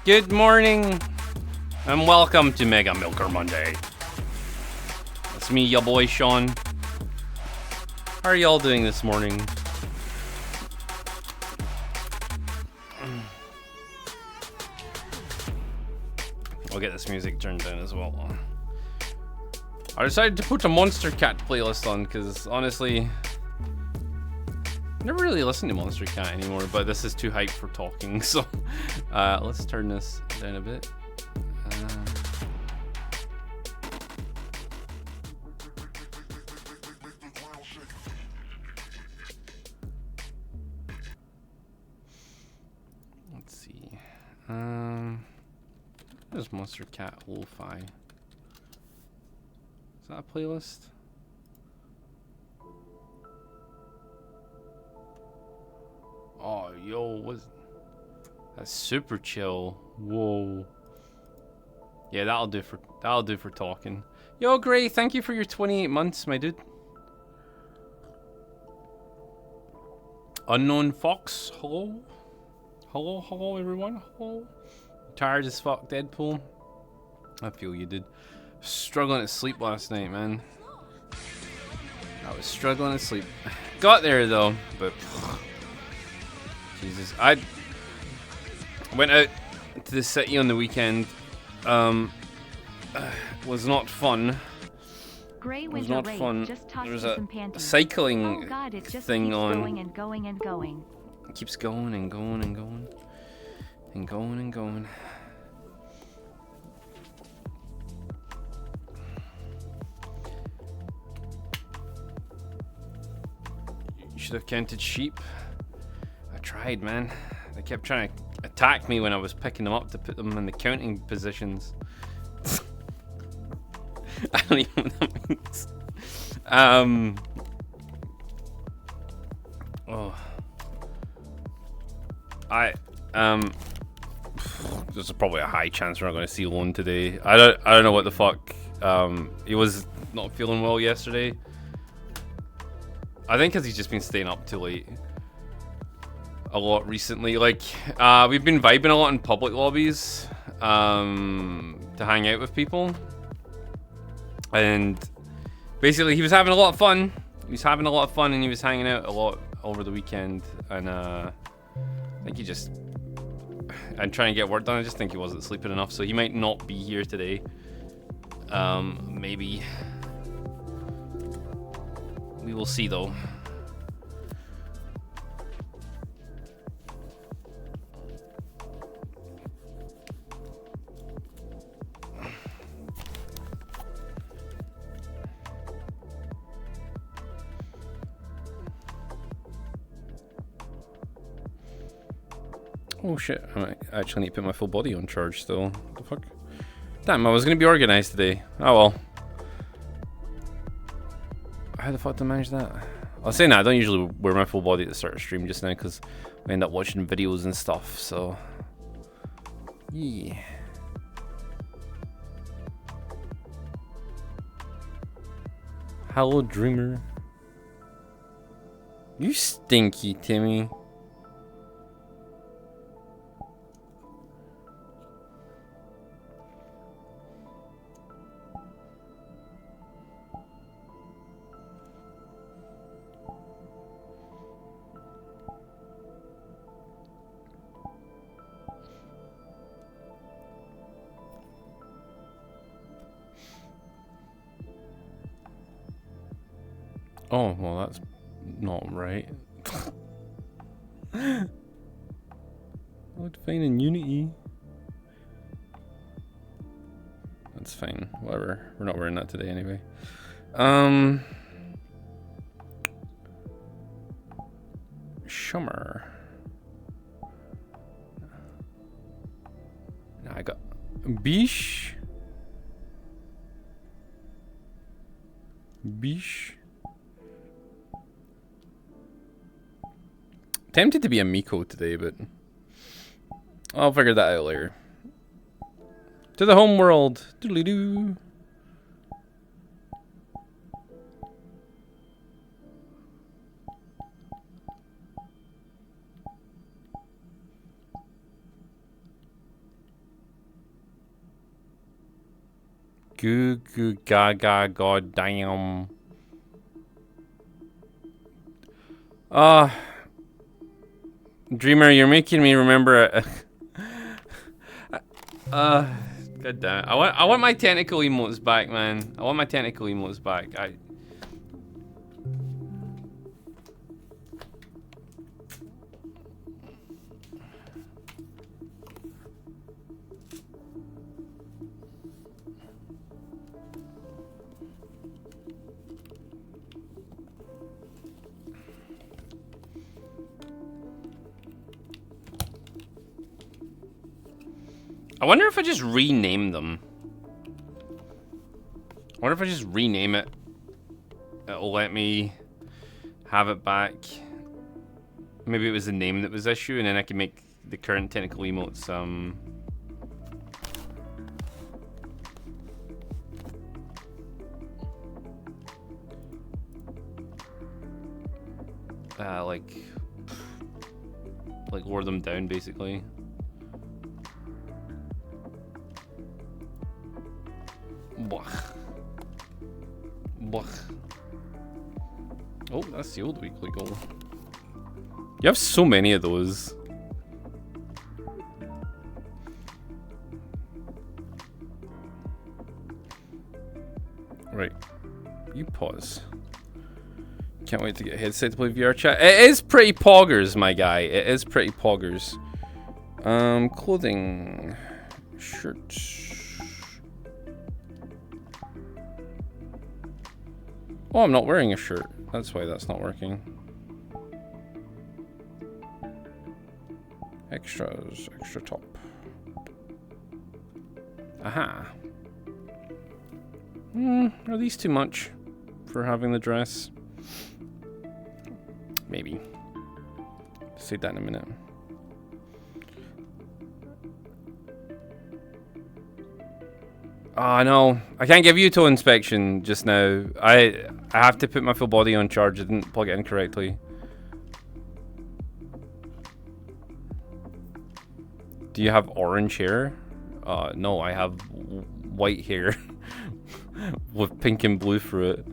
Good morning, and welcome to Mega Milker Monday. It's me, your boy Sean. How are y'all doing this morning? I'll get this music turned down as well. I decided to put a Monster Cat playlist on because honestly, I never really listen to Monster Cat anymore, but this is too hype for talking, so let's turn this down a bit. Let's see. There's Monster Cat Lo-Fi. Is that a playlist? Oh, yo, that's super chill. Whoa. Yeah, that'll do for talking. Yo, Gray, thank you for your 28 months, my dude. Unknown Fox, hello? Hello, everyone. Hello. Tired as fuck, Deadpool. I feel you, dude. Struggling to sleep last night, man. I was struggling to sleep. Got there though, but Jesus, I went out to the city on the weekend. Was not fun. It was not fun. There was a cycling thing on. It keeps going and going and going and going and going. You should have counted sheep. I tried, man. They kept trying to attack me when I was picking them up to put them in the counting positions. I don't even know what that means. There's probably a high chance we're not going to see Lone today. I don't know what the fuck. He was not feeling well yesterday. I think because he's just been staying up too late a lot recently. Like, we've been vibing a lot in public lobbies to hang out with people. And basically, he was having a lot of fun. And he was hanging out a lot over the weekend. And I think he just... I'm trying to get work done. I just think he wasn't sleeping enough. So he might not be here today. Maybe. We will see, though. Oh shit, I actually need to put my full body on charge still. What the fuck? Damn, I was gonna be organized today. Oh well. How the fuck do I manage that? I'll say that I don't usually wear my full body at the start of stream just now because I end up watching videos and stuff, so... Yeah. Hello, Dreamer. You stinky, Timmy. Oh, well, that's not right. I looked fine in Unity. That's fine. Whatever. We're not wearing that today anyway. Shummer. I got Bish. Tempted to be a Miko today, but I'll figure that out later. To the home world. Doodly-doo. Goo goo gaga goddamn. Dreamer, you're making me remember god damn it. I want my tentacle emotes back, man. I want my tentacle emotes back. I wonder if I just rename them. I wonder if I just rename it. It'll let me have it back. Maybe it was the name that was issue, and then I can make the current tentacle emotes, like lower them down, basically. Oh, that's the old weekly goal. You have so many of those. Right. You pause. Can't wait to get a headset to play VR chat. It is pretty poggers, my guy. It is pretty poggers. Clothing. Shirts. Oh, I'm not wearing a shirt. That's why that's not working. Extras. Extra top. Aha. Are these too much for having the dress? Maybe. Say that in a minute. Oh no, I can't give you toe inspection just now. I have to put my full body on charge. I didn't plug it in correctly. Do you have orange hair? No, I have white hair with pink and blue through it.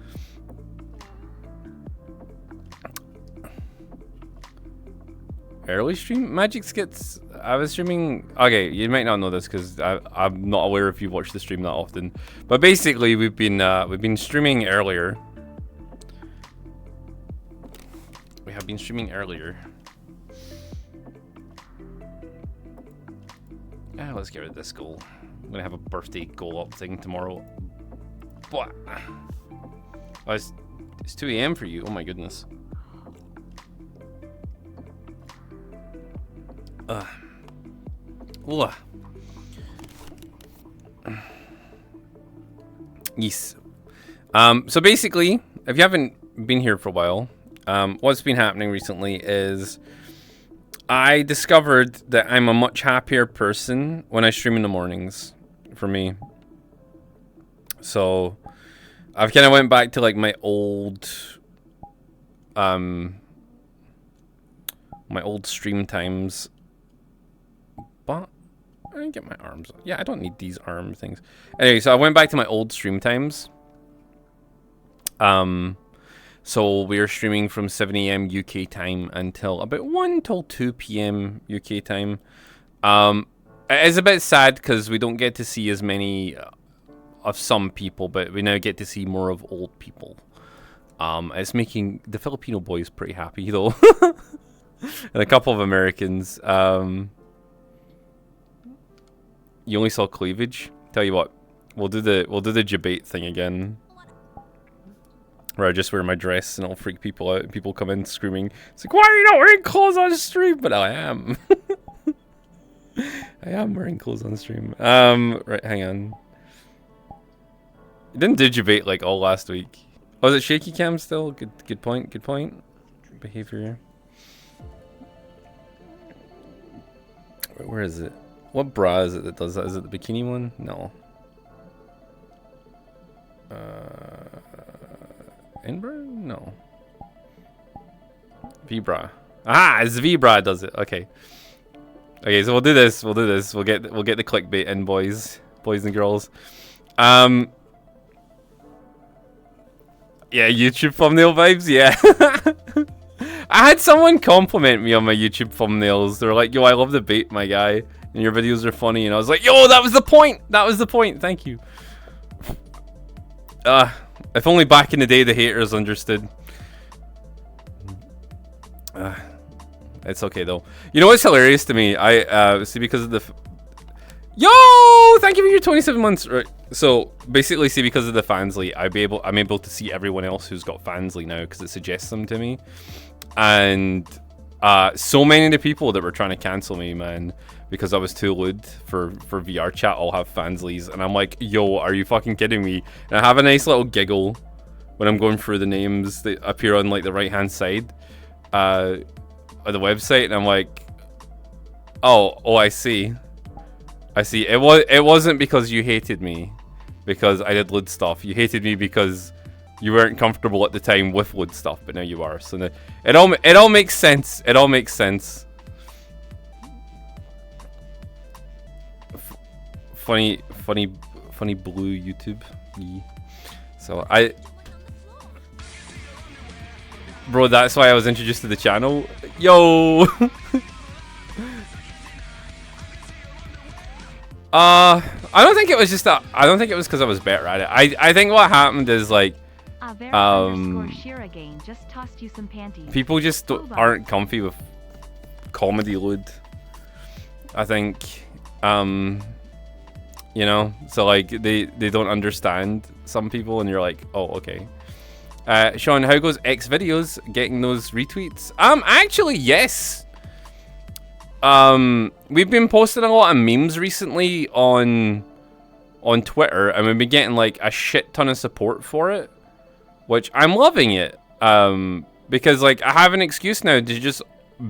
Early stream magic skits. I was streaming. Okay, you might not know this because I'm not aware if you watch the stream that often. But basically, we've been streaming earlier. We have been streaming earlier. Let's get rid of this goal. I'm gonna have a birthday goal up thing tomorrow. But oh, it's 2 AM for you. Oh my goodness. Yes. So basically, if you haven't been here for a while, what's been happening recently is I discovered that I'm a much happier person when I stream in the mornings, for me. So I've kind of went back to like my old stream times. But I didn't get my arms. Yeah, I don't need these arm things. Anyway, so I went back to my old stream times. So we are streaming from 7 AM UK time until about 1 till 2 PM UK time. It is a bit sad because we don't get to see as many of some people, but we now get to see more of old people. It's making the Filipino boys pretty happy though. And a couple of Americans. You only saw cleavage? Tell you what, we'll do the debate thing again. Where I just wear my dress and I'll freak people out and people come in screaming, it's like, why are you not wearing clothes on stream? But I am. I am wearing clothes on stream. Right, hang on. You didn't digibate like all last week. Oh, is it shaky cam still? Good point. Good point. Behavior. Where is it? What bra is it that does that? Is it the bikini one? No. Inbra? No. V-bra. Ah, it's V-bra does it. Okay. Okay, so we'll do this. We'll do this. We'll get the clickbait in, boys and girls. Yeah, YouTube thumbnail vibes. Yeah. I had someone compliment me on my YouTube thumbnails. They were like, "Yo, I love the bait, my guy, and your videos are funny." And I was like, "Yo, that was the point. That was the point. Thank you." If only back in the day the haters understood. It's okay though. You know what's hilarious to me? I see because of the. Yo, thank you for your 27 months. Right. So basically, see because of the Fansly, I'm able to see everyone else who's got Fansly now because it suggests them to me. And so many of the people that were trying to cancel me, man, because I was too lewd for VR chat, all have Fanslys, and I'm like, yo, are you fucking kidding me? And I have a nice little giggle when I'm going through the names that appear on like the right hand side of the website, and I'm like, oh, I see. It wasn't because you hated me because I did lewd stuff. You hated me because you weren't comfortable at the time with lewd stuff, but now you are. So it all makes sense. It all makes sense. Funny blue YouTube. Yeah. So bro, that's why I was introduced to the channel. Yo. I don't think it was just that. I don't think it was because I was better at it. I think what happened is like, people just aren't comfy with comedy lewd. I think, you know, so like they don't understand some people, and you're like, oh, okay. Sean, how goes X videos getting those retweets? Actually, yes. We've been posting a lot of memes recently on Twitter, and we've been getting like a shit ton of support for it, which I'm loving it. Because like I have an excuse now to just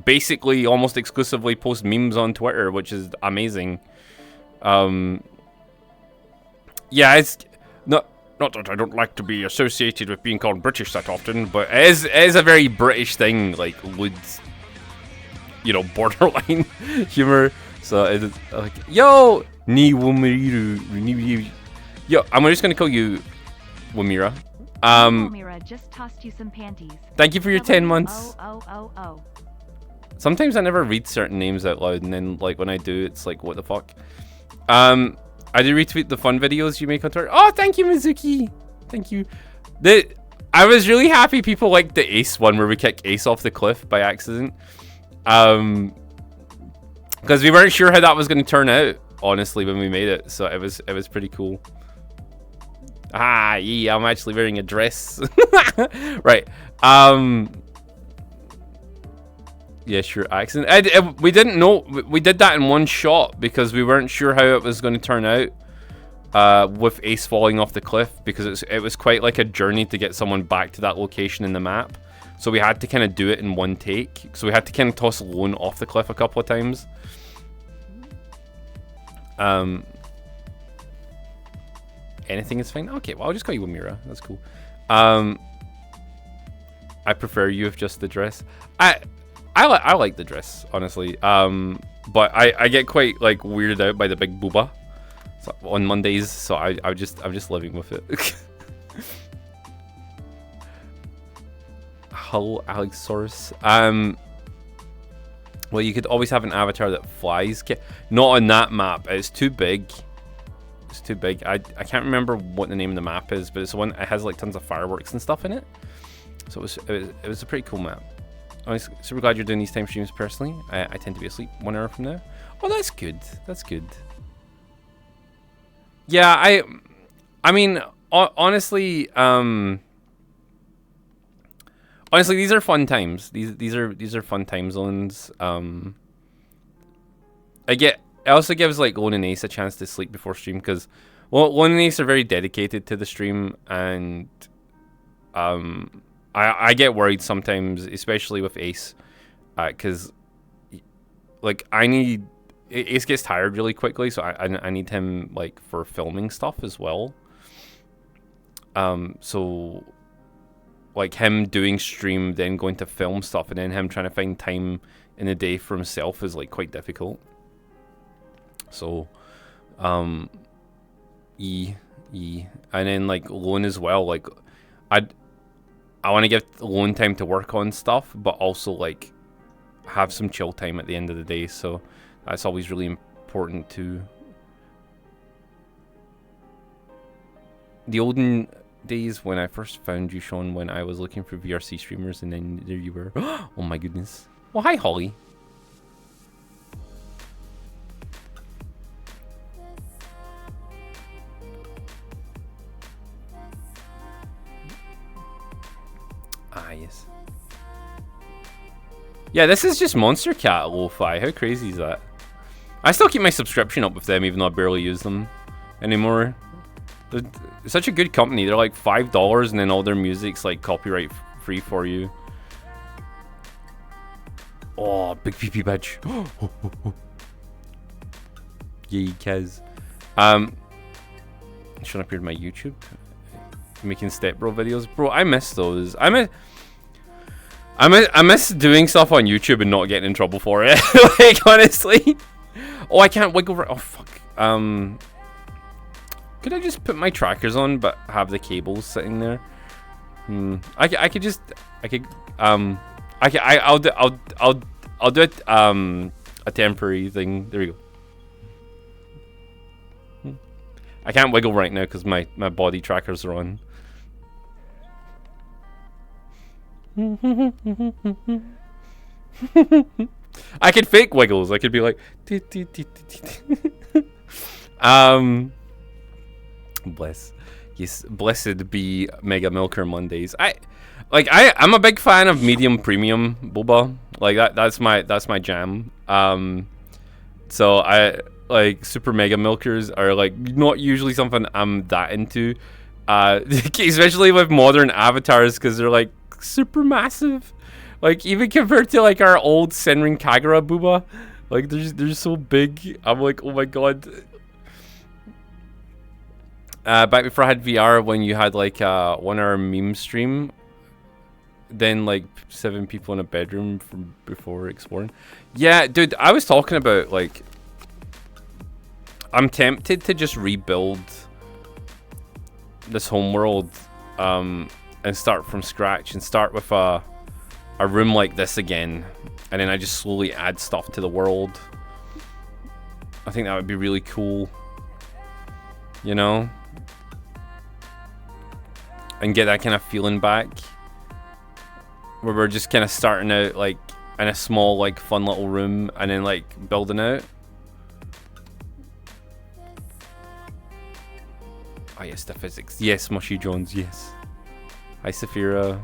basically almost exclusively post memes on Twitter, which is amazing. Yeah, it's not that I don't like to be associated with being called British that often, but it is a very British thing, like lewd, you know, borderline humor. So it's like, yo, yo, I'm just gonna call you Wamira. Wamira just tossed you some panties. Thank you for your 10 months. Oh. Sometimes I never read certain names out loud, and then like when I do, it's like, what the fuck. I do retweet the fun videos you make on Twitter. Oh, thank you, Mizuki. Thank you. I was really happy people liked the Ace one where we kick Ace off the cliff by accident. Because we weren't sure how that was going to turn out, honestly, when we made it. So it was pretty cool. Ah, yeah, I'm actually wearing a dress. Right. Yeah, sure, accident. We didn't know. We did that in one shot because we weren't sure how it was going to turn out. With Ace falling off the cliff, because it was quite like a journey to get someone back to that location in the map. So we had to kind of do it in one take. So we had to kind of toss Lone off the cliff a couple of times. Anything is fine. Okay, well, I'll just call you Wamira. That's cool. I prefer you with just the dress. I like the dress, honestly. But I get quite like weirded out by the big booba on Mondays, so I'm just living with it. Hello, Alexsaurus. Well, you could always have an avatar that flies. Not on that map. It's too big. It's too big. I can't remember what the name of the map is, but it's the one that has like tons of fireworks and stuff in it. So it was a pretty cool map. I'm super glad you're doing these time streams personally. I tend to be asleep 1 hour from now. Oh, that's good. That's good. Yeah, I mean, honestly, honestly, these are fun times. These are fun time zones. I get it also gives like Lone and Ace a chance to sleep before stream, because Lone and Ace are very dedicated to the stream, and I get worried sometimes, especially with Ace, because like Ace gets tired really quickly, so I need him like for filming stuff as well. So like him doing stream, then going to film stuff, and then him trying to find time in the day for himself is like quite difficult. So and then like Lone as well, like I want to give Lone time to work on stuff, but also like have some chill time at the end of the day, so that's always really important too. The olden days when I first found you, Sean, when I was looking for VRC streamers, and then there you were. Oh my goodness. Well, hi Holly. Ah, yes. Yeah, this is just Monster Cat Lo-Fi. How crazy is that? I still keep my subscription up with them, even though I barely use them anymore. They're such a good company. They're like $5, and then all their music's like copyright free for you. Oh, big PP badge. Yay, Kez. Should appear on my YouTube. Making Step Bro videos. Bro, I miss those. I miss doing stuff on YouTube and not getting in trouble for it. Like, honestly. Oh, I can't wiggle right. Oh, fuck. Could I just put my trackers on but have the cables sitting there? I'll do it, a temporary thing. There we go. I can't wiggle right now because my body trackers are on. I could fake wiggles. I could be like, bless. Yes, blessed be Mega Milker Mondays. I'm a big fan of medium premium boba. Like that's my jam. So I like super mega milkers are like not usually something I'm that into. Especially with modern avatars, because they're like super massive. Like even compared to like our old Senrin Kagura Booba, like they're so big. I'm like, oh my god. Back before I had VR, when you had like 1 hour meme stream, then like 7 people in a bedroom from before exploring. Yeah, dude, I was talking about like I'm tempted to just rebuild this homeworld and start from scratch and start with a room like this again, and then I just slowly add stuff to the world. I think that would be really cool, you know, and get that kind of feeling back where we're just kind of starting out like in a small like fun little room and then like building out. Oh yes, the physics. Yes, Mushy Jones, yes. Hi Saphira.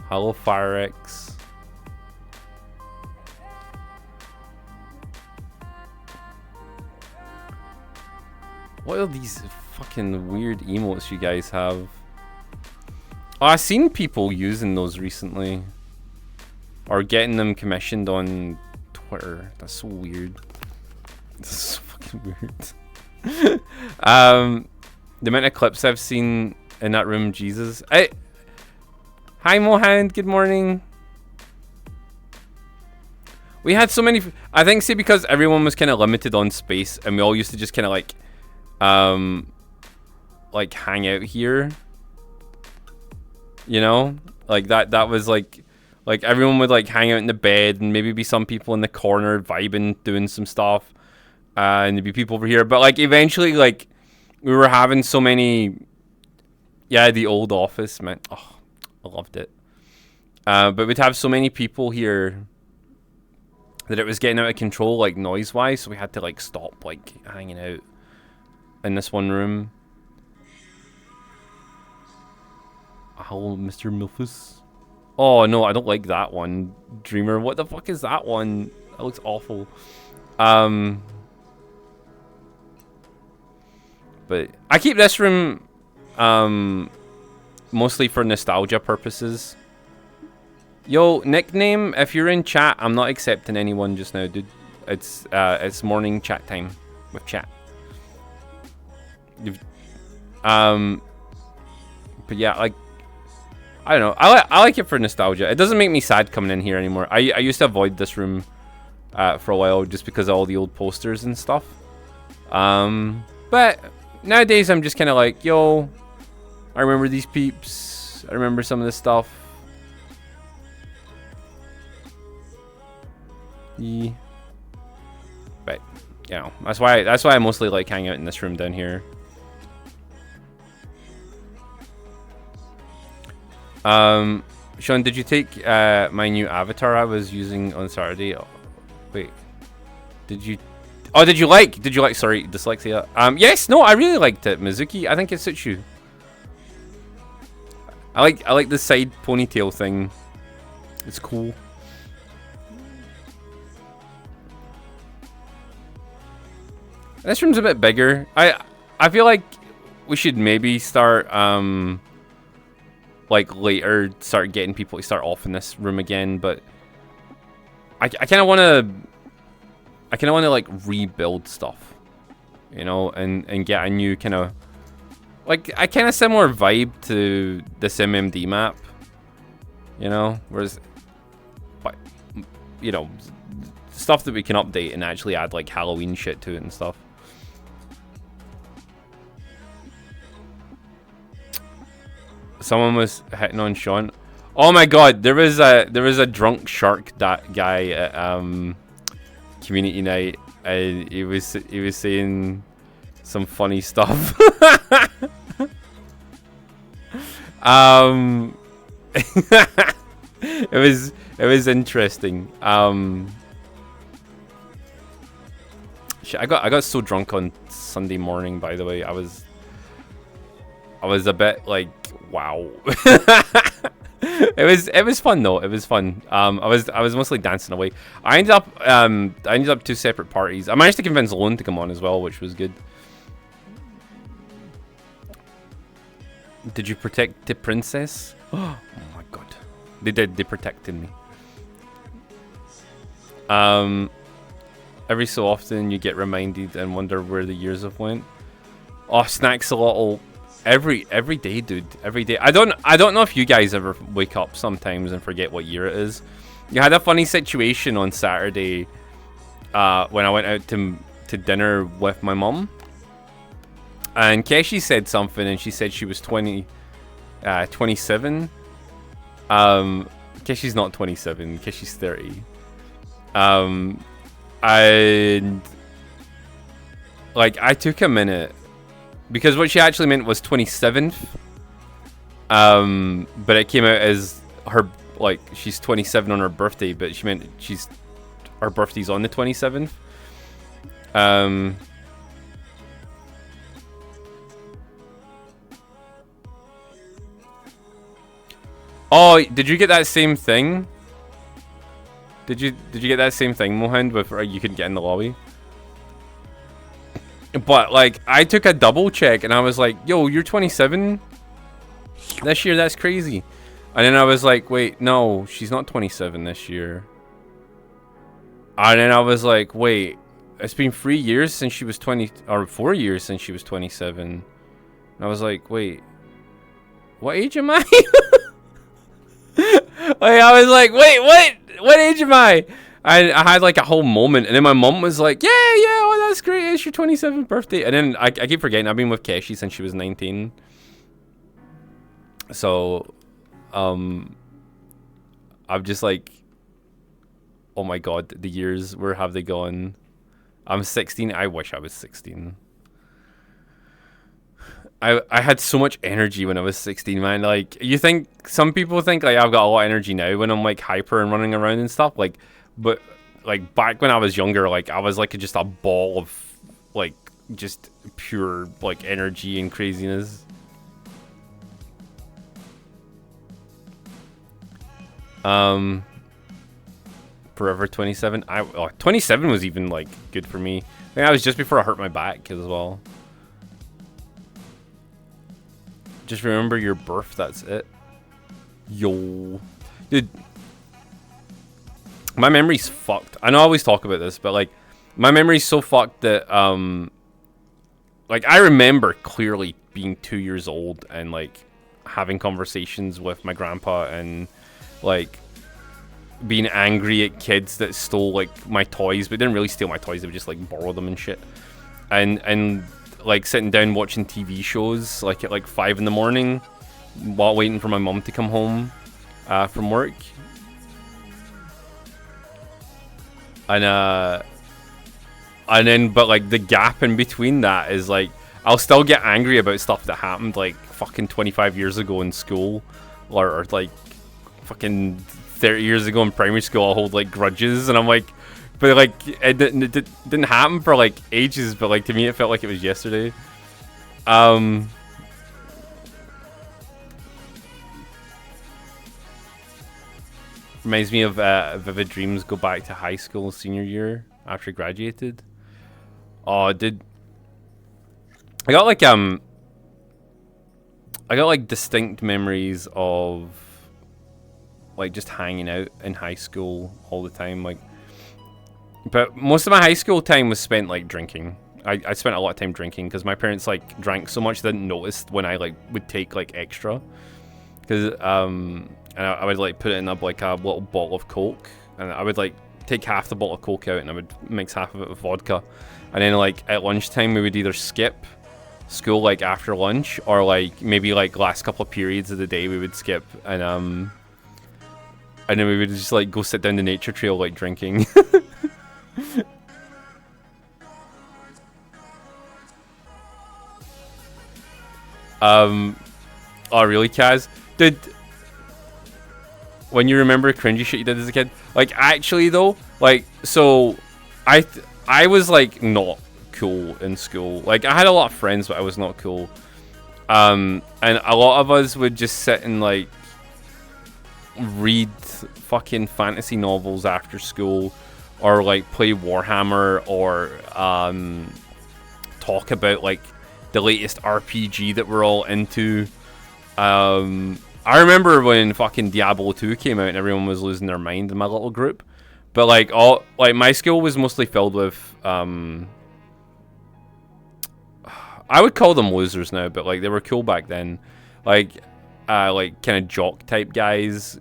Hello Firex. What are these fucking weird emotes you guys have? Oh, I've seen people using those recently. Or getting them commissioned on Twitter. That's so weird. That's so fucking weird. The amount of clips I've seen in that room, Jesus. Hi Mohand, good morning. We had so many, I think, see, because everyone was kind of limited on space, and we all used to just kind of like hang out here, you know, like that was like everyone would like hang out in the bed, and maybe be some people in the corner vibing, doing some stuff, and there'd be people over here, but like eventually like we were having so many, yeah, the old office, man. Oh, I loved it. But we'd have so many people here that it was getting out of control, like noise wise, so we had to like stop like hanging out in this one room. Hello, Mr. Milfus. Oh no, I don't like that one. Dreamer, what the fuck is that one? That looks awful. But I keep this room mostly for nostalgia purposes. Yo, nickname, if you're in chat, I'm not accepting anyone just now, dude. It's morning chat time with chat. But yeah, like, I don't know. I like it for nostalgia. It doesn't make me sad coming in here anymore. I used to avoid this room for a while just because of all the old posters and stuff. But nowadays I'm just kind of like, yo, I remember these peeps. I remember some of this stuff. Yeah. But you know, that's why I mostly like hanging out in this room down here. Sean, did you take my new avatar I was using on Saturday? Oh, wait, did you? Oh, did you like? Sorry, dyslexia. Yes, no, I really liked it, Mizuki. I think it suits you. I like the side ponytail thing. It's cool. This room's a bit bigger. I feel like we should maybe start like later start getting people to start off in this room again, but I kind of want to like rebuild stuff, you know, and get a new kind of like a kind of similar vibe to this MMD map, you know, whereas, but you know, stuff that we can update and actually add like Halloween shit to it and stuff. Someone was hitting on Sean. Oh my god, there was a drunk shark guy at community night, and he was saying some funny stuff. it was interesting. Shit, I got so drunk on Sunday morning, by the way. I was a bit like, wow. It was fun though. It was fun. I was mostly dancing away. I ended up 2 separate parties. I managed to convince Lone to come on as well, which was good. Did you protect the princess? Oh my god. They did. They protected me. Every so often you get reminded and wonder where the years have went. Oh, Snacks a little. Every day, dude. Every day. I don't know if you guys ever wake up sometimes and forget what year it is. You had a funny situation on Saturday when I went out to dinner with my mum. And Keshi said something, and she said she was 27. Keshi's not 27. Keshi's 30. And like I took a minute because what she actually meant was 27th. But it came out as her, like, she's 27 on her birthday, but she meant her birthday's on the 27th. Oh, did you get that same thing? Did you get that same thing, Mohand, with you could get in the lobby? But like I took a double check and I was like, yo, you're 27 this year? That's crazy. And then I was like, wait, no, she's not 27 this year. And then I was like, wait, it's been 3 years since she was 20, or 4 years since she was 27. And I was like, wait, what age am I? Like, I was like, wait, what age am I had like a whole moment, and then my mom was like, yeah, oh, that's great, it's your 27th birthday. And then I keep forgetting I've been with Keshi since she was 19. So I'm just like, oh my god, the years, where have they gone? I'm 16. I wish I was 16. I had so much energy when I was 16, man. Like, some people think like I've got a lot of energy now when I'm like hyper and running around and stuff, like, but like back when I was younger, like I was like just a ball of like just pure like energy and craziness. Forever 27. 27 was even like good for me. I think that was just before I hurt my back as well. Just remember your birth, that's it. Yo. Dude. My memory's fucked. I know I always talk about this, but like my memory's so fucked that like I remember clearly being 2 years old and like having conversations with my grandpa and like being angry at kids that stole like my toys, but didn't really steal my toys, they would just like borrow them and shit. And like sitting down watching TV shows like at like 5 in the morning while waiting for my mom to come home from work. And then but like the gap in between that is like I'll still get angry about stuff that happened like fucking 25 years ago in school or like fucking 30 years ago in primary school. I'll hold like grudges and I'm like, but like it didn't happen for like ages, but like to me it felt like it was yesterday. Reminds me of vivid dreams go back to high school senior year after I graduated. Oh, dude, I got like distinct memories of like just hanging out in high school all the time, like, but most of my high school time was spent like drinking. I spent a lot of time drinking because my parents like drank so much they didn't notice when I like would take like extra, because and I would like put it in a like a little bottle of Coke, and I would like take half the bottle of Coke out and I would mix half of it with vodka, and then like at lunchtime we would either skip school like after lunch or like maybe like last couple of periods of the day we would skip, and then we would just like go sit down the nature trail like drinking. Oh really, Kaz? Did when you remember cringy shit you did as a kid? Like actually though, like so I was like not cool in school. Like I had a lot of friends but I was not cool. And a lot of us would just sit and like read fucking fantasy novels after school or like play Warhammer or talk about like the latest RPG that we're all into. I remember when fucking Diablo 2 came out and everyone was losing their mind in my little group. But like all like my school was mostly filled with I would call them losers now, but like they were cool back then. Like kind of jock type guys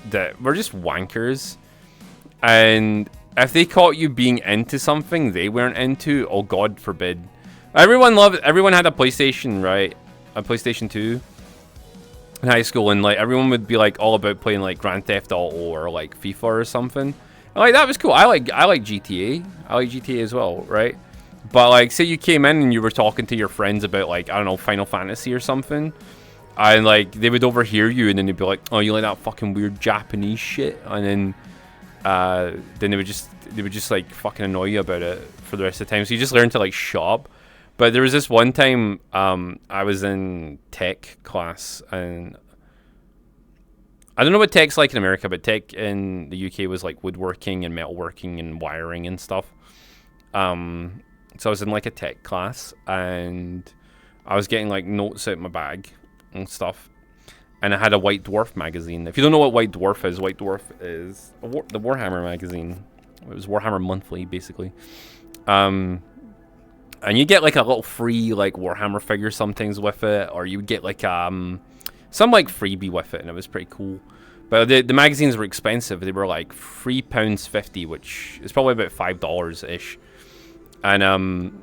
that were just wankers. And if they caught you being into something they weren't into, oh god forbid. Everyone had a PlayStation, right? A PlayStation 2 in high school, and like everyone would be like all about playing like Grand Theft Auto or like FIFA or something. And, like that was cool. I like GTA. I like GTA as well, right? But like say you came in and you were talking to your friends about like I don't know Final Fantasy or something, and like they would overhear you and then they'd be like, oh, you like that fucking weird Japanese shit, and then they would just like fucking annoy you about it for the rest of the time. So you just learn to like shut up. But there was this one time I was in tech class, and I don't know what tech's like in America, but tech in the UK was like woodworking and metalworking and wiring and stuff. So I was in like a tech class, and I was getting like notes out my bag and stuff, and I had a White Dwarf magazine. If you don't know what White Dwarf is the Warhammer magazine. It was Warhammer Monthly, basically. And you get like a little free like Warhammer figure sometimes with it, or you would get like some like freebie with it, and it was pretty cool. But the magazines were expensive. They were like £3.50, which is probably about $5 ish. And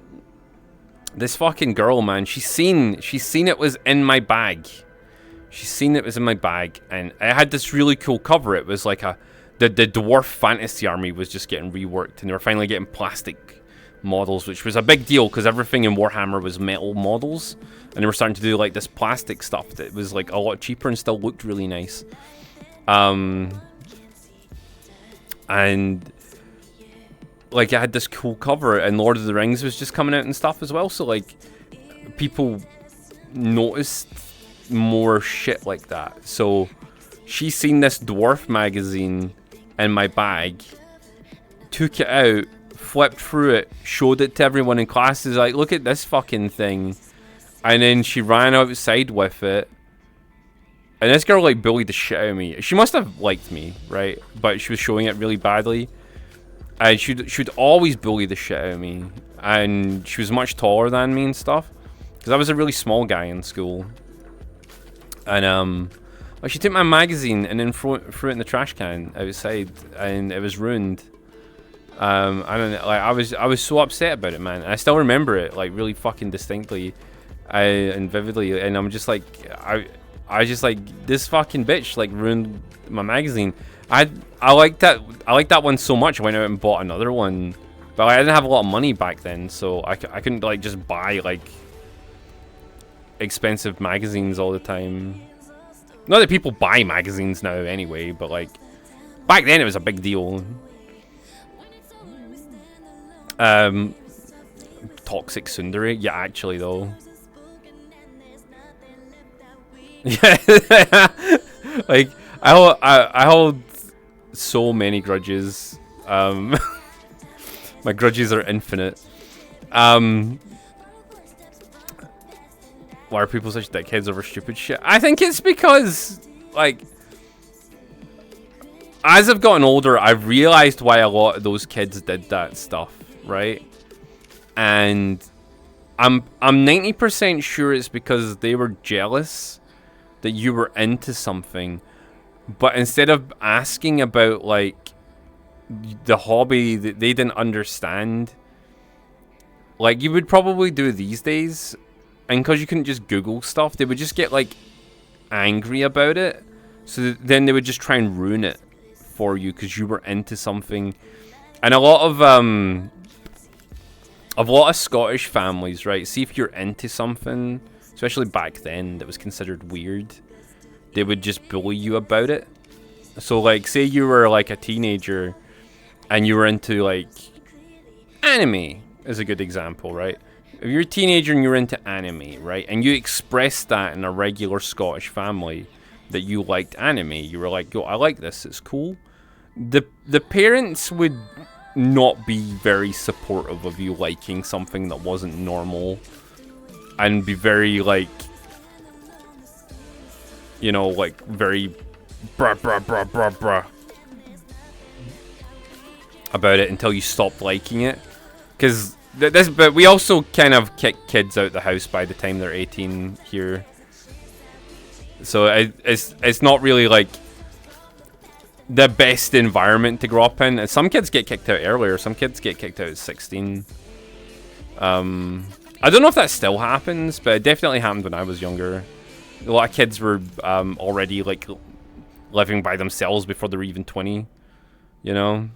this fucking girl, man, she's seen it was in my bag. She's seen it was in my bag, and I had this really cool cover. It was like the Dwarf Fantasy Army was just getting reworked, and they were finally getting plastic models, which was a big deal because everything in Warhammer was metal models, and they were starting to do like this plastic stuff that was like a lot cheaper and still looked really nice. And like I had this cool cover, and Lord of the Rings was just coming out and stuff as well, so like people noticed more shit like that. So she seen this dwarf magazine in my bag, took it out, flipped through it, showed it to everyone in class. Is like, look at this fucking thing. And then she ran outside with it. And this girl like bullied the shit out of me. She must have liked me, right? But she was showing it really badly. And she'd always bully the shit out of me. And she was much taller than me and stuff. Because I was a really small guy in school. And well, she took my magazine and then threw it in the trash can outside, and it was ruined. I don't know, like I was so upset about it, man. And I still remember it like really fucking distinctly, and vividly. And I'm just like, I just like, this fucking bitch like ruined my magazine. I like that one so much. I went out and bought another one, but I didn't have a lot of money back then, so I couldn't like just buy like expensive magazines all the time. Not that people buy magazines now anyway, but like back then it was a big deal. Toxic Sundari, yeah, actually though. Yeah, like I hold so many grudges. My grudges are infinite. Why are people such dickheads over stupid shit? I think it's because, like, as I've gotten older, I've realized why a lot of those kids did that stuff, right? And I'm 90% sure it's because they were jealous that you were into something, but instead of asking about like the hobby that they didn't understand, like you would probably do these days. And because you couldn't just Google stuff, they would just get like angry about it. So then they would just try and ruin it for you because you were into something. And a lot of Scottish families, right? See if you're into something, especially back then, that was considered weird. They would just bully you about it. So like, say you were like a teenager and you were into like anime, is a good example, right? If you're a teenager and you're into anime, right, and you expressed that in a regular Scottish family that you liked anime, you were like, yo, I like this, it's cool. The parents would not be very supportive of you liking something that wasn't normal, and be very like, you know, like very bruh about it until you stopped liking it. Because but we also kind of kick kids out the house by the time they're 18 here, so it's not really like the best environment to grow up in. And some kids get kicked out earlier. Some kids get kicked out at 16. I don't know if that still happens, but it definitely happened when I was younger. A lot of kids were already like living by themselves before they were even 20, you know.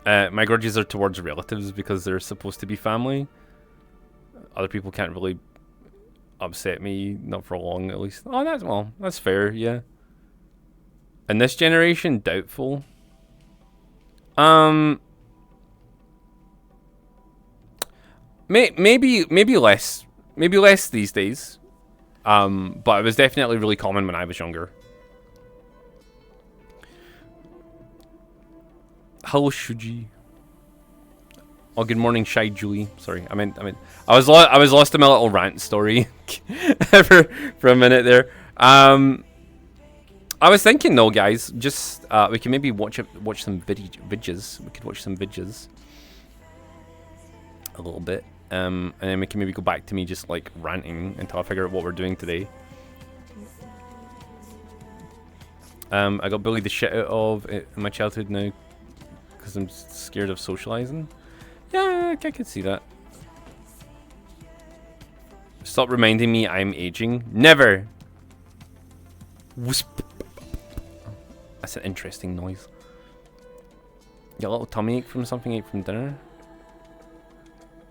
My grudges are towards relatives because they're supposed to be family. Other people can't really upset me, not for long at least. Oh, that's fair, yeah. In this generation, doubtful. Maybe less these days. But it was definitely really common when I was younger. Hello, Shuji. Oh, good morning, Shy Julie. Sorry, I meant. I was lost in my little rant story for a minute there. I was thinking though, guys, just we can maybe watch some vidges. We could watch some vidges a little bit, and then we can maybe go back to me just like ranting until I figure out what we're doing today. I got bullied the shit out of in my childhood now because I'm scared of socializing. Yeah, I could see that. Stop reminding me I'm aging. Never. Wisp. That's an interesting noise. You got a little tummy ache from something you ate from dinner?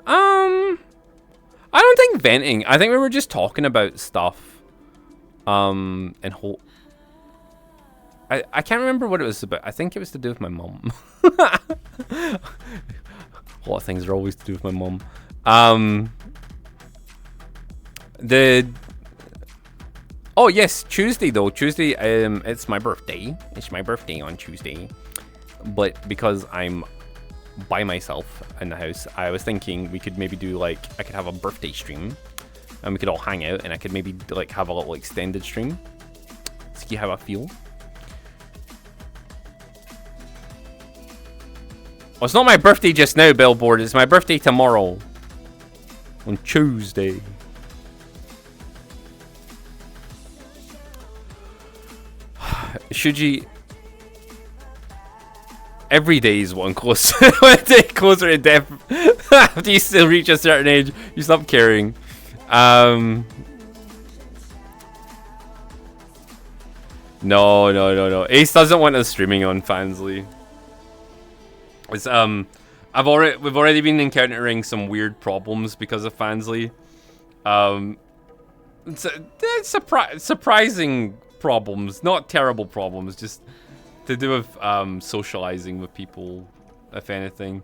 I don't think venting. I think we were just talking about stuff. And I can't remember what it was about. I think it was to do with my mum. A lot of things are always to do with my mum. Oh yes, Tuesday though. Tuesday, it's my birthday. It's my birthday on Tuesday. But because I'm by myself in the house, I was thinking we could maybe do like, I could have a birthday stream and we could all hang out and I could maybe like have a little extended stream. See how I feel. Well, it's not my birthday just now, Billboard. It's my birthday tomorrow. On Tuesday. Shuji, every day is one close, one day closer to death. After you still reach a certain age, you stop caring. No. Ace doesn't want us streaming on Fansly. It's we've already been encountering some weird problems because of Fansly. It's surprising problems, not terrible problems, just to do with socializing with people, if anything.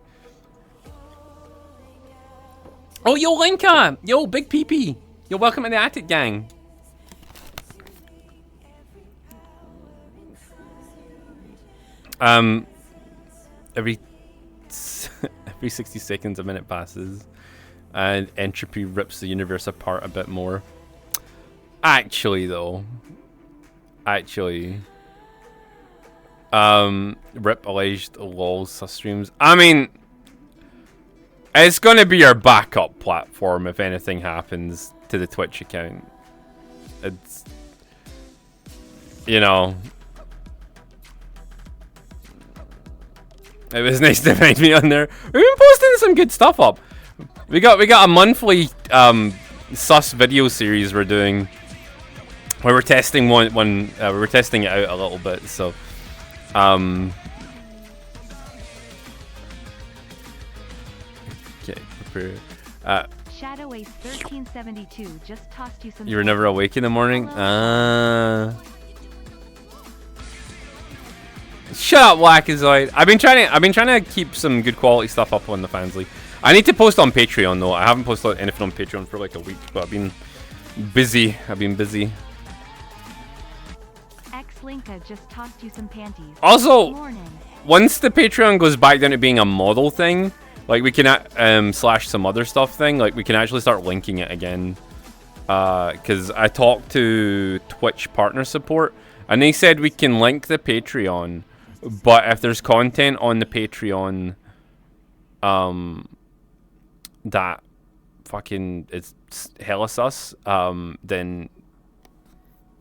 Oh, yo, Linka! Yo, Big PP! Yo, welcome to the Attic Gang! Every 60 seconds a minute passes, and entropy rips the universe apart a bit more. Actually, though. Rip alleged lol sus streams. I mean, it's gonna be our backup platform if anything happens to the Twitch account. It's, you know, it was nice to find me on there. We've been posting some good stuff up. We got a monthly sus video series we're doing. We were testing we were testing it out a little bit, so okay, prepare. Shadow Ace 1372 just tossed you some. You were never awake in the morning? Shut up, Wackazoid. I've been trying to keep some good quality stuff up on the Fansly. I need to post on Patreon though. I haven't posted anything on Patreon for like a week, but I've been busy. Linka just tossed you some panties. Also, once the Patreon goes back down to being a model thing, like we can slash some other stuff thing, like we can actually start linking it again. Because I talked to Twitch partner support, and they said we can link the Patreon, but if there's content on the Patreon, that fucking it's hella sus, then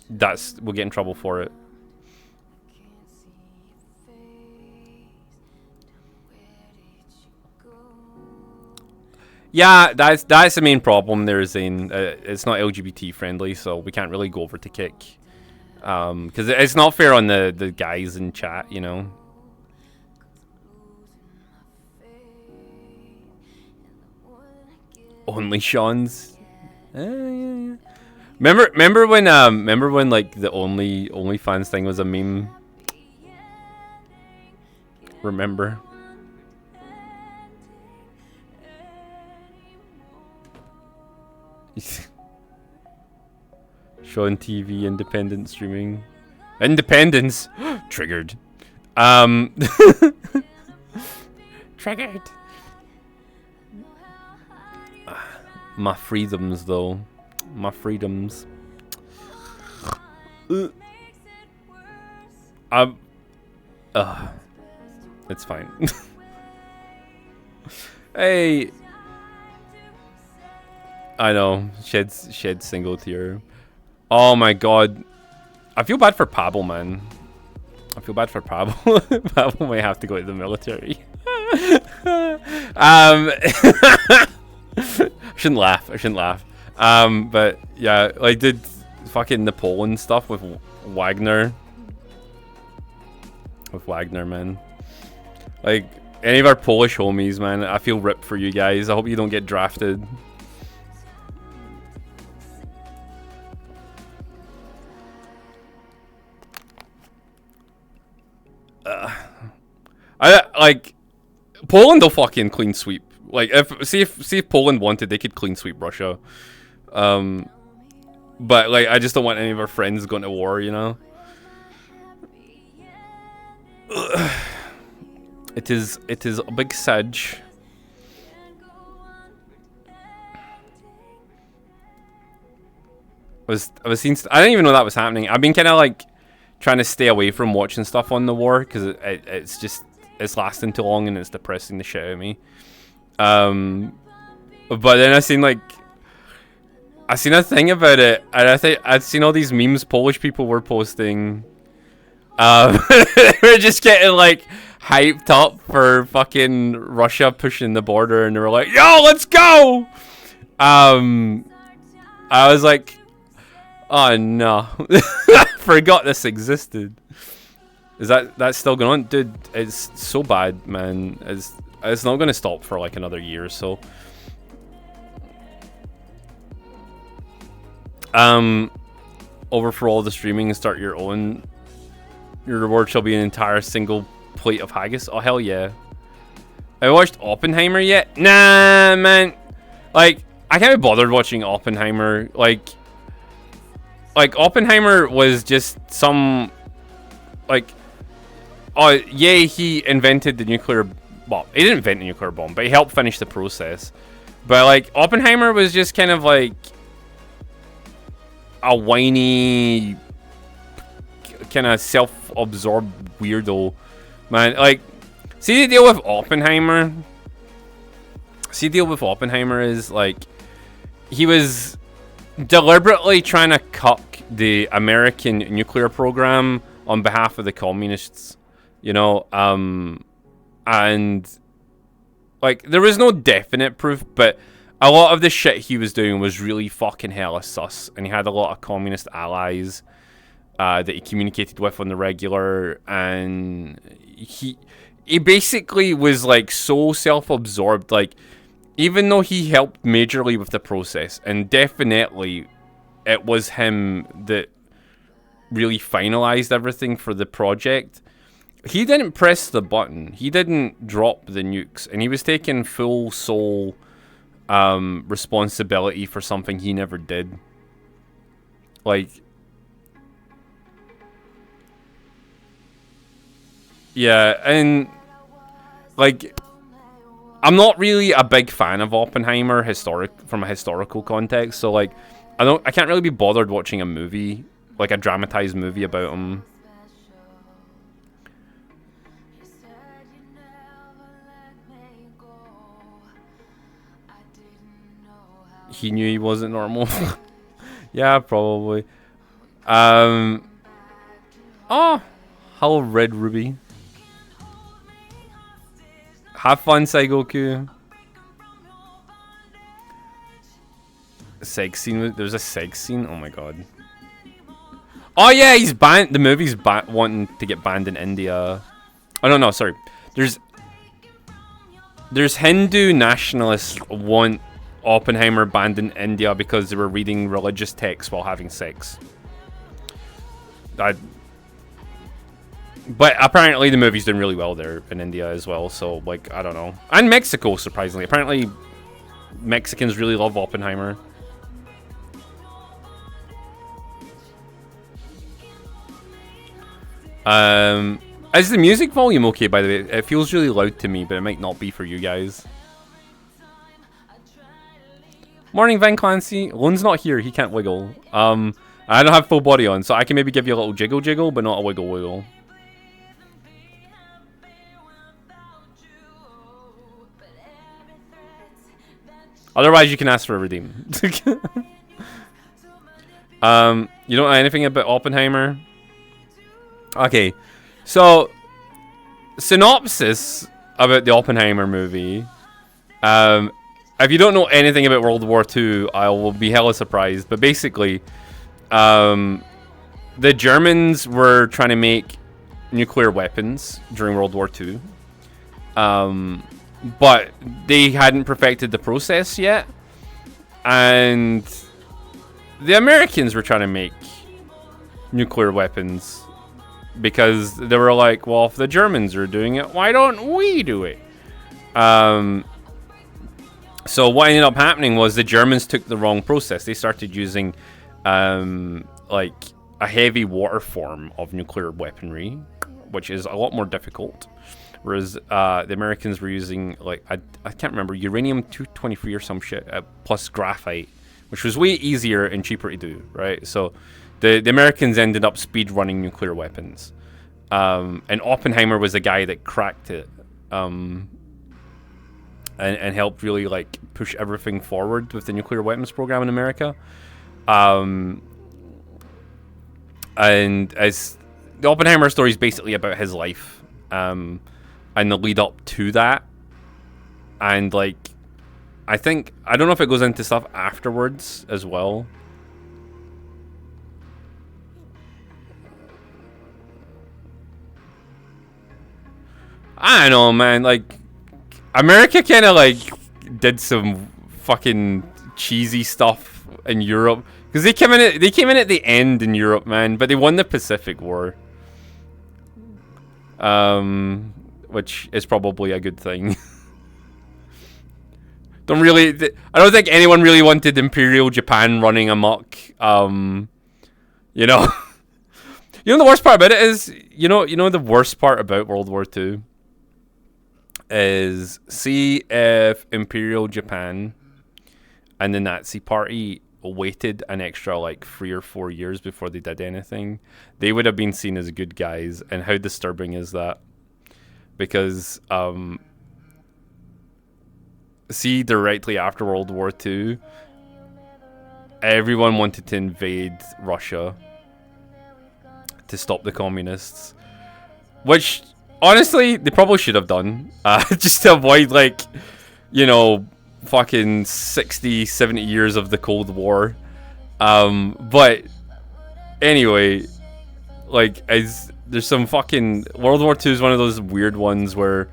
we'll get in trouble for it. Yeah, that's the main problem there, Zane. It's not LGBT friendly, so we can't really go over to kick. Because it's not fair on the guys in chat, you know. Only Sean's. Yeah. Remember when like the OnlyFans thing was a meme? Remember? Sean TV independent streaming. Independence triggered. Triggered. My freedoms though. My freedoms. It's fine. Hey. I know. Shed single tier. Oh my god. I feel bad for Pablo, man. I feel bad for Pablo. Pablo might have to go to the military. I shouldn't laugh. But yeah, like did fucking Napoleon stuff with Wagner. Man. Like any of our Polish homies, man, I feel ripped for you guys. I hope you don't get drafted. I like Poland will fucking clean sweep. Like if Poland wanted, they could clean sweep Russia. But like, I just don't want any of our friends going to war, you know. It is a big sedge. I was seeing. I didn't even know that was happening. I've been kind of like trying to stay away from watching stuff on the war because it's lasting too long and it's depressing the shit out of me. But then I seen a thing about it, and I think I'd seen all these memes Polish people were posting. We're just getting like hyped up for fucking Russia pushing the border, and they were like, "Yo, let's go!" I was like, "Oh no, forgot this existed." Is that's still going on, dude? It's so bad, man. It's not gonna stop for like another year or so. Over for all the streaming and start your own. Your reward shall be an entire single plate of haggis. Oh, hell yeah. Have you watched Oppenheimer yet? Nah, man. Like, I can't be bothered watching Oppenheimer. Like Oppenheimer was just some, like, oh, yay, he invented the nuclear bomb. He didn't invent the nuclear bomb, but he helped finish the process. But, like, Oppenheimer was just kind of, like, a whiny, kind of self-absorbed weirdo, man. Like, see the deal with Oppenheimer? See the deal with Oppenheimer is, like, he was deliberately trying to cuck the American nuclear program on behalf of the communists, you know, and, like, there was no definite proof, but a lot of the shit he was doing was really fucking hella sus, and he had a lot of communist allies that he communicated with on the regular, and he basically was like so self-absorbed. Like, even though he helped majorly with the process, and definitely it was him that really finalized everything for the project, he didn't press the button, he didn't drop the nukes, and he was taking full soul responsibility for something he never did. Like, yeah, and like, I'm not really a big fan of Oppenheimer from a historical context, so like, I can't really be bothered watching a movie, like a dramatized movie about him. He knew he wasn't normal. Yeah, probably. Oh, hello, Red Ruby. Have fun, Saigoku. Sex scene. There's a sex scene. Oh my god. Oh yeah, he's banned. The movie's wanting to get banned in India. Oh no, sorry. There's Hindu nationalists want Oppenheimer banned in India because they were reading religious texts while having sex. But apparently the movie's doing really well there in India as well, so like, I don't know. And Mexico, surprisingly. Apparently Mexicans really love Oppenheimer. Is the music volume okay, by the way? It feels really loud to me, but it might not be for you guys. Morning, Van Clancy. Lone's not here. He can't wiggle. I don't have full body on, so I can maybe give you a little jiggle, but not a wiggle. Otherwise, you can ask for a redeem. You don't know anything about Oppenheimer? Okay, so synopsis about the Oppenheimer movie. If you don't know anything about World War II, I will be hella surprised. But basically, the Germans were trying to make nuclear weapons during World War II. But they hadn't perfected the process yet. And the Americans were trying to make nuclear weapons because they were like, well, if the Germans are doing it, why don't we do it? So what ended up happening was the Germans took the wrong process. They started using like a heavy water form of nuclear weaponry, which is a lot more difficult. Whereas the Americans were using, like, I can't remember, uranium-223 or some shit, plus graphite, which was way easier and cheaper to do, right? So the Americans ended up speed running nuclear weapons. And Oppenheimer was the guy that cracked it, and helped really, like, push everything forward with the nuclear weapons program in America. And as the Oppenheimer story is basically about his life, and the lead up to that, and, like, I don't know if it goes into stuff afterwards as well. I don't know, man. Like, America kind of, like, did some fucking cheesy stuff in Europe, because they came in at the end in Europe, man. But they won the Pacific War, which is probably a good thing. I don't think anyone really wanted Imperial Japan running amok. You know, the worst part about it is, the worst part about World War II is, see if Imperial Japan and the Nazi Party waited an extra, like, 3 or 4 years before they did anything, they would have been seen as good guys. And how disturbing is that? Because, see, directly after World War II, everyone wanted to invade Russia to stop the communists, which, honestly, they probably should have done, just to avoid, like, fucking 60, 70 years of the Cold War. But anyway, like, there's some fucking, World War II is one of those weird ones where,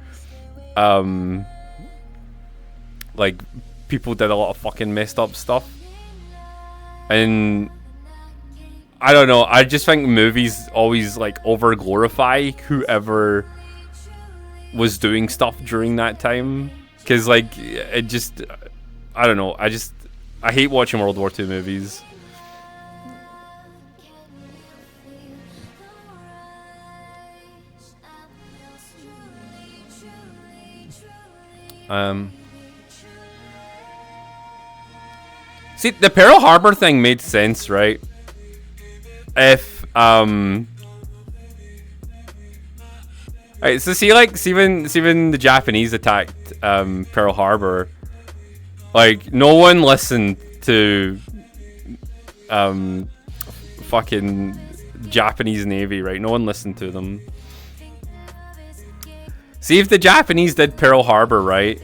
like, people did a lot of fucking messed up stuff. And I don't know, I just think movies always, like, over glorify whoever was doing stuff during that time. Because, like, it just, I don't know, I hate watching World War II movies. See, the Pearl Harbor thing made sense, right? If, alright, so see when the Japanese attacked, Pearl Harbor, like, no one listened to, fucking Japanese Navy, right? No one listened to them. See, if the Japanese did Pearl Harbor, right?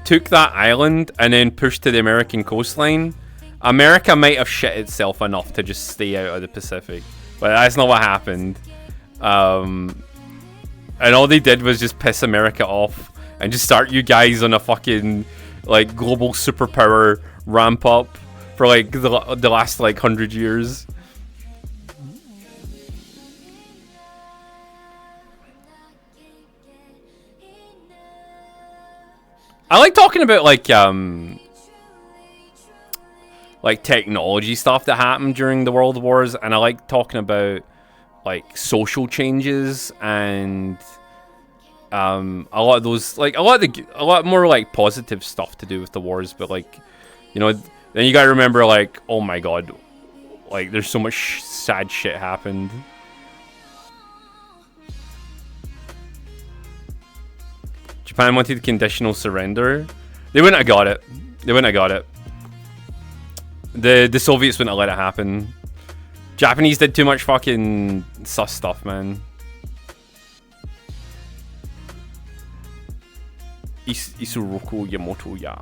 Took that island and then pushed to the American coastline, America might have shit itself enough to just stay out of the Pacific. But that's not what happened. And all they did was just piss America off and just start you guys on a fucking, like, global superpower ramp up for, like, the last, like, 100 years. I like talking about, like technology stuff that happened during the World Wars, and I like talking about, like, social changes and a lot of those, like, a lot more, like, positive stuff to do with the wars. But, like, then you gotta remember, like, oh my god, like, there's so much sad shit happened. Japan wanted conditional surrender. They wouldn't have got it. The Soviets wouldn't have let it happen. Japanese did too much fucking sus stuff, man. Isuroku Yamoto ya.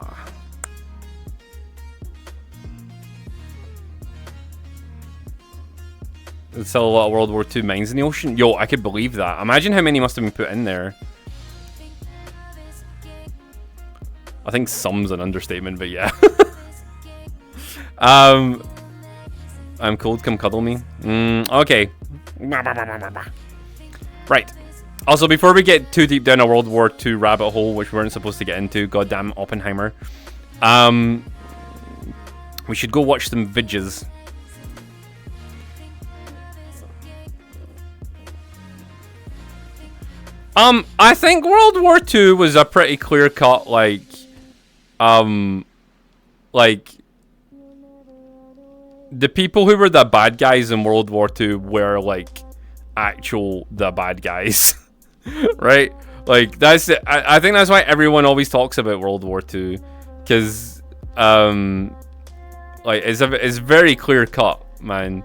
There's still a lot of World War II mines in the ocean. Yo, I could believe that. Imagine how many must have been put in there. I think some's an understatement, but yeah. I'm cold, come cuddle me. Okay. Right. Also, before we get too deep down a World War II rabbit hole, which we weren't supposed to get into, goddamn Oppenheimer, we should go watch some vidges. I think World War II was a pretty clear cut, like the people who were the bad guys in World War II were like the bad guys, right? Like that's it. I think that's why everyone always talks about World War II, because like it's very clear cut, man.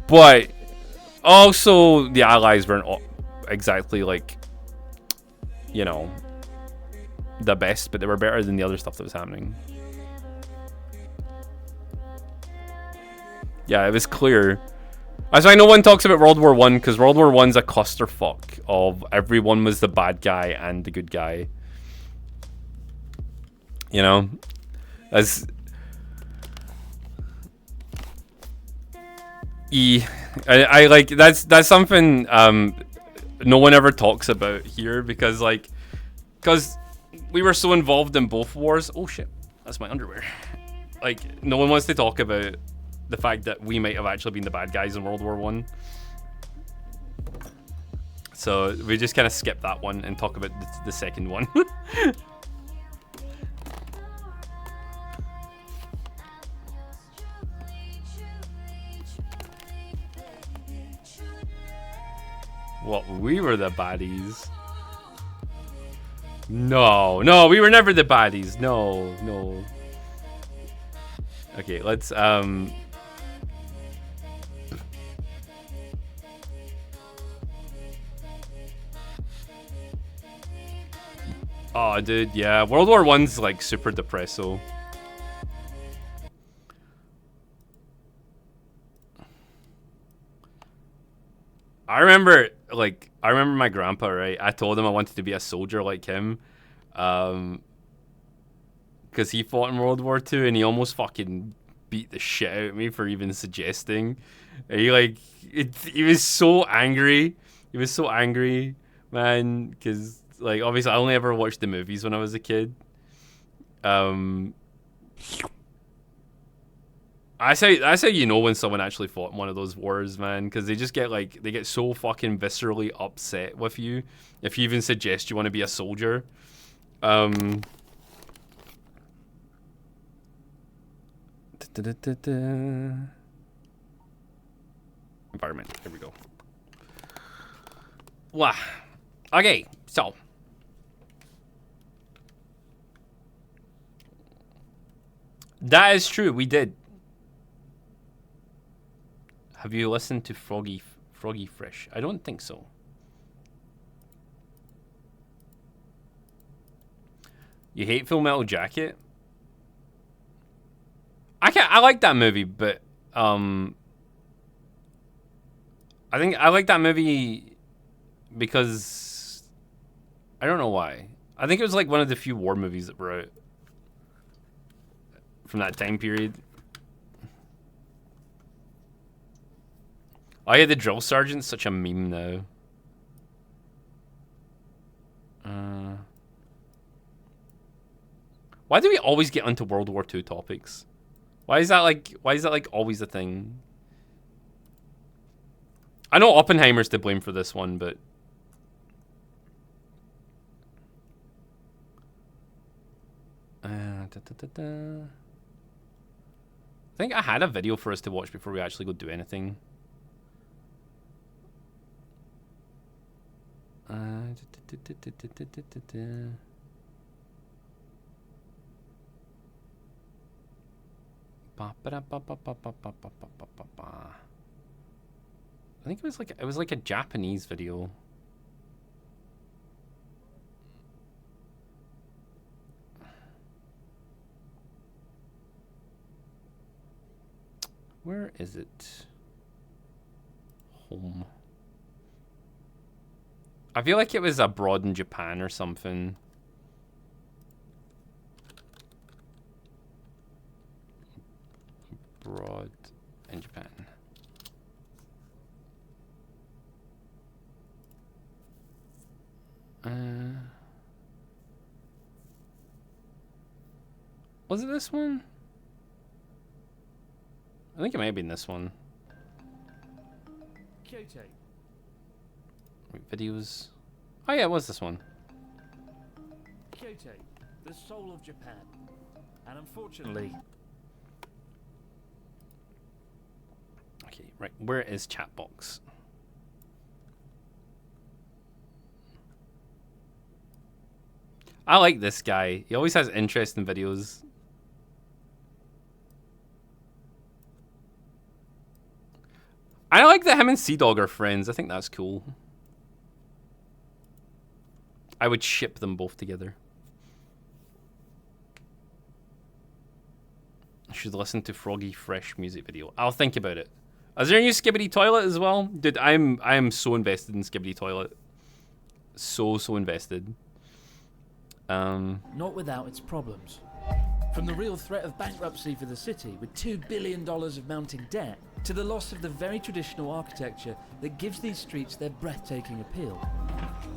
But also the Allies weren't exactly like, you know, the best, but they were better than the other stuff that was happening. Yeah, it was clear. That's why no one talks about World War One, because World War One's a clusterfuck of everyone was the bad guy and the good guy. You know, I like that's something no one ever talks about here, because we were so involved in both wars. Oh shit, that's my underwear. Like, no one wants to talk about the fact that we might have actually been the bad guys in World War One. So we just kind of skip that one and talk about the second one. What, we were the baddies? No, we were never the baddies. No. Okay, let's oh, dude, yeah. World War One's like super depresso. I remember my grandpa, right? I told him I wanted to be a soldier like him. Because he fought in World War II and he almost fucking beat the shit out of me for even suggesting. And he was so angry. He was so angry, man, because like obviously I only ever watched the movies when I was a kid. That's how you know when someone actually fought in one of those wars, man, because they just get they get so fucking viscerally upset with you if you even suggest you want to be a soldier. Environment. Here we go. Wow. Okay, so that is true. We did. Have you listened to Froggy Fresh? I don't think so. You hate Full Metal Jacket? I like that movie, but I think I like that movie because I don't know why. I think it was like one of the few war movies that were out from that time period. Oh yeah, the drill sergeant's such a meme now. Why do we always get onto World War II topics? Why is that like always a thing? I know Oppenheimer's to blame for this one, but I think I had a video for us to watch before we actually go do anything. I think it was like a Japanese video. Where is it? Home. I feel like it was abroad in Japan or something. Abroad in Japan. Was it this one? I think it may have been this one. Wait, videos. Oh yeah, what's this one? Kyoto, the soul of Japan. And unfortunately... Okay, right. Where is chat box? I like this guy. He always has interesting videos. I like that him and Sea-Dog are friends. I think that's cool. I would ship them both together. I should listen to Froggy Fresh music video. I'll think about it. Is there a new Skibbity Toilet as well? Dude, I am so invested in Skibbity Toilet. So invested. Not without its problems. From the real threat of bankruptcy for the city with $2 billion of mounting debt, to the loss of the very traditional architecture that gives these streets their breathtaking appeal.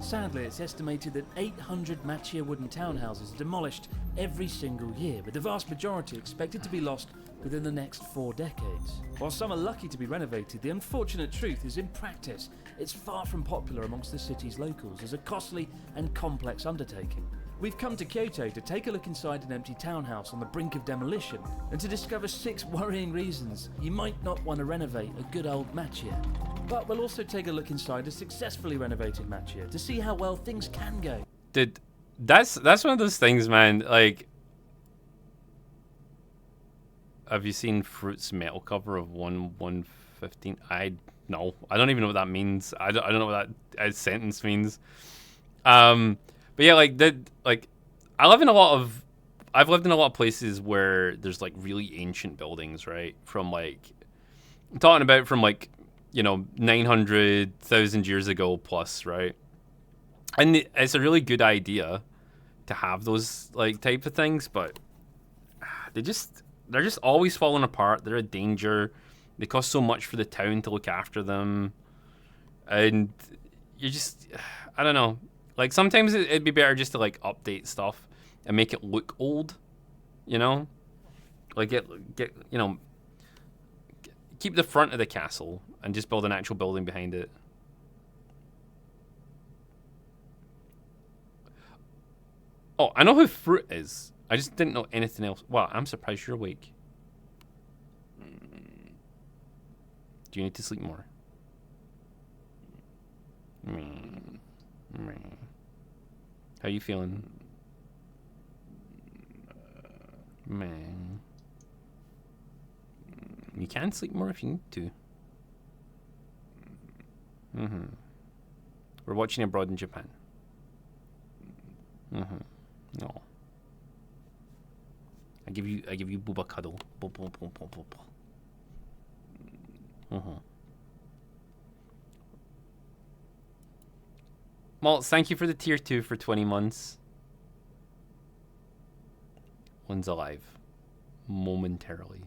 Sadly, it's estimated that 800 Machiya wooden townhouses are demolished every single year, with the vast majority expected to be lost within the next 4 decades. While some are lucky to be renovated, the unfortunate truth is in practice, it's far from popular amongst the city's locals as a costly and complex undertaking. We've come to Kyoto to take a look inside an empty townhouse on the brink of demolition and to discover 6 worrying reasons you might not want to renovate a good old Machiya. But we'll also take a look inside a successfully renovated Machiya to see how well things can go. Dude, that's one of those things, man. Like, have you seen Fruit's metal cover of 1/115? I don't even know what that means. I don't know what that sentence means. But yeah, like I've lived in a lot of places where there's like really ancient buildings, right? From like, I'm talking about from like, 900,000 years ago plus, right? And it's a really good idea to have those like type of things, but they're just always falling apart. They're a danger. They cost so much for the town to look after them, and I don't know. Like, sometimes it'd be better just to, like, update stuff and make it look old, Like, keep the front of the castle and just build an actual building behind it. Oh, I know who Fruit is. I just didn't know anything else. Wow, I'm surprised you're awake. Do you need to sleep more? How you feeling? Man. You can sleep more if you need to. We're watching abroad in Japan. No. I give you booba cuddle. Well, thank you for the tier 2 for 20 months. One's alive. Momentarily.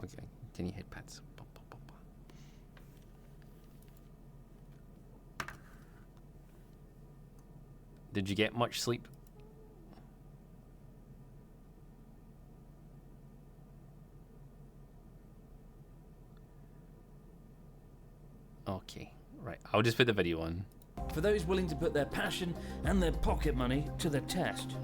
Okay, can you hit pets? Did you get much sleep? Okay, right. I'll just put the video on. For those willing to put their passion and their pocket money to the test.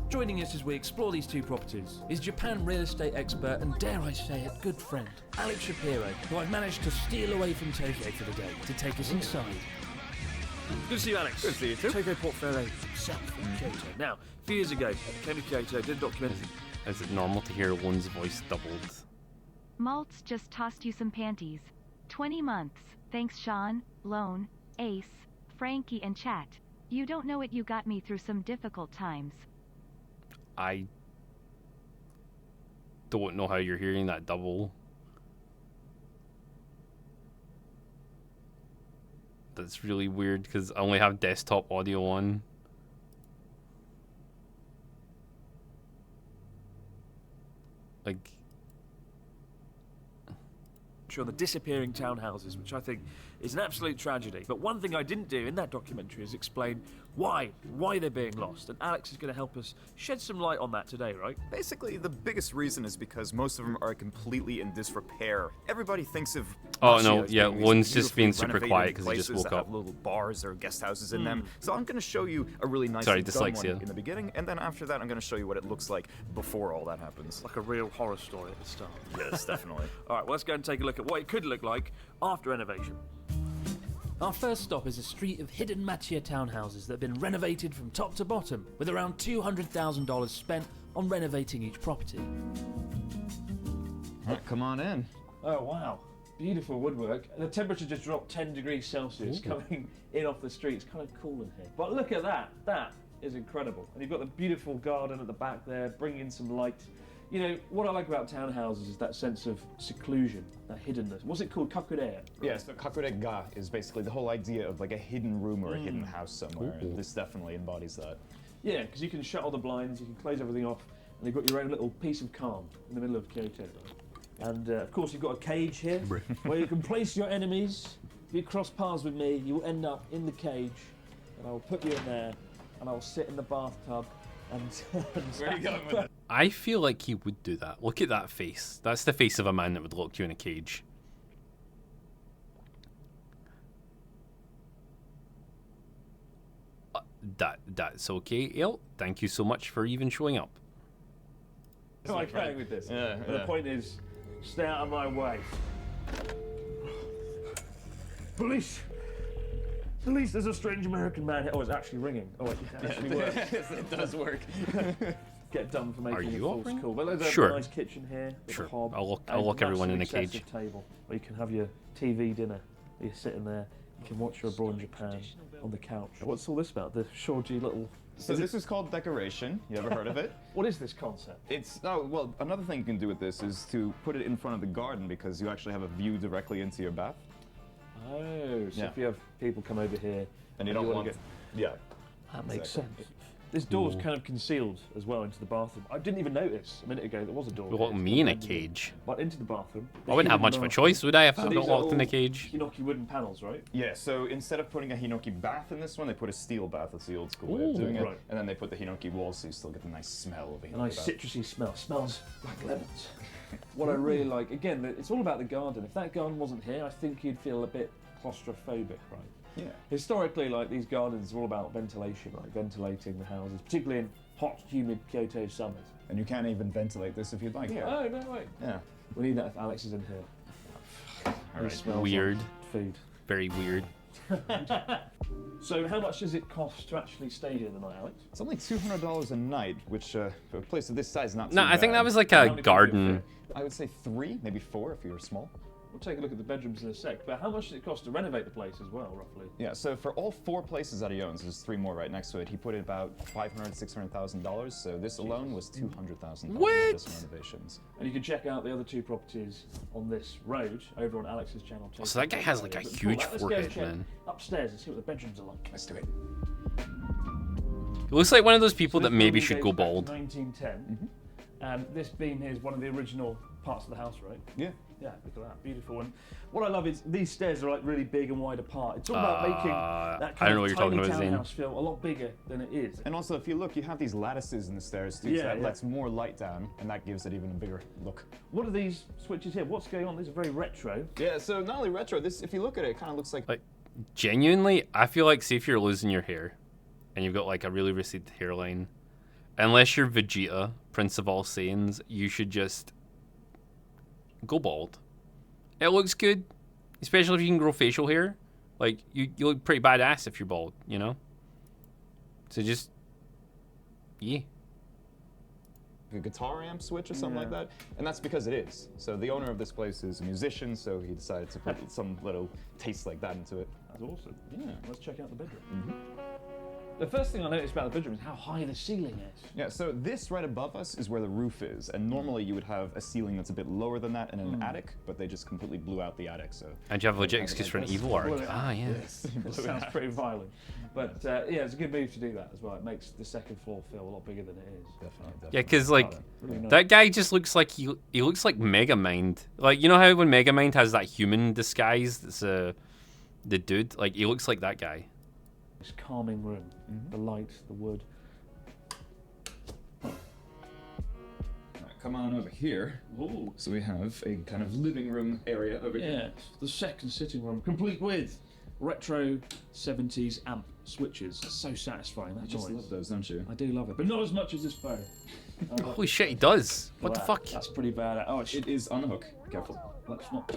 Joining us as we explore these 2 properties is Japan real estate expert and, dare I say it, good friend, Alex Shapiro, who I've managed to steal away from Tokyo for the day to take us inside. Good to see you, Alex. Good to see you too. Tokyo portfolio himself in Kyoto. Now, a few years ago, I came to Kyoto, did a documentary. Is it normal to hear one's voice doubled? Maltz just tossed you some panties. 20 months. Thanks Sean, Lone, Ace, Frankie and chat. You don't know it, you got me through some difficult times. I don't know how you're hearing that double. That's really weird because I only have desktop audio on. Like, Sure, the disappearing townhouses, which I think is an absolute tragedy. But one thing I didn't do in that documentary is explain why they're being lost. And Alex is going to help us shed some light on that today, right? Basically, the biggest reason is because most of them are completely in disrepair. Everybody thinks of Oh, no, Russia as yeah, being these one's just beautifully being super renovated quiet 'cause he just places woke that up. have little bars or guest houses in them. So I'm going to show you a really nice Sorry, done one dyslexia. in the beginning, and then after that, I'm going to show you what it looks like before all that happens. Like a real horror story at the start. Yes, definitely. All right, well, let's go and take a look at what it could look like after renovation. Our first stop is a street of hidden Matia townhouses that have been renovated from top to bottom, with around $200,000 spent on renovating each property. All right, come on in. Oh, wow. Beautiful woodwork. The temperature just dropped 10 degrees Celsius coming in off the street. It's kind of cool in here. But look at that. That is incredible. And you've got the beautiful garden at the back there, bringing in some light. You know, what I like about townhouses is that sense of seclusion, that hiddenness. What's it called? Kakurea? Yeah, so kakurega is basically the whole idea of like a hidden room or a hidden house somewhere. And this definitely embodies that. Yeah, because you can shut all the blinds, you can close everything off, and you've got your own little piece of calm in the middle of Kyoto. And of course, you've got a cage here where you can place your enemies. If you cross paths with me, you will end up in the cage, and I will put you in there, and I will sit in the bathtub. And Where are you going with that? I feel like he would do that. Look at that face. That's the face of a man that would lock you in a cage. That's okay, Ale. Thank you so much for even showing up. I like playing with this. Yeah, And the yeah. point is, stay out of my way. Police! Police, there's a strange American man here. Oh, it's actually ringing. Oh, it actually works. It does work. Get done for making Are a you false offering? call. But there's Sure. a nice kitchen here. With Sure. A hob, I'll lock a everyone in a massive cage. excessive table where you can have your TV dinner. You're sitting there. You can watch your Abroad in Japan on the couch. What's all this about? The shoji little. So this is called decoration. You ever heard of it? What is this concept? It's well. Another thing you can do with this is to put it in front of the garden because you actually have a view directly into your bath. Oh, so Yeah. if you have people come over here And you don't wanna want. get. Yeah. That makes Exactly. sense. This door's kind of concealed as well into the bathroom. I didn't even notice a minute ago there was a door. You here. lock It's me in a behind you. cage. But into the bathroom. I wouldn't have much of a choice, would I, if I So got these are locked in a all cage? Hinoki wooden panels, right? Yeah. So instead of putting a hinoki bath in this one, they put a steel bath. That's the old school way Ooh. of doing it. Right. And then they put the hinoki walls, so you still get the nice smell of a hinoki A nice bath. citrusy smell. Smells like lemons. What I really like, again, it's all about the garden. If that garden wasn't here, I think you'd feel a bit claustrophobic, right? Yeah. Historically, like these gardens are all about ventilation, like ventilating the houses, particularly in hot, humid Kyoto summers. And you can't even ventilate this if you'd like. Oh, no way. Yeah. We need that if Alex is in here. All right. Smells Weird. like food. Very weird. So how much does it cost to actually stay here the night, Alex? It's only $200 a night, which for a place of this size, is not No, too I think bad. that was like How a many people garden. fit? I would say 3, maybe 4 if you were small. We'll take a look at the bedrooms in a sec, but how much does it cost to renovate the place as well, roughly? Yeah, so for all 4 places that he owns, there's 3 more right next to it, he put in about $500,000, $600,000, so this alone was $200,000 What? just in renovations. And you can check out the other 2 properties on this road over on Alex's channel. So that guy has like a But huge let's go and forehead, check man. upstairs and see what the bedrooms are like. Let's do it. He looks like one of those people So that this maybe building should dates go back to bald. 1910. And this beam here is one of the original parts of the house, right? Yeah. Yeah, look at that, beautiful one. What I love is these stairs are like really big and wide apart. It's all about making that I kind don't know of what you're tiny talking about, Zane. townhouse feel a lot bigger than it is. And also, if you look, you have these lattices in the stairs too, so Yeah, that yeah. lets more light down, and that gives it even a bigger look. What are these switches here? What's going on? These are very retro. Yeah, so not only retro, this, if you look at it, it kind of looks like... Like, genuinely, I feel like, say if you're losing your hair and you've got like a really receded hairline, unless you're Vegeta, Prince of All Saiyans, you should just go bald. It looks good, especially if you can grow facial hair. Like, you look pretty badass if you're bald, you know? So just, yeah. a guitar amp switch or something like that, and that's because it is. So the owner of this place is a musician, so he decided to put some little taste like that into it. That's awesome. Yeah. Let's check out the bedroom. The first thing I noticed about the bedroom is how high the ceiling is. Yeah, so this right above us is where the roof is, and normally you would have a ceiling that's a bit lower than that and an attic, but they just completely blew out the attic, so... And you have a legit excuse for an evil arc. Well, Ah, yeah. It sounds pretty violent. But yeah, it's a good move to do that as well. It makes the second floor feel a lot bigger than it is. Definitely. Yeah, because like Really nice. that guy just looks like he looks like Megamind. Like, you know how when Megamind has that human disguise that's The dude, like, he looks like that guy. This calming room, the light, the wood. Come on over here. Ooh. So we have a kind of living room area over here. Yeah, the second sitting room, complete with retro 70s amp switches. So satisfying, that You just noise. love those, don't you? I do love it, but not as much as this phone. Holy shit, he does. What the That- fuck? That's pretty bad. Oh, It is unhook. Careful. let's not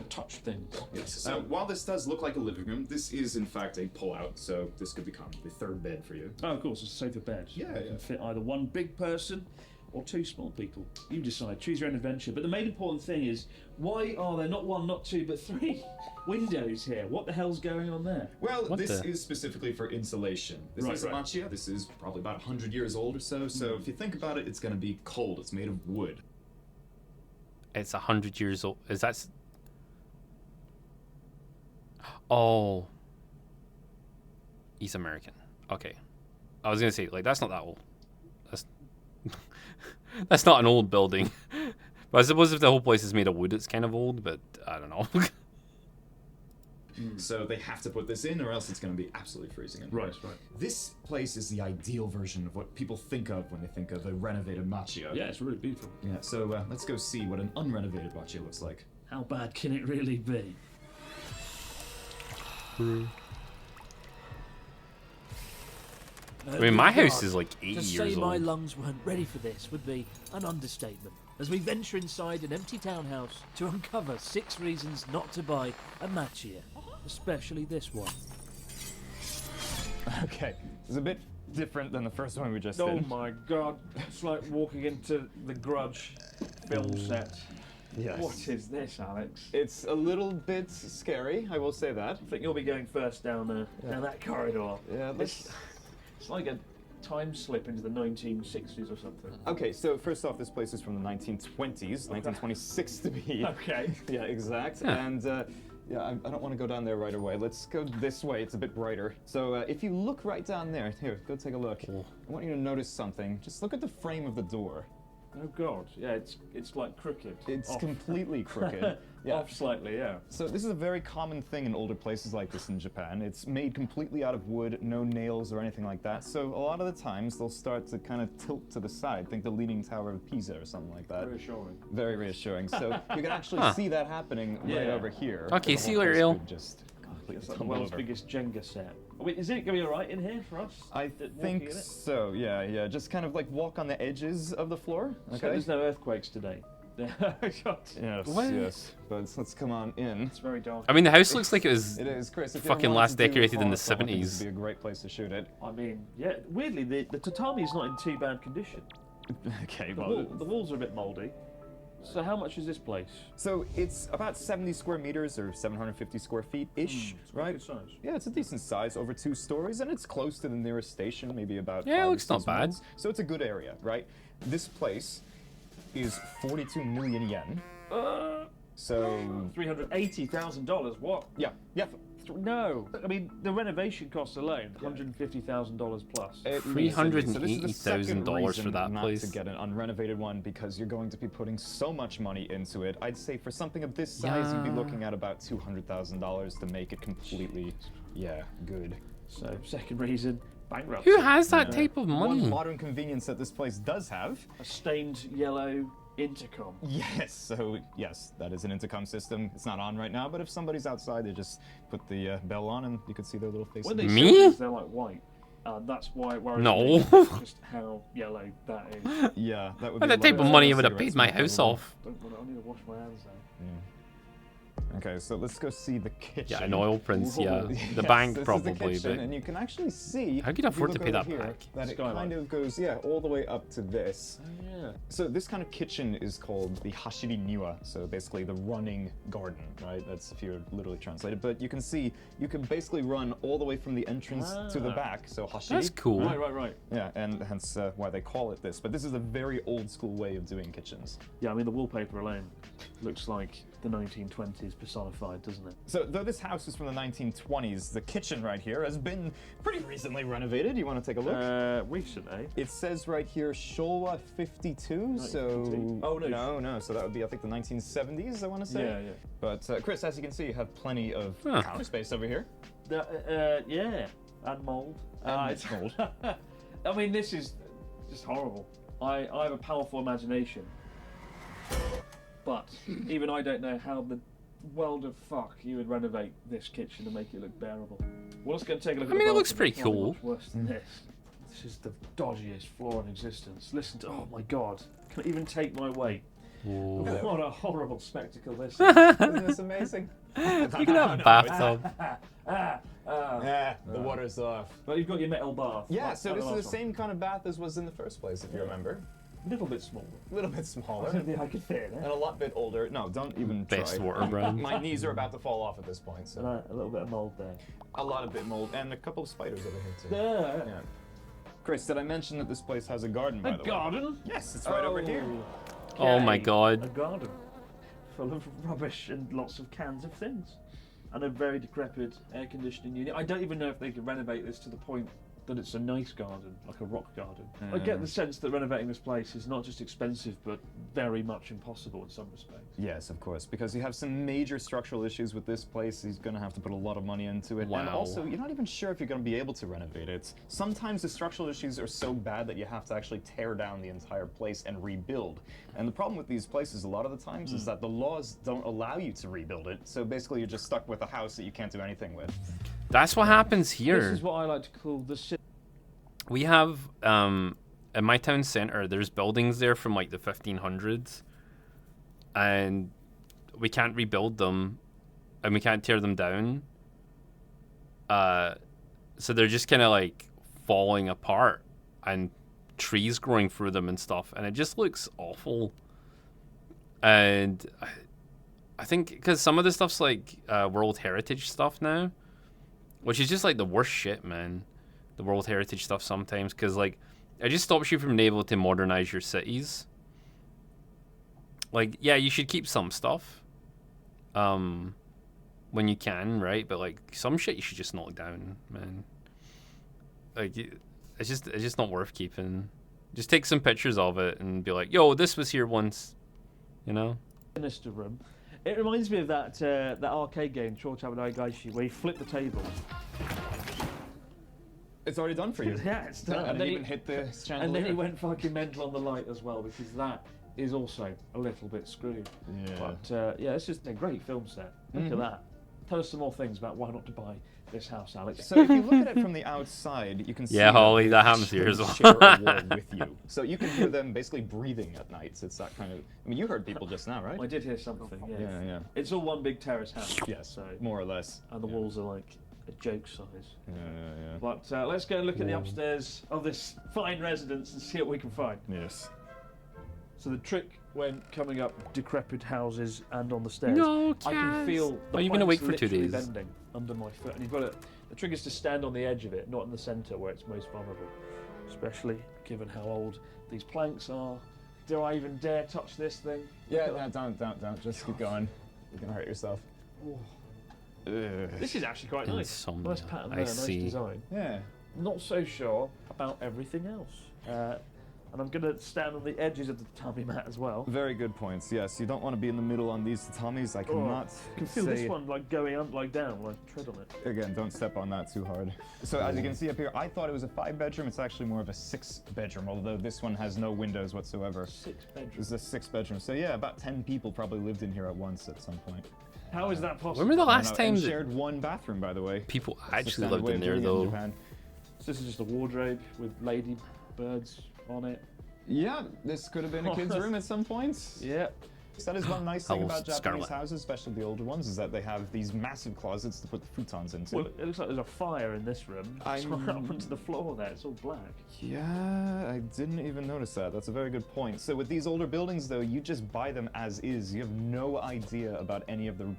touch things. Yes. So while this does look like a living room, this is in fact a pull-out. So this could become the third bed for you. Oh, of course, it's a safer bed. Yeah, It yeah. can fit either one big person or two small people. You decide. Choose your own adventure. But the main important thing is, why are there not one, not two, but three windows here? What the hell's going on there? Well, What this the- is specifically for insulation. This Right, is a right. macchia. This is probably about 100 years old or so. So if you think about it, it's going to be cold. It's made of wood. It's 100 years old. Is that... Oh. He's American. Okay. I was going to say, like, that's not that old. That's... that's not an old building. But I suppose if the whole place is made of wood, it's kind of old, but I don't know. So they have to put this in, or else it's going to be absolutely freezing. In here. Right. This place is the ideal version of what people think of when they think of a renovated macchia. Yeah, it's really beautiful. Yeah. So let's go see what an unrenovated macchia looks like. How bad can it really be? I mean, my house is like 80 To years say my old. lungs weren't ready for this would be an understatement. As we venture inside an empty townhouse to uncover 6 reasons not to buy a macchia, especially this one. Okay. It's a bit different than the first one we just Oh did. my god, it's like walking into the Grudge film set. Yes. What is this, Alex? It's a little bit scary, I will say that. I think you'll be going first down that corridor. Yeah, It's like a time slip into the 1960s or something. Okay, so first off, this place is from the 1920s, 1926 to be. Okay. Yeah, exact. And yeah, I don't want to go down there right away. Let's go this way. It's a bit brighter. So if you look right down there, here, go take a look. I want you to notice something. Just look at the frame of the door. Oh god, yeah, it's like crooked. It's Off. completely crooked. Yeah. Off slightly, yeah. So this is a very common thing in older places like this in Japan. It's made completely out of wood, no nails or anything like that. So a lot of the times they'll start to kind of tilt to the side. Think the Leaning Tower of Pisa or something like that. Reassuring. Very reassuring. So you can actually see that happening right Yeah. over here. Okay, The see whole you later, place Il. could just completely It's like the tumble world's over. biggest Jenga set. Wait, is it going to be alright in here for us? I Walking think in it? so. Yeah. Just kind of like walk on the edges of the floor. So Okay. there's no earthquakes today. Yes. What? Yes. But let's come on in. It's very dark. I mean, the house looks like it was... It is, Chris. If you Fucking ever last wanted to do decorated in the horror stuff, I think 70s. This would be a great place to shoot it. I mean, yeah, weirdly, the tatami is not in too bad condition. Okay. The walls are a bit mouldy. So how much is this place? So it's about 70 square meters or 750 square feet ish, right? Good size. Yeah, it's a decent size, over 2 stories, and it's close to the nearest station, maybe about Yeah, it 5 or looks not 6 bad. minutes. So it's a good area, right? This place is 42 million yen. So $380,000. What? yeah. No. I mean, the renovation costs alone, $150,000 plus. At least. So this is the $380,000 second for reason that not place. to get an unrenovated one because you're going to be putting so much money into it. I'd say for something of this size, you'd be Yeah. looking at about $200,000 to make it completely, good. So, second reason, bankruptcy. Who has that type of money? One modern convenience that this place does have. A stained yellow intercom. Yes, so yes, that is an intercom system. It's not on right now, but if somebody's outside, they just put the bell on and you can see their little faces. When they Me? sell these, they're like white. That's why it worries No. me, just how yellow that is. Yeah, that would Well, be that type of money would have paid my house off. I need to wash my hands now. Okay, so let's go see the kitchen. Yeah, an oil prince, yeah. Yes, The bank this is probably, the kitchen, but... and you can actually see. How could you if afford to look pay over that here, back? That it Skylight. kind of goes, all the way up to this. Oh, yeah. So this kind of kitchen is called the hashiri niwa, so basically the running garden, right? That's if you're literally translated. But you can see, you can basically run all the way from the entrance to the Ah. back. So hashiri. That's cool. Right. Yeah, and hence why they call it this. But this is a very old school way of doing kitchens. Yeah, I mean, the wallpaper alone looks like the 1920s personified, doesn't it? So, though this house is from the 1920s, the kitchen right here has been pretty recently renovated. You want to take a look? Recent, eh? It says right here Showa 52, so... Oh, no. No, so that would be, I think, the 1970s, I want to say. Yeah. But, Chris, as you can see, you have plenty of counter space over here. Yeah, and mould. It's mold. I mean, this is just horrible. I have a powerful imagination, but even I don't know how the world of fuck you would renovate this kitchen to make it look bearable. Well, let's go and take a look at the mean, it looks bathroom. pretty It's not cool. much worse than this. This is the dodgiest floor in existence. Listen to, oh my god, can I even take my weight? What a horrible spectacle this is. Isn't this amazing? Look at that bathtub. Yeah, the water's off. But you've got your metal bath. Yeah, like so this the is the last one. same kind of bath as was in the first place, if you remember. A little bit smaller. A little bit I smaller. don't think I could fit in And it. a lot bit older. No, don't even Best try. water brand. My knees are about to fall off at this point, And so a little bit of mould there. a lot of bit mold and a couple of spiders over here too. Yeah. Yeah. Chris, did I mention that this place has a garden, by A the way? garden? Yes, it's right over here. Oh my Okay, God. A garden full of rubbish and lots of cans of things. And a very decrepit air conditioning unit. I don't even know if they could renovate this to the point that it's a nice garden, like a rock garden. I get the sense that renovating this place is not just expensive, but very much impossible in some respects. Yes, of course, because you have some major structural issues with this place. He's going to have to put a lot of money into it. And Wow. also, you're not even sure if you're going to be able to renovate it. Sometimes the structural issues are so bad that you have to actually tear down the entire place and rebuild. And the problem with these places a lot of the times is that the laws don't allow you to rebuild it. So basically, you're just stuck with a house that you can't do anything with. That's what happens This here. is what I like to call the city. We have in my town center, there's buildings there from like the 1500s, and we can't rebuild them, and we can't tear them down. So they're just kind of like falling apart, and trees growing through them and stuff, and it just looks awful. And I think because some of the stuff's like World Heritage stuff now, which is just like the worst shit, man. The World Heritage stuff sometimes, because like it just stops you from being able to modernize your cities. Like, yeah, you should keep some stuff when you can, right? But like some shit you should just knock down, man. Like it's just not worth keeping. Just take some pictures of it and be like, yo, this was here once, you know. Sinister room. It reminds me of that arcade game, Chortabanai Gaishi, where you flip the table. It's already done for you. Yeah, it's done. And then even hit the chandelier. And then he went fucking mental on the light as well, because that is also a little bit screwed. Yeah. But yeah, it's just a great film set. Look at that. Tell us some more things about why not to buy this house, Alex. So if you look at it from the outside, you can see Yeah, Holly, they that happens here as well. share a wall with you. So you can hear them basically breathing at night. It's that kind of... I mean, you heard people just now, right? I did hear something, yeah. Yeah. It's all one big terrace house. Yes, So, more or less. and the walls are like a joke size. Yeah. But let's go and look at the upstairs of this fine residence and see what we can find. Yes. So the trick when coming up decrepit houses and on the stairs, No, I can Kaz. feel the Are you gonna planks wait for 2 literally days? bending under my foot, and you've got to. The trick is to stand on the edge of it, not in the centre where it's most vulnerable. Especially given how old these planks are. Do I even dare touch this thing? Yeah, Look at no, don't. Just keep going. You're gonna hurt yourself. that. This is actually quite nice. Insomnia. Nice pattern I there, nice see. design. Yeah. Not so sure about everything else. And I'm going to stand on the edges of the tatami mat as well. Very good points. Yes, you don't want to be in the middle on these tatamis. I cannot I can feel say... this one like going up, like down when I tread on it. Again, don't step on that too hard. So as you can see up here, I thought it was a 5-bedroom. It's actually more of a 6-bedroom, although this one has no windows whatsoever. 6 bedrooms. This is a 6-bedroom. So yeah, about 10 people probably lived in here at once at some point. How is that possible? When were the I don't last know, and time that shared one bathroom, by the way. people It's the actually standard lived way in of there, doing it though? Japan. So this is just a wardrobe with ladybirds on it. Yeah, this could have been a kid's room at some point. Yeah. That is one nice thing Oh, about Japanese Scarlet. houses, especially the older ones, is that they have these massive closets to put the futons into. Well, it looks like there's a fire in this room. It's I'm- right up onto the floor there. It's all black. Yeah, I didn't even notice that. That's a very good point. So with these older buildings, though, you just buy them as is. You have no idea about any of the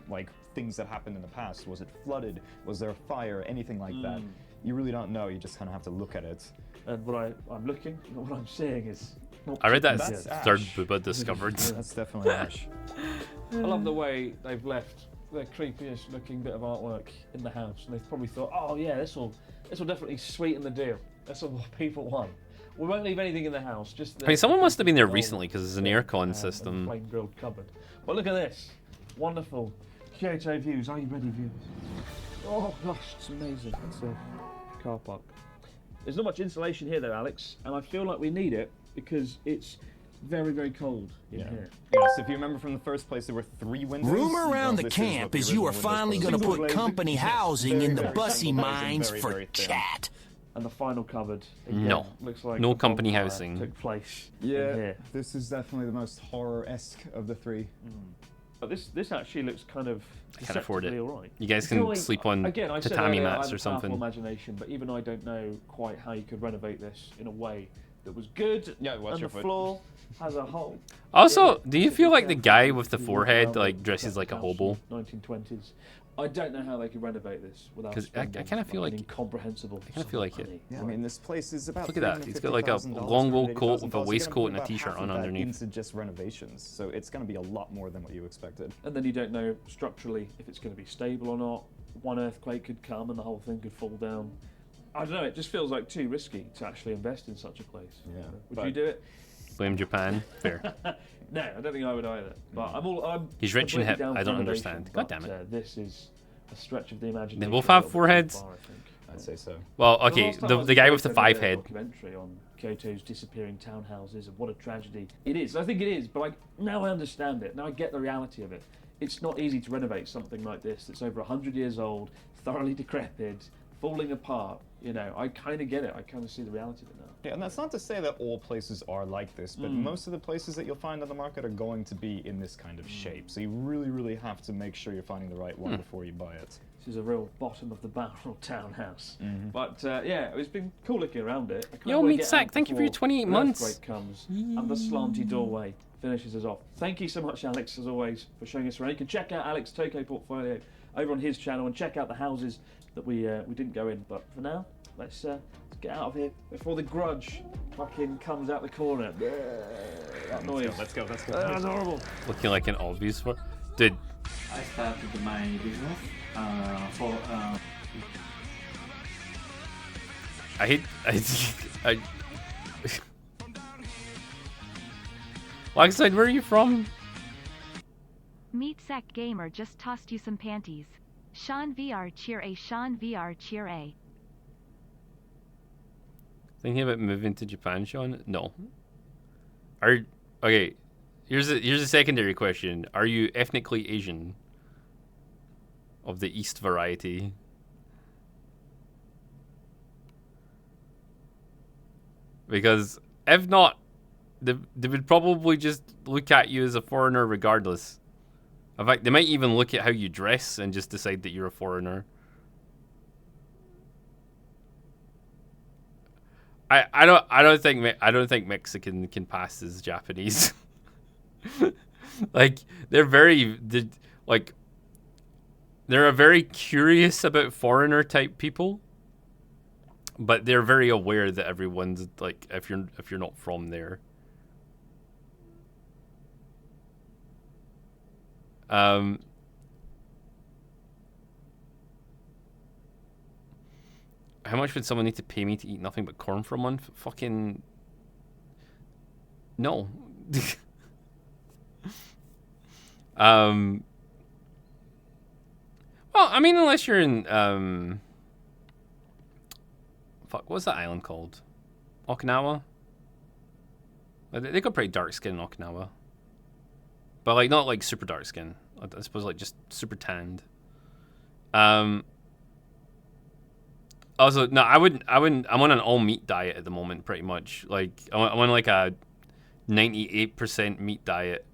things that happened in the past. Was it flooded? Was there a fire? Anything like that? You really don't know. You just kind of have to look at it. And what I'm looking, what I'm seeing is. I read that That's third ash. Booba discovered. That's definitely ash. I love the way they've left their creepiest looking bit of artwork in the house, and they've probably thought, oh yeah, this will definitely sweeten the deal. That's what people want. We won't leave anything in the house. Just I mean, someone must have been there gold recently because it's an thing, aircon and system. a flame grilled cupboard. But look at this, wonderful Kyoto views. Are you ready, viewers? Oh gosh, it's amazing. It's a car park. There's not much insulation here though, Alex, and I feel like we need it because it's very, very cold in here. Yes, if you remember from the first place, there were 3 windows. Rumor around the This camp what is you are original windows finally were. going to Single put glazing. company Yes, housing very, in the very bussy simple glazing, minds very, for very thin. chat. And the final cupboard, again, No. looks like No a company bonfire housing. took place in Yeah, here. this is definitely the most horror-esque of the 3. But this actually looks kind of I can't afford it. deceptively all right. You guys I feel can like- sleep on again, I said tatami earlier, mats I have or a powerful something. imagination, but even I don't know quite how you could renovate this in a way that was good. Yeah, watch and your the foot. floor has a hole. Also, in it. do you So feel you like the can guy see with the walk forehead around like the dresses like a house hobo? from 1920s. I don't know how they could renovate this without 'Cause I spending kinda feel an like- incomprehensible. I kinda feel like it. money. Yeah, I mean, this place is about Look at that. He's got like a $350,000 long wool for coat with a $80,000. waistcoat You're and a gonna put t-shirt about on half of that underneath. into just renovations, so it's going to be a lot more than what you expected. And then you don't know structurally if it's going to be stable or not. One earthquake could come and the whole thing could fall down. I don't know, it just feels like too risky to actually invest in such a place. Yeah, Would but- you do it? Blame Japan. Fair. No, I don't think I would either. But I'm He's rich and completely hip. down I for don't renovation, understand. God damn but, it. this is a stretch of the imagination. They both a have little bit 4 too heads? far, I think. I'd say so. Well, The okay, last time I the was the in guy with the Kyoto, 5 they did a head. documentary on Kyoto's disappearing townhouses and what a tragedy it is. I think it is, but now I understand it. Now I get the reality of it. It's not easy to renovate something like this that's over 100 years old, thoroughly decrepit, falling apart. You know, I kind of get it. I kind of see the reality of it now. Yeah, and that's not to say that all places are like this, but most of the places that you'll find on the market are going to be in this kind of shape. So you really, really have to make sure you're finding the right one before you buy it. This is a real bottom of the barrel townhouse. But yeah, it's been cool looking around it. I kinda Yo, wanna Meat get Sack, out thank you for your before 28 an months. earthquake comes and the slanty doorway finishes us off. Thank you so much, Alex, as always, for showing us around. You can check out Alex Toko Portfolio over on his channel and check out the houses that we didn't go in. But for now, let's get out of here before the grudge fucking comes out the corner. That noise. Let's go. That's horrible. Looking like an obvious for. Dude, I started my business for I hate. I. Lockside, where are you from? Meat Sack Gamer just tossed you some panties. Sean VR cheer A. Sean VR cheer A. Thinking about moving to Japan, Sean? No. Okay? Here's a secondary question. Are you ethnically Asian? Of the East variety? Because if not, they would probably just look at you as a foreigner regardless. In fact, they might even look at how you dress and just decide that you're a foreigner. I don't think Mexican can pass as Japanese. Like they're a very curious about foreigner type people, but they're very aware that everyone's like if you're not from there. How much would someone need to pay me to eat nothing but corn for a month? Fucking no. Well, I mean, unless you're in fuck, what's that island called? Okinawa. They got pretty dark skin in Okinawa, but like not like super dark skin. I suppose like just super tanned. Also, no, I wouldn't. I'm on an all meat diet at the moment, pretty much. Like I'm on like a 98% meat diet.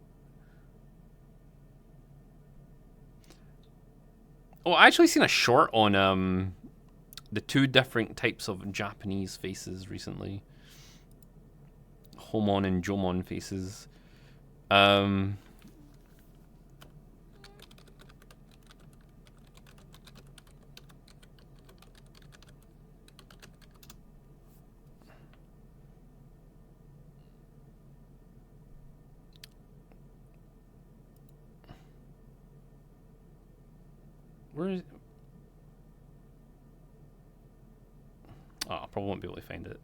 Oh, I actually seen a short on the 2 different types of Japanese faces recently. Homon and Jomon faces. Where is? Oh, I probably won't be able to find it.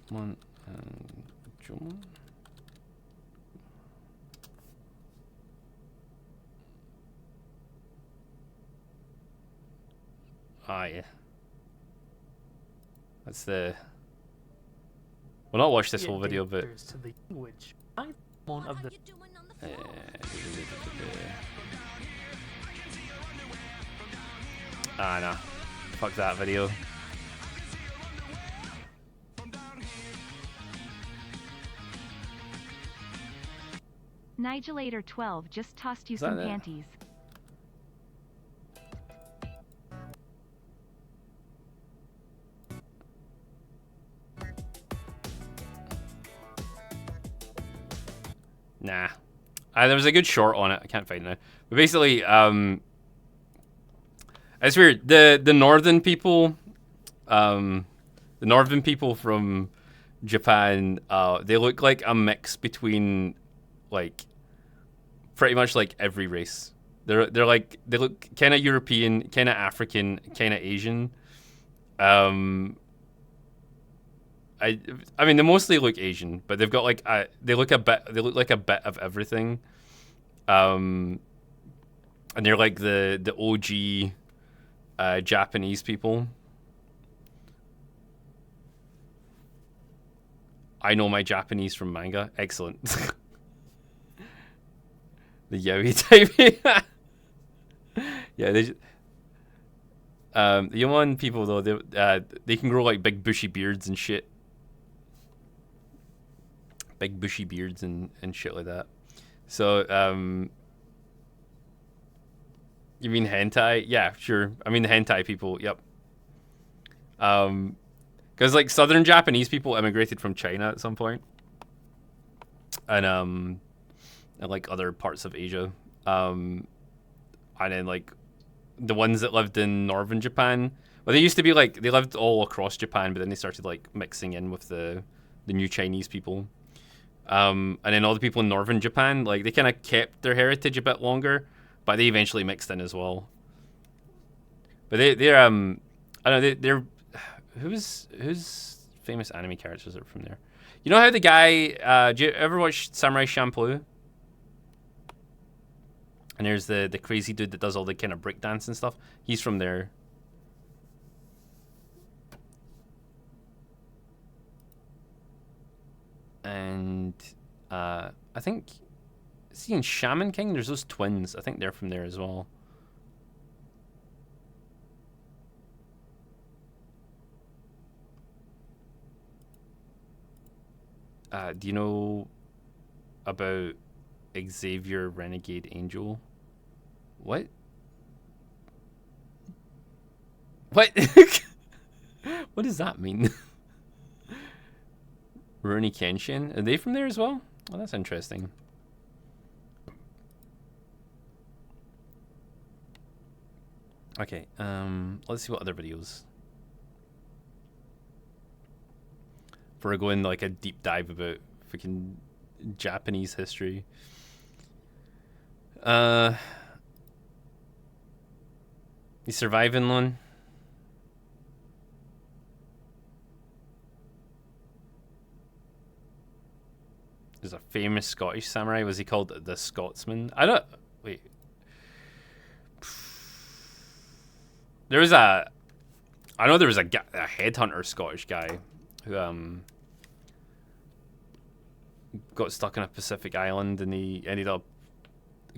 One and Juma. Ah, yeah. That's the. We'll not watch this whole video, but. To the language. I'm one of the. Ah, no. Fuck that video. Nigelator12 just tossed you Is that some it? panties. Nah. There was a good short on it. I can't find it now. But basically, it's weird. The northern people, the northern people from Japan, they look like a mix between, like, pretty much like every race. They're like, they look kind of European, kind of African, kind of Asian. I mean, they mostly look Asian, but they've got like they look like a bit of everything. And they're like the OG Japanese people. I know my Japanese from manga. Excellent. The yaoi type. Yeah, the Yaman people though, they can grow like big bushy beards and shit. Big bushy beards and shit like that. So, you mean hentai? Yeah, sure. I mean the hentai people, yep. Because like southern Japanese people immigrated from China at some point. And like other parts of Asia. And then like the ones that lived in northern Japan, well, they used to be like, they lived all across Japan, but then they started like mixing in with the new Chinese people. And then all the people in northern Japan, like they kind of kept their heritage a bit longer, but they eventually mixed in as well. But they're I don't know, they're who's famous anime characters are from there? You know how the guy, do you ever watch Samurai Champloo? And there's the crazy dude that does all the kind of breakdance and stuff. He's from there. And I think, see in Shaman King, there's those twins. I think they're from there as well. Do you know about Xavier Renegade Angel? What? What? What does that mean? Rurouni Kenshin? Are they from there as well? Oh, that's interesting. Okay, let's see what other videos. Before I go in like a deep dive about freaking Japanese history. You surviving, Lon? There's a famous Scottish samurai. Was he called the Scotsman? I don't. Wait. There was a. I know there was a headhunter Scottish guy who got stuck in a Pacific island, and he ended up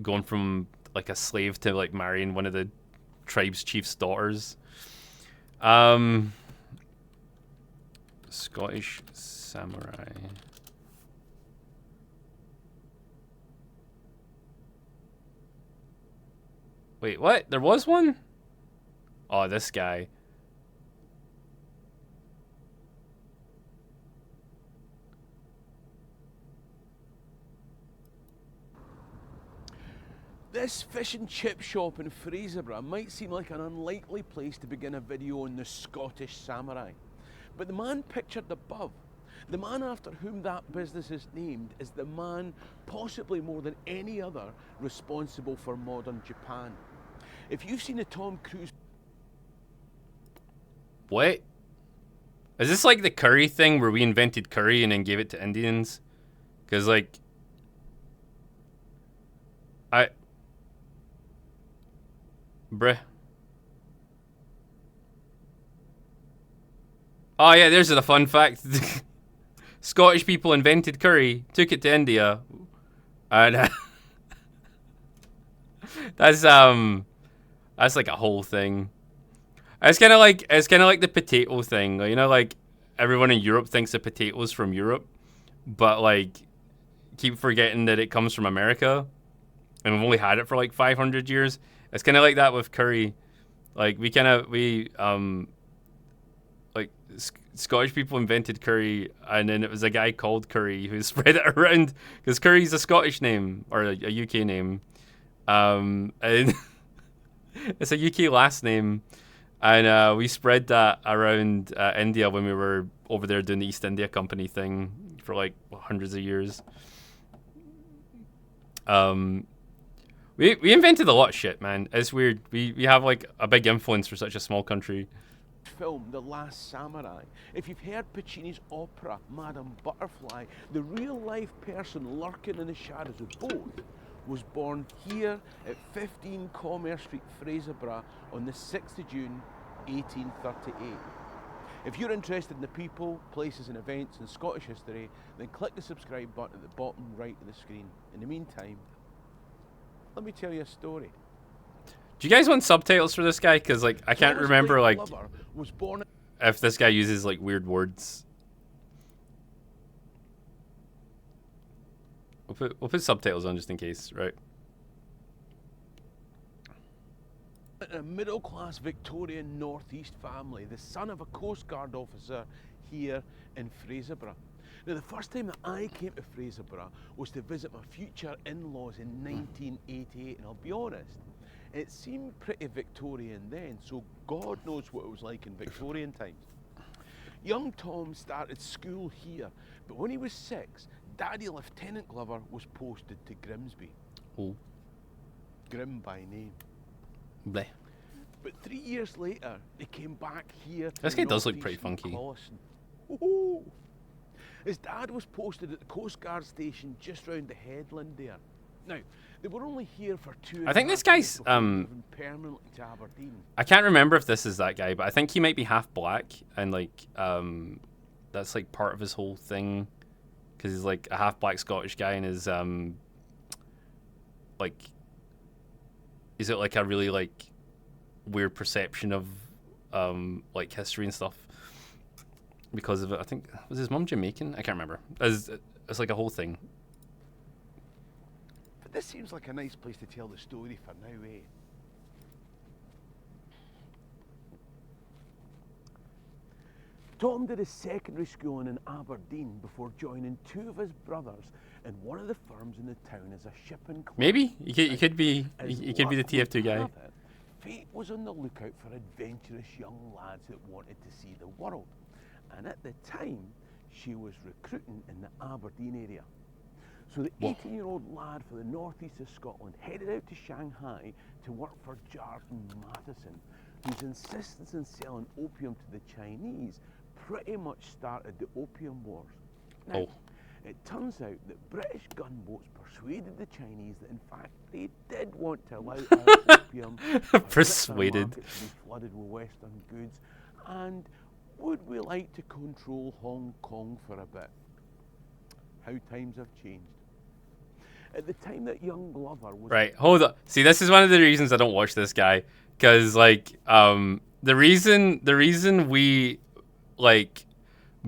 going from like a slave to like marrying one of the tribe's chief's daughters. Scottish samurai. Wait, what? There was one? Oh, this guy. This fish and chip shop in Fraserburgh might seem like an unlikely place to begin a video on the Scottish samurai, but the man pictured above The man after whom that business is named is the man, possibly more than any other, responsible for modern Japan. If you've seen a Tom Cruise... What? Is this like the curry thing where we invented curry and then gave it to Indians? Because, like... Bruh. Oh yeah, there's a fun fact. Scottish people invented curry, took it to India, and that's like a whole thing. It's kind of like the potato thing, you know, like everyone in Europe thinks the potato's from Europe, but like keep forgetting that it comes from America, and we've only had it for like 500 years. It's kind of like that with curry. Like Scottish people invented curry, and then it was a guy called Curry who spread it around, because curry's a Scottish name or a UK name, and it's a UK last name, and we spread that around India when we were over there doing the East India Company thing for like hundreds of years. We invented a lot of shit, man. It's weird. We have like a big influence for such a small country. Film The Last Samurai. If you've heard Puccini's opera Madame Butterfly, the real life person lurking in the shadows of both was born here at 15 Commerce Street, Fraserburgh on the 6th of June 1838. If you're interested in the people, places and events in Scottish history, then click the subscribe button at the bottom right of the screen. In the meantime, let me tell you a story. Do you guys want subtitles for this guy? Because like I can't Thomas remember Blake like Glover was born if this guy uses like weird words. We'll put subtitles on just in case, right? in a middle-class Victorian northeast family, the son of a Coast Guard officer here in Fraserburgh. Now, the first time that I came to Fraserburgh was to visit my future in-laws in 1988, and I'll be honest, it seemed pretty Victorian then, so God knows what it was like in Victorian times. Young Tom started school here, but when he was 6, Daddy Lieutenant Glover was posted to Grimsby. Oh. Grim by name. Bleh. But 3 years later, he came back here to This guy does look pretty funky. Ooh. His dad was posted at the Coast Guard station just round the headland there. Now, they were only here for 2 I think this guy's permanently to Aberdeen. I can't remember if this is that guy, but I think he might be half black, and like that's like part of his whole thing, because he's like a half black Scottish guy, and his like is it like a really like weird perception of like history and stuff because of it. I think, was his mum Jamaican? I can't remember. It's like a whole thing. But this seems like a nice place to tell the story for now, eh? Tom did his secondary schooling in Aberdeen before joining 2 of his brothers in one of the firms in the town as a shipping clerk. Maybe he could be the TF2 guy. Fate was on the lookout for adventurous young lads that wanted to see the world, and at the time she was recruiting in the Aberdeen area. So the 18-year-old lad for the northeast of Scotland headed out to Shanghai to work for Jardine Matheson, whose insistence in selling opium to the Chinese pretty much started the Opium Wars. Now, it turns out that British gunboats persuaded the Chinese that in fact they did want to allow our opium persuaded to be flooded with Western goods, and would we like to control Hong Kong for a bit? How times have changed. At the time that young Glover was... Right, hold on. See, this is one of the reasons I don't watch this guy, because like the reason we like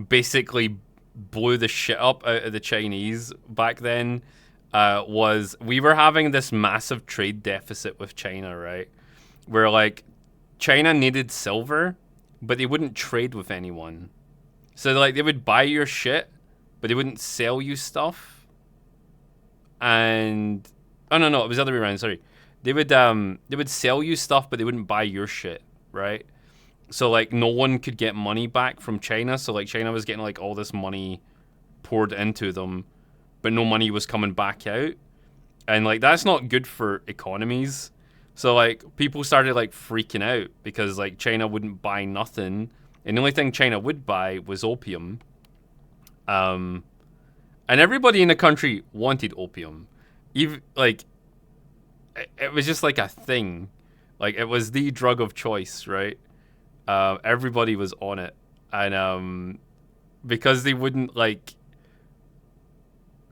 basically blew the shit up out of the Chinese back then was we were having this massive trade deficit with China, right? Where like China needed silver, but they wouldn't trade with anyone. So like they would buy your shit, but they wouldn't sell you stuff. And no, it was the other way around, sorry. They would sell you stuff, but they wouldn't buy your shit, right? So like no one could get money back from China. So like China was getting like all this money poured into them, but no money was coming back out. And like that's not good for economies. So like people started like freaking out because like China wouldn't buy nothing. And the only thing China would buy was opium. And everybody in the country wanted opium. Even like it was just like a thing. Like it was the drug of choice, right? Everybody was on it. And because they wouldn't like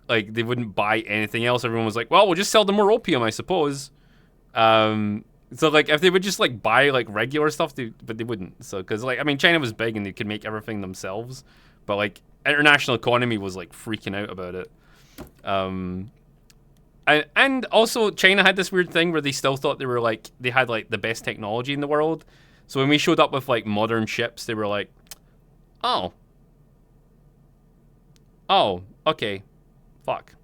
they wouldn't buy anything else, everyone was like, well, we'll just sell them more opium, I suppose. So like if they would just like buy like regular stuff, but they wouldn't. So because like I mean China was big and they could make everything themselves, but like international economy was like freaking out about it. And also China had this weird thing where they still thought they had like the best technology in the world. So when we showed up with like modern ships, they were like, oh, okay, fuck.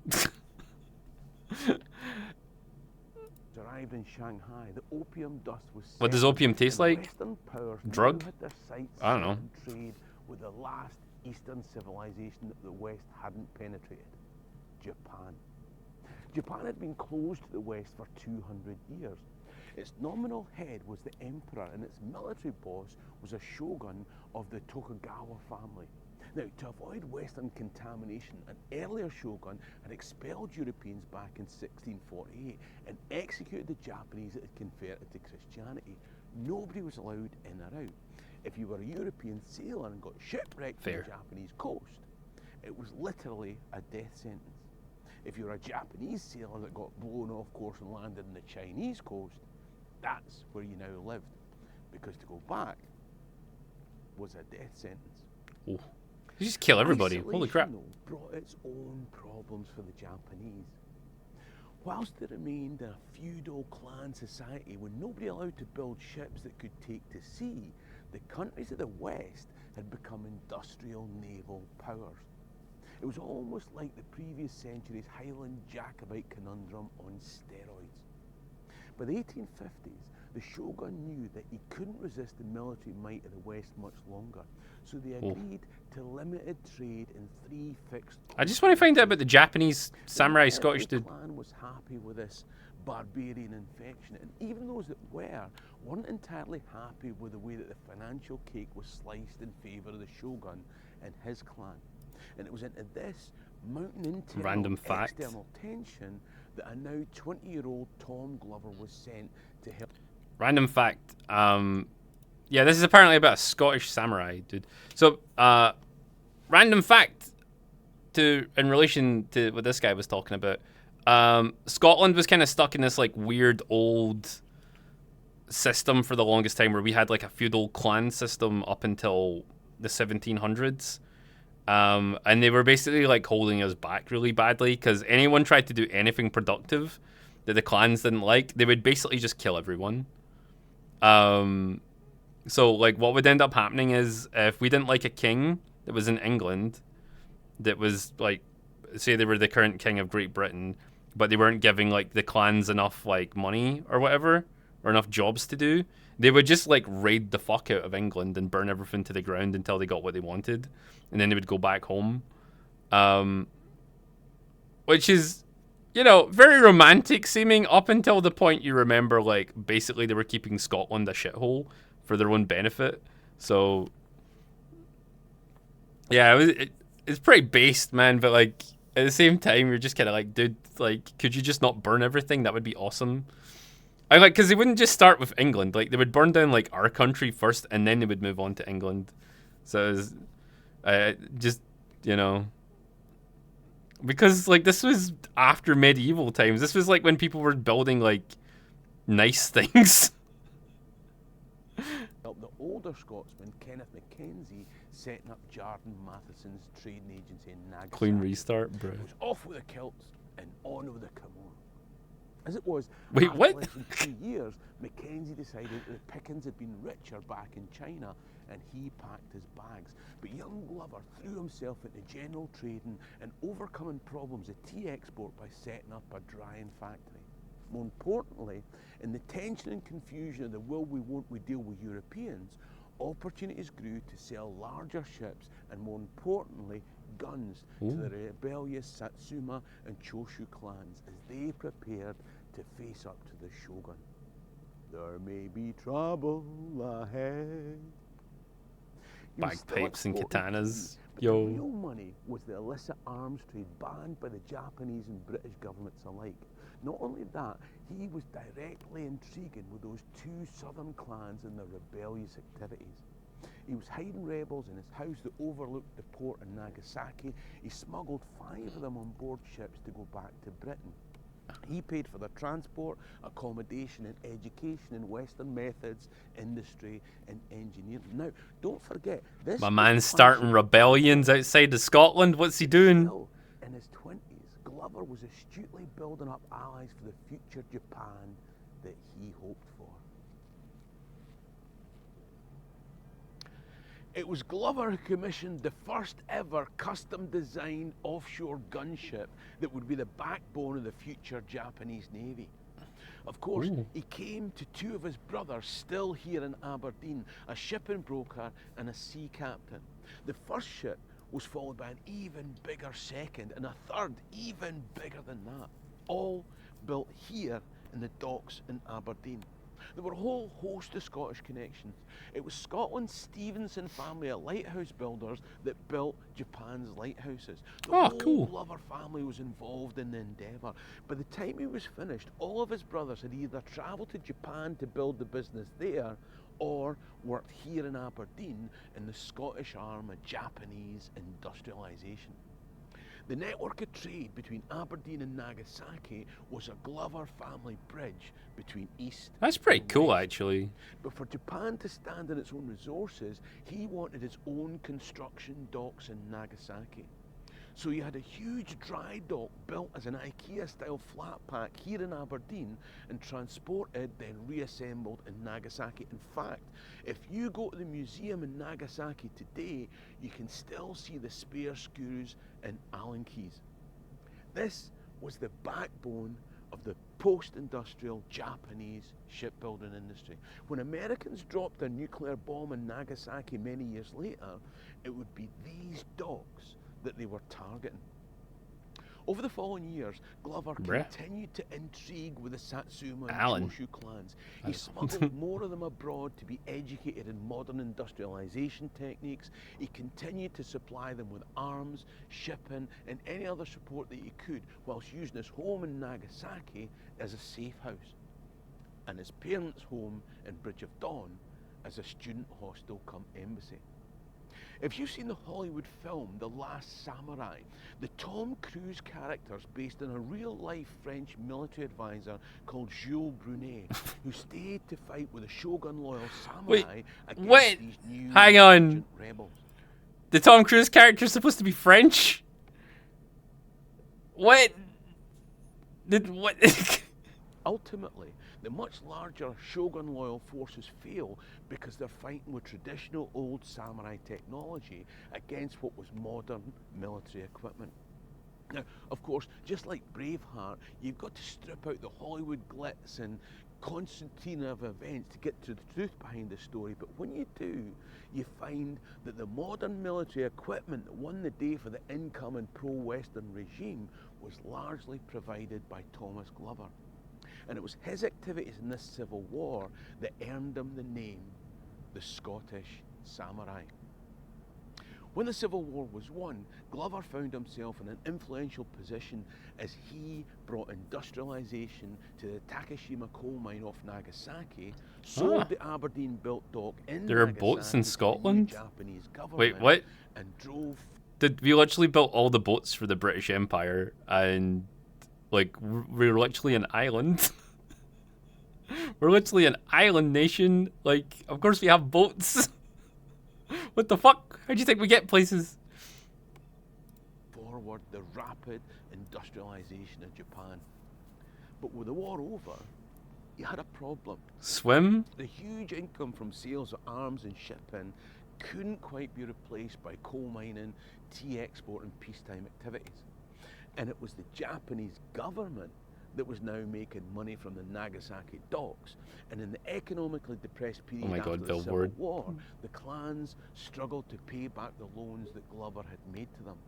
Arrived in Shanghai, the opium dust was What does opium taste like? Western powers Drug? now had their sights I don't know. set on trade with the last Eastern civilization that the West hadn't penetrated, Japan. Japan had been closed to the West for 200 years. Its nominal head was the emperor, and its military boss was a shogun of the Tokugawa family. Now, to avoid Western contamination, an earlier shogun had expelled Europeans back in 1648 and executed the Japanese that had converted to Christianity. Nobody was allowed in or out. If you were a European sailor and got shipwrecked from the Japanese coast, it was literally a death sentence. If you were a Japanese sailor that got blown off course and landed on the Chinese coast, that's where you now lived. Because to go back was a death sentence. Ooh. You just kill everybody. Isolation, Holy crap. though, brought its own problems for the Japanese. Whilst they remained in a feudal clan society with nobody allowed to build ships that could take to sea, the countries of the West had become industrial naval powers. It was almost like the previous century's Highland Jacobite conundrum on steroids. By the 1850s, the shogun knew that he couldn't resist the military might of the West much longer, so they agreed to limited trade in 3 fixed... I just want to find out about the Japanese samurai Scottish dude. The clan was happy with this barbarian infection, and even those that weren't entirely happy with the way that the financial cake was sliced in favour of the shogun and his clan. And it was into this mounting internal external tension that a now 20-year-old Tom Glover was sent to help. Random fact. Yeah, this is apparently about a Scottish samurai, dude. So, random fact in relation to what this guy was talking about. Scotland was kind of stuck in this like weird old system for the longest time where we had like a feudal clan system up until the 1700s. And they were basically like holding us back really badly because anyone tried to do anything productive that the clans didn't like, they would basically just kill everyone. So like what would end up happening is if we didn't like a king that was in England that was like, say they were the current king of Great Britain, but they weren't giving like the clans enough like money or whatever, or enough jobs to do, they would just like raid the fuck out of England and burn everything to the ground until they got what they wanted, and then they would go back home. Which is, you know, very romantic seeming up until the point you remember like basically they were keeping Scotland a shithole for their own benefit. So yeah, it's pretty based, man, but like at the same time you're just kind of like, dude, like could you just not burn everything? That would be awesome. I like, because they wouldn't just start with England. Like, they would burn down, like, our country first, and then they would move on to England. So, it was, just, you know. Because, like, this was after medieval times. This was, like, when people were building, like, nice things. The older Scotsman, Kenneth Mackenzie, setting up Jardine Matheson's trading agency in Nagasaki. Clean restart, bro. It was off with the kilts and on with the kimono. As it was, wait, what? Less than 2 years, Mackenzie decided that the pickings had been richer back in China, and he packed his bags. But young Glover threw himself into general trading and overcoming problems of tea export by setting up a drying factory. More importantly, in the tension and confusion of the will we won't we deal with Europeans, opportunities grew to sell larger ships and, more importantly, guns to the rebellious Satsuma and Choshu clans as they prepared to face up to the shogun. There may be trouble ahead. He was still Bagpipes and exporting katanas. tea, but Yo. the real money was the illicit arms trade banned by the Japanese and British governments alike. Not only that, he was directly intriguing with those two southern clans and their rebellious activities. He was hiding rebels in his house that overlooked the port in Nagasaki. He smuggled 5 of them on board ships to go back to Britain. He paid for their transport, accommodation and education in Western methods, industry and engineering. Now, don't forget, this My was man's a starting function rebellions outside of Scotland. What's he doing? Still, in his 20s, Glover was astutely building up allies for the future Japan that he hoped for. It was Glover who commissioned the first ever custom-designed offshore gunship that would be the backbone of the future Japanese Navy. Of course, he came to 2 of his brothers still here in Aberdeen, a shipping broker and a sea captain. The first ship was followed by an even bigger second and a third even bigger than that, all built here in the docks in Aberdeen. There were a whole host of Scottish connections. It was Scotland's Stevenson family of lighthouse builders that built Japan's lighthouses. The whole Glover family was involved in the endeavour. By the time he was finished, all of his brothers had either travelled to Japan to build the business there or worked here in Aberdeen in the Scottish arm of Japanese industrialisation. The network of trade between Aberdeen and Nagasaki was a Glover family bridge between East That's pretty and cool, West. actually. But for Japan to stand on its own resources, he wanted its own construction docks in Nagasaki. So he had a huge dry dock built as an IKEA-style flat pack here in Aberdeen and transported, then reassembled in Nagasaki. In fact, if you go to the museum in Nagasaki today, you can still see the spare screws and Allen keys. This was the backbone of the post-industrial Japanese shipbuilding industry. When Americans dropped a nuclear bomb in Nagasaki many years later, it would be these docks that they were targeting. Over the following years, Glover continued to intrigue with the Satsuma and Choshu clans. He smuggled more of them abroad to be educated in modern industrialization techniques. He continued to supply them with arms, shipping, and any other support that he could, whilst using his home in Nagasaki as a safe house, and his parents' home in Bridge of Dawn as a student hostel come embassy. If you've seen the Hollywood film The Last Samurai, the Tom Cruise character's based on a real-life French military advisor called Jules Brunet, who stayed to fight with a shogun-loyal samurai against these new rebels. The Tom Cruise character's supposed to be French? What? Ultimately, the much larger shogun-loyal forces fail because they're fighting with traditional old samurai technology against what was modern military equipment. Now, of course, just like Braveheart, you've got to strip out the Hollywood glitz and concertina of events to get to the truth behind the story, but when you do, you find that the modern military equipment that won the day for the incoming pro-Western regime was largely provided by Thomas Glover. And it was his activities in this civil war that earned him the name the Scottish Samurai. When the Civil War was won, Glover found himself in an influential position as he brought industrialisation to the Takashima coal mine off Nagasaki, sold the Aberdeen-built dock in There are Nagasaki boats in Scotland? to the Japanese government. Wait, what? And drove... We literally built all the boats for the British Empire, and like we're literally an island. We're literally an island nation. Like, of course we have boats. What the fuck? How do you think we get places? Forward the rapid industrialization of Japan. But with the war over, you had a problem. Swim? The huge income from sales of arms and shipping couldn't quite be replaced by coal mining, tea export and peacetime activities. And it was the Japanese government that was now making money from the Nagasaki docks. And in the economically depressed period my after God, the Bill Civil Ward. War, the clans struggled to pay back the loans that Glover had made to them.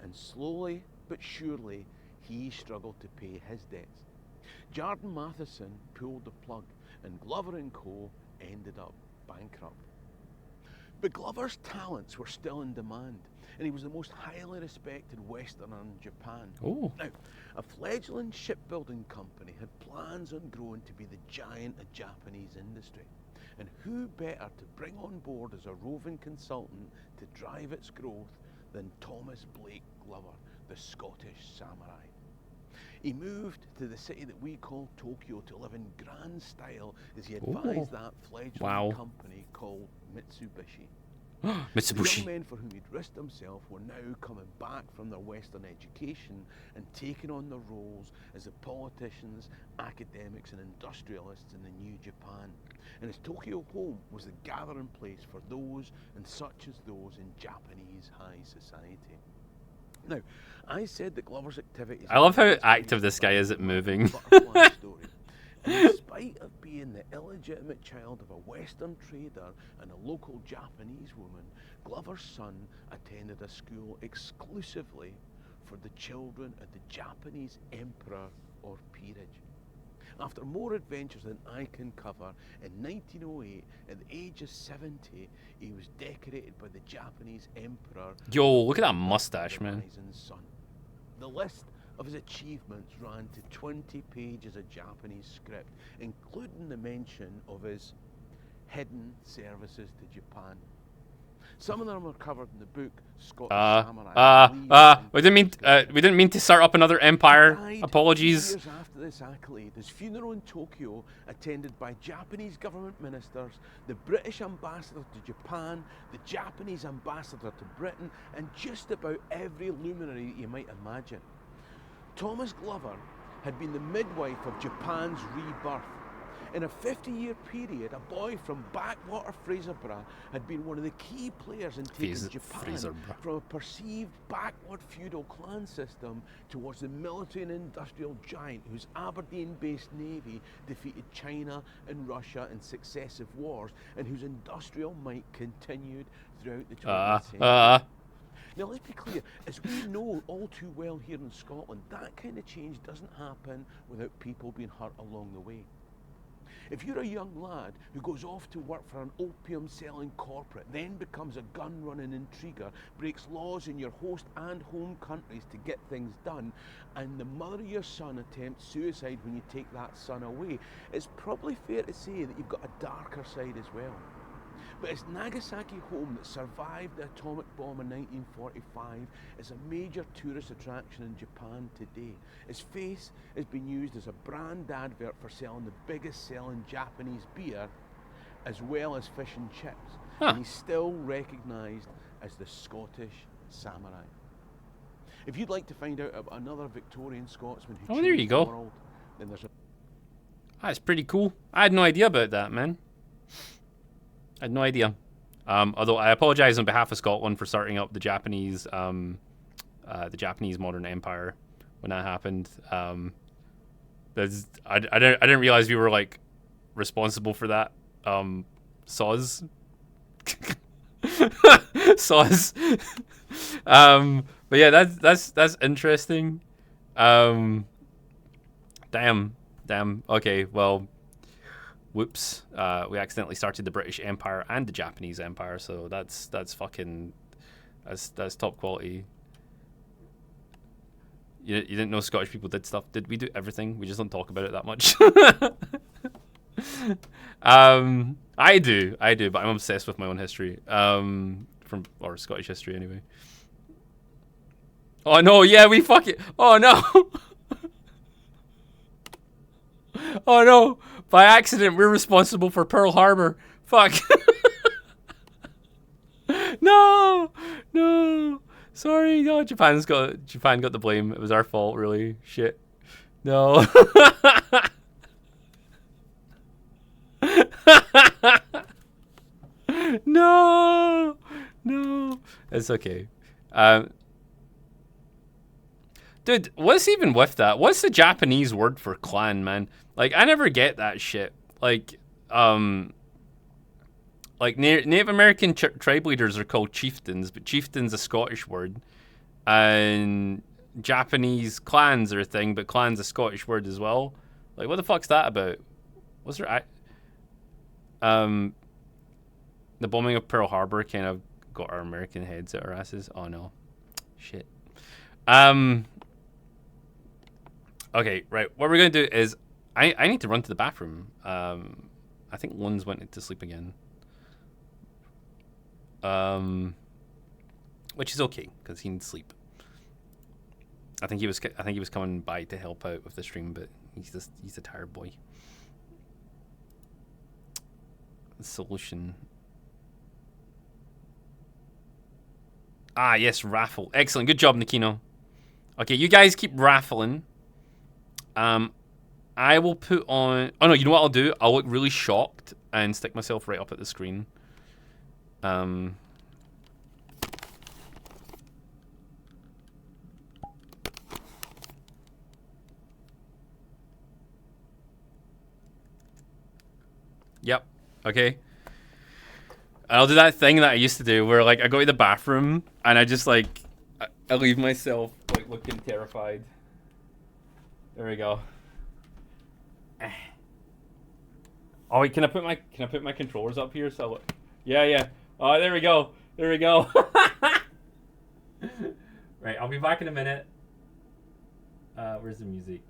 And slowly but surely, he struggled to pay his debts. Jardine Matheson pulled the plug, and Glover & Co. ended up bankrupt. But Glover's talents were still in demand, and he was the most highly respected Westerner in Japan. Ooh. Now, a fledgling shipbuilding company had plans on growing to be the giant of Japanese industry. And who better to bring on board as a roving consultant to drive its growth than Thomas Blake Glover, the Scottish samurai. He moved to the city that we call Tokyo to live in grand style as he advised that fledgling company called Mitsubishi. Mitsubishi. The young men for whom he'd risked himself were now coming back from their Western education and taking on their roles as the politicians, academics and industrialists in the new Japan. And his Tokyo home was the gathering place for those and such as those in Japanese high society. Now, I said that Glover's activities... I love how active this guy is at moving. And in spite of being the illegitimate child of a Western trader and a local Japanese woman, Glover's son attended a school exclusively for the children of the Japanese emperor or peerage. After more adventures than I can cover, in 1908, at the age of 70, he was decorated by the Japanese emperor. Yo, look at that mustache, man. Son. The list of his achievements ran to 20 pages of Japanese script, including the mention of his hidden services to Japan. Some of them are covered in the book Scottish Samurai. We didn't mean to start up another empire. Apologies. 2 years after this accolade, his funeral in Tokyo, attended by Japanese government ministers, the British ambassador to Japan, the Japanese ambassador to Britain, and just about every luminary you might imagine. Thomas Glover had been the midwife of Japan's rebirth. In a 50-year period, a boy from backwater Fraserburgh had been one of the key players in taking Japan from a perceived backward feudal clan system towards the military and industrial giant whose Aberdeen-based navy defeated China and Russia in successive wars and whose industrial might continued throughout the 20th century. Now, let's be clear, as we know all too well here in Scotland, that kind of change doesn't happen without people being hurt along the way. If you're a young lad who goes off to work for an opium-selling corporate, then becomes a gun-running intriguer, breaks laws in your host and home countries to get things done, and the mother of your son attempts suicide when you take that son away, it's probably fair to say that you've got a darker side as well. But his Nagasaki home that survived the atomic bomb in 1945 is a major tourist attraction in Japan today. His face has been used as a brand advert for selling the biggest selling Japanese beer as well as fish and chips. And he's still recognised as the Scottish samurai. If you'd like to find out about another Victorian Scotsman who changed the world, then there's a... That's pretty cool. I had no idea about that, man. I had no idea. Although I apologize on behalf of Scotland for starting up the Japanese modern empire when that happened. I didn't realize we were like responsible for that. Soz. Soz. But yeah, that's interesting. Damn. Okay, well. Whoops, we accidentally started the British Empire and the Japanese Empire, so that's fucking, that's top quality. You didn't know Scottish people did stuff? Did we do everything? We just don't talk about it that much. I do, but I'm obsessed with my own history, or Scottish history anyway. Oh no, yeah, we fuck it. Oh no. Oh no. By accident, we're responsible for Pearl Harbor. Fuck. No. Sorry. No, Japan got the blame. It was our fault, really. Shit. No. No. It's okay. Dude, what's even with that? What's the Japanese word for clan, man? Like, I never get that shit. Like Native American tribe leaders are called chieftains, but chieftain's a Scottish word. And Japanese clans are a thing, but clan's a Scottish word as well. Like, what the fuck's that about? Was there... the bombing of Pearl Harbor kind of got our American heads at our asses. Oh, no. Shit. Okay, right. What we're going to do is... I need to run to the bathroom. I think Lun's went to sleep again. Which is okay, because he needs sleep. I think he was coming by to help out with the stream, but he's a tired boy. Solution. Ah, yes, raffle. Excellent. Good job, Nikino. Okay, you guys keep raffling. I will put on... Oh, no, you know what I'll do? I'll look really shocked and stick myself right up at the screen. Yep. Okay. I'll do that thing that I used to do where, like, I go to the bathroom and I just, like, I leave myself, like, looking terrified. There we go. Oh wait, can I put my controllers up here? So, yeah. Oh, there we go. There we go. Right, I'll be back in a minute. Where's the music?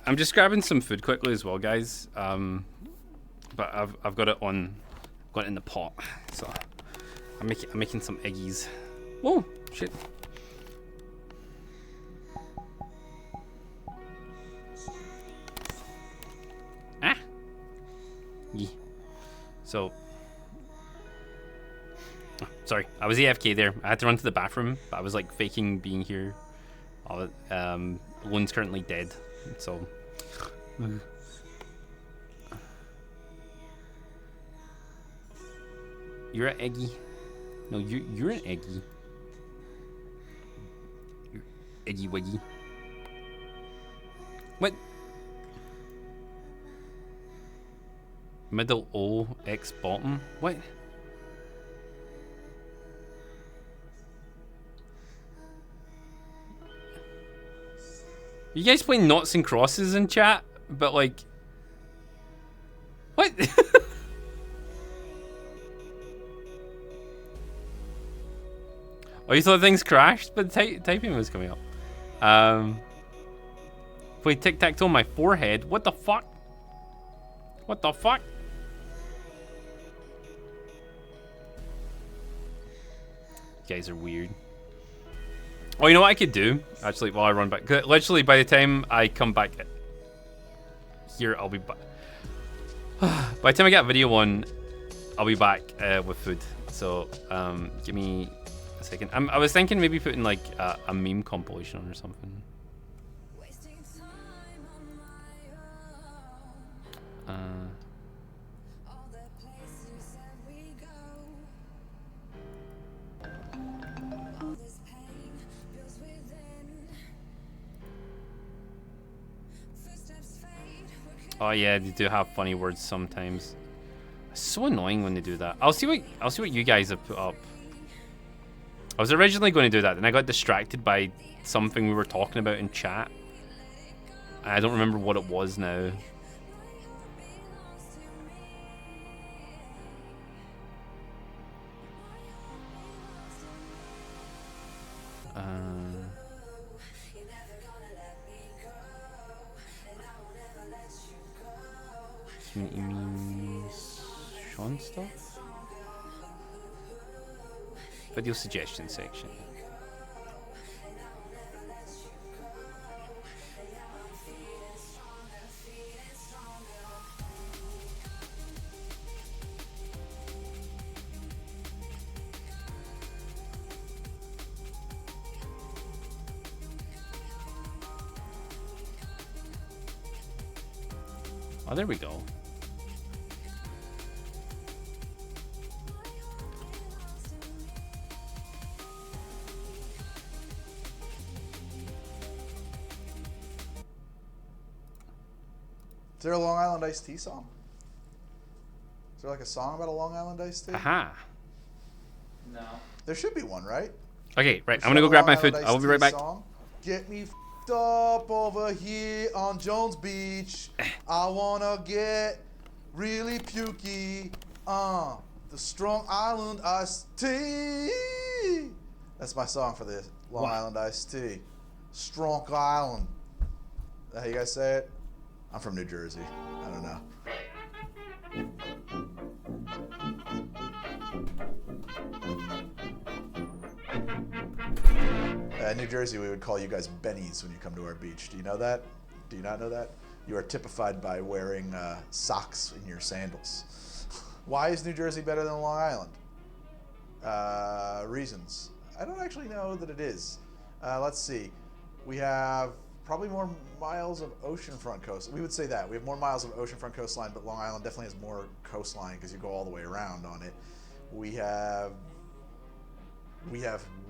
I'm just grabbing some food quickly as well, guys. But I've got it on, got it in the pot, so I'm making some eggies. Whoa, shit. Ah. Yeah. So. Oh, sorry, I was AFK there. I had to run to the bathroom, but I was like faking being here. Lone's currently dead, so. You're an eggy. No, you're an eggy. You're eggy wiggy. What? Middle O X bottom? What? You guys playing noughts and crosses in chat? But like... What? Oh, you thought things crashed, but typing was coming up. Play tic-tac-toe on my forehead. What the fuck? What the fuck? You guys are weird. Oh, you know what I could do? Actually, while I run back. Literally, by the time I come back here, I'll be back. By the time I get a video on, I'll be back with food. So, give me a second. I was thinking maybe putting like a meme compilation on or something. Oh yeah, they do have funny words sometimes. It's so annoying when they do that. I'll see what you guys have put up. I was originally going to do that, then I got distracted by something we were talking about in chat. I don't remember what it was now. Community memes, Sean stuff? Video suggestion section. Oh, there we go. Is there a Long Island iced tea song? Is there like a song about a Long Island iced tea? Aha. No. There should be one, right? Okay, right. I'm gonna go grab my food. I will be right back. Song? Get me f***ed up over here on Jones Beach. I wanna get really pukey. The Strong Island iced tea. That's my song for the Long Island iced tea. Strong Island. Is that how you guys say it? I'm from New Jersey. I don't know. In New Jersey, we would call you guys bennies when you come to our beach. Do you know that? Do you not know that? You are typified by wearing socks in your sandals. Why is New Jersey better than Long Island? Reasons. I don't actually know that it is. Let's see. We have probably more miles of oceanfront coast. We would say that. We have more miles of oceanfront coastline, but Long Island definitely has more coastline because you go all the way around on it. We have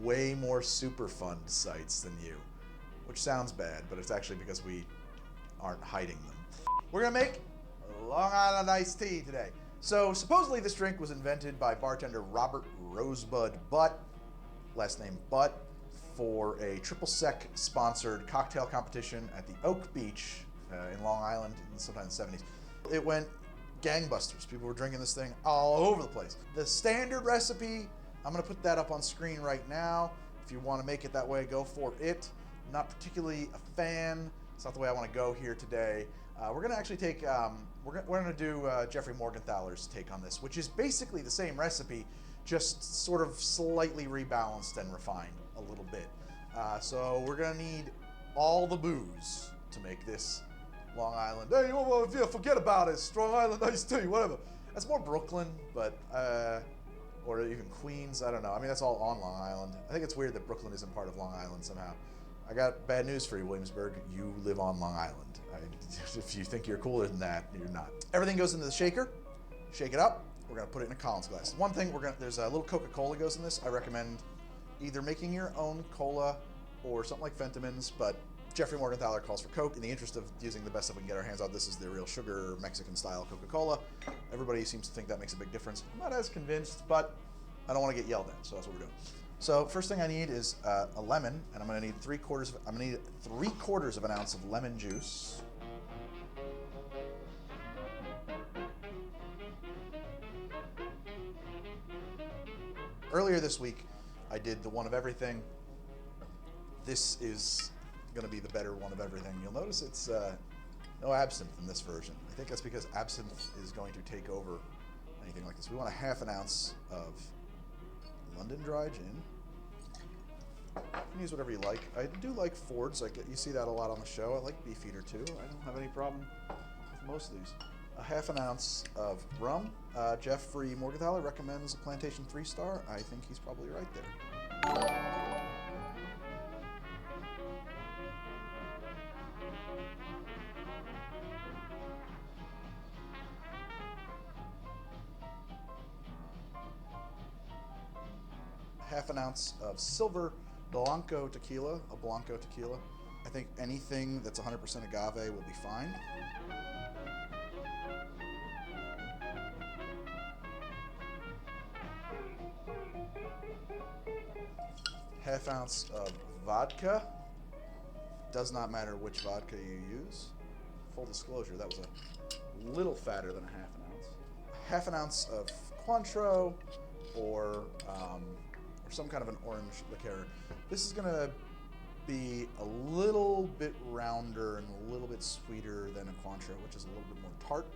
way more Superfund sites than you, which sounds bad, but it's actually because we aren't hiding them. We're gonna make Long Island iced tea today. So supposedly this drink was invented by bartender Robert Rosebud Butt, last name Butt, for a triple sec sponsored cocktail competition at the Oak Beach in Long Island sometime in the 70s. It went gangbusters. People were drinking this thing all over the place. The standard recipe, I'm gonna put that up on screen right now. If you wanna make it that way, go for it. I'm not particularly a fan It's not the way I want to go here today. We're going to actually take, we're going to do Jeffrey Morgenthaler's take on this, which is basically the same recipe, just sort of slightly rebalanced and refined a little bit. So we're going to need all the booze to make this Long Island. Hey, you forget about it. Strong Island iced tea, whatever. That's more Brooklyn, but or even Queens. I don't know. I mean, that's all on Long Island. I think it's weird that Brooklyn isn't part of Long Island somehow. I got bad news for you, Williamsburg. You live on Long Island. If you think you're cooler than that, you're not. Everything goes into the shaker. Shake it up. We're gonna put it in a Collins glass. One thing there's a little Coca-Cola goes in this. I recommend either making your own cola or something like Fentimans, but Jeffrey Morgenthaler calls for Coke. In the interest of using the best stuff we can get our hands on, this is the real sugar Mexican-style Coca-Cola. Everybody seems to think that makes a big difference. I'm not as convinced, but I don't want to get yelled at, so that's what we're doing. So first thing I need is a lemon, and I'm going to need 3/4 of an ounce of lemon juice. Earlier this week, I did the one of everything. This is going to be the better one of everything. You'll notice it's no absinthe in this version. I think that's because absinthe is going to take over anything like this. We want a 1/2 ounce of London Dry Gin. You can use whatever you like. I do like Fords. You see that a lot on the show. I like Beefeater too. I don't have any problem with most of these. A 1/2 ounce of rum. Jeffrey Morgenthaler recommends a Plantation 3-Star. I think he's probably right there. Half an ounce of silver Blanco tequila, a Blanco tequila. I think anything that's 100% agave will be fine. Half ounce of vodka. Does not matter which vodka you use. Full disclosure, that was a little fatter than a 1/2 ounce. 1/2 ounce of Cointreau or some kind of an orange liqueur. This is gonna be a little bit rounder and a little bit sweeter than a Cointreau, which is a little bit more tart,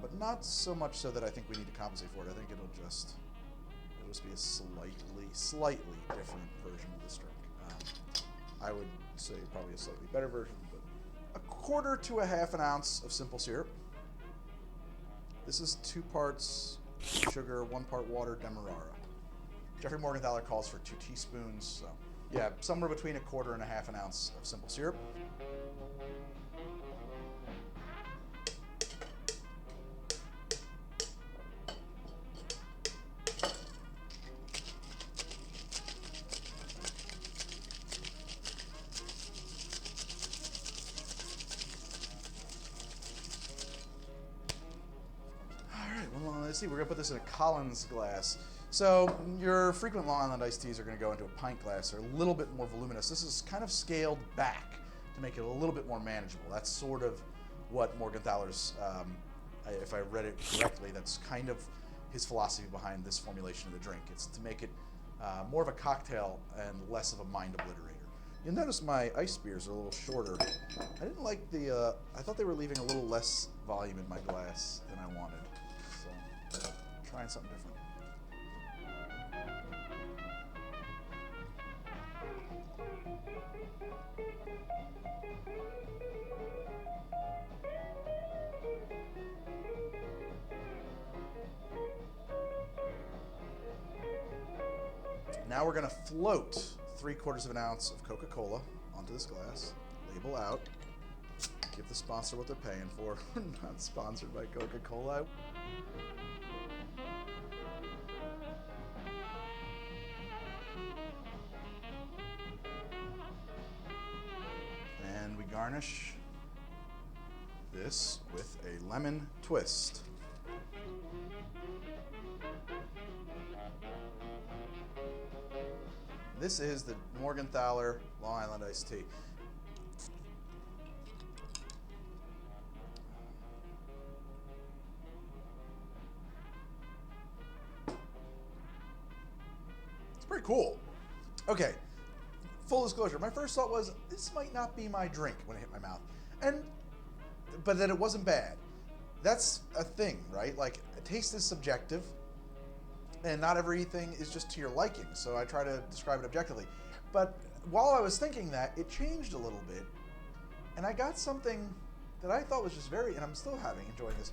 but not so much so that I think we need to compensate for it. I think it'll just be a slightly different version of this drink. I would say probably a slightly better version, but 1/4 to a 1/2 ounce of simple syrup. This is 2 parts sugar, 1 part water, Demerara. Jeffrey Morgenthaler calls for 2 teaspoons, so yeah, somewhere between 1/4 and a 1/2 ounce of simple syrup. Let's see, we're gonna put this in a Collins glass. So your frequent Long Island iced teas are gonna go into a pint glass. They're a little bit more voluminous. This is kind of scaled back to make it a little bit more manageable. That's sort of what Morgenthaler's, if I read it correctly, that's kind of his philosophy behind this formulation of the drink. It's to make it more of a cocktail and less of a mind obliterator. You'll notice my ice beers are a little shorter. I didn't like the, I thought they were leaving a little less volume in my glass than I wanted. So, trying something different. Now we're gonna float 3/4 of an ounce of Coca-Cola onto this glass, label out, give the sponsor what they're paying for. We're not sponsored by Coca-Cola. And we garnish this with a lemon twist. This is the Morgenthaler Long Island iced tea. It's pretty cool. Okay, full disclosure, my first thought was, this might not be my drink when it hit my mouth. But then it wasn't bad. That's a thing, right? Like, taste is subjective, and not everything is just to your liking, so I try to describe it objectively. But while I was thinking that, it changed a little bit, and I got something that I thought was just very, and I'm still enjoying this.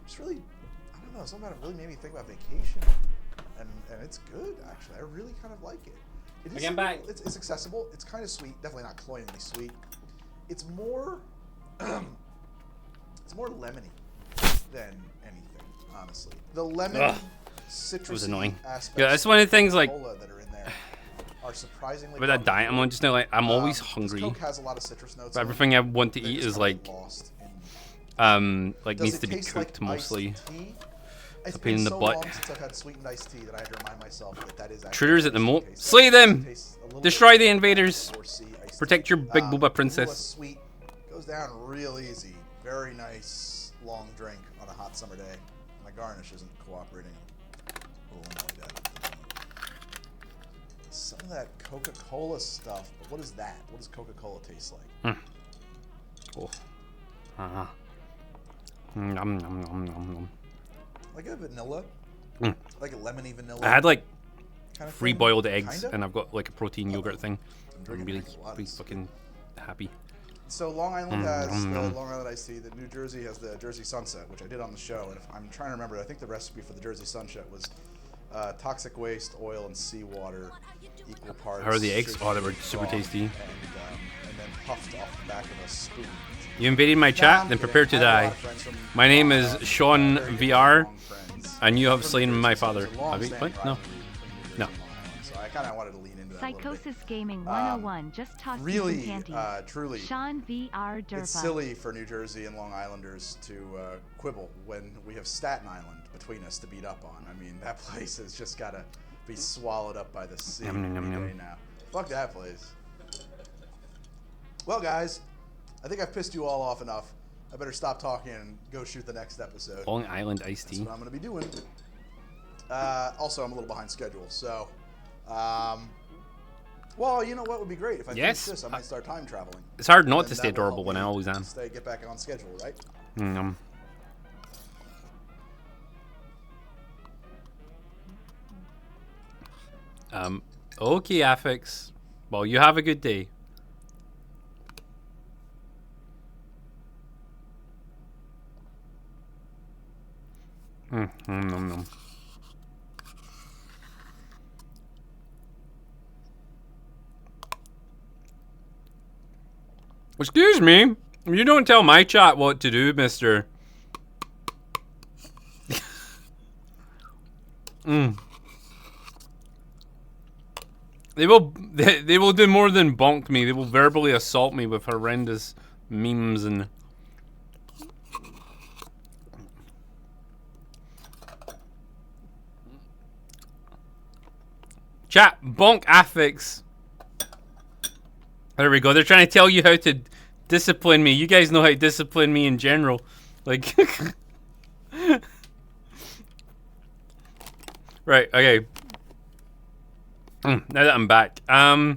Just really, I don't know, something that really made me think about vacation, and it's good, actually. I really kind of like it. It is Again, back. It's accessible. It's kind of sweet. Definitely not cloyingly sweet. It's more, it's more lemony than anything, honestly. The lemon, citrusy aspects. Yeah, that's one of the things like that are in there are surprisingly. with that diet, I'm just like I'm always hungry. Coke has a lot of citrus notes. But everything I want to eat is like needs to be cooked mostly. It's a pain in the so butt. long since I've had sweetened iced tea that I had to remind myself that is actually Intruders at the moment. Slay them! Destroy the invaders! Protect your big booba princess. Sweet goes down real easy. Very nice long drink on a hot summer day. My garnish isn't cooperating. Some of that Coca-Cola stuff, but what is that? What does Coca-Cola taste like? Oh. Nom, nom, nom, nom, nom. Like a vanilla, like a lemony vanilla. I had like kind of free thing. boiled eggs, Kinda? and I've got like a protein yogurt thing. I'm really a lot of this. fucking happy. So Long Island has the Long Island iced tea. The New Jersey has the Jersey Sunset, which I did on the show. And if I'm trying to remember, I think the recipe for the Jersey Sunset was toxic waste, oil, and seawater, equal parts. How are the eggs? Oh, they were super tasty. And then puffed off the back of a spoon. You invaded my chat, then prepare to die. My name is Sean VR, and you have slain my father. Have you? What? No. No. So I kind of wanted to lean into that a little bit. Psychosis Gaming 101 just tossed Really, you some panties. truly, Sean VR Derpa. it's silly for New Jersey and Long Islanders to quibble when we have Staten Island between us to beat up on. I mean, that place has just got to be swallowed up by the sea any day now. Fuck that place. Well, guys, I think I've pissed you all off enough. I better stop talking and go shoot the next episode. Long Island iced tea. That's what I'm going to be doing. Also, I'm a little behind schedule, so... well, you know what would be great? If I finish this, I might start time traveling. It's hard not to stay adorable when I always am. Get back on schedule, right? Okay, Affix. Well, you have a good day. Nom, nom. Excuse me. You don't tell my chat what to do, mister. They will do more than bonk me. They will verbally assault me with horrendous memes and... Chat, bonk affix. There we go. They're trying to tell you how to discipline me. You guys know how to discipline me in general. Like... Right, okay. Now that I'm back. I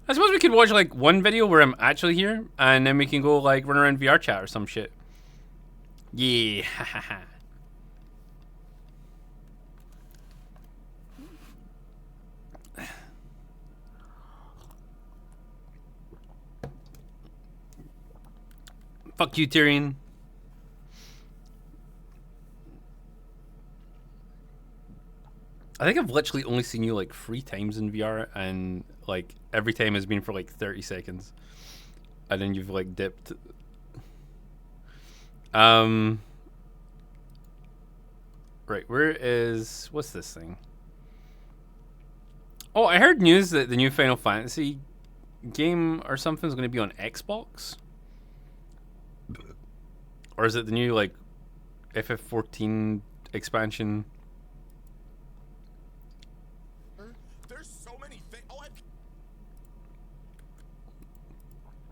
suppose we could watch like one video where I'm actually here, and then we can go like run around VR chat or some shit. Yeah. Fuck you, Tyrion. I think I've literally only seen you like 3 times in VR, and like every time has been for like 30 seconds. And then you've like dipped. Right, where is... What's this thing? Oh, I heard news that the new Final Fantasy game or something is going to be on Xbox. Or is it the new like FF14 expansion? There's so many things. Oh,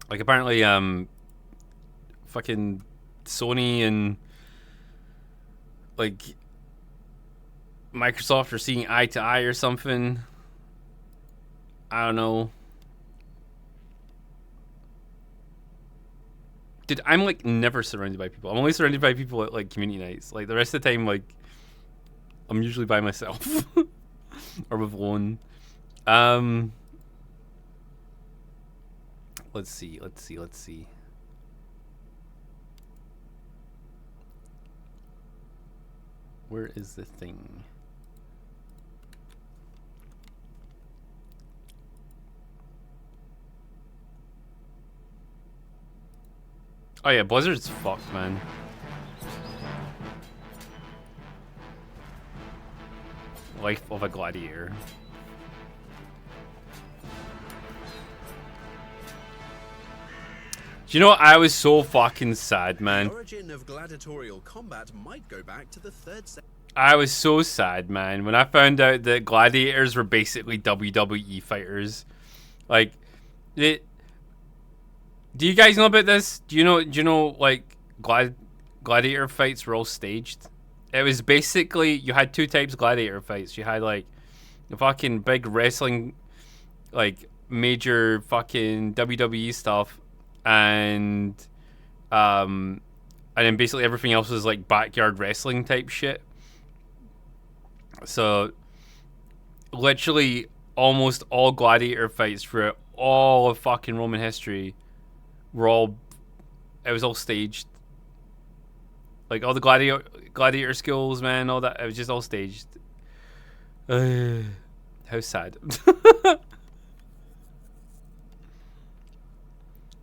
Like apparently fucking Sony and like Microsoft are seeing eye to eye or something. I don't know. Dude, I'm like never surrounded by people. I'm only surrounded by people at like community nights. Like the rest of the time, like I'm usually by myself or with Lone. Let's see. Where is the thing? Oh yeah, Blizzard's fucked, man. Life of a gladiator. Do you know what? I was so fucking sad, man. The origin of gladiatorial combat might go back to the 3rd century. I was so sad, man, when I found out that gladiators were basically WWE fighters. Like, do you guys know about this? Do you know like gladiator fights were all staged? It was basically, you had two types of gladiator fights. You had like the fucking big wrestling, like major fucking WWE stuff, and then basically everything else was like backyard wrestling type shit. So literally almost all gladiator fights throughout all of fucking Roman history were all, it was all staged. Like all the gladiator skills, man, all that, it was just all staged. How sad.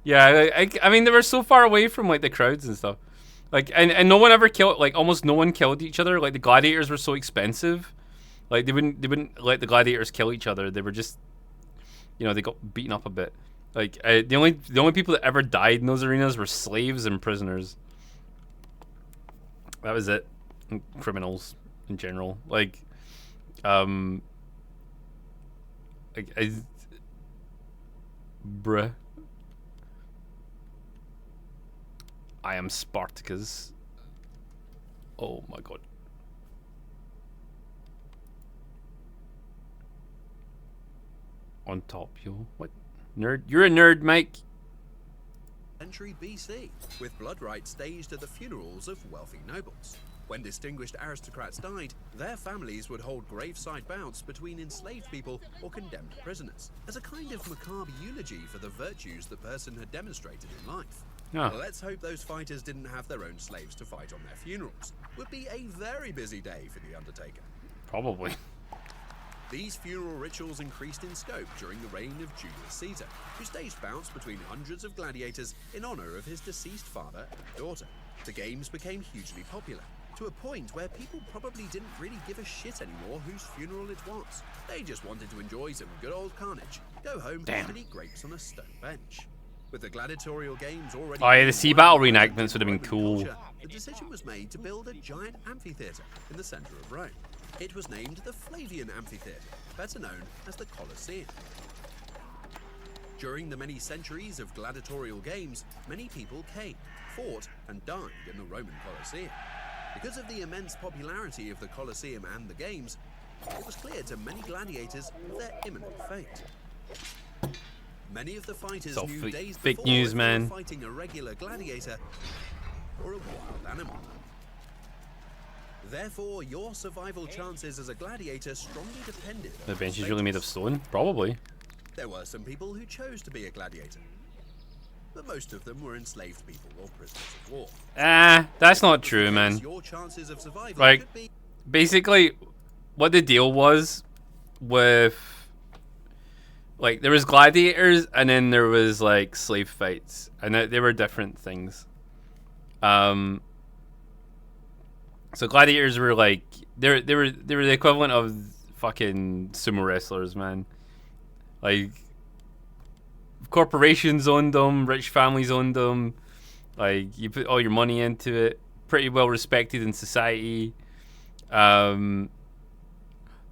Yeah, I mean, they were so far away from like the crowds and stuff. Like, and no one ever killed, like almost no one killed each other. Like the gladiators were so expensive. Like they wouldn't let the gladiators kill each other. They were just, you know, they got beaten up a bit. Like the only people that ever died in those arenas were slaves and prisoners. That was it. And criminals in general. Like, bruh. I am Spartacus. Oh my god. On top, yo. What? Nerd? You're a nerd, Mike. Century BC, with blood rites staged at the funerals of wealthy nobles. When distinguished aristocrats died, their families would hold graveside bouts between enslaved people or condemned prisoners, as a kind of macabre eulogy for the virtues the person had demonstrated in life. Oh. Let's hope those fighters didn't have their own slaves to fight on their funerals. Would be a very busy day for the Undertaker. Probably. These funeral rituals increased in scope during the reign of Julius Caesar, who staged bouts between hundreds of gladiators in honor of his deceased father and daughter. The games became hugely popular, to a point where people probably didn't really give a shit anymore whose funeral it was. They just wanted to enjoy some good old carnage, go home and eat grapes on a stone bench. With the gladiatorial games already... Oh yeah, the sea battle reenactments would have been cool. Culture, the decision was made to build a giant amphitheater in the center of Rome. It was named the Flavian Amphitheater, better known as the Colosseum. During the many centuries of gladiatorial games, many people came, fought, and died in the Roman Colosseum. Because of the immense popularity of the Colosseum and the games, it was clear to many gladiators of their imminent fate. Many of the fighters knew days fake before news, if they man. were fighting a regular gladiator or a wild animal. Therefore, your survival chances as a gladiator strongly depended on The bench is your really made of stone? Probably. There were some people who chose to be a gladiator, but most of them were enslaved people or prisoners of war. That's not true, man. Your chances of survival Like, could be basically, what the deal was with, like, there was gladiators and then there was like slave fights, and they were different things. So gladiators were like, they were the equivalent of fucking sumo wrestlers, man. Like, corporations owned them, rich families owned them. Like, you put all your money into it. Pretty well respected in society. Though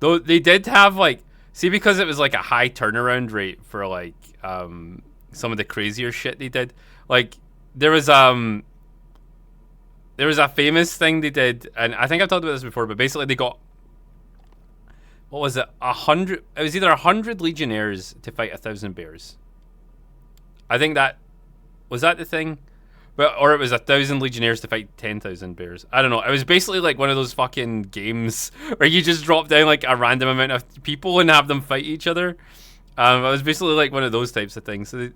they did have like, see, because it was like a high turnaround rate for like some of the crazier shit they did. Like, there was a famous thing they did, and I think I've talked about this before, but basically they got what was it? 100. It was either 100 legionnaires to fight 1,000 bears. I think that was that the thing, or it was 1,000 legionnaires to fight 10,000 bears. I don't know. It was basically like one of those fucking games where you just drop down like a random amount of people and have them fight each other. It was basically like one of those types of things. So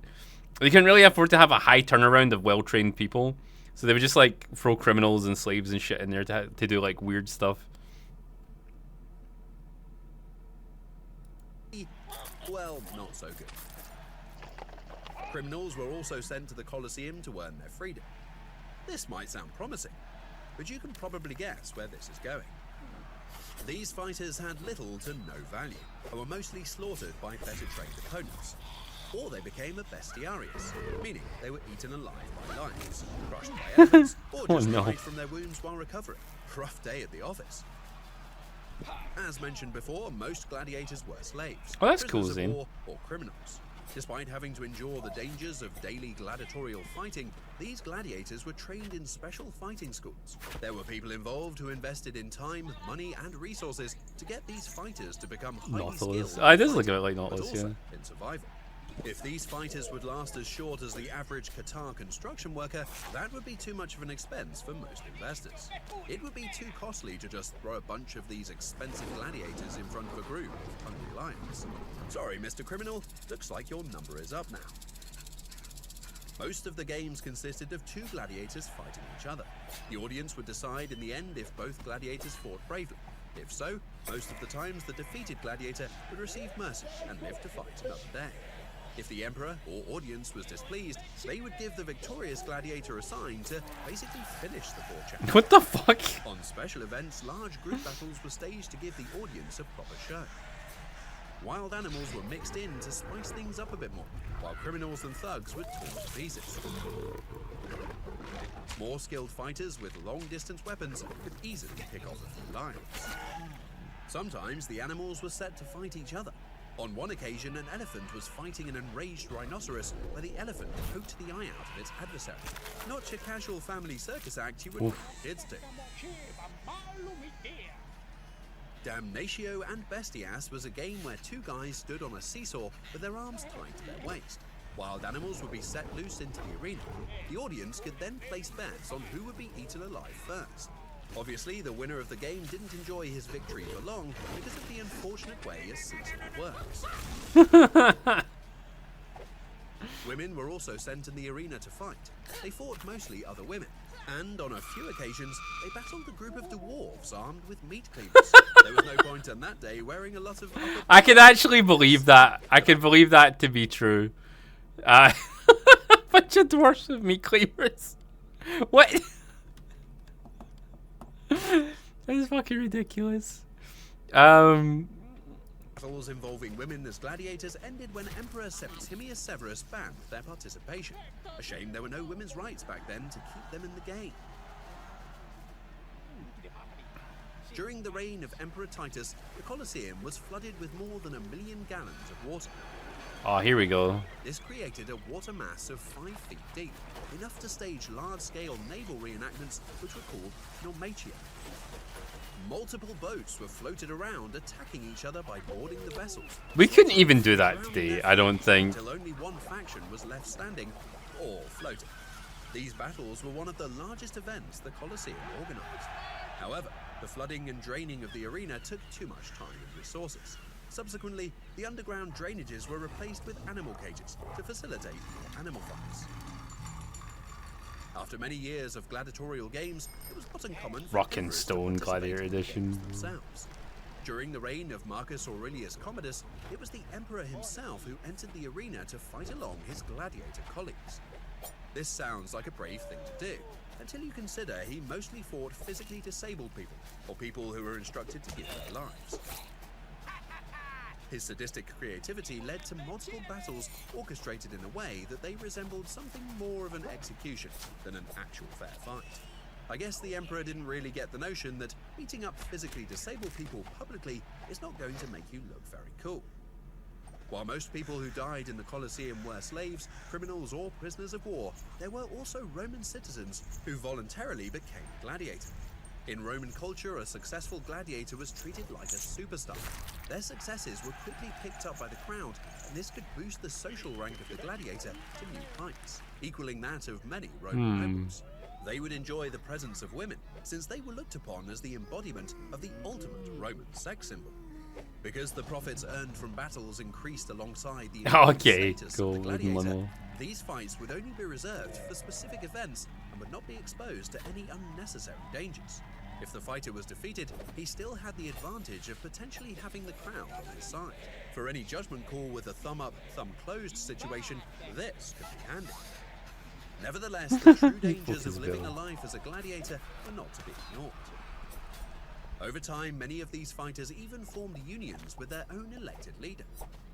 they couldn't really afford to have a high turnaround of well-trained people, so they would just like throw criminals and slaves and shit in there to do like weird stuff. Well, not so good. Criminals were also sent to the Colosseum to earn their freedom. This might sound promising, but you can probably guess where this is going. These fighters had little to no value, and were mostly slaughtered by better trained opponents. Or they became a bestiarius, meaning they were eaten alive by lions, crushed by elephants, or just died from their wounds while recovering. Rough day at the office. As mentioned before, most gladiators were slaves, Oh, that's cool, prisoners of Zane. war, or criminals. Despite having to endure the dangers of daily gladiatorial fighting, these gladiators were trained in special fighting schools. There were people involved who invested in time, money, and resources to get these fighters to become highly Nautilus. skilled. I does look a bit like Nautilus, but also yeah. in survival. If these fighters would last as short as the average Qatar construction worker, that would be too much of an expense for most investors. It would be too costly to just throw a bunch of these expensive gladiators in front of a group of hungry lions. Sorry, Mr. Criminal, looks like your number is up now. Most of the games consisted of two gladiators fighting each other. The audience would decide in the end if both gladiators fought bravely. If so, most of the times the defeated gladiator would receive mercy and live to fight another day. If the emperor or audience was displeased, they would give the victorious gladiator a sign to basically finish the poor champion. What the fuck? On special events, large group battles were staged to give the audience a proper show. Wild animals were mixed in to spice things up a bit more, while criminals and thugs were torn to pieces. More skilled fighters with long-distance weapons could easily pick off a few lions. Sometimes the animals were set to fight each other. On one occasion, an elephant was fighting an enraged rhinoceros where the elephant poked the eye out of its adversary. Not your casual family circus act you would want kids to. Damnatio and Bestias was a game where two guys stood on a seesaw with their arms tied to their waist. Wild animals would be set loose into the arena. The audience could then place bets on who would be eaten alive first. Obviously, the winner of the game didn't enjoy his victory for long because of the unfortunate way a seesaw works. Women were also sent in the arena to fight. They fought mostly other women, and on a few occasions, they battled a group of dwarves armed with meat cleavers. There was no point on that day wearing a lot of I can actually believe that. I can believe that to be true. Bunch of dwarfs with meat cleavers. What? That is fucking ridiculous. Battles involving women as gladiators ended when Emperor Septimius Severus banned their participation. A shame there were no women's rights back then to keep them in the game. During the reign of Emperor Titus, the Colosseum was flooded with more than 1 million gallons of water. Oh, here we go. This created a water mass of 5 feet deep, enough to stage large-scale naval reenactments which were called naumatia. Multiple boats were floated around, attacking each other by boarding the vessels. We couldn't even do that today, I don't think. Until only one faction was left standing, or floating. These battles were one of the largest events the Colosseum organized. However, the flooding and draining of the arena took too much time and resources. Subsequently, the underground drainages were replaced with animal cages to facilitate more animal fights. After many years of gladiatorial games, it was not uncommon for Rock and emperors to Stone participate Gladiator in Edition. games themselves. During the reign of Marcus Aurelius Commodus, it was the emperor himself who entered the arena to fight along his gladiator colleagues. This sounds like a brave thing to do, until you consider he mostly fought physically disabled people, or people who were instructed to give their lives. His sadistic creativity led to multiple battles orchestrated in a way that they resembled something more of an execution than an actual fair fight. I guess the emperor didn't really get the notion that beating up physically disabled people publicly is not going to make you look very cool. While most people who died in the Colosseum were slaves, criminals, or prisoners of war, there were also Roman citizens who voluntarily became gladiators. In Roman culture, a successful gladiator was treated like a superstar. Their successes were quickly picked up by the crowd, and this could boost the social rank of the gladiator to new heights, equaling that of many Roman nobles. They would enjoy the presence of women, since they were looked upon as the embodiment of the ultimate Roman sex symbol. Because the profits earned from battles increased alongside the status of the gladiator, these fights would only be reserved for specific events and would not be exposed to any unnecessary dangers. If the fighter was defeated, he still had the advantage of potentially having the crowd on his side. For any judgment call with a thumb up, thumb closed situation, this could be handy. Nevertheless, the true dangers of living a life as a gladiator were not to be ignored. Over time, many of these fighters even formed unions with their own elected leader.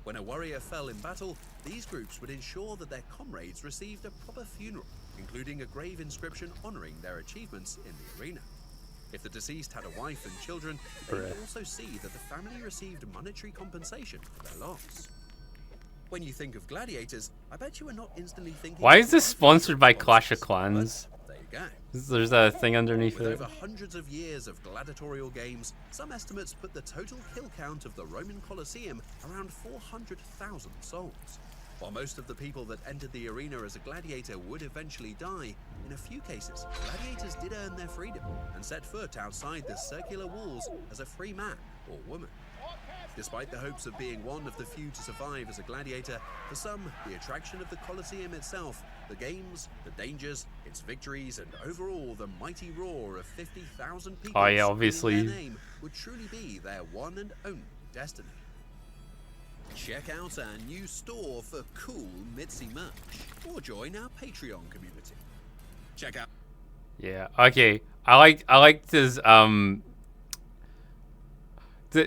When a warrior fell in battle, these groups would ensure that their comrades received a proper funeral, including a grave inscription honoring their achievements in the arena. If the deceased had a wife and children, they would also see that the family received monetary compensation for their loss. When you think of gladiators, I bet you are not instantly thinking... Why is this sponsored by Clash of Clans? There you go. There's a thing underneath With it. over hundreds of years of gladiatorial games, some estimates put the total kill count of the Roman Colosseum around 400,000 souls. While most of the people that entered the arena as a gladiator would eventually die, in a few cases, gladiators did earn their freedom and set foot outside the circular walls as a free man or woman. Despite the hopes of being one of the few to survive as a gladiator, for some, the attraction of the Colosseum itself, the games, the dangers, its victories, and overall the mighty roar of 50,000 people obviously. their name would truly be their one and only destiny. Check out our new store for cool Mitzi merch, or join our Patreon community. Check out. Yeah. Okay. I like this.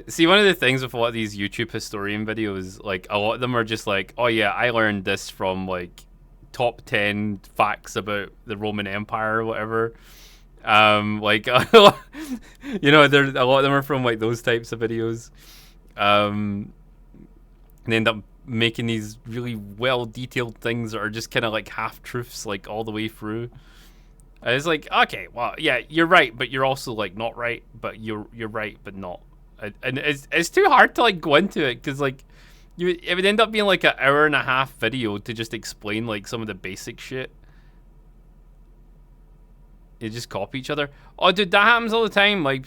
See, one of the things with a lot of these YouTube historian videos, like a lot of them are just like, oh yeah, I learned this from like top 10 facts about the Roman Empire or whatever. Like you know, there's a lot of them are from like those types of videos. And they end up making these really well detailed things that are just kind of like half truths, like all the way through. And it's like, okay, well, yeah, you're right, but you're also like not right, but you're right, but not. And it's too hard to like go into it because like it would end up being like an hour and a half video to just explain like some of the basic shit. You just copy each other. Oh, dude, that happens all the time. Like,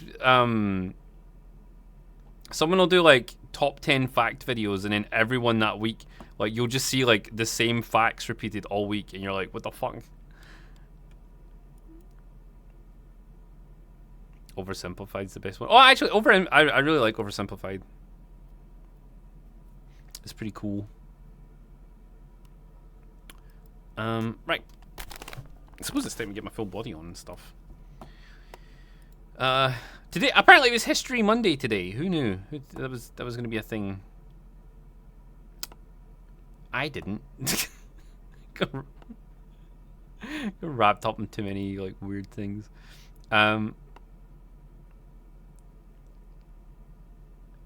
someone will do like top 10 fact videos, and then everyone that week, like, you'll just see like the same facts repeated all week, and you're like, what the fuck? Oversimplified's the best one. Oh, actually, I really like Oversimplified. It's pretty cool. Right. I suppose it's time to get my full body on and stuff. Today, apparently it was History Monday today. Who knew? That was going to be a thing. I didn't. Got wrapped up in too many like weird things.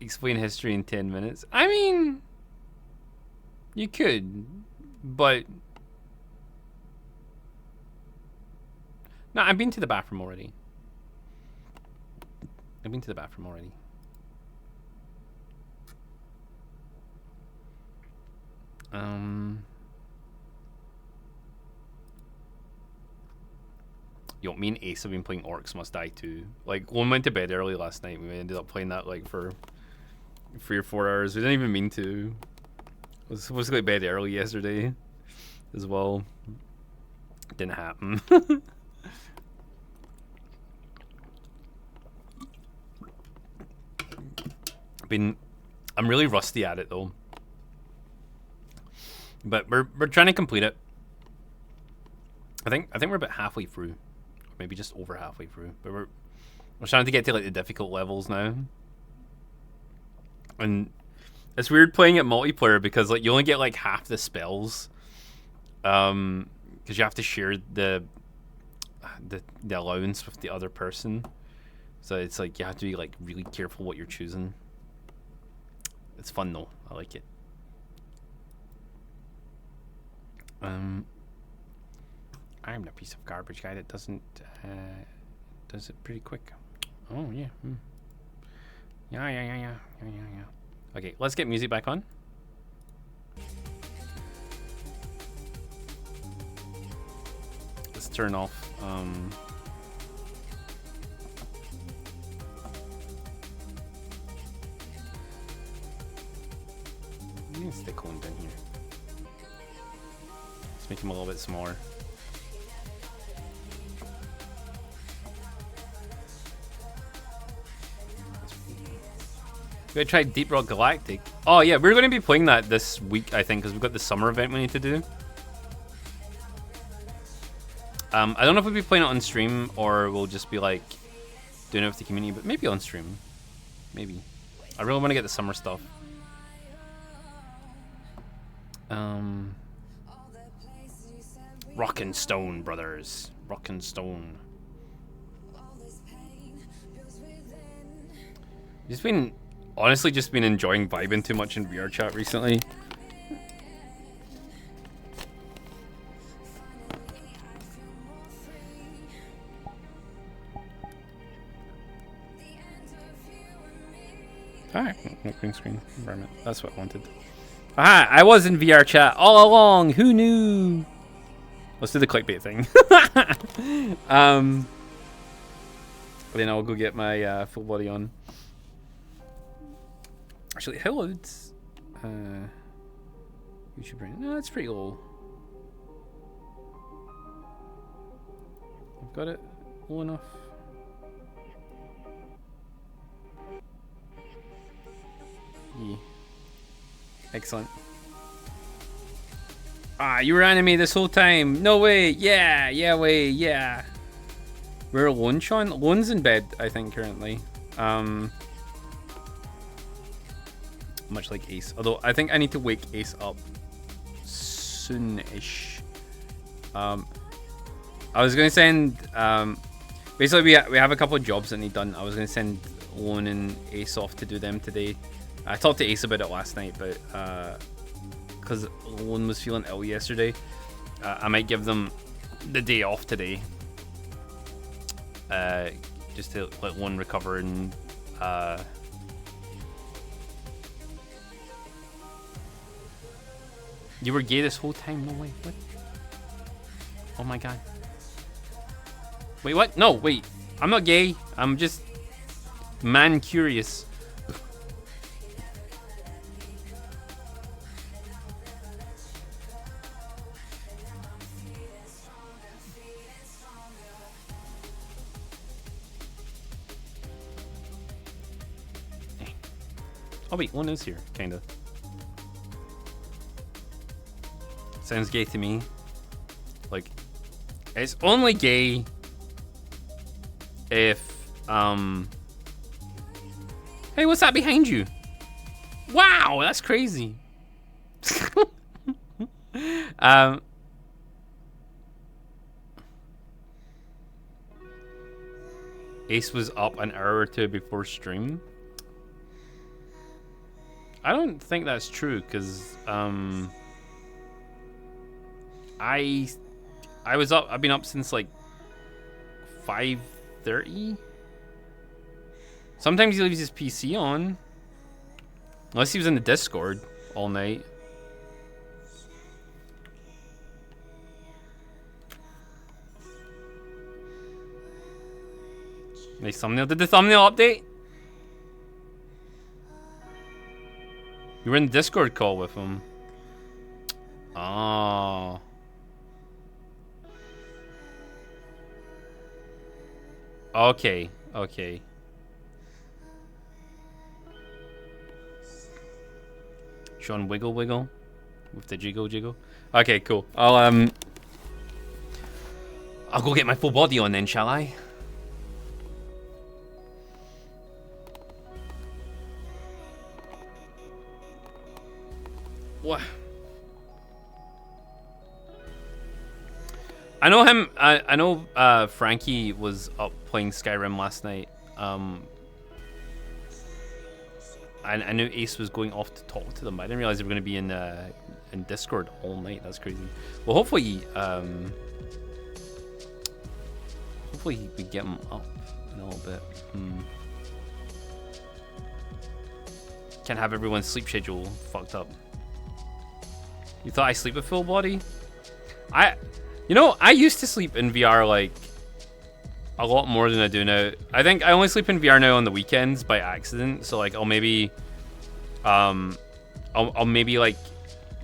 Explain history in 10 minutes. I mean, you could, but no, I've been to the bathroom already. Yo, me and Ace have been playing Orcs Must Die too. Like, when we went to bed early last night, we ended up playing that like for 3 or 4 hours. We didn't even mean to. I was supposed to go to bed early yesterday as well. Didn't happen. I'm really rusty at it though. But we're trying to complete it. I think we're about halfway through. Or maybe just over halfway through. But we're trying to get to like the difficult levels now. And it's weird playing it multiplayer because like you only get like half the spells. Because you have to share the allowance with the other person. So it's like you have to be like really careful what you're choosing. It's fun though. I like it. I'm the piece of garbage guy that does it pretty quick. Oh yeah. Yeah. Okay, let's get music back on. Let's turn off. I'm gonna stick one down here. Let's make him a little bit smaller. We gotta try Deep Rock Galactic. Oh yeah, we're gonna be playing that this week, I think, because we've got the summer event we need to do. I don't know if we'll be playing it on stream or we'll just be like doing it with the community, but maybe on stream. Maybe. I really want to get the summer stuff. Rockin' Stone, brothers. Rockin' Stone. Honestly just been enjoying vibing too much in VR chat recently. Alright, no green screen environment. That's what I wanted. Aha! I was in VR chat all along. Who knew? Let's do the clickbait thing. But then I'll go get my full body on. Actually, how loud's YouTube brand? No, it's pretty low. I've got it low enough. Yeah. Excellent. Ah, you were anime this whole time. No way. Yeah. We're alone, Sean. Lone's in bed, I think, currently. Much like Ace. Although I think I need to wake Ace up soon-ish. I was gonna send basically we have a couple of jobs that need done. I was gonna send Lone and Ace off to do them today. I talked to Ace about it last night, but because Lone was feeling ill yesterday, I might give them the day off today. Just to let Lone recover and You were gay this whole time? No way. What? Oh my god. Wait, what? No, wait. I'm not gay. I'm just man curious. Oh wait, one is here, kinda. Sounds gay to me. Like, it's only gay if, Hey, what's that behind you? Wow, that's crazy. Ace was up an hour or two before stream. I don't think that's true, because, I was up, I've been up since like 5:30. Sometimes he leaves his PC on. Unless he was in the Discord all night. Nice thumbnail. Did the thumbnail update? You were in the Discord call with him. Oh. Okay, okay. Sean wiggle with the jiggle. Okay, cool. I'll go get my full body on then, shall I? What? I know him. I know Frankie was up playing Skyrim last night. I knew Ace was going off to talk to them. I didn't realize they were going to be in Discord all night. That's crazy. Well, hopefully we get him up in a little bit. Can't have everyone's sleep schedule fucked up. You thought I sleep a full body? You know, I used to sleep in VR like a lot more than I do now. I think I only sleep in VR now on the weekends by accident. So like I'll maybe like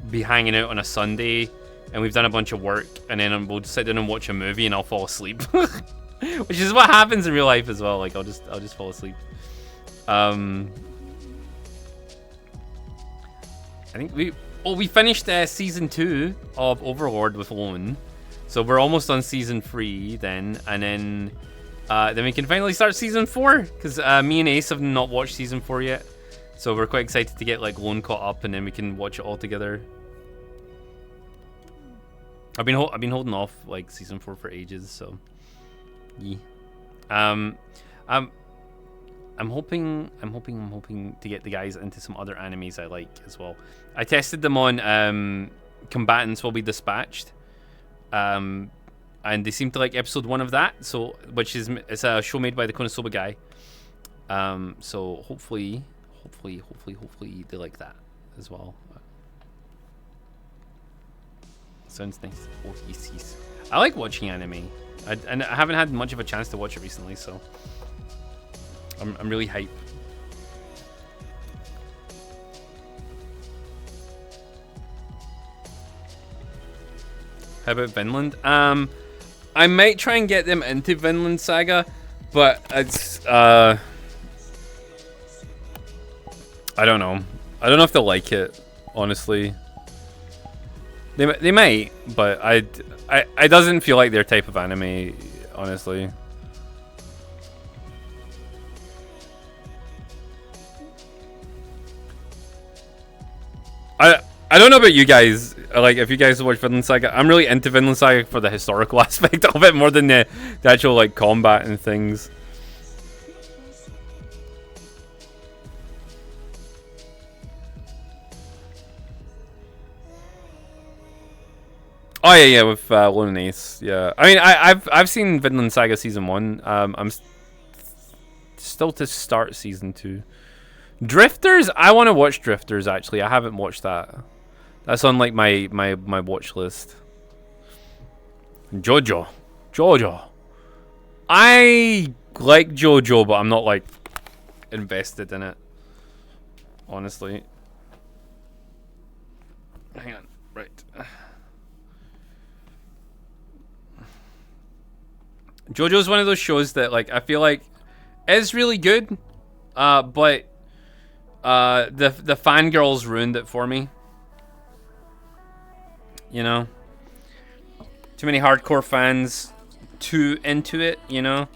be hanging out on a Sunday and we've done a bunch of work and then we'll just sit down and watch a movie and I'll fall asleep. Which is what happens in real life as well. Like I'll just fall asleep. I think we finished season 2 of Overlord with Lone. So we're almost on season 3 then, and then we can finally start season 4 because me and Ace have not watched season 4 yet. So we're quite excited to get like Lone caught up, and then we can watch it all together. I've been holding off like season 4 for ages, so yeah. I'm hoping to get the guys into some other animes I like as well. I tested them on Combatants Will Be Dispatched, and they seem to like episode 1 of that. So, it's a show made by the Konosuba guy. So hopefully they like that as well. Sounds nice. Oh, yes. I like watching anime. And I haven't had much of a chance to watch it recently, so I'm really hyped. How about Vinland? I might try and get them into Vinland Saga, but it's I don't know. I don't know if they'll like it, honestly. They might, but it doesn't feel like their type of anime, honestly. I don't know about you guys, like if you guys watch Vinland Saga. I'm really into Vinland Saga for the historical aspect of it more than the actual like combat and things. Oh yeah, with Lone and Ace. Yeah, I mean I've seen Vinland Saga season 1. I'm still to start season 2. Drifters, I want to watch Drifters actually. I haven't watched that. That's on like my watch list. JoJo. I like JoJo, but I'm not like invested in it, honestly. Hang on, right. JoJo's one of those shows that like I feel like is really good, but the fangirls ruined it for me. You know, too many hardcore fans, too into it. You know,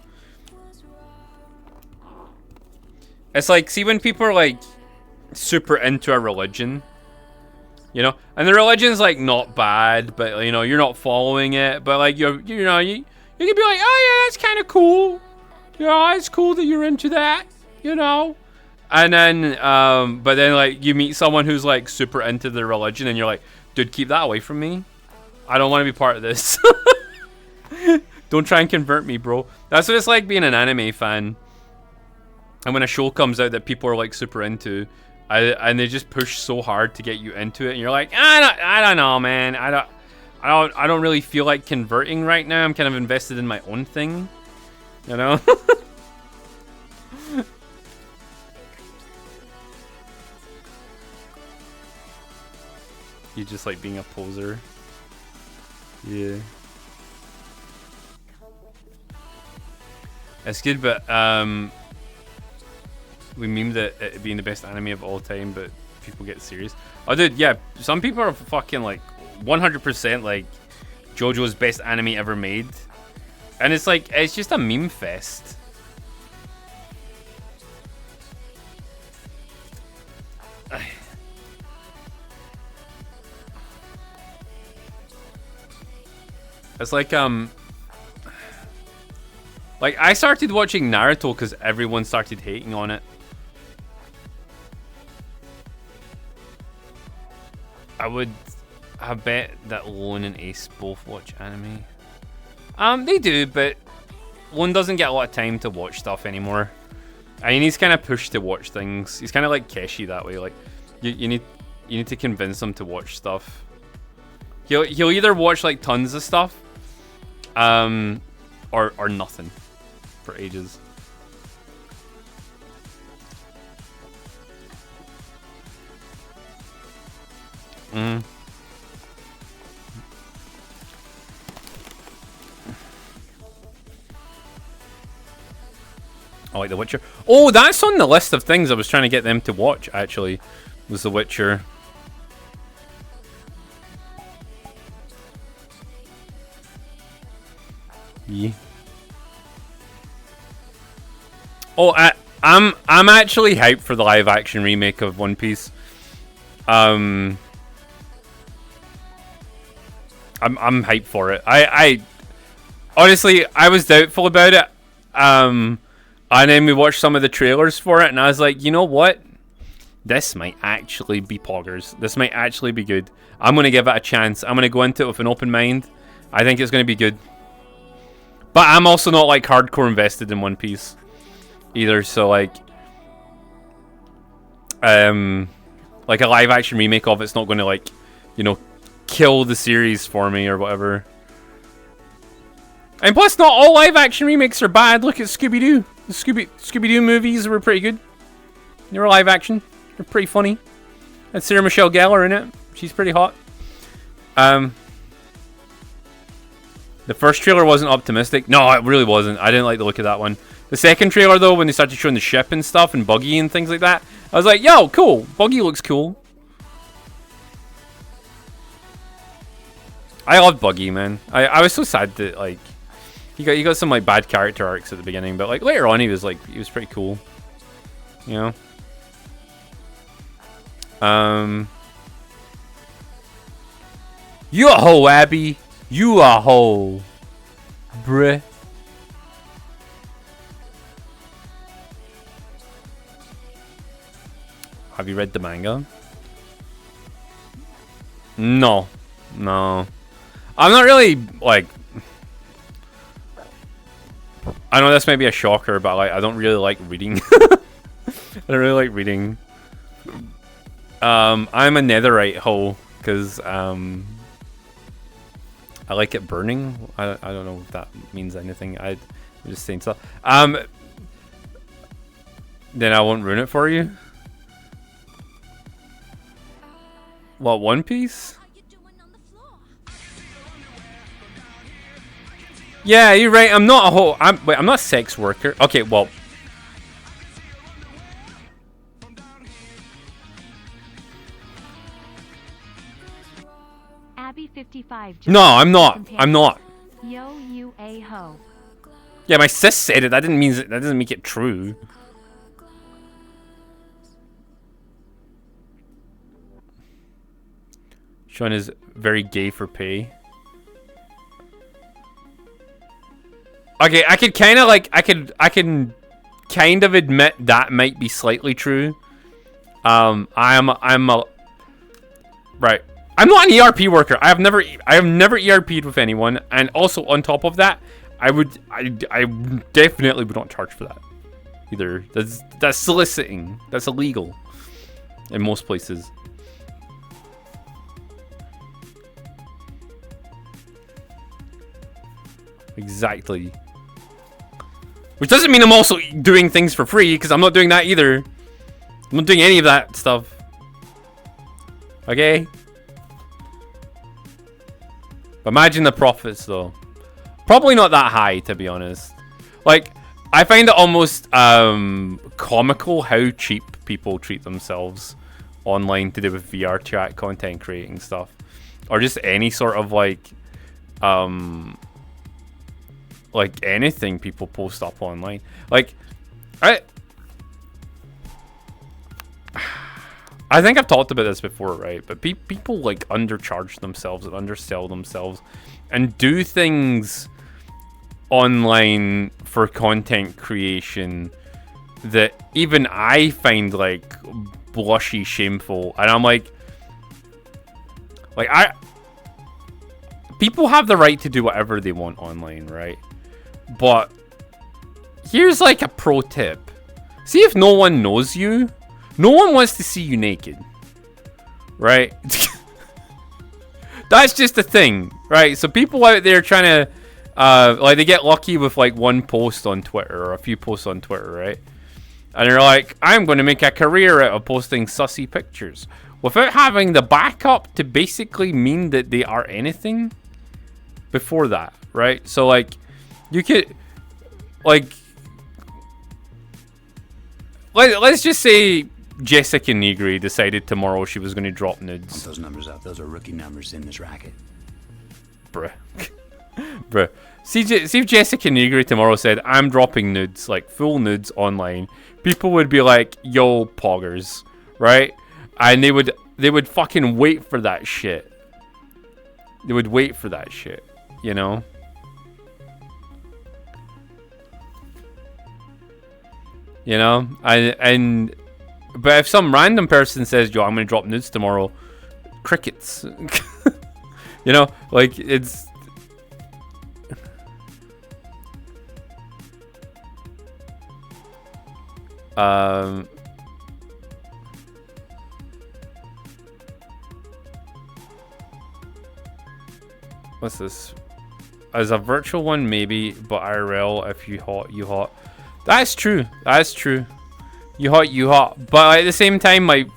it's like, see when people are like super into a religion, you know, and the religion's like not bad, but you know you're not following it, but like you can be like, oh yeah, that's kind of cool. Yeah, it's cool that you're into that, you know. And then, but then like you meet someone who's like super into the religion, and you're like, dude, keep that away from me. I don't want to be part of this. Don't try and convert me, bro. That's what it's like being an anime fan. And when a show comes out that people are like super into, and they just push so hard to get you into it, and you're like, I don't know, man. I don't really feel like converting right now. I'm kind of invested in my own thing, you know. You just like being a poser. Yeah. It's good, but we memed it being the best anime of all time, but people get serious. Oh, dude, yeah. Some people are fucking like 100% like JoJo's best anime ever made, and it's like it's just a meme fest. It's like I started watching Naruto because everyone started hating on it. I bet that Lone and Ace both watch anime. They do, but Lone doesn't get a lot of time to watch stuff anymore. I mean, he's kind of pushed to watch things. He's kind of like Keshi that way. Like, you need to convince him to watch stuff. He'll either watch like tons of stuff, or nothing for ages. Oh, like The Witcher. Oh, that's on the list of things I was trying to get them to watch, actually, was The Witcher. Yeah. Oh, I'm actually hyped for the live action remake of One Piece. I'm hyped for it. I honestly, I was doubtful about it. And then we watched some of the trailers for it, and I was like, you know what? This might actually be poggers. This might actually be good. I'm going to give it a chance. I'm going to go into it with an open mind. I think it's going to be good. But I'm also not, like, hardcore invested in One Piece either, so, like a live-action remake of it's not going to, like, you know, kill the series for me or whatever. And plus, not all live-action remakes are bad. Look at Scooby-Doo. The Scooby-Doo movies were pretty good. They were live-action. They're pretty funny. Had Sarah Michelle Gellar in it. She's pretty hot. The first trailer wasn't optimistic. No, it really wasn't. I didn't like the look of that one. The second trailer, though, when they started showing the ship and stuff and Buggy and things like that, I was like, yo, cool. Buggy looks cool. I loved Buggy, man. I was so sad that, like, he got some, like, bad character arcs at the beginning, but, like, later on he was pretty cool. You know? You a hoe, Abby. You a hoe. Bruh. Have you read the manga? No. No. I'm not really, like... I know this may be a shocker, but, like, I don't really like reading. I don't really like reading. I'm a netherite hoe, because, I like it burning. I don't know if that means anything. I'm just saying stuff. Then I won't ruin it for you. What, One Piece? Yeah, you're right. I'm not a whole. Wait, I'm not a sex worker. Okay, well. Abby 55. No, I'm not. I'm not. Yo, you a ho. Yeah, my sis said it. That doesn't make it true. Sean is very gay for pay. Okay, I could kind of like I can kind of admit that might be slightly true. I'm a right. I'm not an ERP worker. I have never ERP'd with anyone, and also on top of that, I definitely would not charge for that either. That's soliciting. That's illegal in most places. Exactly. Which doesn't mean I'm also doing things for free, because I'm not doing that either. I'm not doing any of that stuff. Okay? But imagine the profits, though. Probably not that high, to be honest. Like, I find it almost comical how cheap people treat themselves online to do with VR chat, content creating stuff. Or just any sort of, like anything people post up online. Like, I think I've talked about this before, right? But people like undercharge themselves and undersell themselves and do things online for content creation that even I find like blushy shameful. And I'm like people have the right to do whatever they want online, right? But here's like a pro tip. See if no one knows you. No one wants to see you naked. Right? That's just the thing, right? So people out there trying to, like, they get lucky with like one post on Twitter or a few posts on Twitter, right? And they're like, I'm going to make a career out of posting sussy pictures without having the backup to basically mean that they are anything before that, right? So like, you could, like, let's just say Jessica Negri decided tomorrow she was going to drop nudes. Pump those numbers up. Those are rookie numbers in this racket. Bruh. Bruh. See if Jessica Negri tomorrow said, I'm dropping nudes, like full nudes online. People would be like, yo, poggers, right? And they would fucking wait for that shit. They would wait for that shit, you know? You know? But if some random person says, yo, I'm gonna drop nudes tomorrow, crickets. You know? Like, it's... What's this? As a virtual one, maybe, but IRL, if you hot, you hot. That's true. That's true. You hot, you hot. But at the same time, like,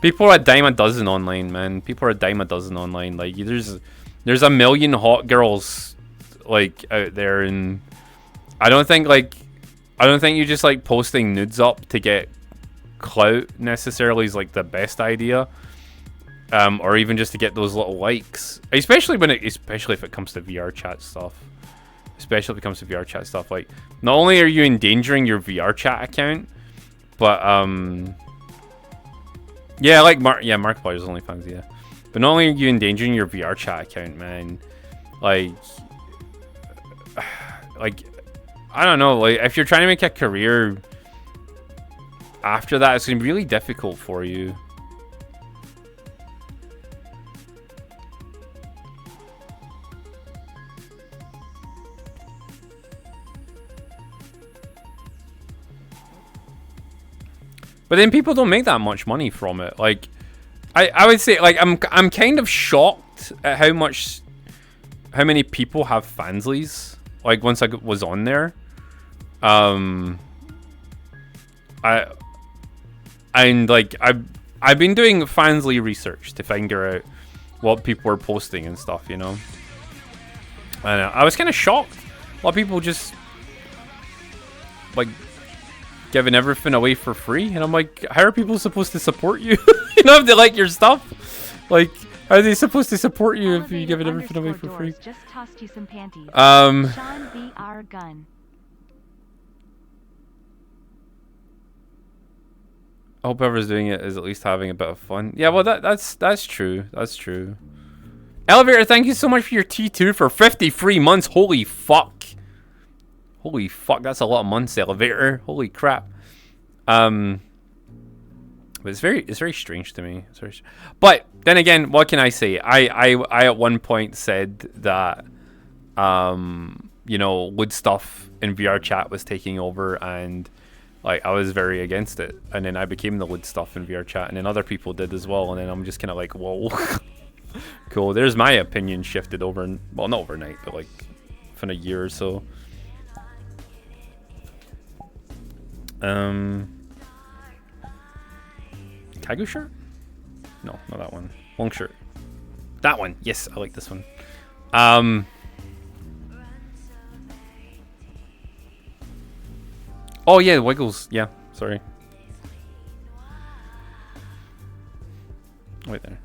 people are a dime a dozen online, man. People are a dime a dozen online. Like, there's a million hot girls, like, out there, and I don't think you just like posting nudes up to get clout necessarily is like the best idea, or even just to get those little likes, especially if it comes to VR chat stuff. Especially if it comes to VR chat stuff, like, not only are you endangering your VR chat account, but yeah, like Markiplier's OnlyFans, yeah. But not only are you endangering your VR chat account, man, like I don't know, like, if you're trying to make a career after that, it's gonna be really difficult for you. But then people don't make that much money from it. Like, I would say, like, I'm kind of shocked at how many people have Fansleys. Like, once I was on there, I've been doing Fansly research to figure out what people are posting and stuff, you know. And I was kind of shocked. A lot of people just like giving everything away for free, and I'm like, how are people supposed to support you? You know, if they like your stuff, like, how are they supposed to support you if you give it everything away for free? Just tossed you some panties. Sean VR gun. I hope whoever's doing it is at least having a bit of fun. Yeah, well, that's true. That's true. Elevator, thank you so much for your T2 for 53 months. Holy fuck. Holy fuck, that's a lot of months, Elevator. Holy crap. But it's very strange to me. But then again, what can I say? I at one point said that you know, lewd stuff in VR chat was taking over, and like I was very against it. And then I became the lewd stuff in VR chat, and then other people did as well. And then I'm just kind of like, whoa, cool. There's my opinion shifted over, well, not overnight, but like within a year or so. Kagu shirt? No, not that one. Long shirt. That one. Yes, I like this one. Oh yeah, Wiggles. Yeah, sorry. Wait there.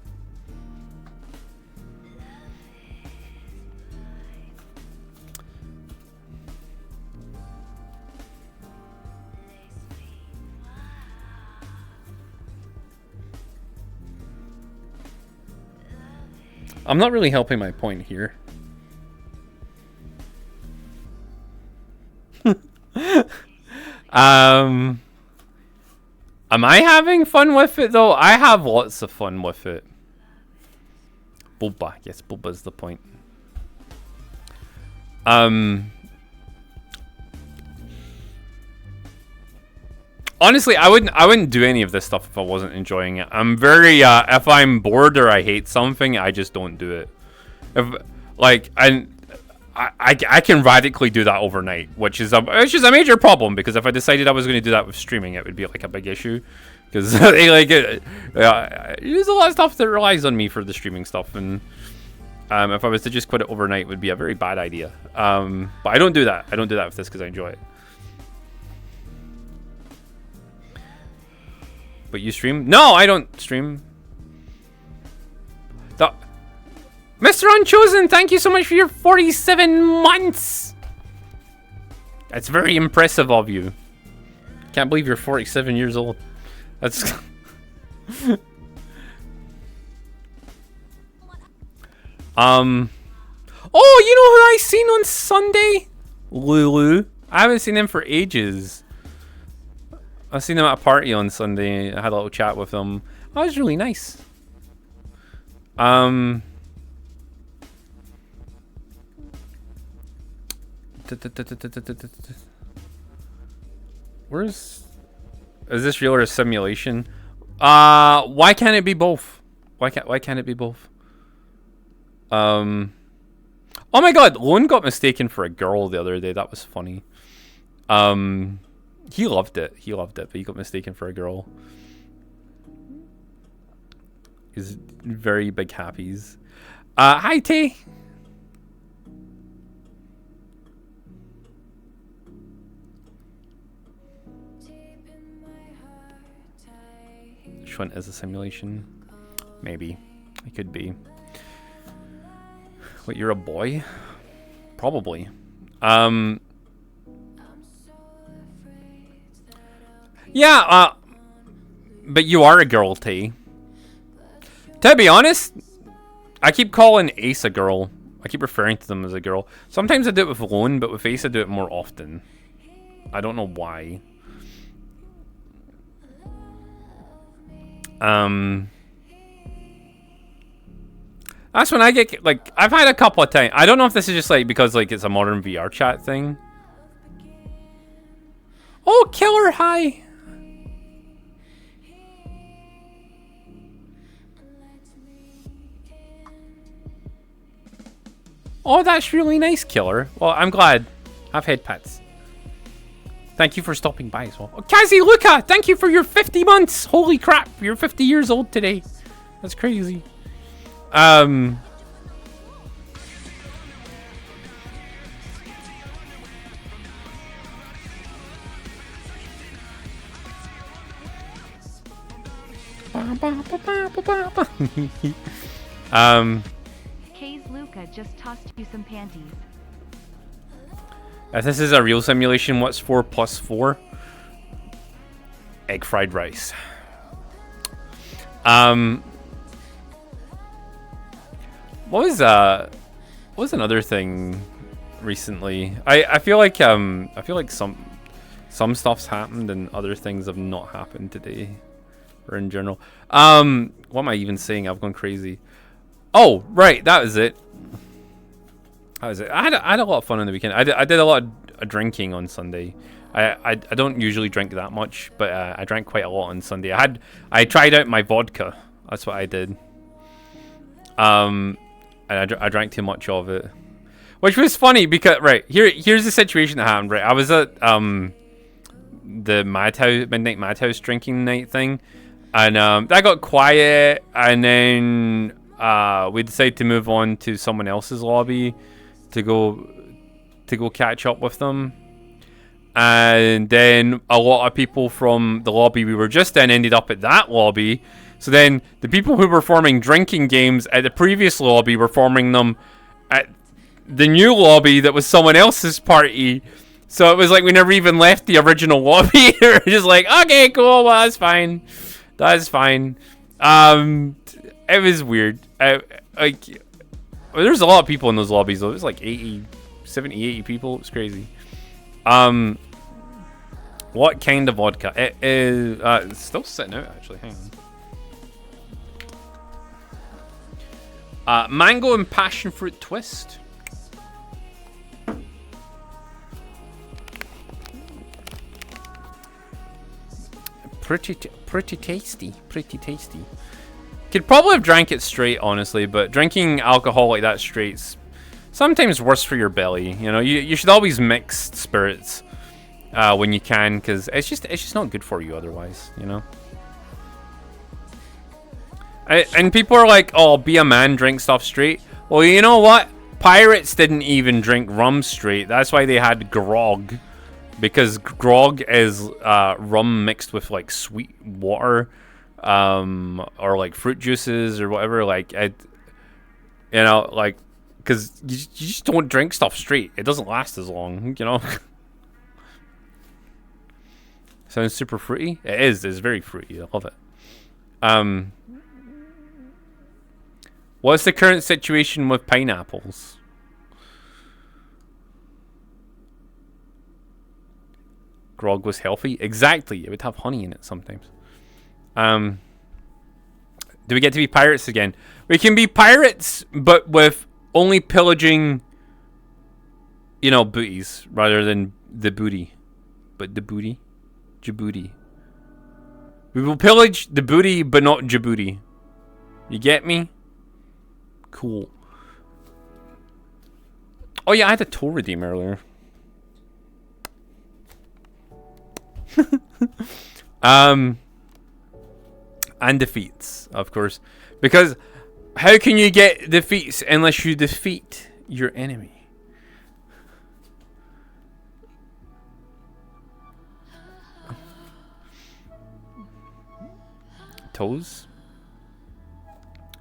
I'm not really helping my point here. Am I having fun with it though? I have lots of fun with it. Bulba, yes, Bulba is the point. honestly, I wouldn't do any of this stuff if I wasn't enjoying it. I'm very if I'm bored or I hate something, I just don't do it. If like I can radically do that overnight, which is a major problem, because if I decided I was going to do that with streaming, it would be like a big issue, because there's a lot of stuff that relies on me for the streaming stuff, and if I was to just quit it overnight, it would be a very bad idea. But I don't do that. I don't do that with this because I enjoy it. But you stream? No, I don't stream. Mr. Unchosen, thank you so much for your 47 months. That's very impressive of you. Can't believe you're 47 years old. That's... Oh, you know who I seen on Sunday? Lulu. I haven't seen him for ages. I seen him at a party on Sunday. I had a little chat with him. That was really nice. Is this real or a simulation? Why can't it be both? Why can't it be both? Oh my god, Lone got mistaken for a girl the other day. That was funny. He loved it. He loved it, but he got mistaken for a girl. He's very big happies. Hi Tay. Which one is a simulation? Maybe. It could be. Wait, you're a boy? Probably. Yeah, but you are a girl, T. To be honest, I keep calling Ace a girl. I keep referring to them as a girl. Sometimes I do it with Lone, but with Ace I do it more often. I don't know why. That's when I get, like, I've had a couple of times. I don't know if this is just, like, because, like, it's a modern VR chat thing. Oh, Killer, hi. Oh, that's really nice, Killer. Well, I'm glad. I've had pets. Thank you for stopping by as well. Oh, Kazi Luca, thank you for your 50 months. Holy crap, you're 50 years old today. That's crazy. Kay's Luca just tossed you some panties. If this is a real simulation, what's 4 plus 4? Egg fried rice. What was another thing recently? I feel like some stuff's happened and other things have not happened today, or in general. What am I even saying? I've gone crazy. Oh, right, that was it. I had a lot of fun on the weekend. I did a lot of drinking on Sunday. I don't usually drink that much, but I drank quite a lot on Sunday. I tried out my vodka. That's what I did. And I drank too much of it, which was funny because here's the situation that happened. Right, I was at the midnight Madhouse drinking night thing, and that got quiet, and then we decided to move on to someone else's lobby to go catch up with them. And then a lot of people from the lobby we were just in ended up at that lobby. So then the people who were forming drinking games at the previous lobby were forming them at the new lobby that was someone else's party. So it was like we never even left the original lobby. We were just like, okay, cool, well, that's fine. That's fine. It was weird. There's a lot of people in those lobbies though. It was like 70, 80 people. It was crazy. What kind of vodka? It is it's still sitting out actually. Hang on. Mango and passion fruit twist. Pretty tasty. Pretty tasty. Could probably have drank it straight, honestly, but drinking alcohol like that straight's sometimes worse for your belly. You know, you should always mix spirits when you can, because it's just not good for you otherwise. You know. And people are like, "Oh, be a man, drink stuff straight." Well, you know what? Pirates didn't even drink rum straight. That's why they had grog, because grog is rum mixed with like sweet water. Or like fruit juices or whatever, like you know, like, because you just don't drink stuff straight. It doesn't last as long, you know. Sounds super fruity. It is. It's very fruity. I love it. What's the current situation with pineapples? Grog was healthy. Exactly. It would have honey in it sometimes. Do we get to be pirates again? We can be pirates, but with only pillaging, you know, booties rather than the booty. But the booty? Djibouti. We will pillage the booty, but not Djibouti. You get me? Cool. Oh yeah, I had a toll redeem earlier. And defeats, of course. Because how can you get defeats unless you defeat your enemy? Toes?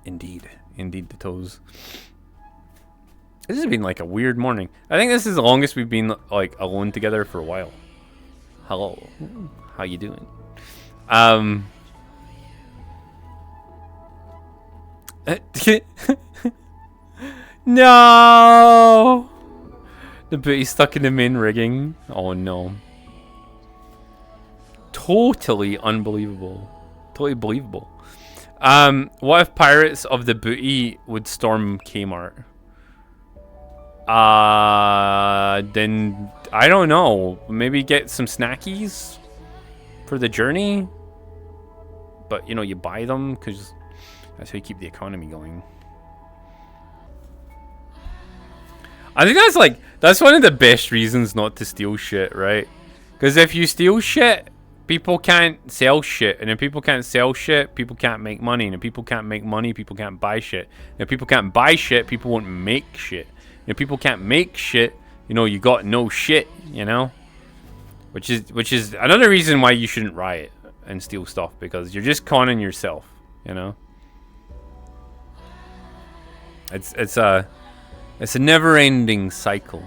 Indeed. Indeed, the toes. This has been like a weird morning. I think this is the longest we've been like alone together for a while. Hello. How you doing? No! The booty's stuck in the main rigging. Oh no. Totally unbelievable. Totally believable. What if Pirates of the Booty would storm Kmart? Then I don't know. Maybe get some snackies for the journey. But you know, you buy them because that's how you keep the economy going. I think that's one of the best reasons not to steal shit, right? Because if you steal shit, people can't sell shit, and if people can't sell shit, people can't make money, and if people can't make money, people can't buy shit. And if people can't buy shit, people won't make shit. And if people can't make shit, you know, you got no shit, you know? Which is another reason why you shouldn't riot and steal stuff, because you're just conning yourself, you know? It's a never-ending cycle.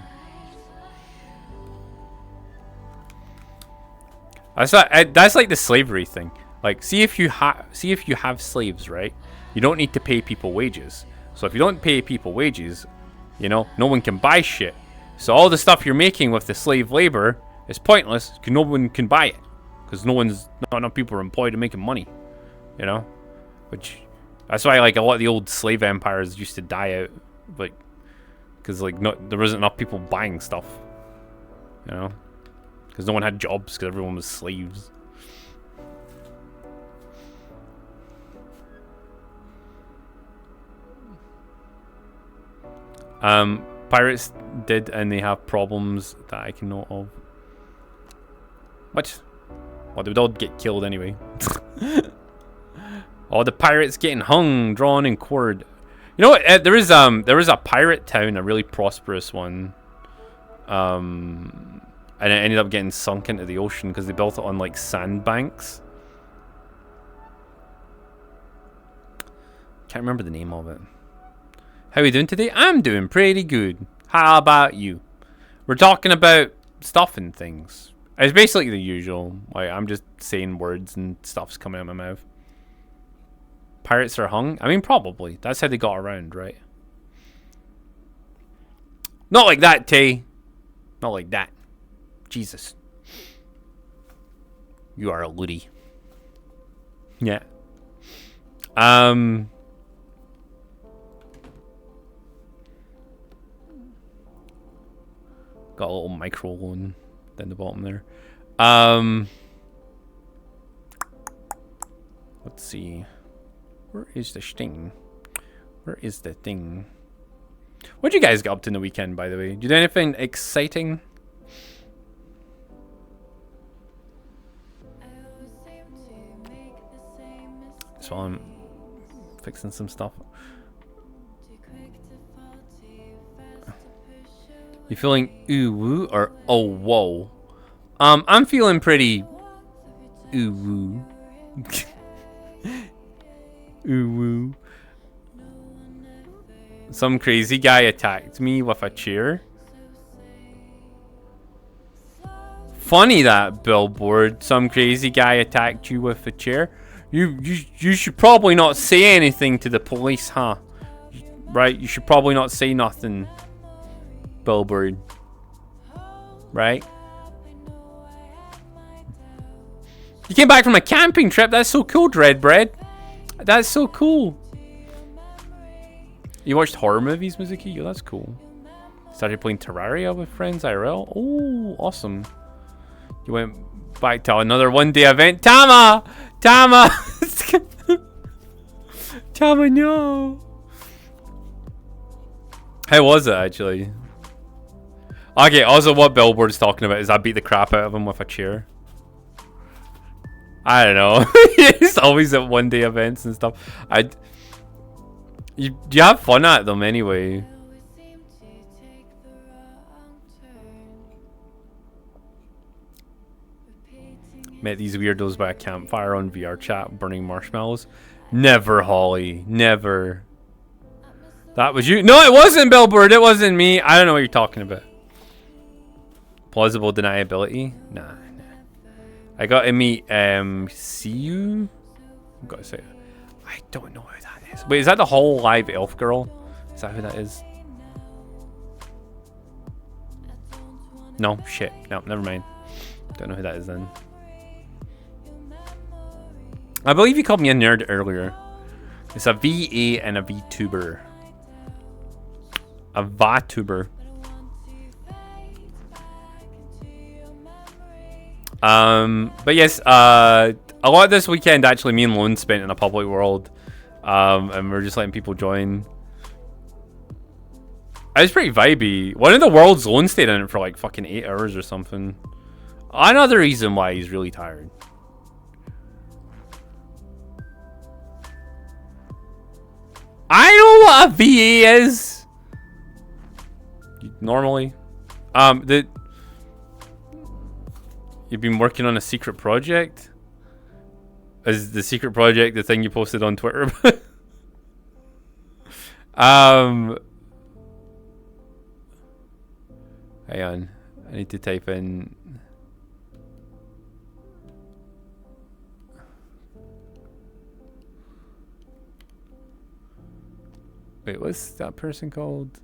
That's like the slavery thing. Like, see if you have slaves, right? You don't need to pay people wages. So if you don't pay people wages, you know, no one can buy shit. So all the stuff you're making with the slave labor is pointless because no one can buy it, because not enough people are employed to making money, you know. That's why like a lot of the old slave empires used to die out, like, because like there wasn't enough people buying stuff, you know. Because no one had jobs, because everyone was slaves. Pirates did, and they have problems that I can know of. What? Well, they would all get killed anyway. Oh, the pirates getting hung, drawn, and quartered. You know what? There was a pirate town, a really prosperous one. And it ended up getting sunk into the ocean because they built it on like sandbanks. Can't remember the name of it. How are we doing today? I'm doing pretty good. How about you? We're talking about stuff and things. It's basically the usual. Like, I'm just saying words and stuff's coming out of my mouth. Pirates are hung? I mean, probably. That's how they got around, right? Not like that, Tay. Not like that. Jesus. You are a Luddy. Yeah. Got a little micro one down the bottom there. Let's see. Where is the thing? Where is the thing? What'd you guys get up to in the weekend, by the way? Did you do anything exciting? So I'm fixing some stuff. You feeling ooh woo or oh whoa? I'm feeling pretty ooh woo. Ooh woo. Some crazy guy attacked me with a chair. Funny that, Billboard. Some crazy guy attacked you with a chair. You should probably not say anything to the police, huh? Right? You should probably not say nothing, Billboard. Right? You came back from a camping trip. That's so cool, Dreadbread. That's so cool. You watched horror movies, Mizuki? Yo, that's cool. Started playing Terraria with friends IRL. Oh, awesome. You went back to another one-day event. Tama! Tama! Tama, no! How was it, actually? Okay, also what Billboard's talking about is I beat the crap out of him with a chair. I don't know. He's always at one-day events and stuff. You have fun at them anyway. Met these weirdos by a campfire on VR chat, burning marshmallows. Never, Holly. Never. That was you. No, it wasn't Billboard. It wasn't me. I don't know what you're talking about. Plausible deniability? Nah. I got to meet see you. I've got to say, I don't know who that is. Wait, is that the whole live elf girl? Is that who that is? No, shit. No, never mind. Don't know who that is then. I believe you called me a nerd earlier. It's a VA and a VTuber. A VATuber. But yes, a lot of this weekend actually me and Lone spent in a public world. And we're just letting people join. It was pretty vibey. One of the worlds, Lone stayed in it for like fucking 8 hours or something. Another reason why he's really tired. I know what a VA is. Normally. You've been working on a secret project? Is the secret project the thing you posted on Twitter? Hang on. I need to type in... Wait, what's that person called?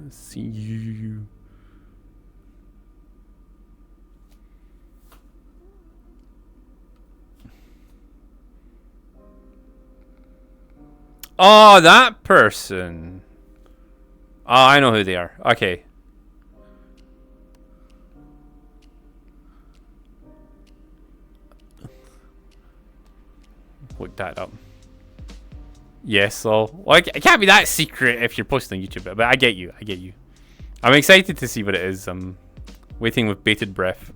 See you. Oh, that person. Oh, I know who they are. Okay. Look that up. Yes, so like it can't be that secret if you're posting on YouTube, but I get you. I get you. I'm excited to see what it is. I'm waiting with bated breath.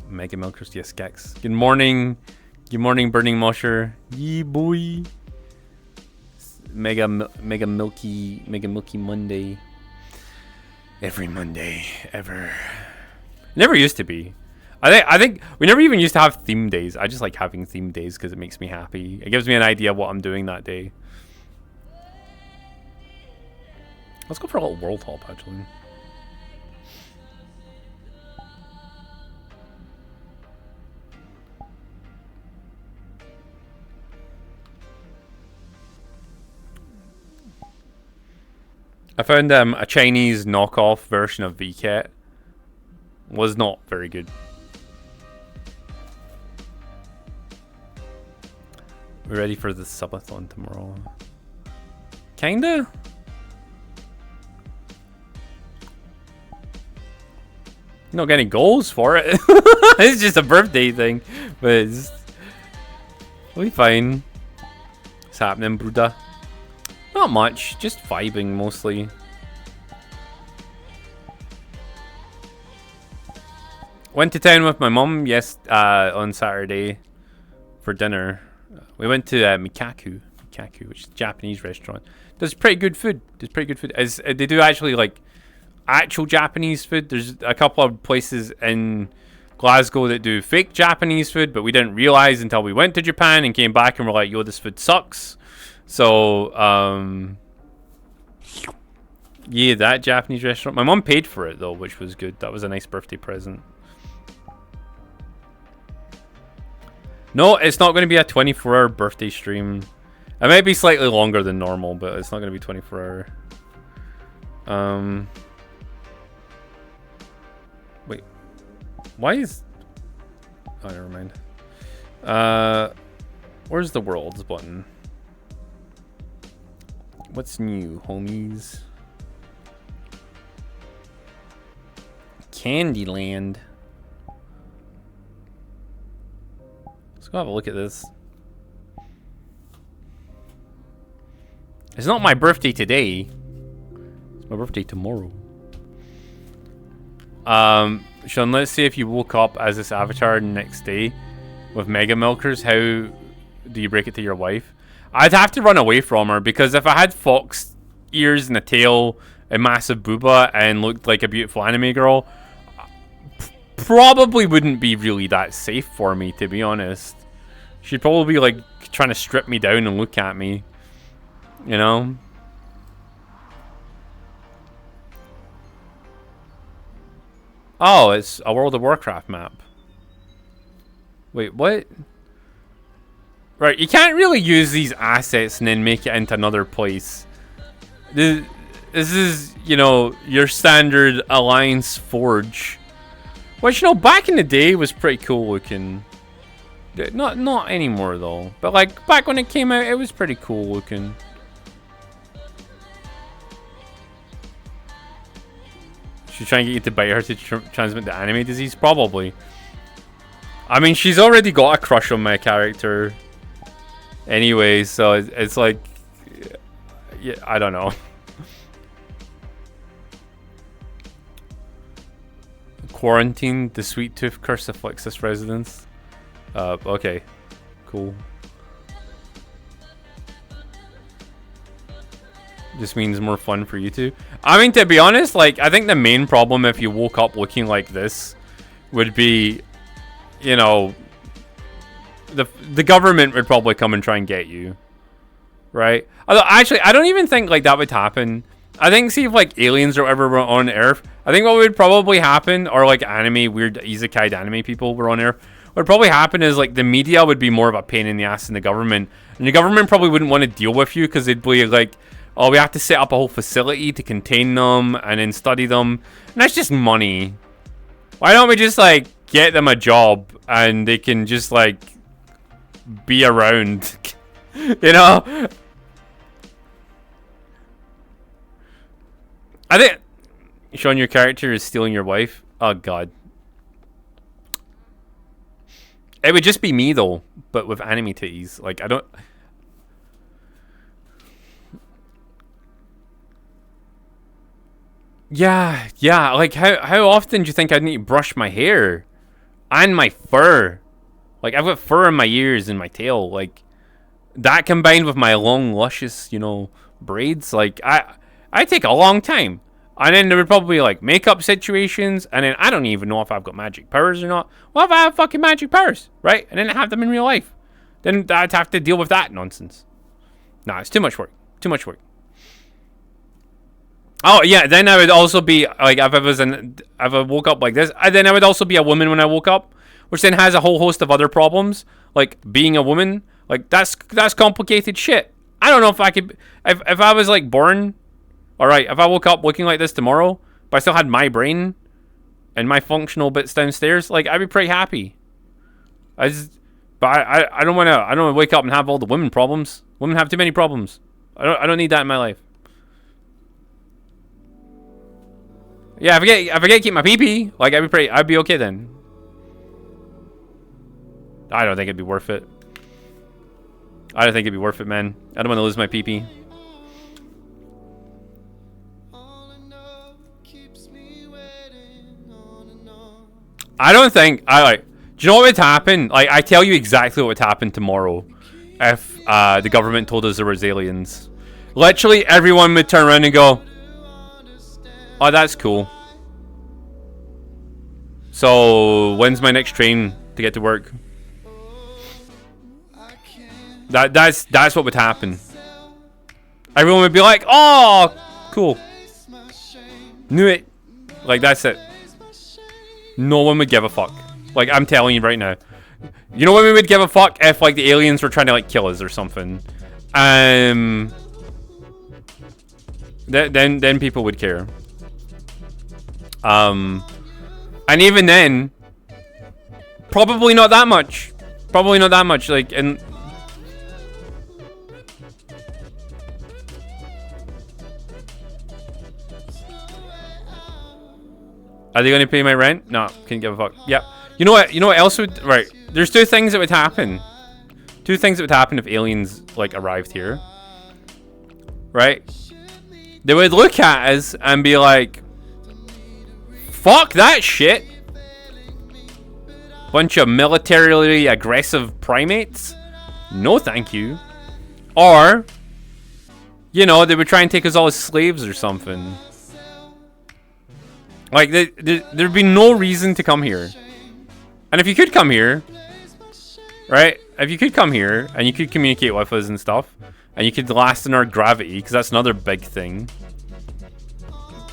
Mega Milkers, yes, Gex. Good morning. Good morning, Burning Musher. Yee boy. Mega Milky Monday. Every Monday ever. Never used to be. I think we never even used to have theme days. I just like having theme days because it makes me happy. It gives me an idea of what I'm doing that day. Let's go for a little world hop actually. I found a Chinese knockoff version of VCat. Was not very good. We're ready for the subathon tomorrow. Kinda. Not getting goals for it. It's just a birthday thing, but it'll be fine. What's happening, Bruda? Not much, just vibing mostly. Went to town with my mum on Saturday for dinner. We went to Mikaku, which is a Japanese restaurant. Does pretty good food. They do actually like actual Japanese food. There's a couple of places in Glasgow that do fake Japanese food, but we didn't realize until we went to Japan and came back and we're like, yo, this food sucks. So, yeah, that Japanese restaurant. My mum paid for it though, which was good. That was a nice birthday present. No, it's not going to be a 24-hour birthday stream. It might be slightly longer than normal, but it's not going to be 24-hour. Wait. Why is... Oh, never mind. Where's the worlds button? What's new, homies? Candyland. Let's go have a look at this. It's not my birthday today. It's my birthday tomorrow. Sean, let's say if you woke up as this avatar the next day with Mega Milkers, how do you break it to your wife? I'd have to run away from her, because if I had fox ears and a tail, a massive booba, and looked like a beautiful anime girl, probably wouldn't be really that safe for me, to be honest. She'd probably be like trying to strip me down and look at me, you know? Oh, it's a World of Warcraft map. Wait, what? Right, you can't really use these assets and then make it into another place. This is, you know, your standard Alliance Forge. Which, you know, back in the day was pretty cool looking. Not anymore, though. But, like, back when it came out, it was pretty cool looking. She's trying to get you to bite her to transmit the anime disease? Probably. I mean, she's already got a crush on my character. Anyway, so it's like... Yeah, I don't know. Quarantine, the sweet tooth curse afflicts this residence. Okay. Cool. Just means more fun for you two. I mean, to be honest, like, I think the main problem if you woke up looking like this would be, you know, the government would probably come and try and get you, right? Although, actually, I don't even think like that would happen. I think, see if like aliens or whatever were on Earth, I think what would probably happen, or like weird isekai anime people were on Earth, what would probably happen is like the media would be more of a pain in the ass than the government, and the government probably wouldn't want to deal with you because they'd be like, oh, we have to set up a whole facility to contain them and then study them, and that's just money. Why don't we just like get them a job and they can just like be around, you know? I think showing your character is stealing your wife. Oh god. It would just be me though, but with anime titties. Like I don't. Yeah. Like how often do you think I'd need to brush my hair and my fur? Like I've got fur in my ears and my tail. Like that combined with my long, luscious, you know, braids. Like I take a long time. And then there would probably be like makeup situations, and then I don't even know if I've got magic powers or not. Well, if I have fucking magic powers, right? And then I have them in real life, then I'd have to deal with that nonsense. Nah, it's too much work. Too much work. Oh yeah, then I would also be like if I woke up like this, then I would also be a woman when I woke up, which then has a whole host of other problems, like being a woman. Like that's complicated shit. I don't know if I could if I was like born. Alright, if I woke up looking like this tomorrow, but I still had my brain and my functional bits downstairs, like, I'd be pretty happy. I don't want to wake up and have all the women problems. Women have too many problems. I don't need that in my life. Yeah, if I get to keep my PP, like I'd be okay then. I don't think it'd be worth it. I don't think it'd be worth it, man. I don't want to lose my PP. I don't think do you know what would happen? Like, I tell you exactly what would happen tomorrow if the government told us there was aliens. Literally everyone would turn around and go, "Oh, that's cool. So when's my next train to get to work?" That's what would happen. Everyone would be like, "Oh, cool. Knew it." Like, that's it. No one would give a fuck. Like, I'm telling you right now. You know when we would give a fuck? If, like, the aliens were trying to, like, kill us or something. Then people would care. And even then, probably not that much. Probably not that much. Like, and are they going to pay my rent? No, can't give a fuck. Yep. You know what? You know what else would... Right. There's two things that would happen. Two things that would happen if aliens, like, arrived here. Right? They would look at us and be like, "Fuck that shit. Bunch of militarily aggressive primates. No thank you." Or, you know, they would try and take us all as slaves or something. Like, there'd be no reason to come here. And if you could come here, right? If you could come here and you could communicate with us and stuff, and you could last in our gravity, because that's another big thing.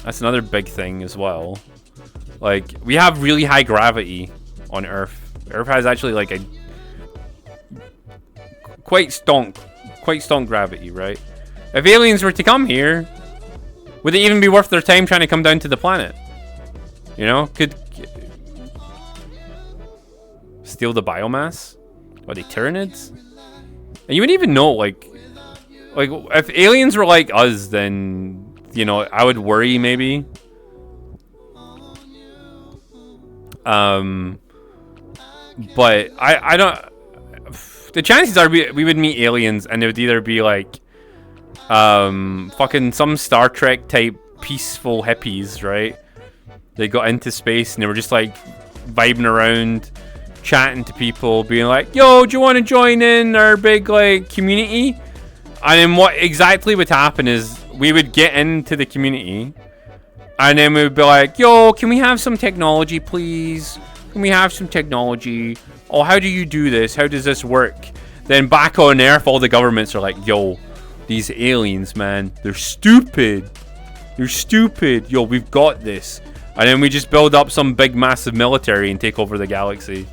That's another big thing as well. Like, we have really high gravity on Earth. Earth has actually like a quite stonk gravity, right? If aliens were to come here, would it even be worth their time trying to come down to the planet? You know, could steal the biomass? Are they Tyranids? And you wouldn't even know, like if aliens were like us, then, you know, I would worry maybe. But I don't. The chances are we would meet aliens, and it would either be like, fucking some Star Trek type peaceful hippies, right? They got into space and they were just like vibing around, chatting to people, being like, "Yo, do you want to join in our big like community?" And then what exactly would happen is we would get into the community, and then we would be like, "Yo, can we have some technology, please? Can we have some technology? Oh, how do you do this? How does this work?" Then back on Earth, all the governments are like, "Yo, these aliens, man, they're stupid. They're stupid. Yo, we've got this." And then we just build up some big, massive military and take over the galaxy.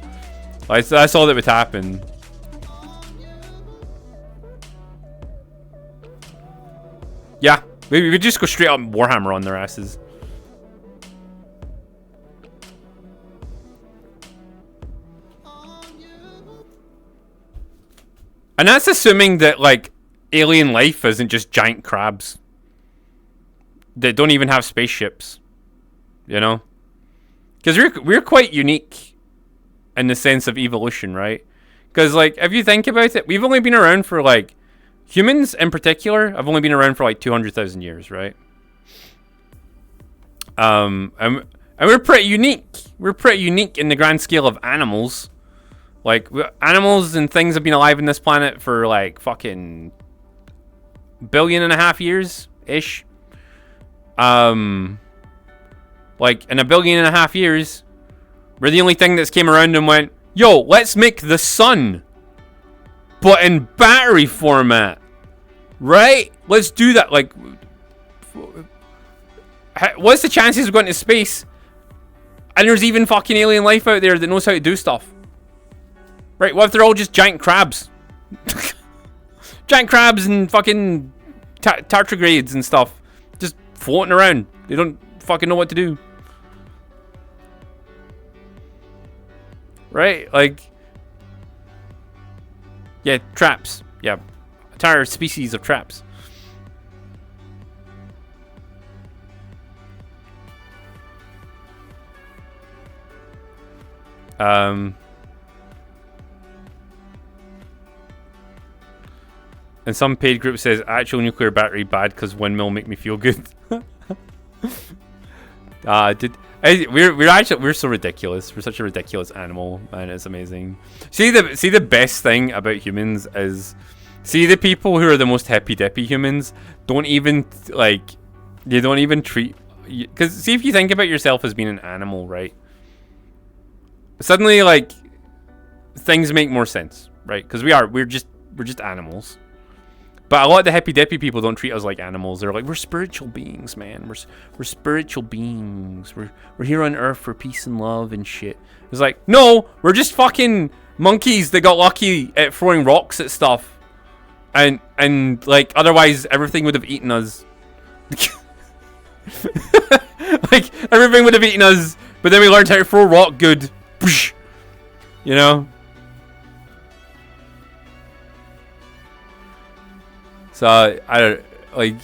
Like, that's all that would happen. Yeah, we would just go straight up Warhammer on their asses. And that's assuming that, like, alien life isn't just giant crabs that don't even have spaceships, you know? Because we're quite unique in the sense of evolution, right? Because, like, if you think about it, we've only been around for, like, humans in particular have only been around for, like, 200,000 years, right? And we're pretty unique. We're pretty unique in the grand scale of animals. Like, animals and things have been alive in this planet for, like, fucking 1.5 billion years-ish. Like, in 1.5 billion years, we're the only thing that's came around and went, "Yo, let's make the sun, but in battery format." Right? Let's do that. Like, what's the chances of going to space and there's even fucking alien life out there that knows how to do stuff? Right? What if they're all just giant crabs? Giant crabs and fucking tardigrades and stuff. Just floating around. They don't fucking know what to do. Right? Like, yeah, traps. Yeah. Entire species of traps. And some paid group says actual nuclear battery bad because windmill make me feel good. We're so ridiculous. We're such a ridiculous animal, man. It's amazing. See the best thing about humans is, see the people who are the most happy dippy humans don't even like, they don't even treat, because see, if you think about yourself as being an animal, right? Suddenly like things make more sense, right? Because we're just animals. But a lot of the happy dippy people don't treat us like animals. They're like, we're spiritual beings, man. We're spiritual beings. We're here on Earth for peace and love and shit. It's like, no, we're just fucking monkeys that got lucky at throwing rocks at stuff, and like otherwise everything would have eaten us. Like everything would have eaten us, but then we learned how to throw rock good. You know. So, I don't, like,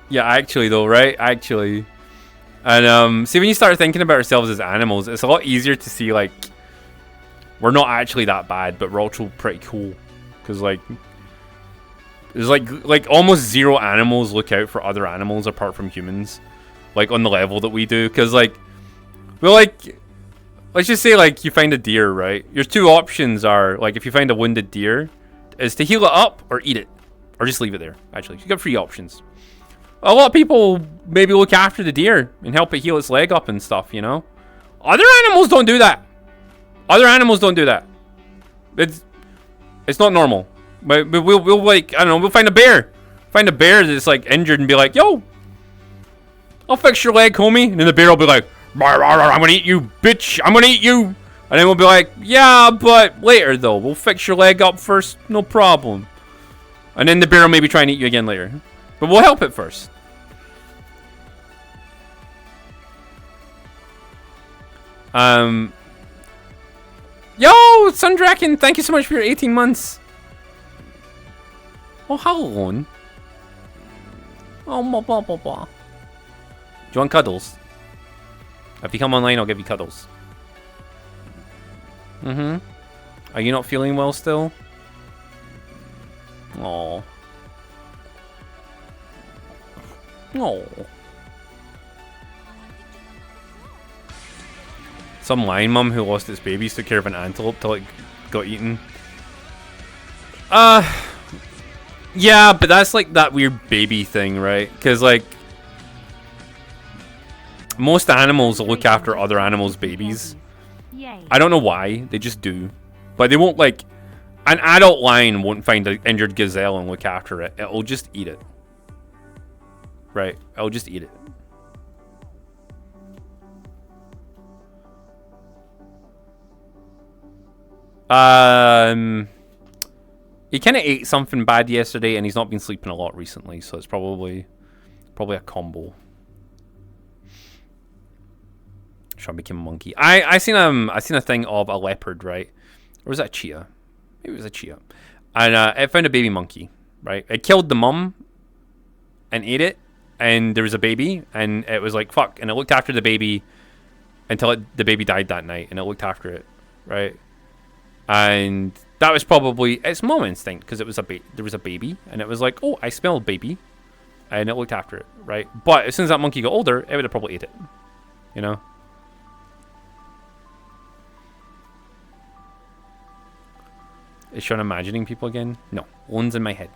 yeah, actually though, right? Actually. And, see, when you start thinking about ourselves as animals, it's a lot easier to see, like, we're not actually that bad, but we're also pretty cool. Because, like, there's, like, almost zero animals look out for other animals apart from humans. Like, on the level that we do. Because, like, we're, like, let's just say, like, you find a deer, right? Your two options are, like, if you find a wounded deer, is to heal it up or eat it, or just leave it there. Actually, you got 3 options. A lot of people maybe look after the deer and help it heal its leg up and stuff, you know. Other animals don't do that. Other animals don't do that. It's not normal. But we'll like, I don't know, we'll find a bear that's like injured and be like, yo, I'll fix your leg, homie. And then the bear will be like, rawr, rawr, rawr, I'm gonna eat you, bitch. I'm gonna eat you. And then we'll be like, yeah, but later, though. We'll fix your leg up first. No problem. And then the bear will maybe try and eat you again later. But we'll help it first. Yo, Sundraken, thank you so much for your 18 months. Oh, hello. Oh, blah, blah, blah, blah. Do you want cuddles? If you come online, I'll give you cuddles. Are you not feeling well still? Oh. Oh. Some lion mum who lost its babies took care of an antelope till it got eaten. Yeah, but that's like that weird baby thing, right? Because like most animals will look after other animals' babies. I don't know why, they just do. But they won't, like, an adult lion won't find an injured gazelle and look after it. It'll just eat it. Right? It'll just eat it. He kind of ate something bad yesterday and he's not been sleeping a lot recently, so it's probably a combo. Sean became a monkey. I seen a thing of a leopard, right? Or was that a cheetah? Maybe it was a cheetah. And it found a baby monkey, right? It killed the mum and ate it, and there was a baby, and it was like, fuck, and it looked after the baby until the baby died that night, and it looked after it, right? And that was probably its mom instinct, because it was there was a baby, and it was like, oh, I smell baby, and it looked after it, right? But as soon as that monkey got older, it would have probably ate it, you know? Is Sean imagining people again? No. One's in my head.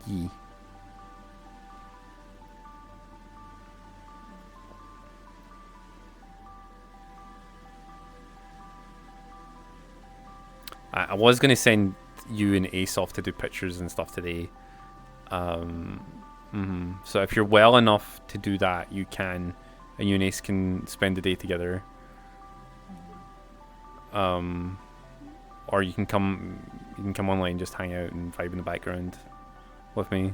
Yee. I was going to send you and Ace off to do pictures and stuff today. So if you're well enough to do that, you can. And you and Ace can spend the day together. Or you can come online, just hang out and vibe in the background with me.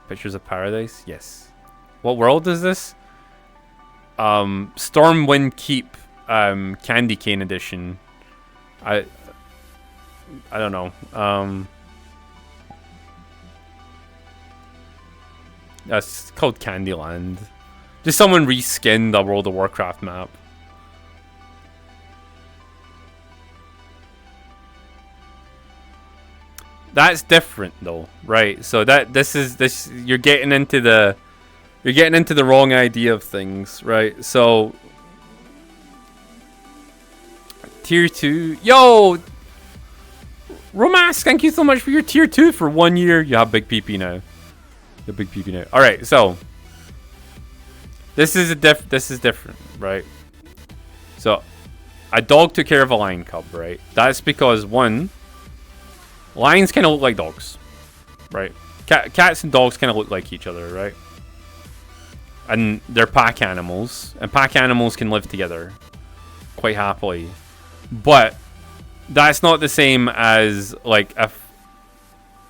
Pictures of Paradise? Yes. What world is this? Stormwind Keep, Candy Cane Edition. I don't know. That's called Candyland. Just someone reskinned a World of Warcraft map. That's different though, right? So this you're getting into the wrong idea of things, right? So tier 2, yo, Romas, thank you so much for your tier 2 for 1 year. You have big PP now. The big PP now. All right, so this is different, right? So a dog took care of a lion cub, right? That's because one, lions kind of look like dogs, right? Cats and dogs kind of look like each other, right? And they're pack animals, and pack animals can live together quite happily. But that's not the same as like if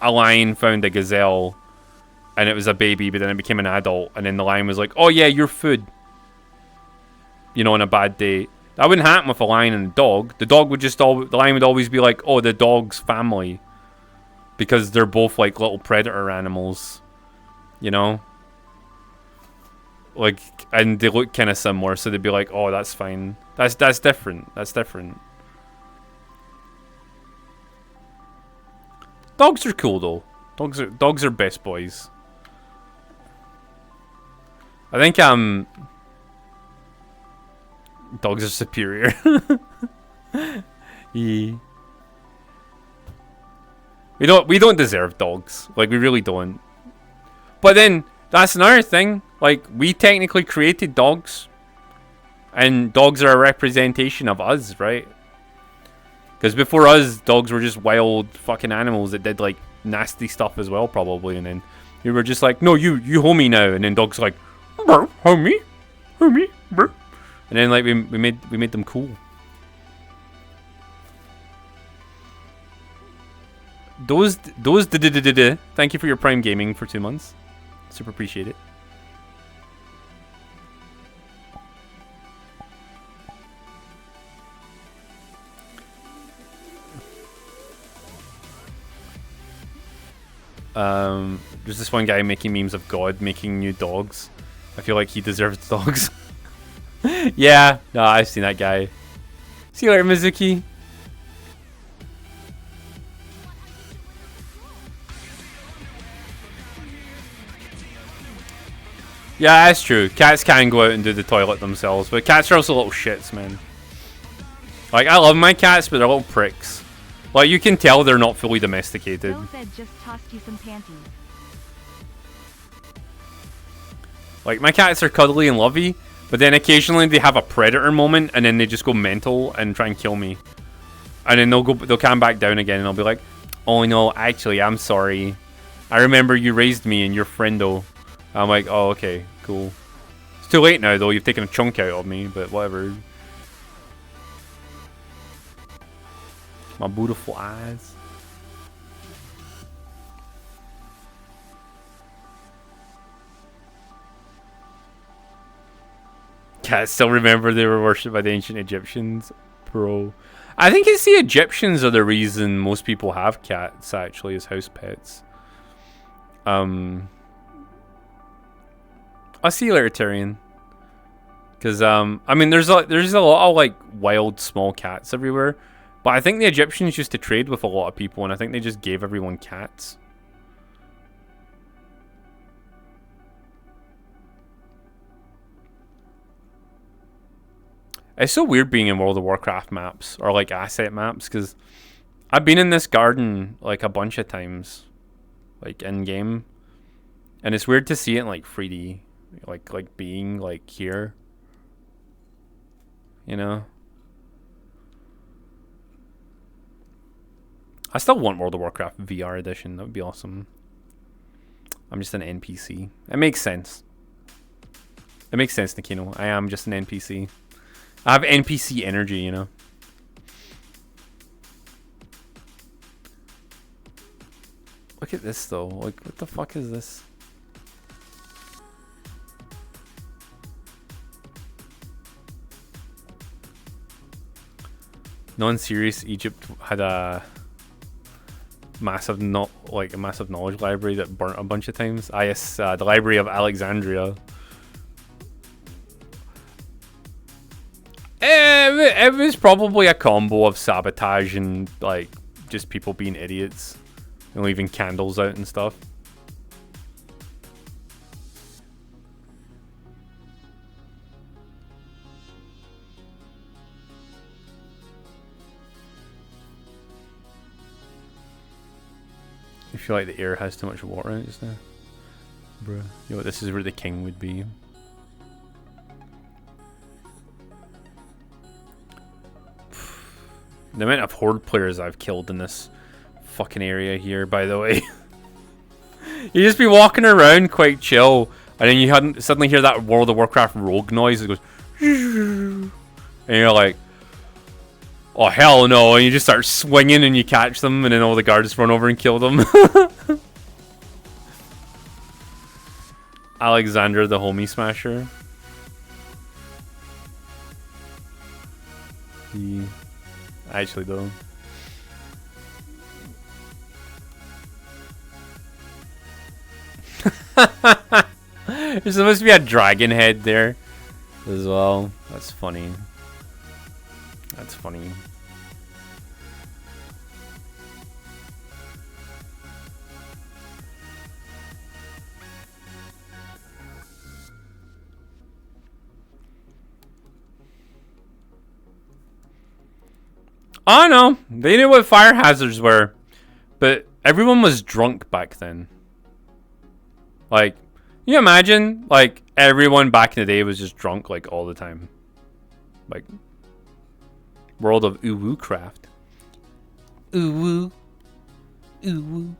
a lion found a gazelle and it was a baby, but then it became an adult, and then the lion was like, "Oh yeah, you're food." You know, on a bad day. That wouldn't happen with a lion and a dog. The lion would always be like, "Oh, the dog's family," because they're both like little predator animals. You know, like, and they look kind of similar, so they'd be like, "Oh, that's fine." That's different. That's different. Dogs are cool though. Dogs are best boys. I think dogs are superior. Yeah. We don't deserve dogs. Like, we really don't. But then that's another thing. Like, we technically created dogs, and dogs are a representation of us, right? Because before us, dogs were just wild fucking animals that did like nasty stuff as well, probably. And then we were just like, "No, you homie now." And then dogs like, "Brr, homie, brr." And then like we made them cool. Those thank you for your Prime Gaming for 2 months. Super appreciate it. There's this one guy making memes of God making new dogs. I feel like he deserves dogs. Yeah, no, I've seen that guy. See you later, Mizuki. Yeah, that's true. Cats can go out and do the toilet themselves, but cats are also little shits, man. Like, I love my cats, but they're little pricks. Like, you can tell they're not fully domesticated. Bill said just tossed you some panties. Like, my cats are cuddly and lovey, but then occasionally they have a predator moment, and then they just go mental and try and kill me. And then they'll calm back down again, and I'll be like, "Oh no, actually, I'm sorry. I remember you raised me and you're friendo." I'm like, "Oh, okay, cool." It's too late now, though. You've taken a chunk out of me, but whatever. My beautiful eyes. Cats still remember they were worshipped by the ancient Egyptians, bro. I think it's the Egyptians are the reason most people have cats actually as house pets. I'll see you later, Tyrion. Because I mean, there's a lot of like wild small cats everywhere, but I think the Egyptians used to trade with a lot of people, and I think they just gave everyone cats. It's so weird being in World of Warcraft maps or like asset maps, because I've been in this garden like a bunch of times, like in game, and it's weird to see it in like 3D, like being like here, you know. I still want World of Warcraft VR edition. That would be awesome. I'm just an NPC. It makes sense. It makes sense, Nikino. I am just an NPC. I have NPC energy, you know. Look at this though. Like, what the fuck is this? Non-serious, Egypt had a massive a massive knowledge library that burnt a bunch of times. Yes, the Library of Alexandria. It was probably a combo of sabotage and like just people being idiots and leaving candles out and stuff. I feel like the air has too much water in it just now. Bruh. You know, this is where the king would be. The amount of horde players I've killed in this fucking area here, by the way. You just be walking around quite chill, and then you suddenly hear that World of Warcraft rogue noise. It goes, and you're like, oh hell no! And you just start swinging, and you catch them, and then all the guards run over and kill them. Alexander the homie smasher. Actually, though. There's supposed to be a dragon head there as well. That's funny. That's funny. I don't know. They knew what fire hazards were, but everyone was drunk back then. Like, can you imagine? Like, everyone back in the day was just drunk, like, all the time. Like, World of Uwu Craft. Uwu. Uwu.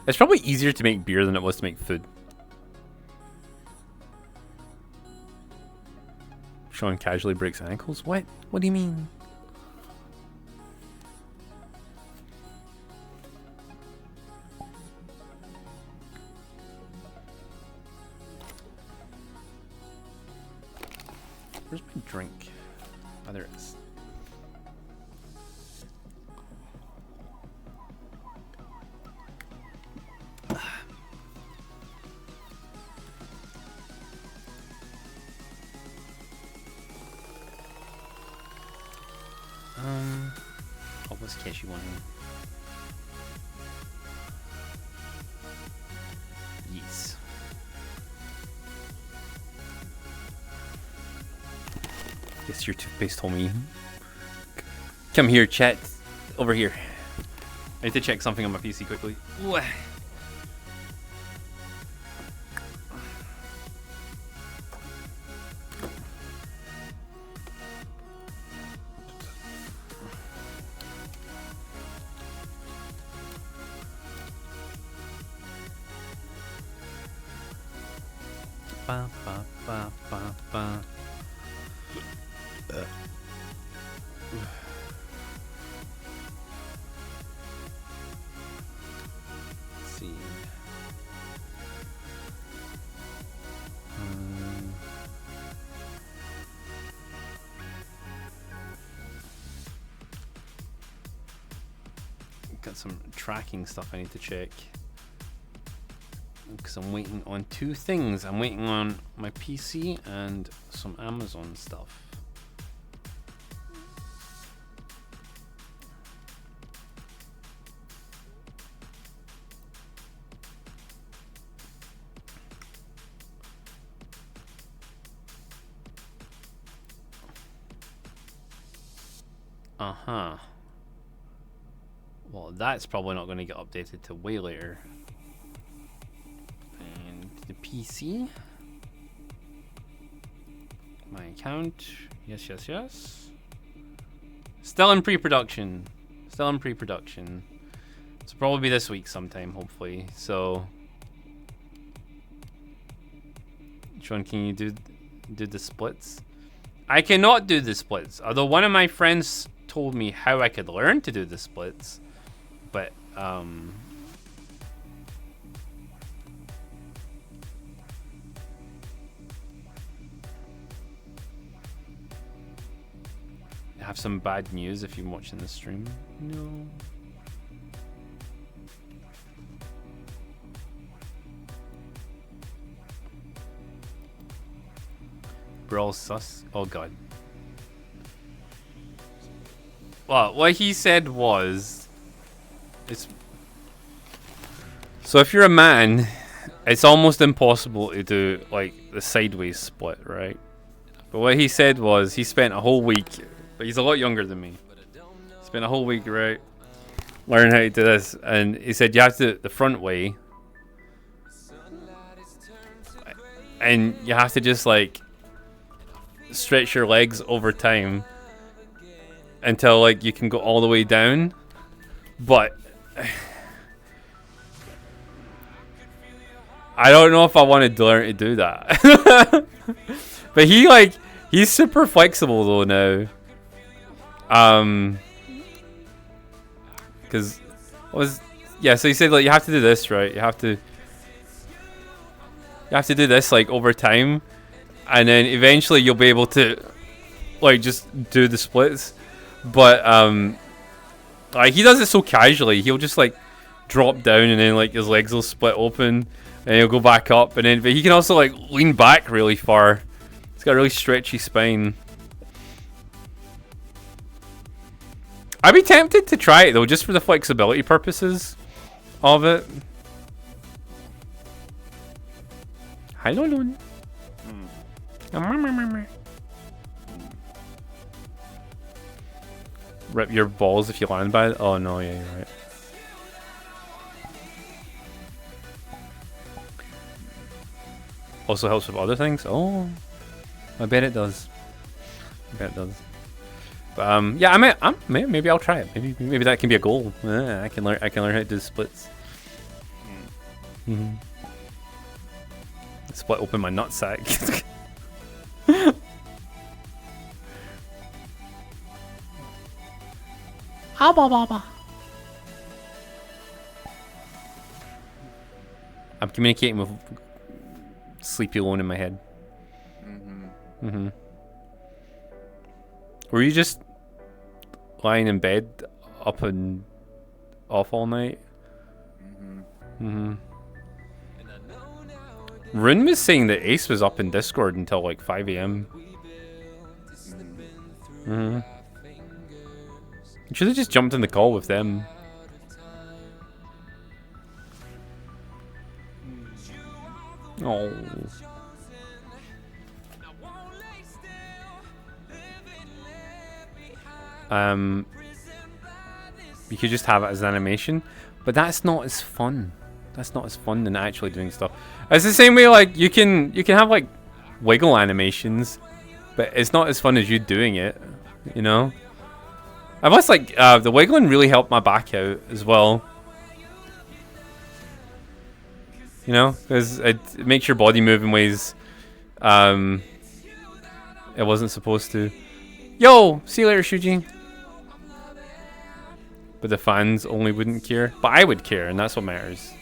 It's probably easier to make beer than it was to make food. Sean casually breaks ankles? What? What do you mean? Where's my drink? Oh, there it is. Oh, what's Cashy one? Yes. Yes, your toothpaste told me. Come here, chat. Over here. I need to check something on my PC quickly. Ooh. Ba, ba, ba, ba, ba. Let's see. Got some tracking stuff I need to check. Because I'm waiting on two things. I'm waiting on my PC and some Amazon stuff. Uh-huh. Well, that's probably not going to get updated till way later. The PC, my account, yes, yes, yes. Still in pre-production. Still in pre-production. So probably be this week sometime, hopefully. So, Sean, can you do the splits? I cannot do the splits. Although one of my friends told me how I could learn to do the splits, but have some bad news if you're watching the stream. No. Brawl sus. Oh god. Well, what he said was, it's so if you're a man, it's almost impossible to do like the sideways split, right? But what he said was he spent a whole week, but he's a lot younger than me. Spent a whole week, right, learning how to do this, and he said you have to do it the front way, and you have to just like stretch your legs over time until like you can go all the way down. But I don't know if I wanted to learn to do that. But he's super flexible though now. Cause so he said like you have to do this, right? You have to do this like over time, and then eventually you'll be able to like just do the splits. But like he does it so casually. He'll just like drop down and then like his legs will split open and he'll go back up, and then but he can also like lean back really far. He's got a really stretchy spine. I'd be tempted to try it though, just for the flexibility purposes of it. Hi, Lolun. Rip your balls if you land by it. Oh no, yeah, you're right. Also helps with other things. Oh, I bet it does. I bet it does. But yeah, maybe I'll try it. Maybe that can be a goal. I can learn how to do splits. Split open my nutsack. I'm communicating with Sleepy Alone in my head. Were you just lying in bed up and off all night? Rune was saying that Ace was up in Discord until like 5 AM. You should have just jumped in the call with them. Oh. You could just have it as an animation, but that's not as fun. That's not as fun than actually doing stuff. It's the same way like you can have like wiggle animations, but it's not as fun as you doing it, you know? I must like the wiggling really helped my back out as well. You know, because it makes your body move in ways it wasn't supposed to. Yo, see you later, Shuji. But the fans only wouldn't care. But I would care, and that's what matters.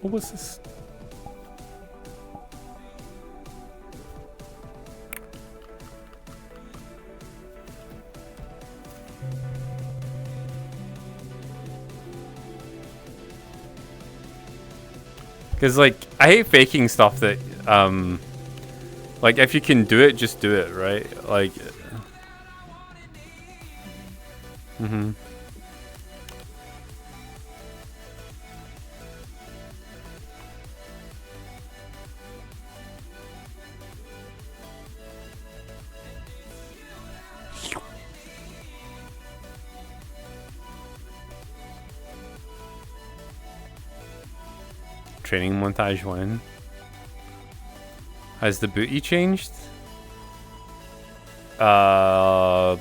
What was this? Because like I hate faking stuff that like if you can do it, just do it, right? Like training montage one. Has the booty changed? Oh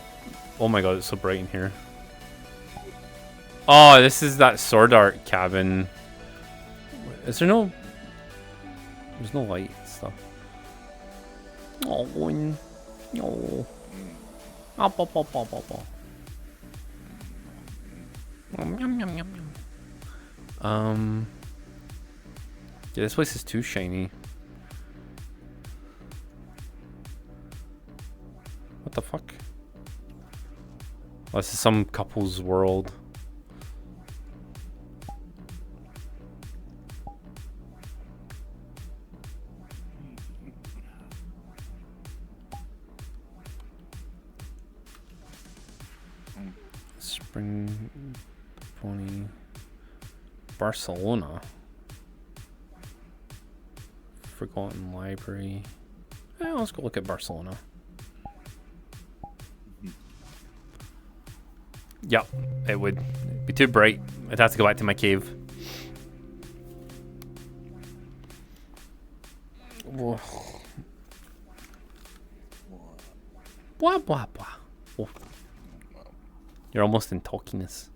my god, it's so bright in here. Oh, this is that sword art cabin. Is there no... There's no light and stuff. Oh, no. Yeah, this place is too shiny. What the fuck? Oh, this is some couple's world. Spring Pony Barcelona. Forgotten Library. Let's go look at Barcelona. Yep, it would be too bright. I'd have to go back to my cave. Whoa. Blah blah blah. Oh. You're almost in talkiness.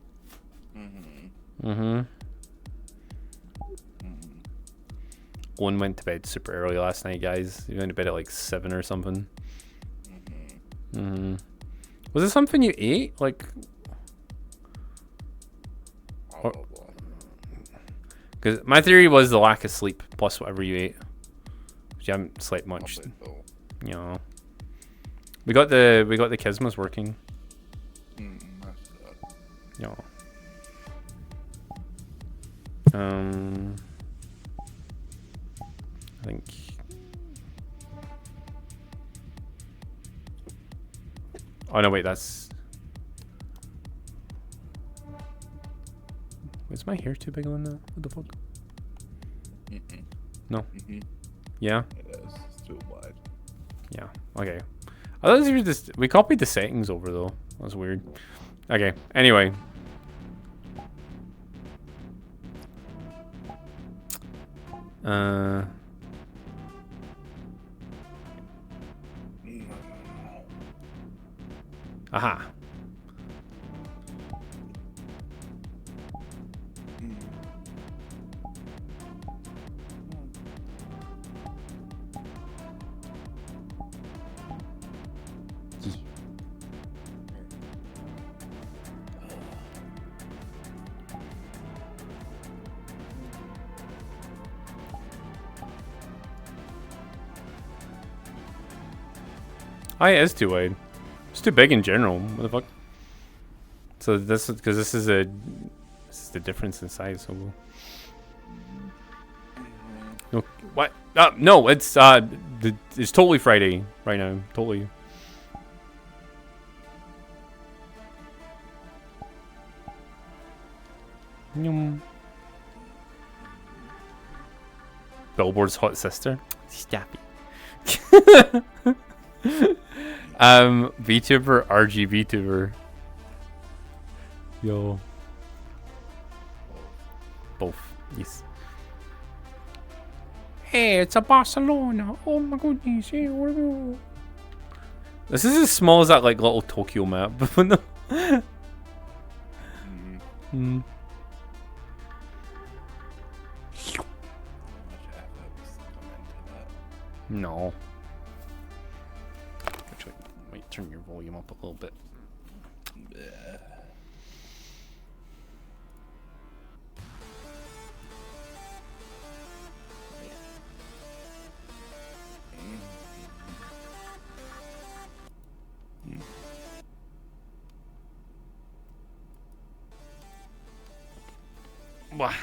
Owen went to bed super early last night, guys. He went to bed at like 7 or something. Was it something you ate? Like, because my theory was the lack of sleep plus whatever you ate. You haven't slept much. You know. We got the Kismas working. Yeah. I think. Oh no, wait, that's. Is my hair too big on that? What the fuck? No. Yeah. It is. It's too wide. Yeah. Okay. I thought these were just. We copied the settings over though. That's weird. Okay. Anyway. Aha. Oh, yeah, it's too wide. It's too big in general. What the fuck? So this is because this is the difference in size. So we'll... No, what? No, it's totally Friday right now. Totally. Billboard's hot sister. Stappy. VTuber, RG VTuber. Yo. Both. Yes. Hey, it's a Barcelona. Oh my goodness. Hey, this is as small as that like little Tokyo map. No. Actually, might turn your volume up a little bit. Wow.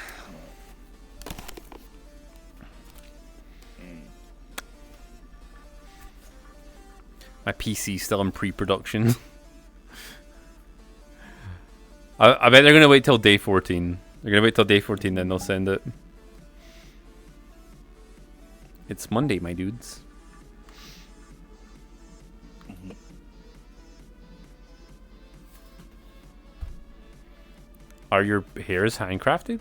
My PC's still in pre-production. I bet they're gonna wait till day 14. They're gonna wait till day 14, then they'll send it. It's Monday, my dudes. Are your hairs handcrafted?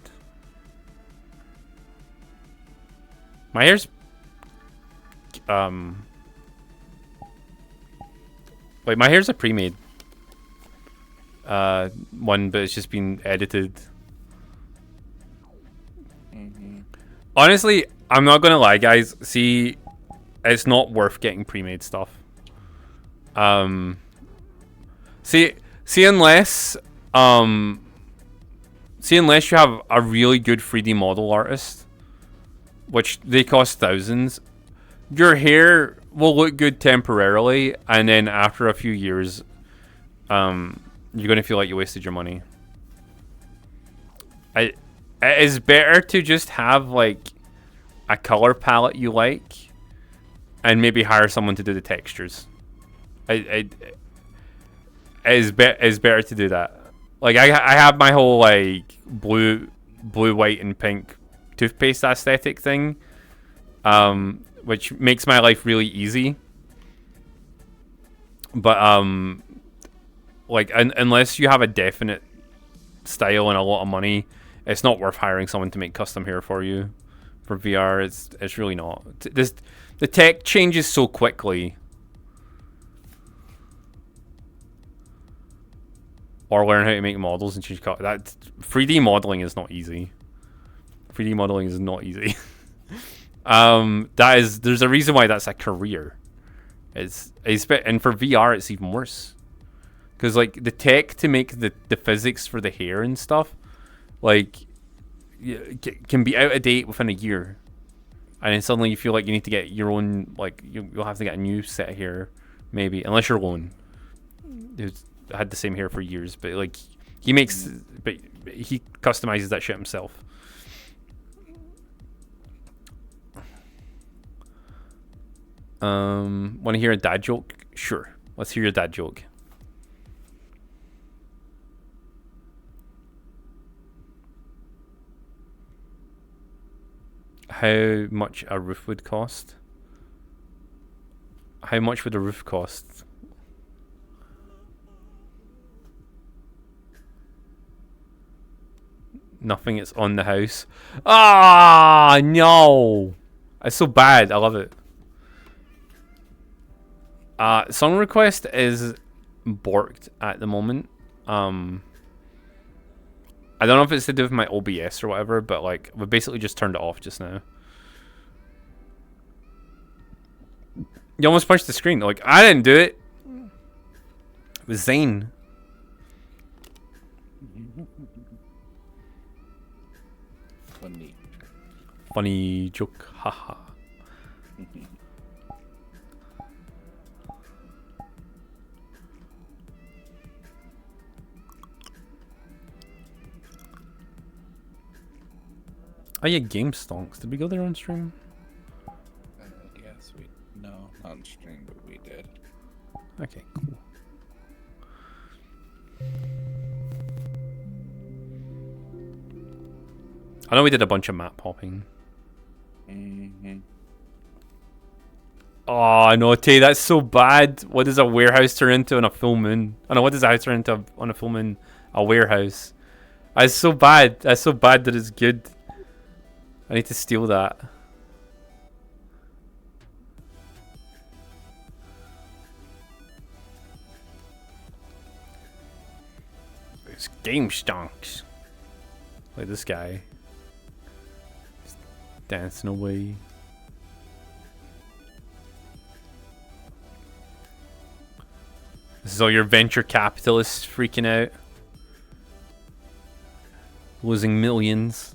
My hair's wait, my hair's a pre-made one, but it's just been edited. Honestly, I'm not gonna lie, guys. See, it's not worth getting pre-made stuff. See unless you have a really good 3D model artist, which they cost thousands. your hair will look good temporarily, and then after a few years, you're gonna feel like you wasted your money. It is better to just have like a color palette you like, and maybe hire someone to do the textures. It is better to do that. Like I have my whole like blue, white, and pink toothpaste aesthetic thing, which makes my life really easy. But like unless you have a definite style and a lot of money, it's not worth hiring someone to make custom hair for you. For VR, it's really not. The tech changes so quickly. Or learn how to make models and change color. That 3D modeling is not easy. 3D modeling is not easy. There's a reason why that's a career. And for VR, it's even worse. Because like the tech to make the physics for the hair and stuff, like, can be out of date within a year, and then suddenly you feel like you need to get your own, like you'll have to get a new set of hair, maybe, unless you're alone. Who's had the same hair for years, but like he customizes that shit himself. Want to hear a dad joke? Sure, let's hear your dad joke. How much a roof would cost? How much would a roof cost? Nothing, it's on the house. Ah, no! It's so bad, I love it. Song request is borked at the moment. I don't know if it's to do with my OBS or whatever, but like we basically just turned it off just now. You almost punched the screen. Like, I didn't do it. It was Zane. Funny joke. Haha. Oh yeah, Game Stonks. Did we go there on stream? Yes, no, not on stream, but we did. Okay, cool. I know we did a bunch of map hopping. Oh no, Tay, that's so bad. What does a warehouse turn into on a full moon? I know, what does a house turn into on a full moon? A warehouse. That's so bad. That's so bad that it's good. I need to steal that. It's Game Stonks. Like this guy. Just dancing away. This is all your venture capitalists freaking out. Losing millions.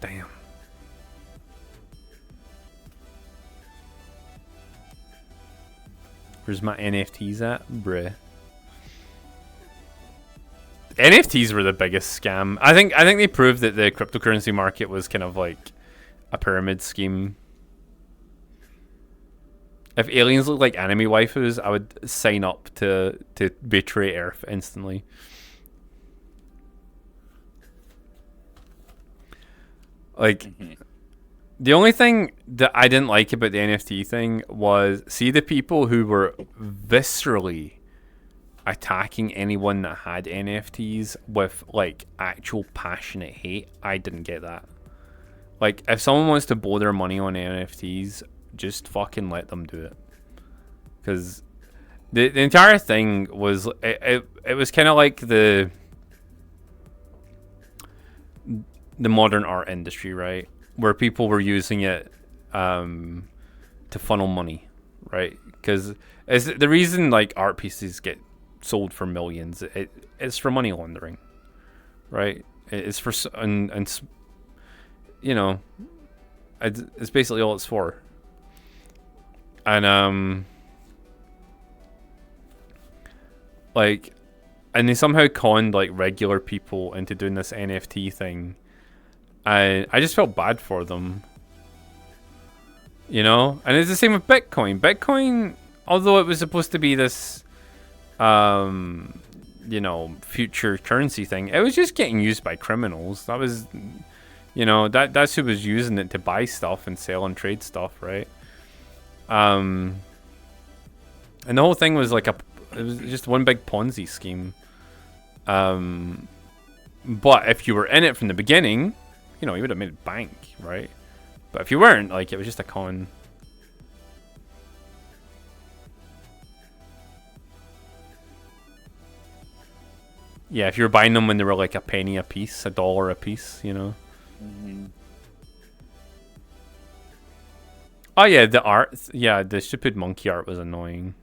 Damn. Where's my NFTs at? Bruh. NFTs were the biggest scam. I think they proved that the cryptocurrency market was kind of like a pyramid scheme. If aliens look like anime waifus, I would sign up to betray Earth instantly. Like, the only thing that I didn't like about the NFT thing was, see the people who were viscerally attacking anyone that had NFTs with, like, actual passionate hate. I didn't get that. Like, if someone wants to blow their money on NFTs, just fucking let them do it. Because the entire thing was, it was kind of like the modern art industry, right? Where people were using it to funnel money, right? Because the reason like art pieces get sold for millions, it's for money laundering, right? It's for and you know, it's basically all it's for. And like, and they somehow conned like regular people into doing this NFT thing. I just felt bad for them. You know? And it's the same with Bitcoin. Bitcoin, although it was supposed to be this you know, future currency thing, it was just getting used by criminals. That was, you know, that's who was using it to buy stuff and sell and trade stuff, right? And the whole thing was like it was just one big Ponzi scheme. But if you were in it from the beginning, you know, you would have made bank, right? But if you weren't, like, it was just a con. Yeah, if you were buying them when they were like a penny a piece, $1 a piece, you know. Mm-hmm. Oh yeah, the art. Yeah, the stupid monkey art was annoying.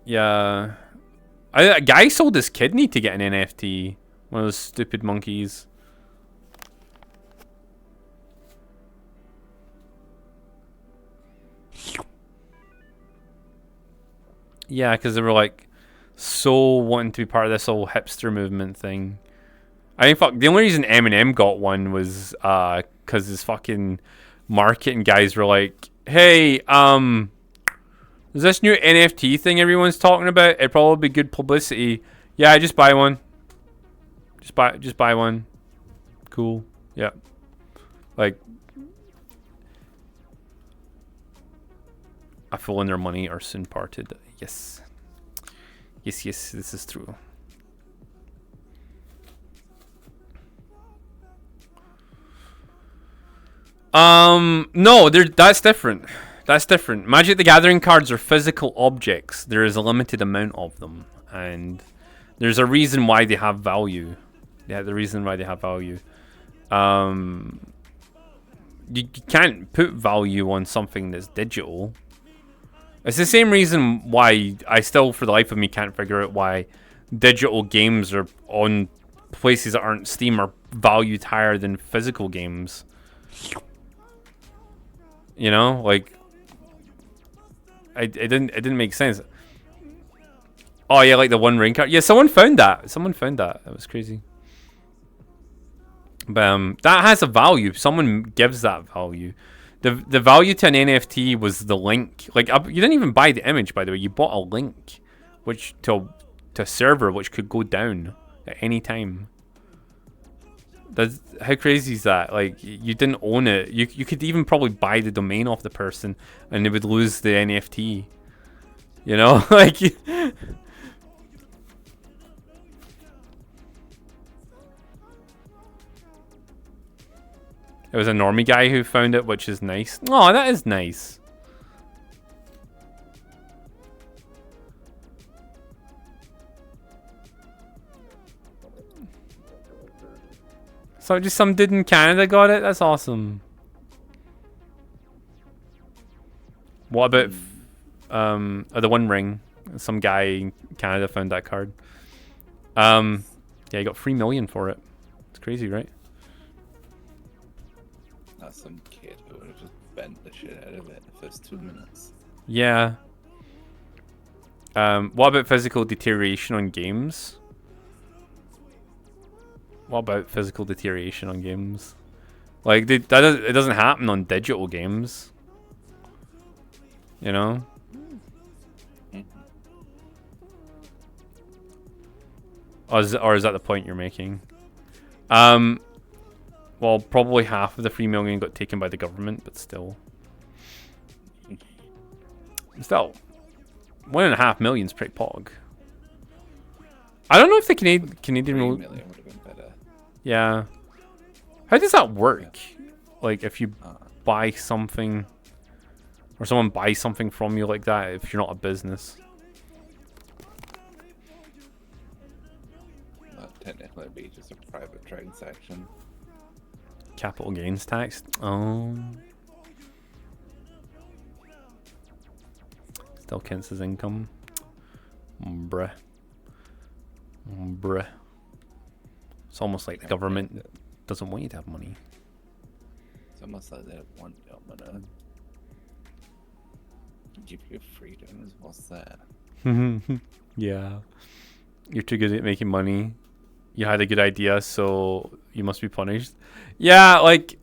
Yeah. A guy sold his kidney to get an NFT. One of those stupid monkeys. Yeah, because they were like so wanting to be part of this whole hipster movement thing. I mean, fuck, the only reason Eminem got one was because his fucking marketing guys were like, hey, there's this new NFT thing everyone's talking about. It'd probably be good publicity. Yeah, just buy one. Just buy one. Cool. Yeah. Like, a fool and their money are soon parted. Yes. Yes, this is true. No, that's different. That's different. Magic the Gathering cards are physical objects. There is a limited amount of them, and there's a reason why they have value. Yeah, the reason why they have value. You can't put value on something that's digital. It's the same reason why I still, for the life of me, can't figure out why digital games are on places that aren't Steam are valued higher than physical games. You know, like, it didn't make sense. Oh yeah, like the One Ring card. Yeah, someone found that. That was crazy. But that has a value. Someone gives that value. The value to an NFT was the link. Like, you didn't even buy the image, by the way. You bought a link, which to a server which could go down at any time. How crazy is that? Like, you didn't own it. You could even probably buy the domain off the person, and they would lose the NFT. You know, like. It was a normie guy who found it, which is nice. Oh, that is nice. So just some dude in Canada got it? That's awesome. What about the One Ring? Some guy in Canada found that card. Yeah, he got 3 million for it. It's crazy, right? That's some kid who would have just bent the shit out of it in the first 2 minutes. Yeah. What about physical deterioration on games? What about physical deterioration on games? Like, it doesn't happen on digital games. You know? Or is that the point you're making? Well, probably half of the 3 million got taken by the government, but still. Still. 1.5 million is pretty pog. I don't know if the Canadian rule. 3 million would have been better. Yeah. How does that work? Like, if you buy something, or someone buys something from you like that, if you're not a business. That technically be just a private transaction. Capital gains tax? Oh. Still counts as income. Bruh. Bruh. It's almost like the government doesn't want you to have money. It's almost like they don't want your money. Give you freedoms. What's that? Yeah. You're too good at making money. You had a good idea, so you must be punished. Yeah, like...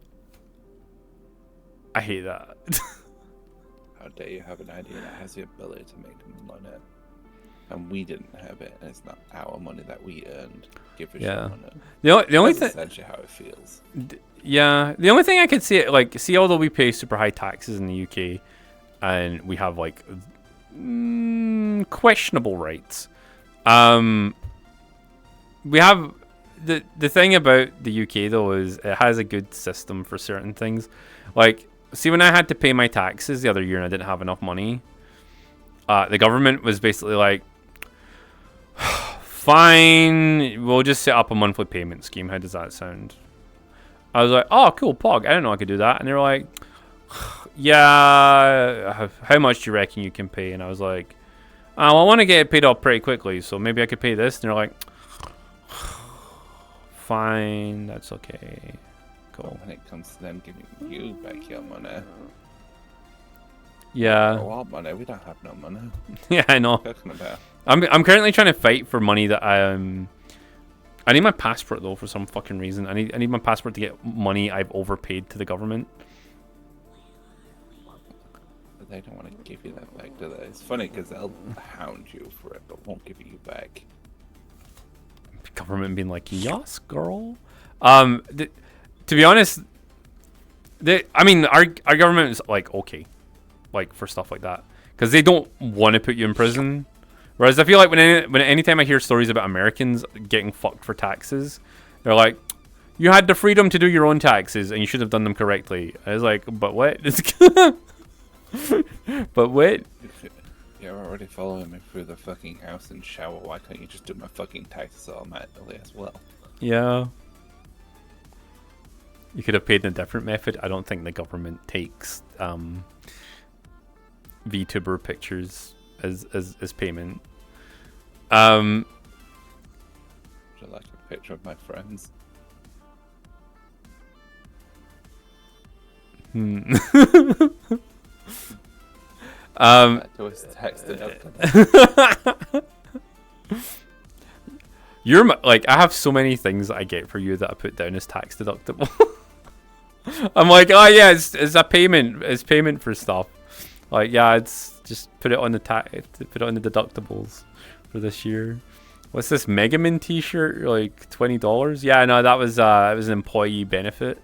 I hate that. How dare you have an idea that has the ability to make money? And we didn't have it, and it's not our money that we earned. Give a shit on it. The only That's essentially how it feels. Yeah, the only thing I could see, like, see, although we pay super high taxes in the UK, and we have like questionable rights. We have the thing about the UK though is it has a good system for certain things. Like, see, when I had to pay my taxes the other year and I didn't have enough money, the government was basically like, fine, we'll just set up a monthly payment scheme. How does that sound? I was like, oh, cool, Pog. I didn't know I could do that. And they were like, yeah, how much do you reckon you can pay? And I was like, oh, I want to get it paid off pretty quickly, so maybe I could pay this. And they're like, fine, that's okay. Cool. When it comes to them giving you back your money. Yeah. Oh, our money, we don't have no money. Yeah, I know. Talking about. I'm currently trying to fight for money that I need my passport though for some fucking reason. I need my passport to get money I've overpaid to the government. But they don't want to give you that back, do they? It's funny because they'll hound you for it, but won't give it you back. The government being like, yes, girl. To be honest, I mean, our government is like okay, like for stuff like that, because they don't want to put you in prison. Whereas I feel like when anytime I hear stories about Americans getting fucked for taxes, they're like, you had the freedom to do your own taxes and you should have done them correctly. I was like, but what? But what? You're already following me through the fucking house and shower. Why can't you just do my fucking taxes automatically as well? Yeah. You could have paid in a different method. I don't think the government takes VTuber pictures as payment. Would you like a picture of my friends? That was text deductible. You're like, I have so many things that I get for you that I put down as tax deductible. I'm like, oh yeah, it's a payment. It's payment for stuff. Like, yeah, it's just put it on the deductibles for this year. What's this Megaman T-shirt? Like $20? Yeah, no, that was an employee benefit.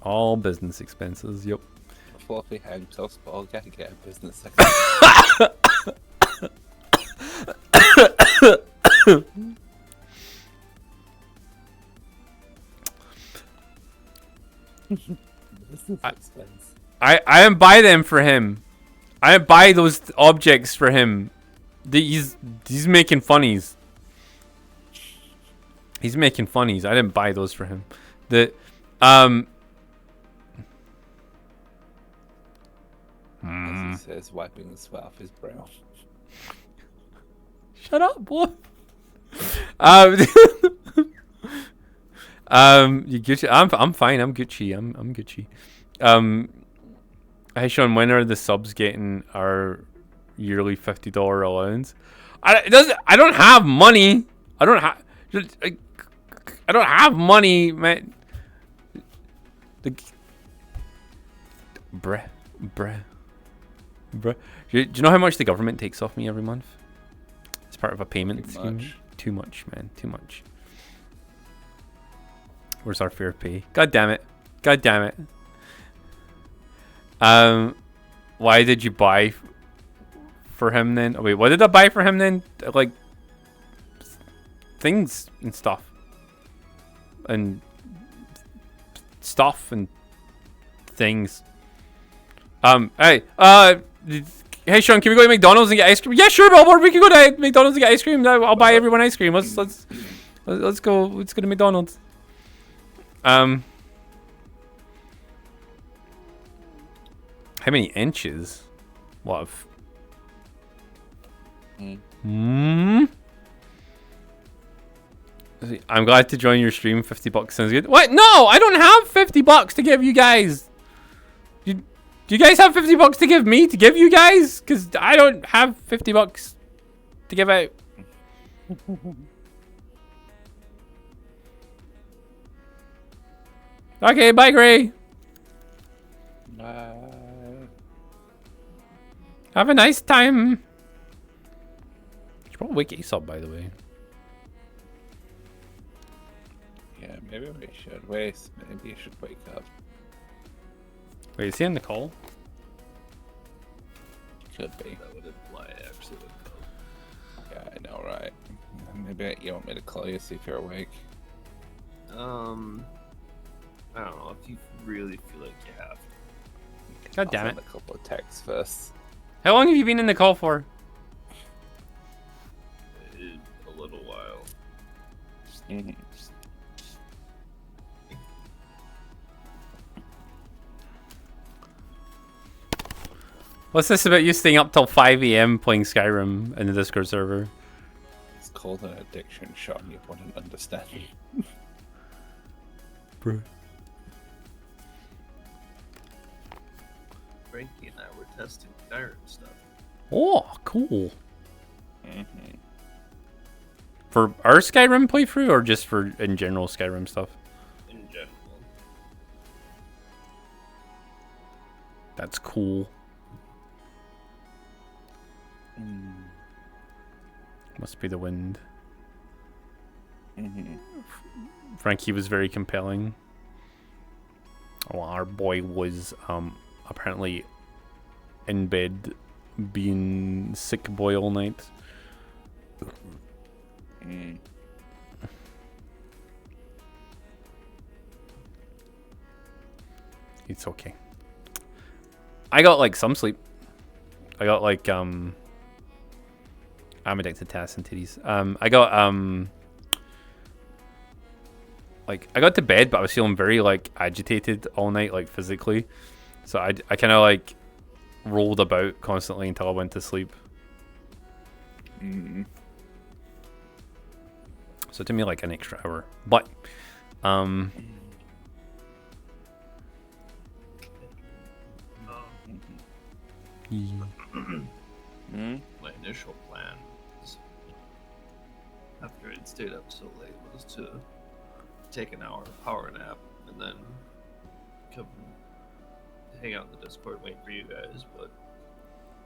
All business expenses. Yep. Fluffy hang toss ball. Gotta get a business. I didn't buy them for him. I didn't buy those objects for him. He's making funnies. He's making funnies. I didn't buy those for him. As he says, wiping the sweat off his brow. Shut up, boy. You Gucci? I'm fine. I'm Gucci. I'm Gucci. Hey Sean, when are the subs getting our yearly $50 allowance? I don't have money. I don't have money, man. Bruh. Do you know how much the government takes off me every month? It's part of a payment scheme. Too much, man. Too much. Where's our fair pay? God damn it. Why did you buy for him then? Oh, wait, what did I buy for him then? Like things and stuff. And things. Hey Sean, can we go to McDonald's and get ice cream? Yeah, sure, Billboard. We can go to McDonald's and get ice cream. I'll buy everyone ice cream. Let's go. Let's go to McDonald's. How many inches? What? I'm glad to join your stream. $50 sounds good. What? No, I don't have $50 to give you guys. Do you guys have $50 to give me to give you guys? Because I don't have $50 to give out. Okay, bye, Gray. Bye. Have a nice time. You should probably wake Ace up, by the way. Yeah, maybe we should. Wait, maybe you should wake up. Wait, is he on the call? Could be. That would imply I actually would go. Yeah, I know, right? Maybe you want me to call you, see if you're awake. I don't know if you really feel like you have. God damn I'll it. send a couple of texts first. How long have you been in the call for? A little while. What's this about you staying up till 5 AM playing Skyrim in the Discord server? It's called an addiction, Sean. You wouldn't understand. Bro. Frankie and I were testing Skyrim stuff. Oh, cool. For our Skyrim playthrough or just for in general Skyrim stuff? In general. That's cool. Must be the wind. Frankie was very compelling. Well, our boy was apparently in bed being sick boy all night. It's okay. I got like some sleep. I got like I'm addicted to ass and titties. I got like I got to bed, but I was feeling very like agitated all night, like physically. So I kind of like rolled about constantly until I went to sleep. So it took me like an extra hour, but My initial plan was, after I'd stayed up so late, was to take an hour power nap and then come hang out in the Discord wait for you guys, but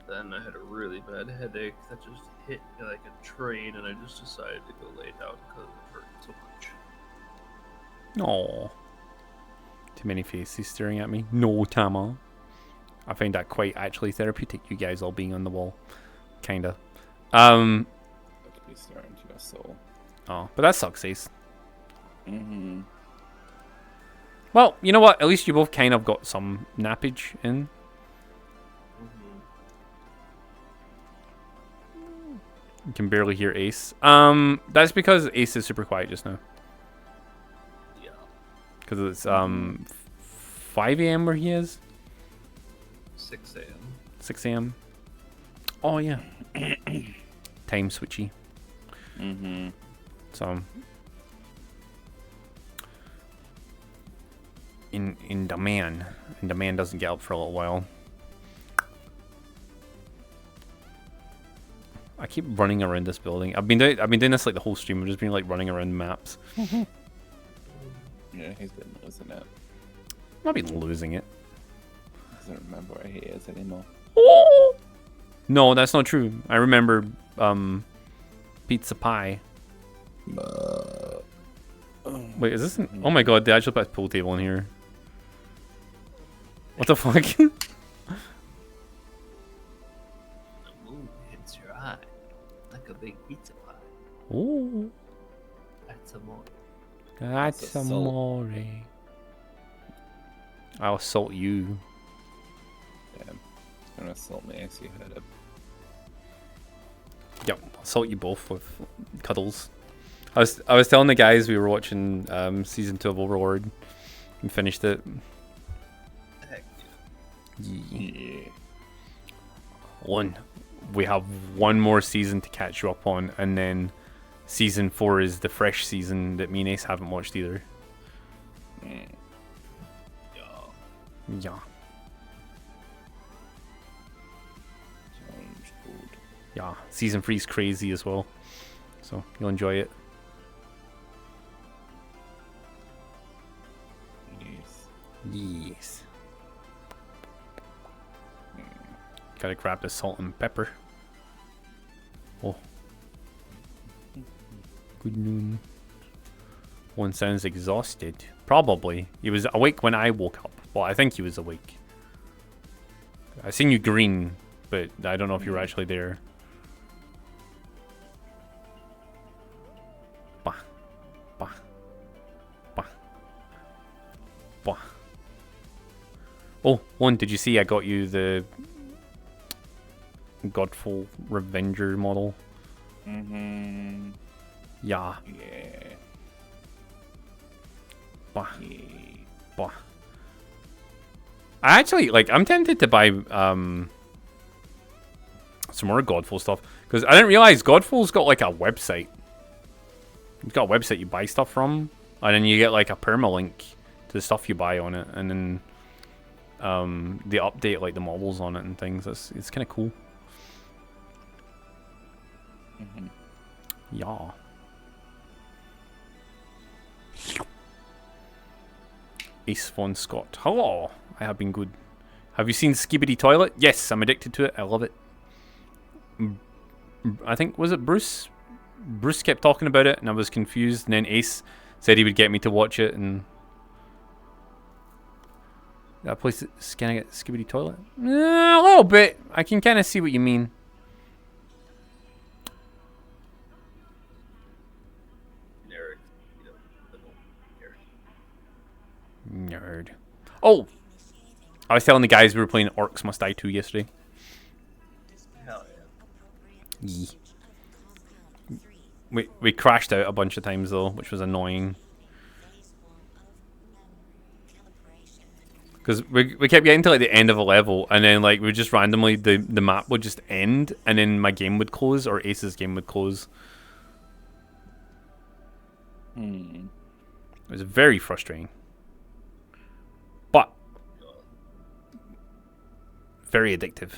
then I had a really bad headache that just hit me like a train, and I just decided to go lay down because it hurt so much. Oh, too many faces staring at me. No, Tama. I find that quite actually therapeutic. You guys all being on the wall, kinda. Be staring to your soul. Oh, but that sucks, Ace. Well, you know what? At least you both kind of got some nappage in. You can barely hear Ace. That's because Ace is super quiet just now. Yeah. Because it's 5 AM where he is. 6 AM. 6 AM. Oh yeah. Time switchy. So in demand doesn't get up for a little while. I keep running around this building. I've been doing this like the whole stream. I've just been like running around maps. Yeah, he's been losing it. I've been losing it. Doesn't remember where he is anymore. No, that's not true. I remember pizza pie. Wait, is this an... Oh my god, they actually put a pool table in here. What the fuck? The moon hits your eye like a big pizza pie. Ooh. That's amore. That's amore. I'll assault you. Damn. He's gonna assault me as you heard it. Yep, I'll assault you both with cuddles. I was telling the guys we were watching season 2 of Overlord and finished it. Heck Yeah. We have one more season to catch you up on, and then season 4 is the fresh season that me and Ace haven't watched either. Yeah. Sounds good. Yeah, season 3 is crazy as well, so you'll enjoy it. Yes. Gotta grab the salt and pepper. Oh. Good noon. One sounds exhausted. Probably. He was awake when I woke up. Well, I think he was awake. I seen you green, but I don't know if you were actually there. Bah. Bah. Bah. Bah. Oh, one, did you see I got you the Godful Revenger model? Mm-hmm. Yeah. Yeah. Bah. Bah. I actually, like, I'm tempted to buy some more Godful stuff, because I didn't realize Godful's got like a website. It's got a website you buy stuff from, and then you get like a permalink to the stuff you buy on it, and then they update like the models on it and things. It's kind of cool. Mm-hmm. Yeah. Ace Von Scott. Hello. I have been good. Have you seen Skibidi Toilet? Yes, I'm addicted to it. I love it. I think, was it Bruce? Bruce kept talking about it and I was confused, and then Ace said he would get me to watch it, and that place scanning at Skibidi Toilet? A little bit. I can kind of see what you mean. Nerd. Oh! I was telling the guys we were playing Orcs Must Die 2 yesterday. Hell yeah. We crashed out a bunch of times though, which was annoying. Because we kept getting to like the end of a level, and then like we just randomly, the map would just end, and then my game would close, or Ace's game would close. It was very frustrating. But very addictive.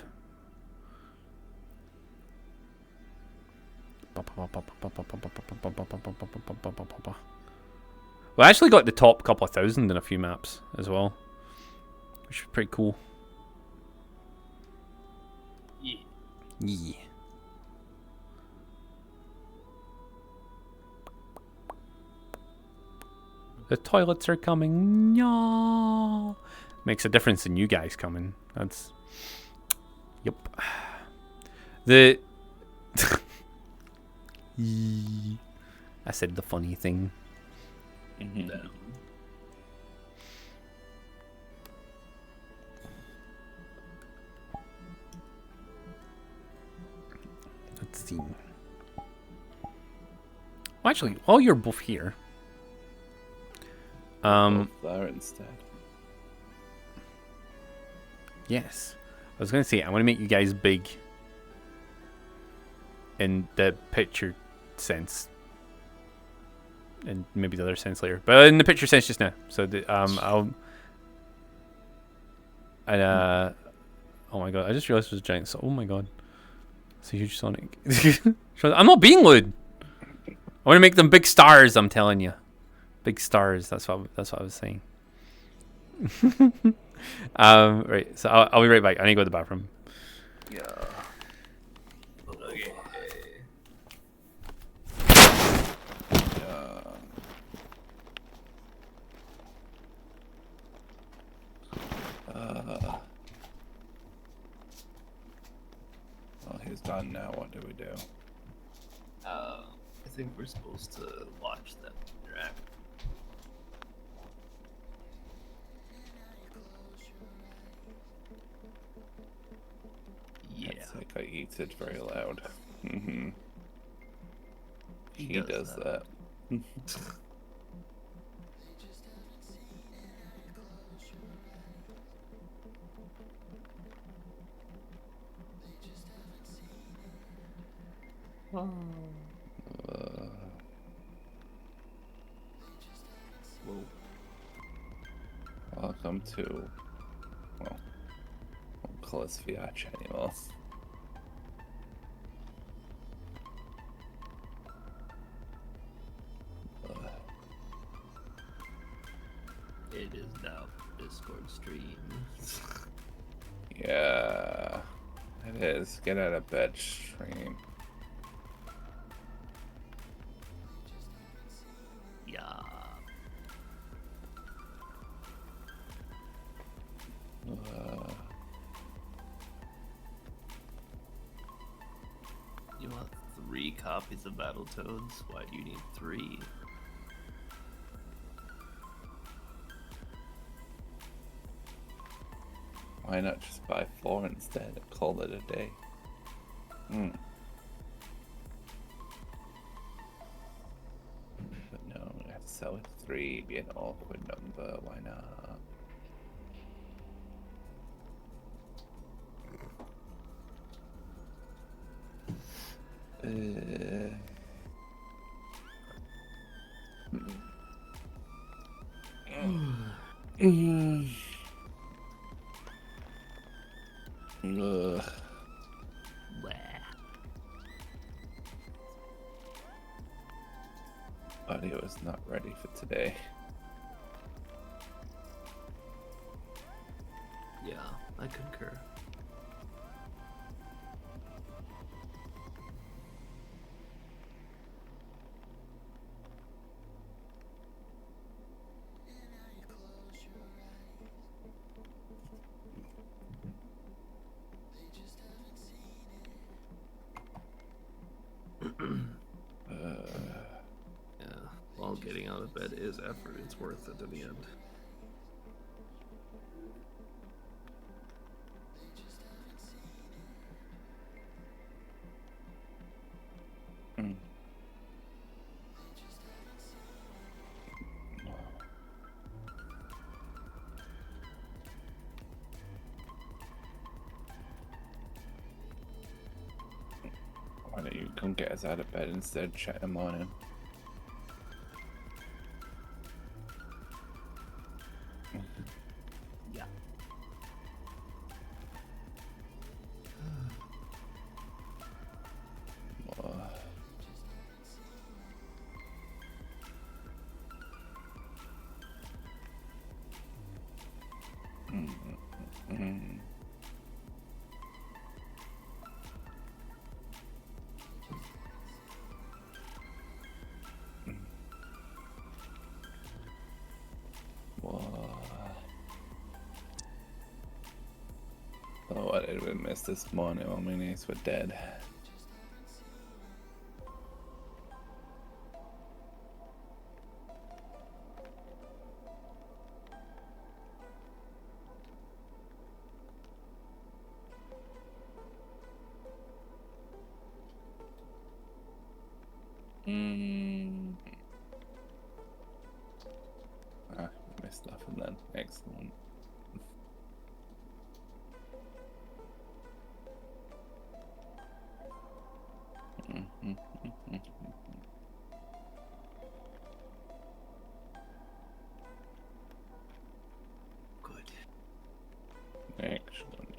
We actually got the top couple of thousand in a few maps as well, which is pretty cool. Yeah. Yeah. The toilets are coming. No. Makes a difference in you guys coming. That's. Yep. The. I said the funny thing. Let's see. Well, actually, while you're both here. There instead. Yes. I was going to say, I want to make you guys big in the picture sense. And maybe the other sense later. But in the picture sense just now. So, I'll... And, oh my god, I just realized it was a giant... Oh my god. It's a huge Sonic. I'm not being lewd! I want to make them big stars, I'm telling you. Big stars, that's what I was saying. Right, so I'll be right back. I need to go to the bathroom. Yeah. Okay. Well, he's done now. What do we do? I think we're supposed to watch them interact. Yeah. It's like I eat it very loud. He does that. Whoa. Welcome to, well, won't call us Viac anymore. It is now Discord stream. Yeah, it is. Get out of bed, stream. Yeah. You want 3 copies of Battletoads? Why do you need 3? Why not just buy 4 instead and call it a day? But no, we have to sell it 3, be an awkward number, why not? Ugh. Audio is not ready for today. Yeah, I concur. Yeah, while getting out of bed is effort, it's worth it in the end. Why don't you come get us out of bed instead, chat in the morning? Yeah. Oh, what did we miss this morning when my niece were dead? Ah, missed nothing then. Excellent. Good. Excellent.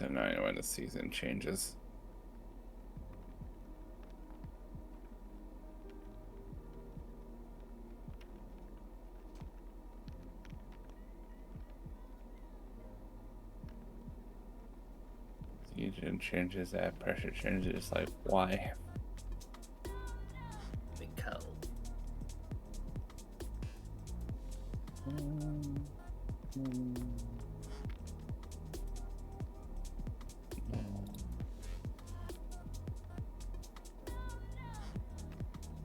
so annoying when the season changes. Season changes, air pressure changes, like why? Mikkel.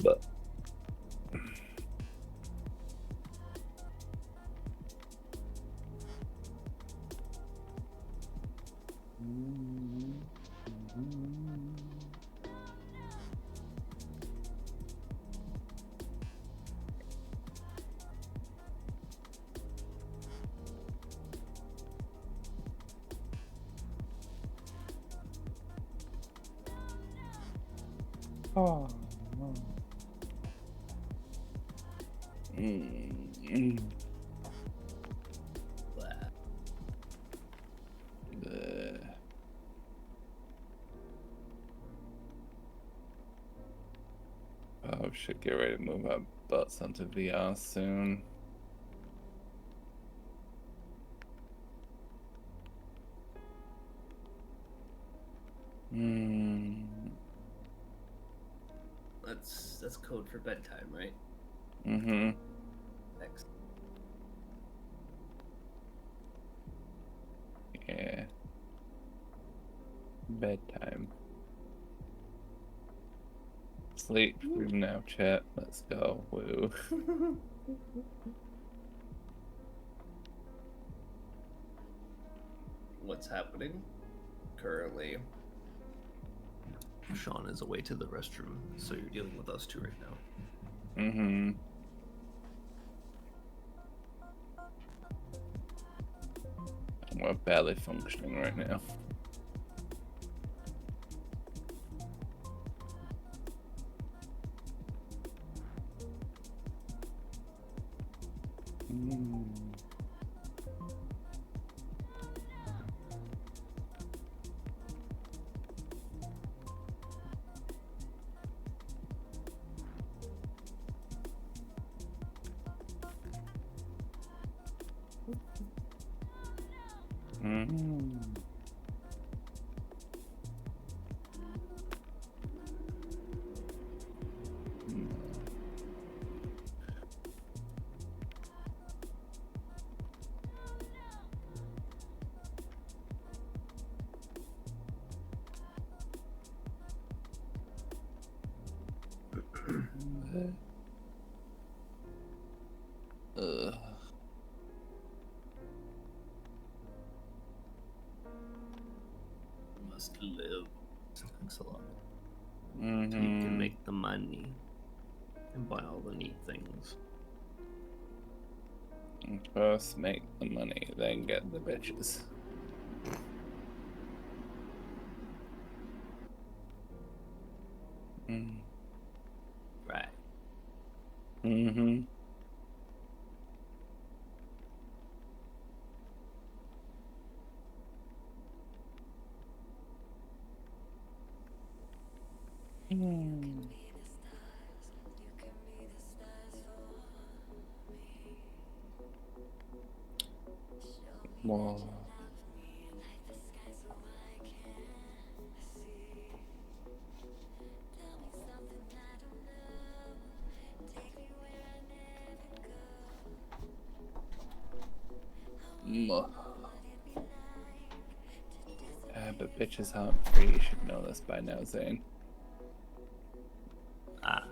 But oh no. Oh, we should get ready to move our butts onto VR soon. That's code for bedtime, right? Mm-hmm. Next. Yeah. Bedtime. Sleep through now, chat. Let's go. Woo. What's happening? Currently, Sean is away to the restroom, so you're dealing with us two right now. Mm-hmm. We're barely functioning right now. Ugh. Must live. Thanks a lot. Mm-hmm. So you can make the money and buy all the neat things. First make the money, then get the bitches. Right. Mm-hmm. More. But bitches aren't free. You should know this by now, Zane. Ah.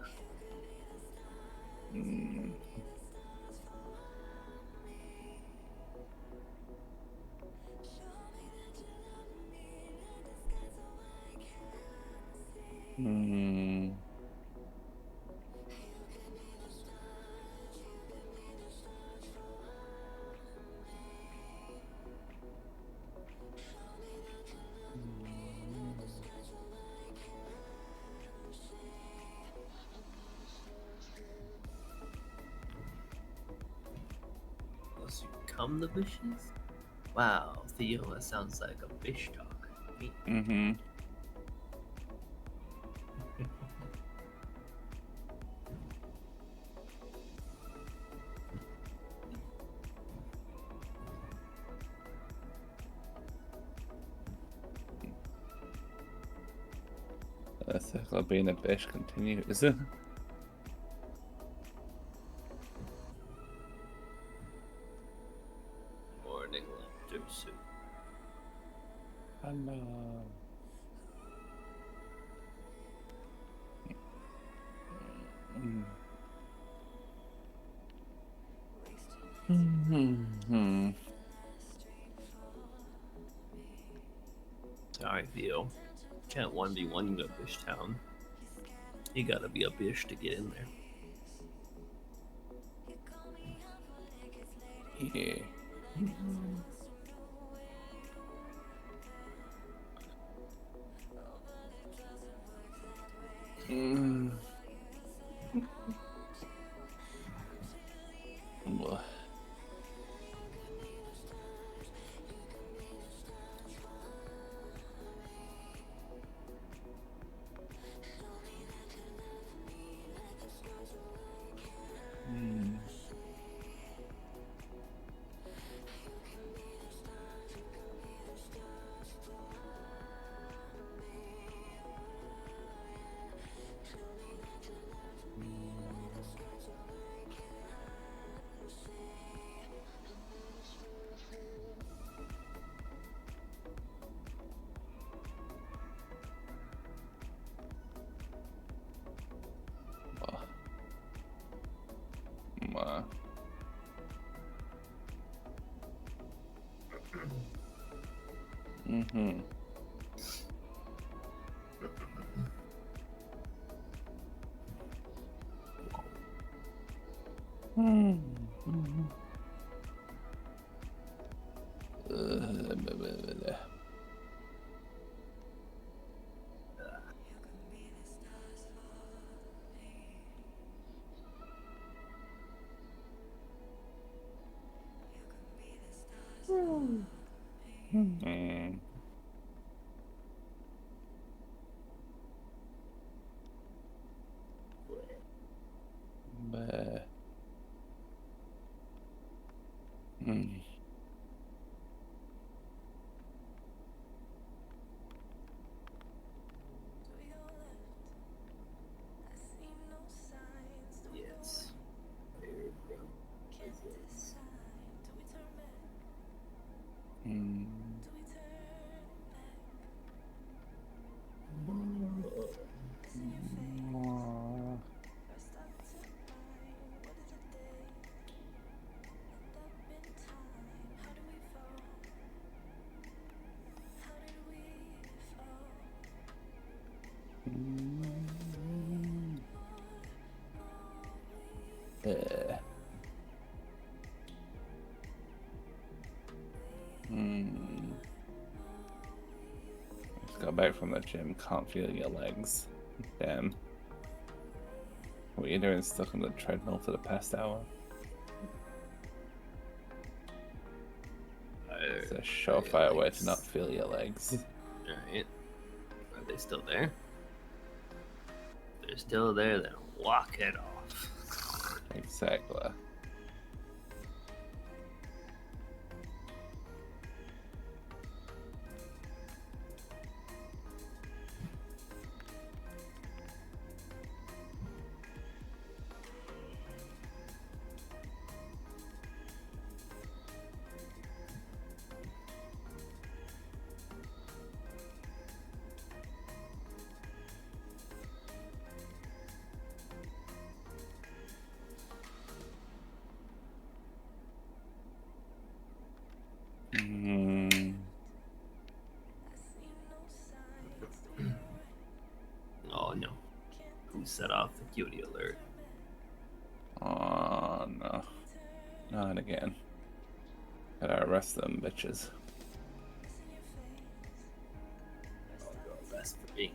Unless you become the bitches? Wow, Theo, that sounds like a bitch talk. Mm-hmm. The circle of being a bitch continues. Morning lobster soup. Hello. Mm-hmm. Sorry, Theo. Can't 1v1 you at Bish Town. You gotta be a Bish to get in there. Yeah. Mm. Well. Mm. Well. Mm-hmm. Mm-hmm. Mm. Bleh. Mm. Yes. Mm. Aw. Mm. Hmm. Just got back from the gym, can't feel your legs. Damn. What are you doing stuck on the treadmill for the past hour? It's a surefire way to not feel your legs. Alright. Are they still there? If they're still there, then walk it off. Exactly. Mm. Oh no. Who set off the cutie alert? Oh no. Not again. Gotta arrest them bitches. I'll go arrest for being.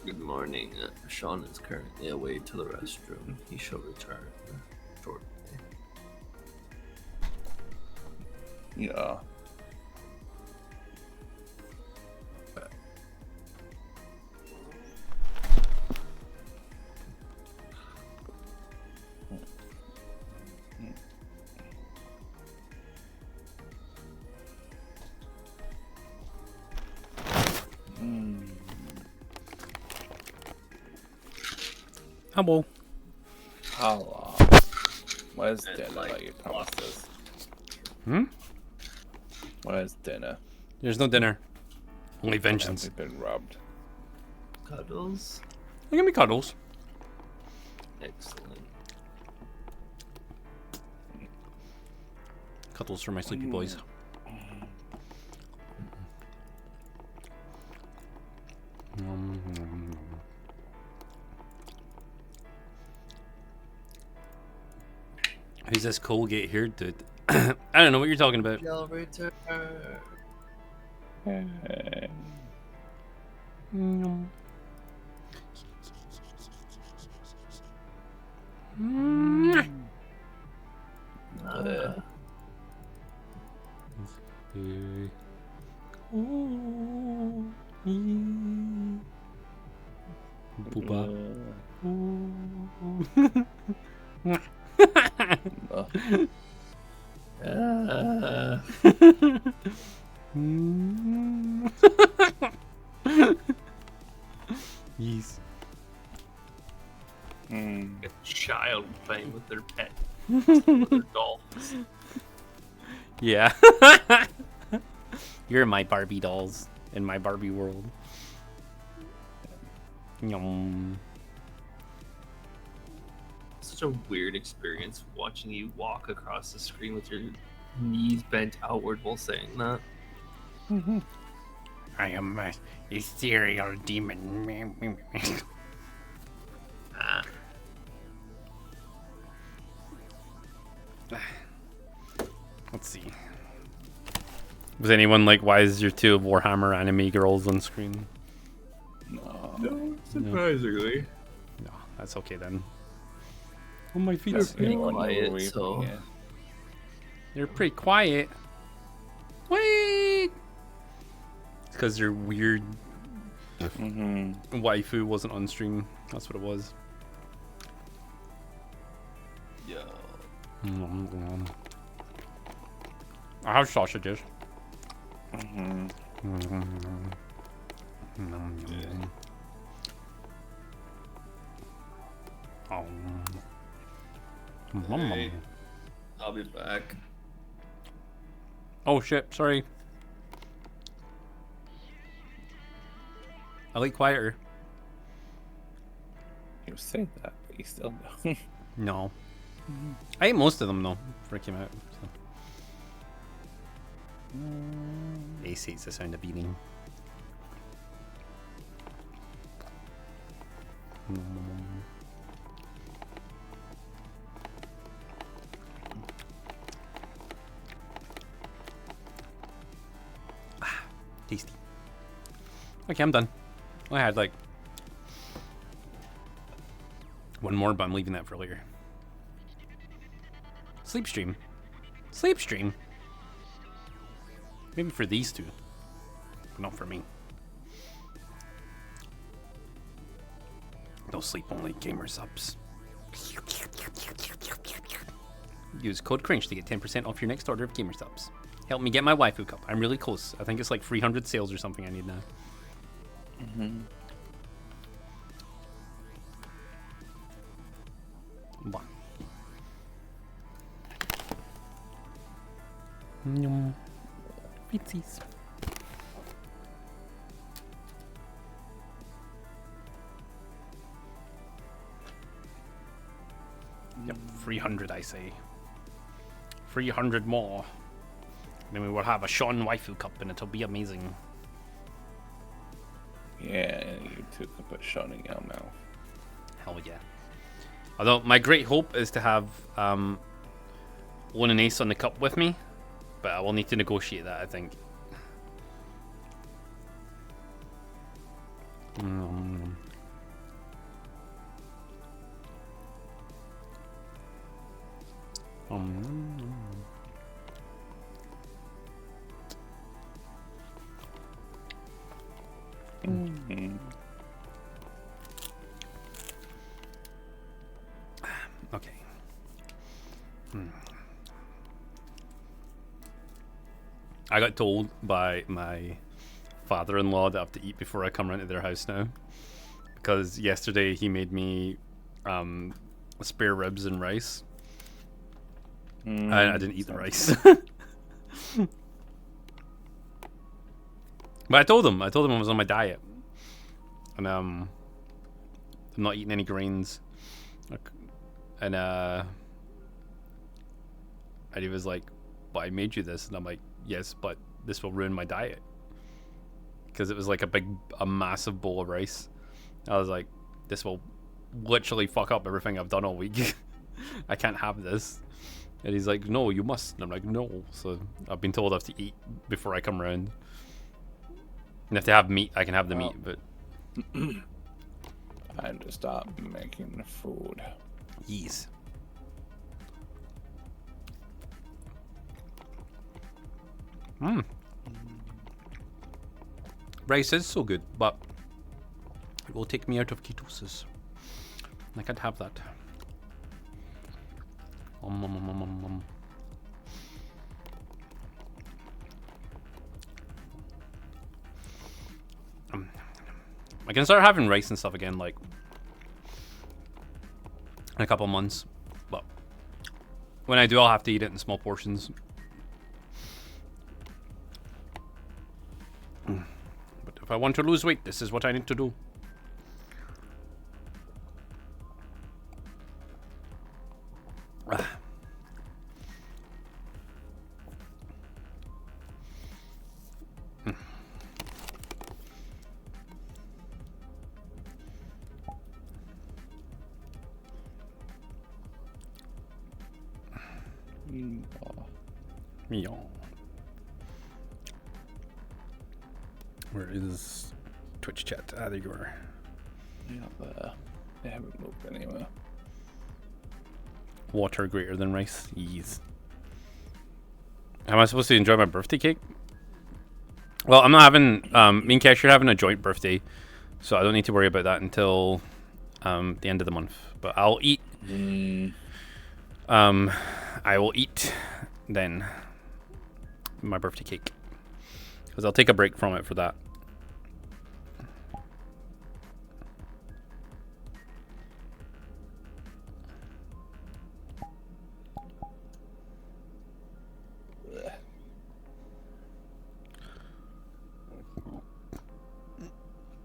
Good morning. Sean is currently away to the restroom. He shall return shortly. Yeah. Hello. Hello. Where's dinner like you promised us? Where's dinner? There's no dinner. Only vengeance. Have we been robbed? Cuddles? Give me cuddles. Excellent. Cuddles for my sleepy boys. Who's this Colgate here, dude? I don't know what you're talking about. Shall return. Booba. Yes. A child playing with their pet. With their dolls. Yeah. You're my Barbie dolls in my Barbie world. Yum. Such a weird experience watching you walk across the screen with your knees bent outward while saying that. I am a ethereal demon. Let's see. Was anyone like, why is your two Warhammer anime girls on screen? No, surprisingly. No, that's okay then. Oh, my feet. They're pretty quiet, so... They're pretty quiet. Wait! It's because their weird waifu wasn't on stream. That's what it was. Yo. I have sausages. Hey, I'll be back. Oh shit, sorry. I like quieter. You say that, but you still don't. No. I ate most of them though before I came out. So. Ace hates the sound of beating. Tasty. Okay, I'm done. I had like one more, but I'm leaving that for later. Sleep stream. Sleep stream. Maybe for these two, but not for me. No sleep only gamer subs. Use code CRINGE to get 10% off your next order of gamer subs. Help me get my waifu cup. I'm really close. I think it's like 300 sales or something I need now. One. Pizzas. Yep, 300 I say. 300 more. Then we will have a Sean waifu cup and it'll be amazing. Yeah, you two can put Sean in your mouth. Hell yeah. Although my great hope is to have Lone and Ace on the cup with me, but I will need to negotiate that, I think. Okay. I got told by my father-in-law that I have to eat before I come round to their house now, because yesterday he made me spare ribs and rice. I didn't eat the rice. But I told him I was on my diet, and I'm not eating any grains, and he was like, "But I made you this," and I'm like, "Yes, but this will ruin my diet," because it was like a massive bowl of rice. I was like, "This will literally fuck up everything I've done all week. I can't have this." And he's like, "No, you must." And I'm like, "No." So I've been told I have to eat before I come round. And if they have meat, I can have the meat, but time to start making food. Yes. Rice is so good, but it will take me out of ketosis. I can't have that. I can start having rice and stuff again, like in a couple months, but when I do, I'll have to eat it in small portions. But if I want to lose weight, this is what I need to do. Where is Twitch chat? Ah, there you are. Yeah, they haven't moved anywhere. Water greater than rice. Yes. Am I supposed to enjoy my birthday cake? Well, I'm not having. Me and Cash are having a joint birthday, so I don't need to worry about that until the end of the month. But I'll eat. I will eat then my birthday cake, because I'll take a break from it for that.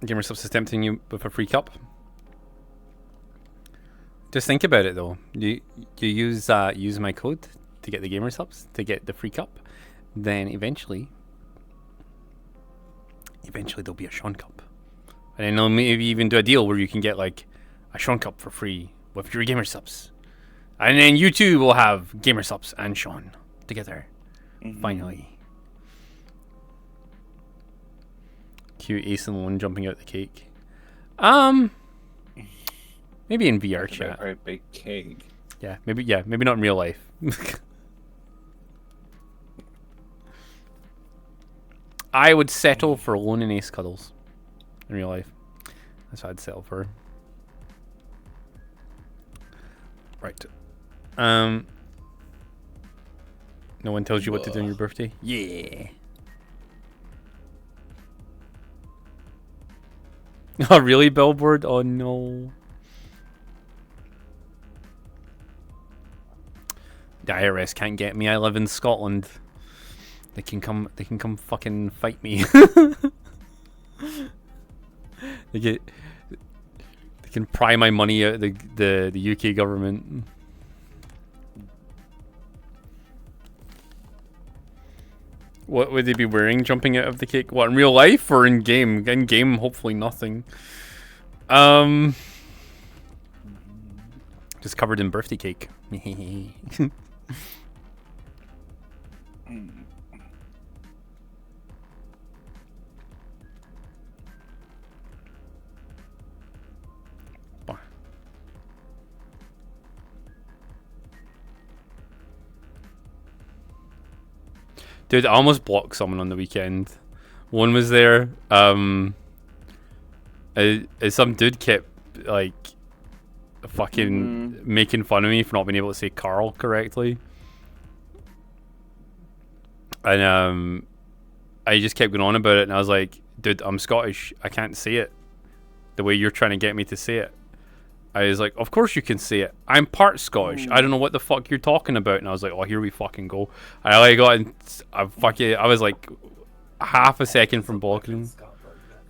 Gamer Subs is tempting you with a free cup. Just think about it though. You use my code to get the Gamer Subs to get the free cup, then eventually there'll be a Sean Cup, and then they'll maybe even do a deal where you can get like a Sean Cup for free with your Gamer Subs, and then you too will have Gamer Subs and Sean together. Finally. Cute Ace and Lone jumping out the cake. Maybe in VR chat. A very big cake. Yeah, maybe not in real life. I would settle for Lone and Ace cuddles in real life. That's what I'd settle for. Right. No one tells you what to do on your birthday? Yeah. Oh, really, Billboard? Oh, no. The IRS can't get me. I live in Scotland. They can come fucking fight me. They can pry my money out of the UK government. What would they be wearing jumping out of the cake? What, in real life or in game? In game, hopefully nothing. Just covered in birthday cake. Dude, I almost blocked someone on the weekend. One was there. Some dude kept like fucking making fun of me for not being able to say Carl correctly, and I just kept going on about it, and I was like, dude, I'm Scottish. I can't say it the way you're trying to get me to say it. I was like, of course you can say it. I'm part Scottish. I don't know what the fuck you're talking about. And I was like, oh, here we fucking go. I was like half a second from blocking.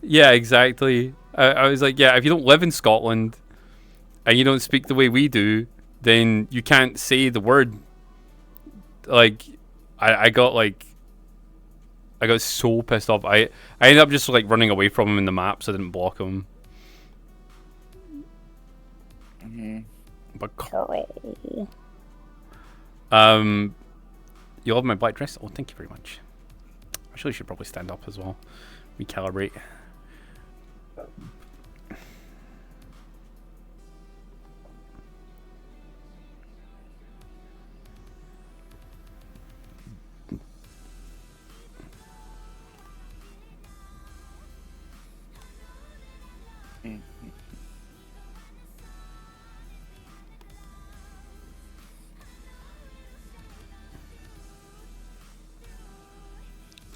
Yeah, exactly. I was like, yeah, if you don't live in Scotland and you don't speak the way we do, then you can't say the word. Like, I got so pissed off. I ended up just like running away from him in the map, so I didn't block him. But Carl, you love my black dress? Oh, thank you very much. Actually, should probably stand up as well. Recalibrate.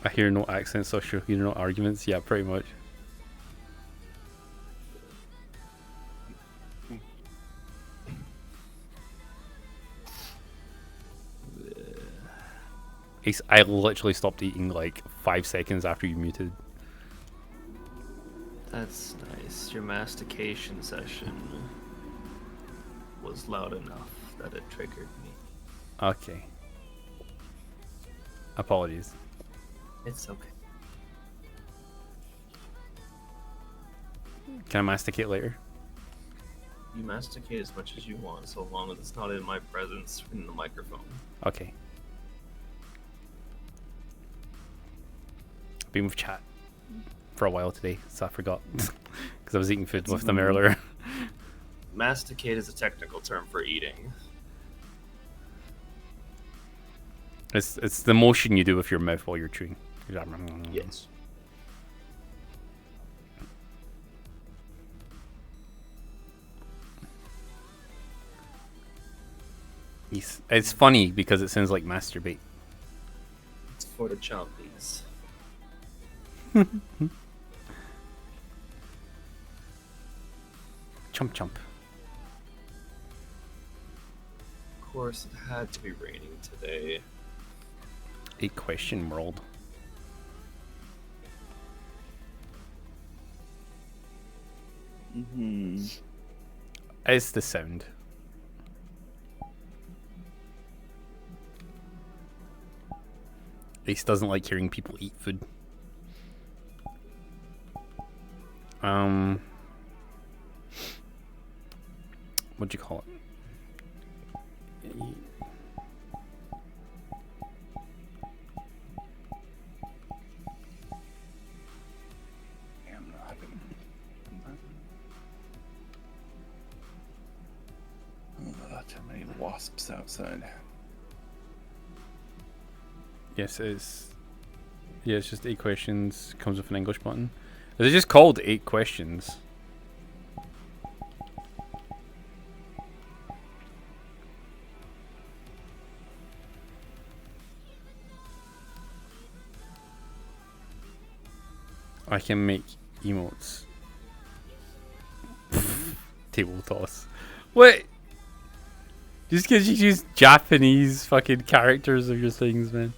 I hear no accents, so sure, hear no arguments. Yeah, pretty much. I literally stopped eating like 5 seconds after you muted. That's nice. Your mastication session was loud enough that it triggered me. Okay. Apologies. It's okay. Can I masticate later? You masticate as much as you want, so long as it's not in my presence in the microphone. Okay. Been with chat for a while today, so I forgot because I was eating food with them earlier. Masticate is a technical term for eating. It's the motion you do with your mouth while you're chewing. Yes. It's funny because it sounds like masturbate. It's for the chompies. Chomp chomp. Of course, it had to be raining today. A question world. It's the sound. Ace doesn't like hearing people eat food. What'd you call it? Too many wasps outside. Yes, it's just 8 questions. Comes with an English button. Is it just called 8 questions? I can make emotes. Table toss. What? Just because you use Japanese fucking characters of your things, man.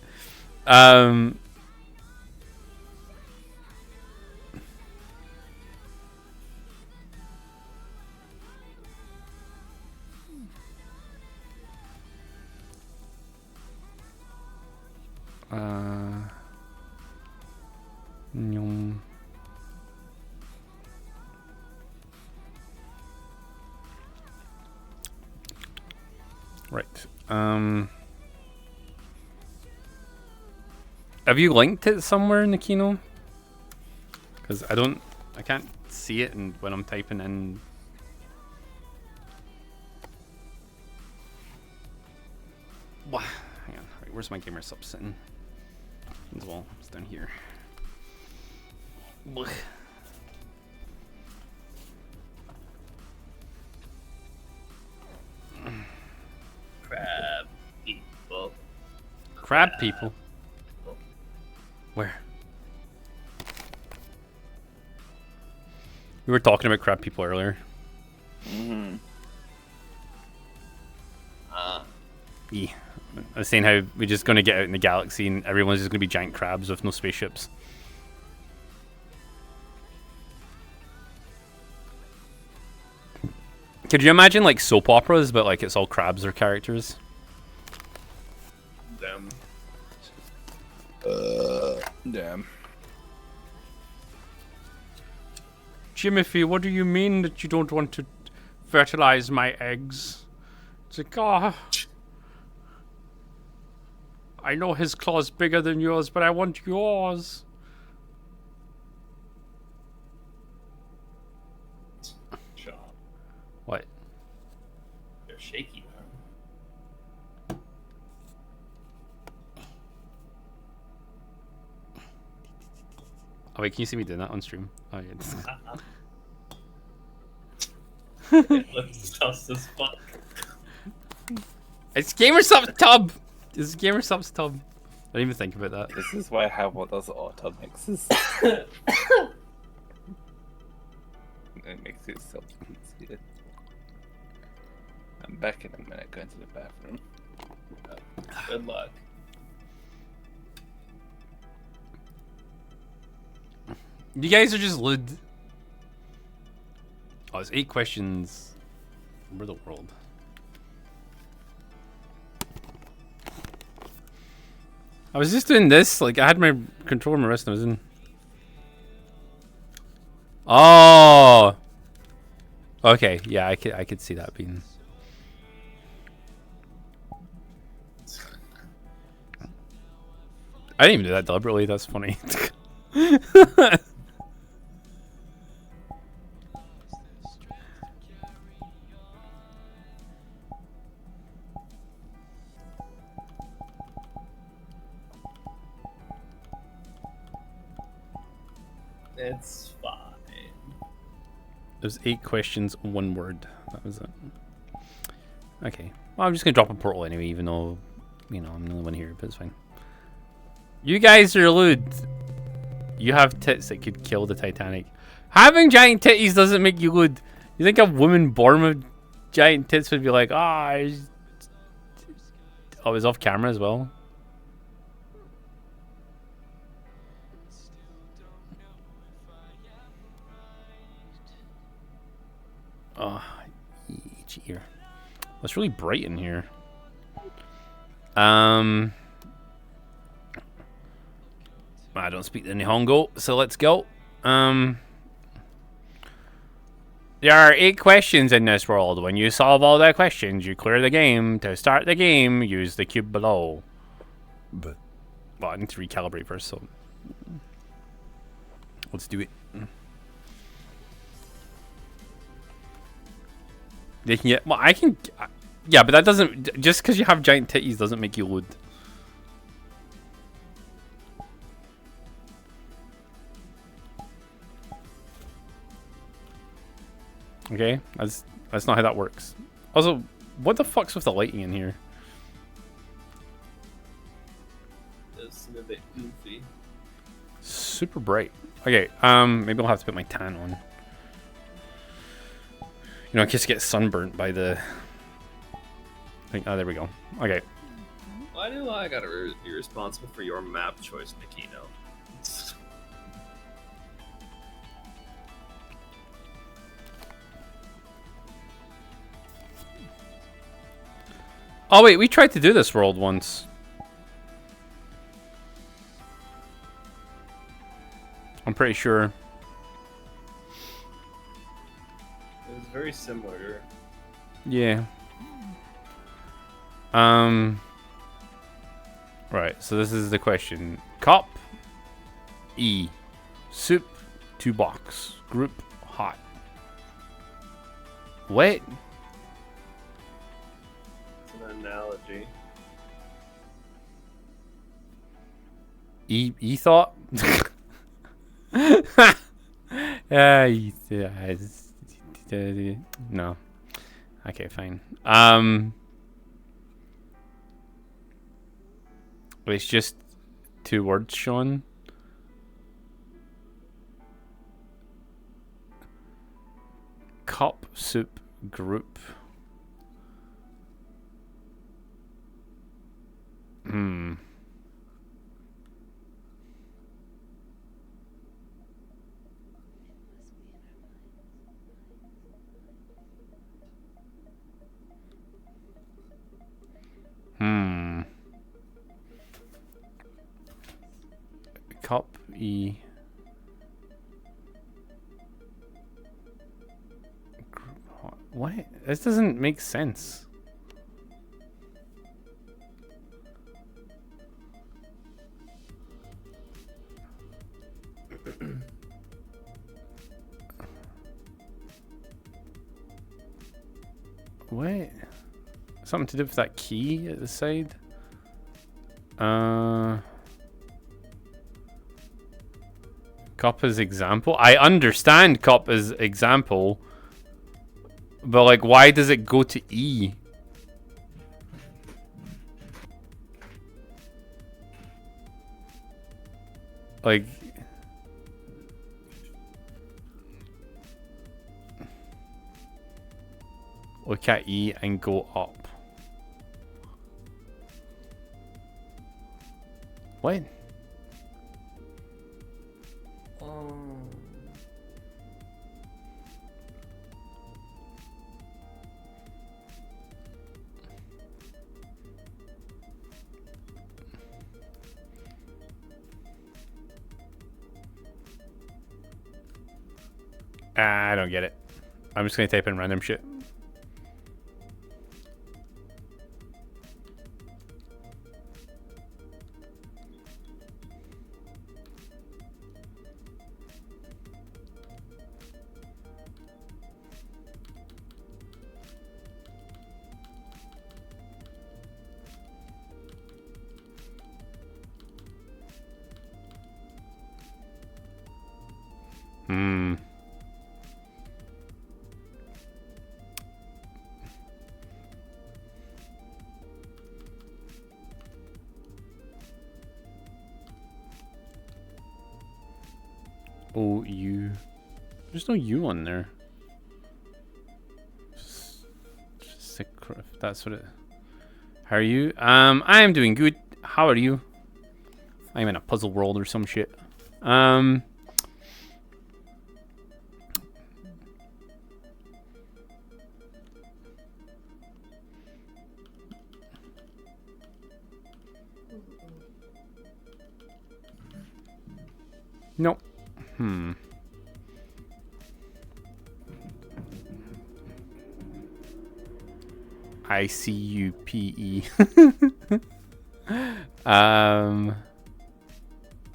Right. Have you linked it somewhere in the Kino? Because I can't see it and when I'm typing in. Hang on. Right, where's my gamer sub sitting? as well. It's down here. Blech. Crab people. Crab people. Where? We were talking about crab people earlier. Yeah. I was saying how we're just going to get out in the galaxy and everyone's just going to be giant crabs with no spaceships. Could you imagine like soap operas, but like it's all crabs or characters? Damn. Damn. Jimothy, what do you mean that you don't want to fertilize my eggs? It's like, I know his claw's bigger than yours, but I want yours. Sean, What? they're shaky. Oh wait, can you see me doing that on stream? Oh yeah. It looks sus as fuck. It's GamerSup's tub! It's GamerSup's tub. I didn't even think about that. This is why I have one of those auto mixes. It makes it so easier. I'm back in a minute, going to the bathroom. Good luck. You guys are just lewd. Oh, it's 8 questions. Over the world. I was just doing this, like I had my controller on my wrist and I was in. Oh. Okay, yeah, I could see that being. I didn't even do that deliberately. That's funny. It's fine. There's 8 questions, 1 word. That was it. Okay. Well, I'm just gonna drop a portal anyway, even though, you know, I'm the only one here, but it's fine. You guys are lewd. You have tits that could kill the Titanic. Having giant titties doesn't make you lewd. You think a woman born with giant tits would be like, oh, it's off camera as well? Oh, each ear. It's really bright in here. I don't speak the Nihongo, so let's go. There are 8 questions in this world. When you solve all the questions, you clear the game. To start the game, use the cube below. But, well, I need to recalibrate first, so let's do it. They can get, well, I can, yeah, but that doesn't, just because you have giant titties doesn't make you lewd. Okay, that's not how that works. Also, what the fuck's with the lighting in here? It's a bit goofy. Super bright. Okay, maybe I'll have to put my tan on. You know, in case I get sunburnt by the thing. Oh, there we go. Okay. Why do I gotta be responsible for your map choice, Nikino? Oh wait, we tried to do this world once. I'm pretty sure. It was very similar. Yeah. Right, so this is the question. Cop. E. Soup. 2 box. Group. Hot. What? It's an analogy. thought. No. Okay, fine. It's just 2 words, Sean. Cup soup group. Cup E. What? This doesn't make sense. What? Something to do with that key at the side? Cup as example? I understand cup as example. But like, why does it go to E? Like... Look at E and go up. What? I don't get it. I'm just gonna type in random shit. O U. There's no U on there. That's what it. How are you? I am doing good. How are you? I'm in a puzzle world or some shit. Nope. ICUPE.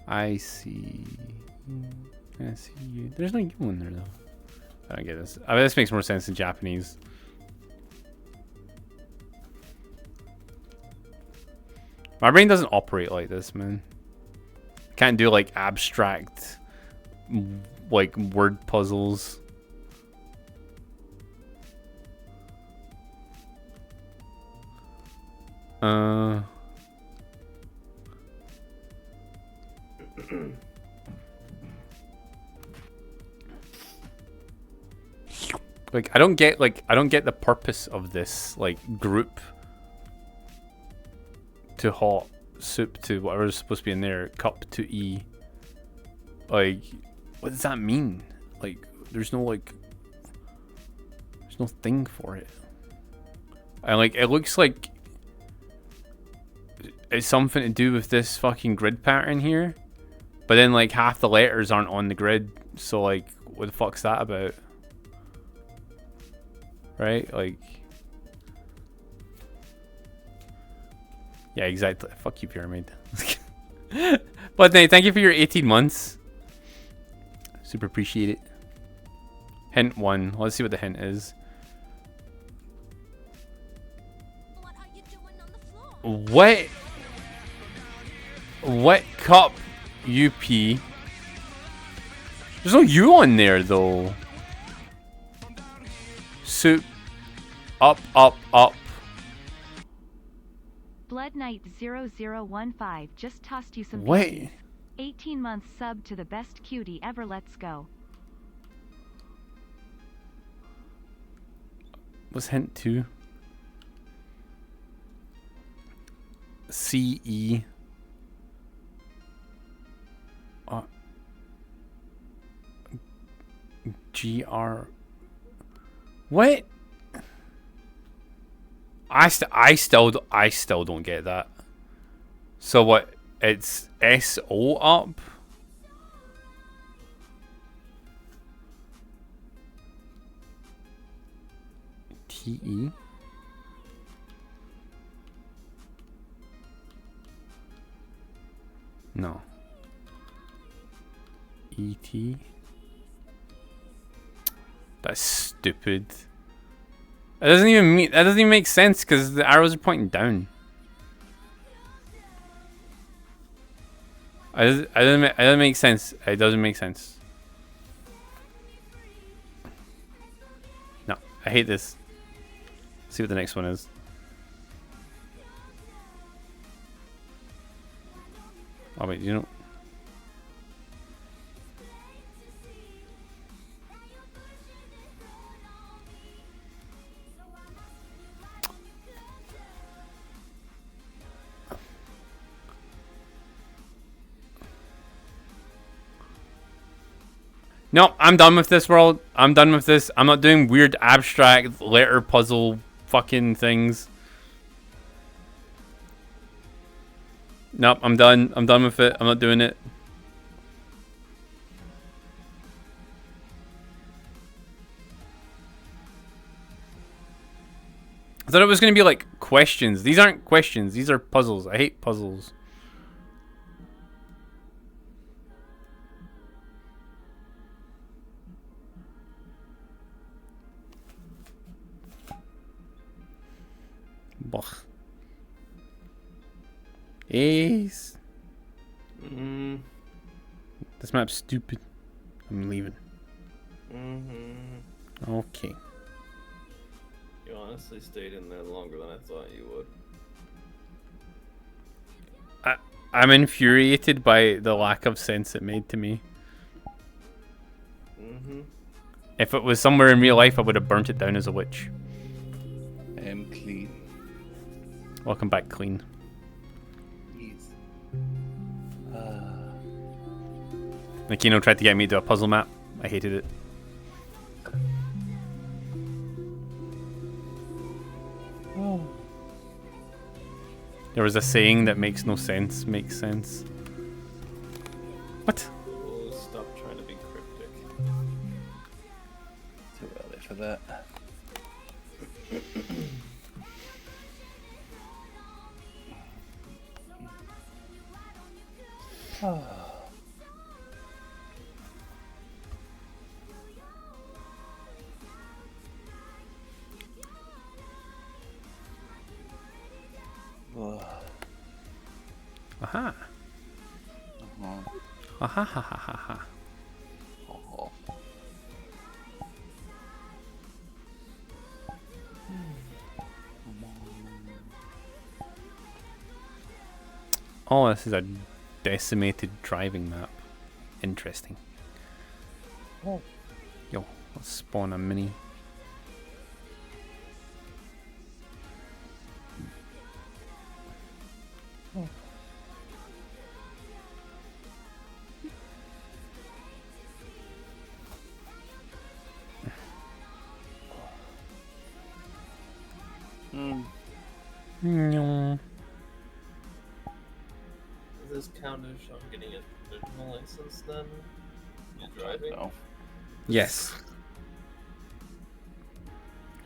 I see. There's no U in there though. I don't get this. I mean, this makes more sense in Japanese. My brain doesn't operate like this, man. Can't do like abstract, like word puzzles. Like I don't get the purpose of this like group to hot soup to whatever's supposed to be in there, cup to E. Like what does that mean? Like there's no thing for it. And like it looks like it's something to do with this fucking grid pattern here. But then like half the letters aren't on the grid, so like what the fuck's that about? Right? Like yeah, exactly. Fuck you, Pyramid. But hey, thank you for your 18 months. Super appreciate it. Hint 1. Let's see what the hint is. What? What cup UP. There's no U on there though. Soup. Up, up, up. Blood Knight 0015 just tossed you some Wait. panties. 18 months sub to the best cutie ever. Let's go. What's hint 2? CE. GR. What? I still don't get that. So what? It's SO up. TE. No. ET. That's stupid. That doesn't even make sense because the arrows are pointing down. It doesn't make sense. It doesn't make sense. No, I hate this. Let's see what the next one is. Oh wait, you know. No, I'm done with this world. I'm done with this. I'm not doing weird abstract letter puzzle fucking things. Nope, I'm done. I'm done with it. I'm not doing it. I thought it was going to be like questions. These aren't questions. These are puzzles. I hate puzzles. Bach. Ace. This map's stupid. I'm leaving. Okay. You honestly stayed in there longer than I thought you would. I'm infuriated by the lack of sense it made to me. If it was somewhere in real life, I would have burnt it down as a witch. Clean. Welcome back, Clean. Nakino tried to get me to a puzzle map. I hated it. There was a saying that makes no sense. Makes sense. What? Oh, stop trying to be cryptic. Too early for that. Aha. Ha ha ha ha ha ha. Oh, this is a decimated driving map. Interesting. Yo, let's spawn a mini. No. Does this count as Sean getting a provisional license then? You driving? No. Yes.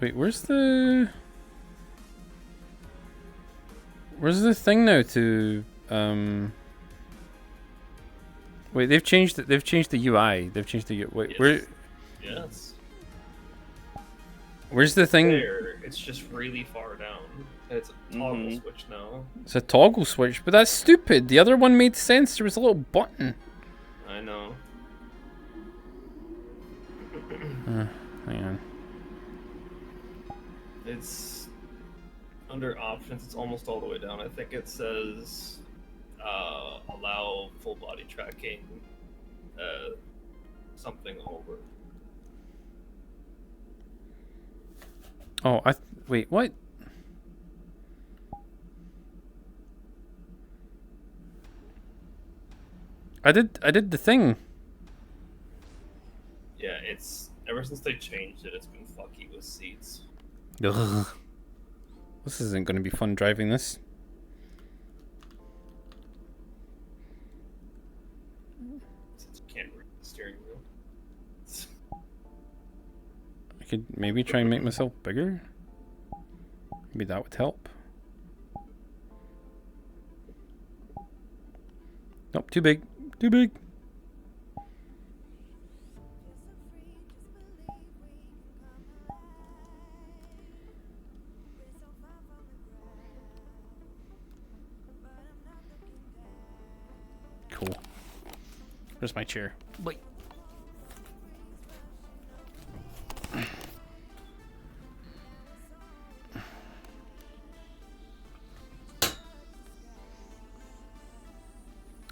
Wait, where's the thing now to wait, they've changed the UI. They've changed the wait, yes. where Yes. Where's the thing? There. It's just really far down. It's a toggle switch now. It's a toggle switch, but that's stupid. The other one made sense. There was a little button. I know. Hang on. It's under options. It's almost all the way down. I think it says allow full body tracking. Something over. Oh, wait. What? I did the thing. Yeah, it's ever since they changed it, it's been fucky with seats. Ugh. This isn't going to be fun driving this. Since you can't read the steering wheel. I could maybe try and make myself bigger. Maybe that would help. Nope, too big. Too big. Cool. Where's my chair? Wait.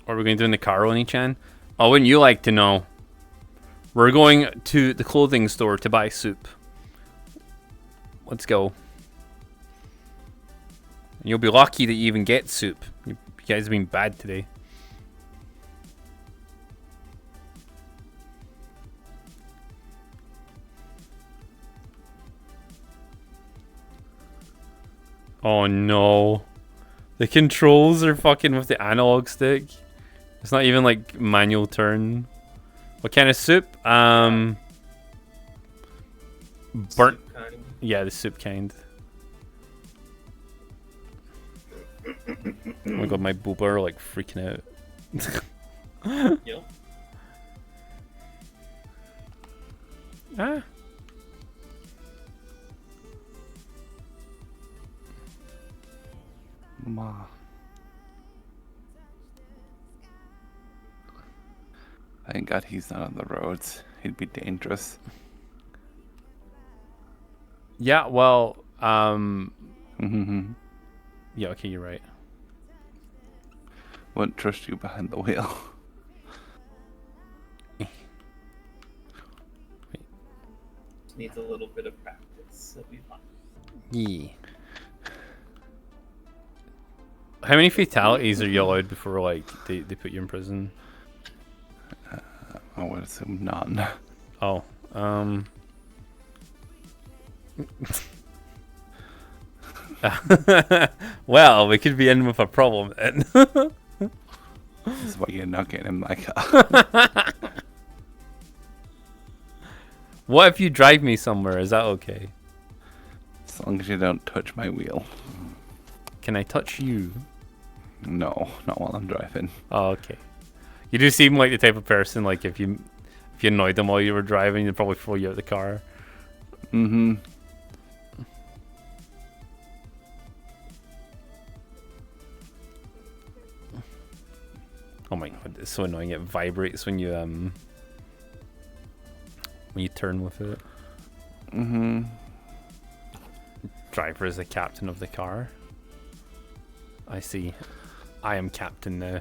What are we going to do in the car, Oni-chan? Oh, wouldn't you like to know? We're going to the clothing store to buy soup. Let's go. And you'll be lucky that you even get soup. You guys have been bad today. Oh no. The controls are fucking with the analog stick. It's not even like manual turn. What kind of soup? Burnt. Soup kind. Yeah, the soup kind. Oh my god, my booba are like freaking out. Yep. Ah. Ma. Thank God he's not on the roads. He'd be dangerous. Yeah, well, yeah, okay, you're right. Wouldn't trust you behind the wheel. Needs a little bit of practice. It'll be fun. Yeah. How many fatalities are you allowed before, like, they put you in prison? I would assume none. Oh, well, we could be in with a problem then. This is why you're not getting in my car. What if you drive me somewhere? Is that okay? As long as you don't touch my wheel. Can I touch you? No, not while I'm driving. Oh, okay. You do seem like the type of person, like, if you annoyed them while you were driving, they'd probably throw you out of the car. Mm-hmm. Oh my god, it's so annoying. It vibrates when you turn with it. Mm-hmm. Driver is the captain of the car. I see. I am captain now.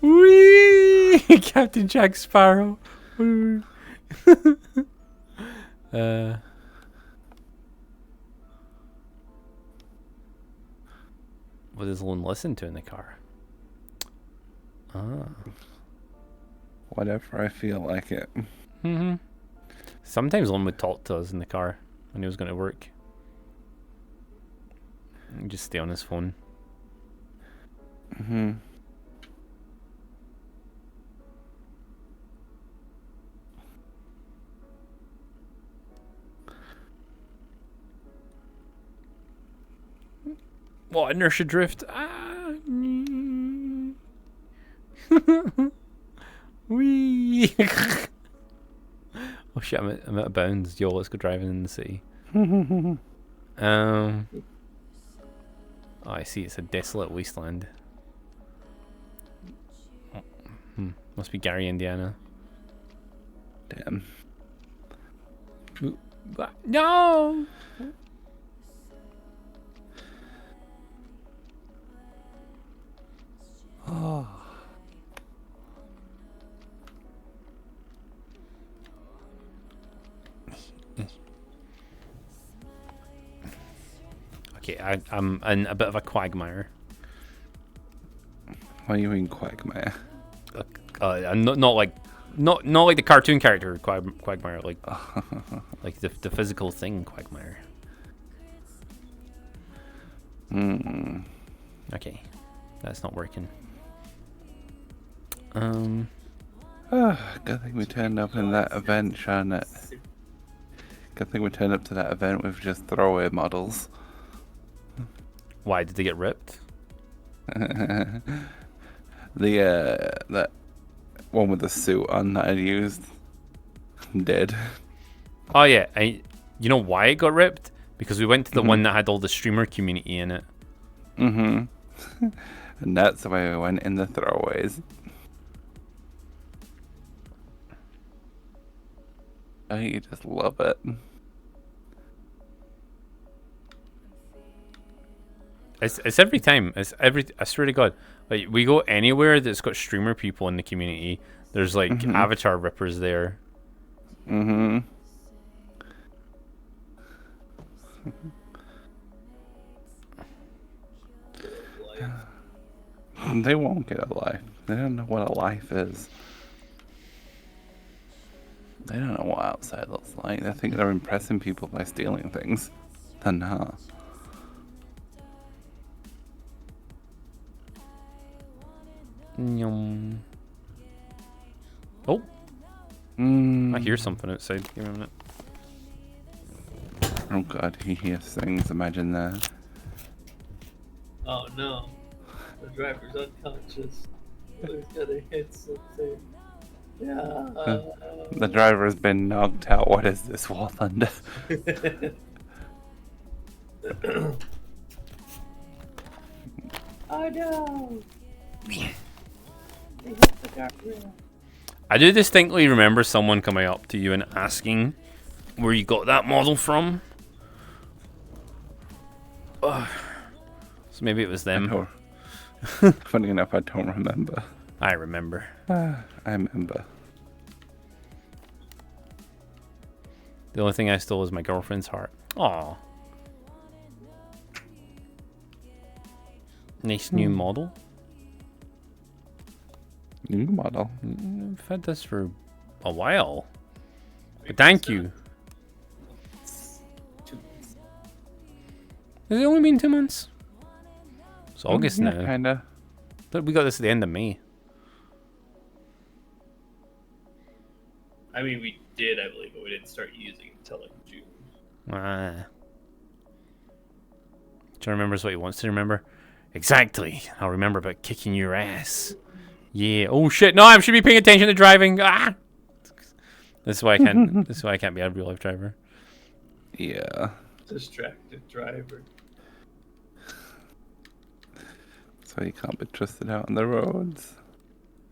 Whee! Captain Jack Sparrow. With his own listen to in the car. Ah. Whatever I feel like it. Mm-hmm. Sometimes Lon would talk to us in the car when he was going to work. And just stay on his phone. Mm-hmm. What, inertia drift? Wee. Oh shit, I'm out of bounds. Yo, let's go driving in the city. Oh, I see. It's a desolate wasteland. Must be Gary, Indiana. Damn. No! Oh. Okay, I'm in a bit of a quagmire. What do you mean quagmire? Not like the cartoon character Quagmire, like like the physical thing Quagmire. Okay, that's not working. Good thing we turned up in that event, Charlotte. Good thing we turned up to that event with just throwaway models. Why did they get ripped? That one with the suit on that I used did. Oh yeah, you know why it got ripped? Because we went to the one that had all the streamer community in it. And that's why we went in the throwaways. You just love it. It's every time. I swear to God, like we go anywhere that's got streamer people in the community. There's like avatar rippers there. They won't get a life. They don't know what a life is. They don't know what outside looks like. They think they're impressing people by stealing things. They're not. Oh. I hear something outside. Give me a minute. Oh god, he hears things. Imagine that. Oh no. The driver's unconscious. He's gonna hit something. Yeah. The driver's been knocked out. What is this, War Thunder? Oh no! I do distinctly remember someone coming up to you and asking where you got that model from. So maybe it was them. Funny enough, I don't remember. I remember. I remember. The only thing I stole is my girlfriend's heart. Aw. Nice new model. New model? I've had this for a while. But thank you. Has it only been 2 months? It's August now. Kinda. But we got this at the end of May. I mean, we did, I believe, but we didn't start using it until like June. John remembers what he wants to remember. Exactly. I'll remember about kicking your ass. Yeah. Oh shit. No, I should be paying attention to driving. Ah. This is why I can't. This is why I can't be a real life driver. Yeah. Distracted driver. So you can't be trusted out on the roads.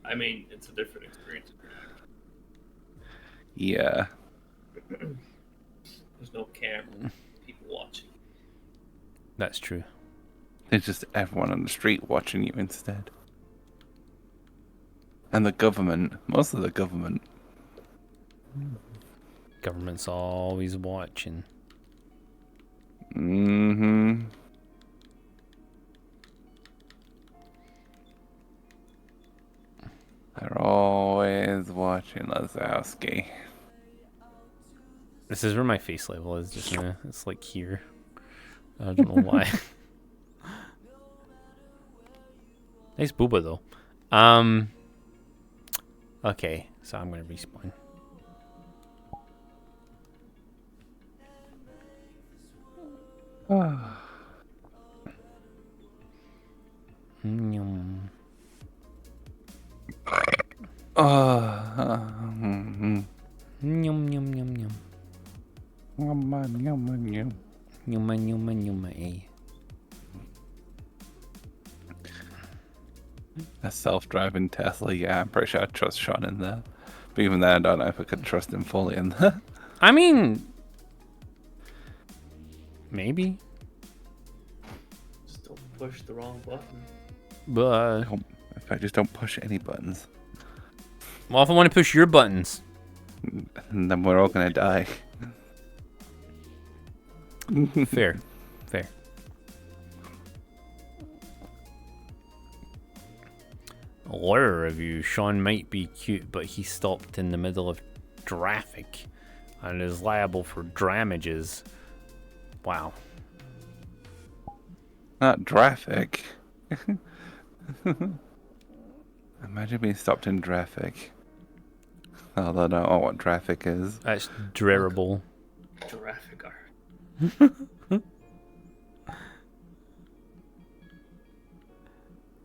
I mean, it's a different experience. Yeah. There's no camera, people watching. That's true. It's just everyone on the street watching you instead. And the government, most of the government. Government's always watching. Mm-hmm. They're always watching Lazowski. This is where my face level is just now. It's like here. I don't know why. Nice booba though. Okay, so I'm gonna respawn. Yum. Yum yum yum yum. Yum yum yum. Yuma yuma yuma eh. A self-driving Tesla, yeah, I'm pretty sure I trust Sean in there. But even then, I don't know if I could trust him fully in there. I mean, maybe. Just don't push the wrong button. But in fact, just don't push any buttons. Well, if I want to push your buttons, and then we're all gonna die. Fair. A lawyer review. Sean might be cute, but he stopped in the middle of traffic and is liable for damages. Wow. Not traffic. Imagine being stopped in traffic. Although I don't know what traffic is. That's drearable. Traffic art.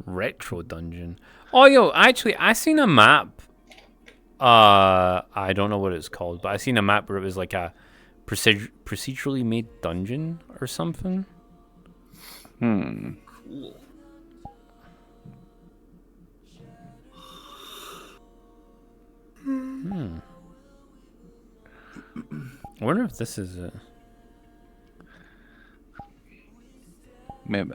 Retro dungeon. Oh, yo, actually, I seen a map. I don't know what it's called, but I seen a map where it was like a procedurally made dungeon or something. Cool. I wonder if this is it. Maybe.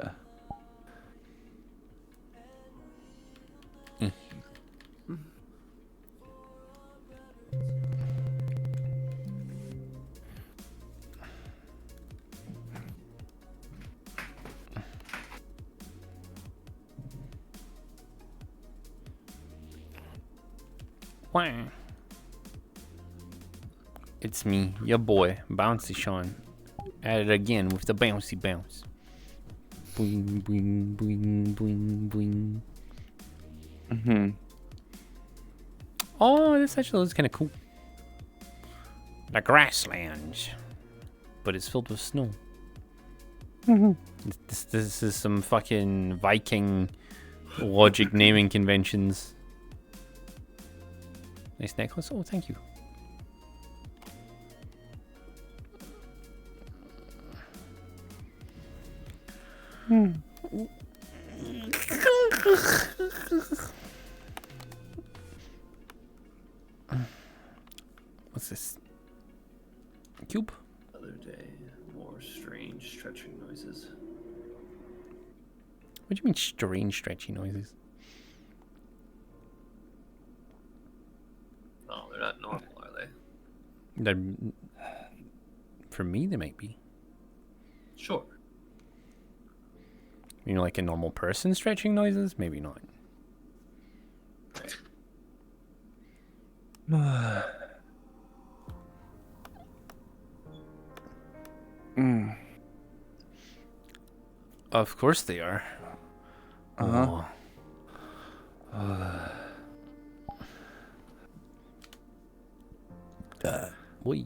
Wow. It's me, your boy, Bouncy Sean. At it again with the bouncy bounce. Boing, boing, boing, boing, boing. Oh, this actually looks kind of cool. The grasslands. But it's filled with snow. This is some fucking Viking logic naming conventions. Nice necklace. Oh, thank you. What's this? Cube? Other day, more strange stretching noises. What do you mean strange stretchy noises? Oh, they're not normal, are they? They're, for me, they might be. Sure. You know, like a normal person stretching noises? Maybe not. Of course they are. Uh-huh. Boy.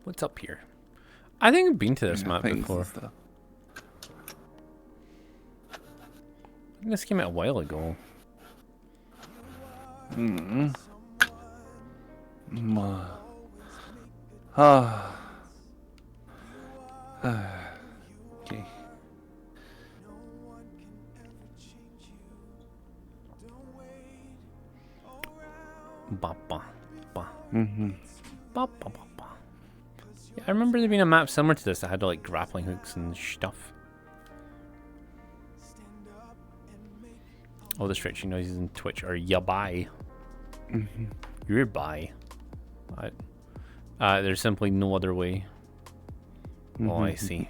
What's up here? I think I've been to this map before. I think this came out a while ago. Okay. Ba ba ba. Ba ba ba ba. Yeah, I remember there being a map similar to this that had like grappling hooks and stuff. All the stretching noises in Twitch are ya bye. You're bye. There's simply no other way. Oh, I see.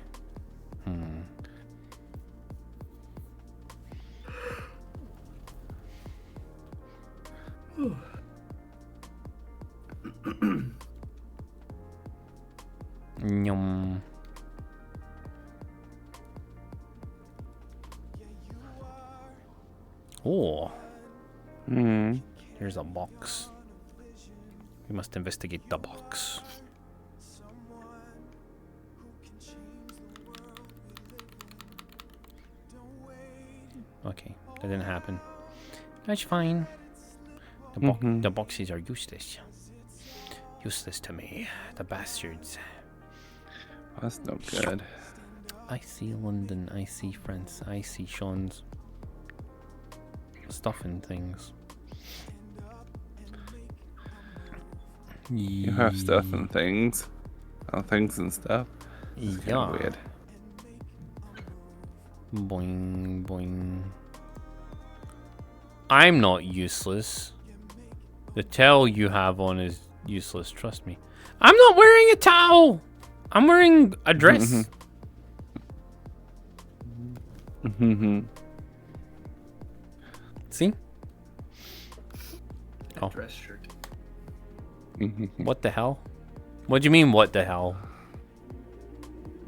Yum. Oh. Here's a box. We must investigate the box. Okay, that didn't happen. That's fine. The boxes are useless. Useless to me. The bastards. That's no good. I see London. I see France. I see Sean's stuff and things. You have stuff and things. Oh, things and stuff. It's kind of weird. Boing, boing. I'm not useless. The towel you have on is useless, trust me. I'm not wearing a towel! I'm wearing a dress. See? A dress shirt. What the hell? What do you mean, what the hell?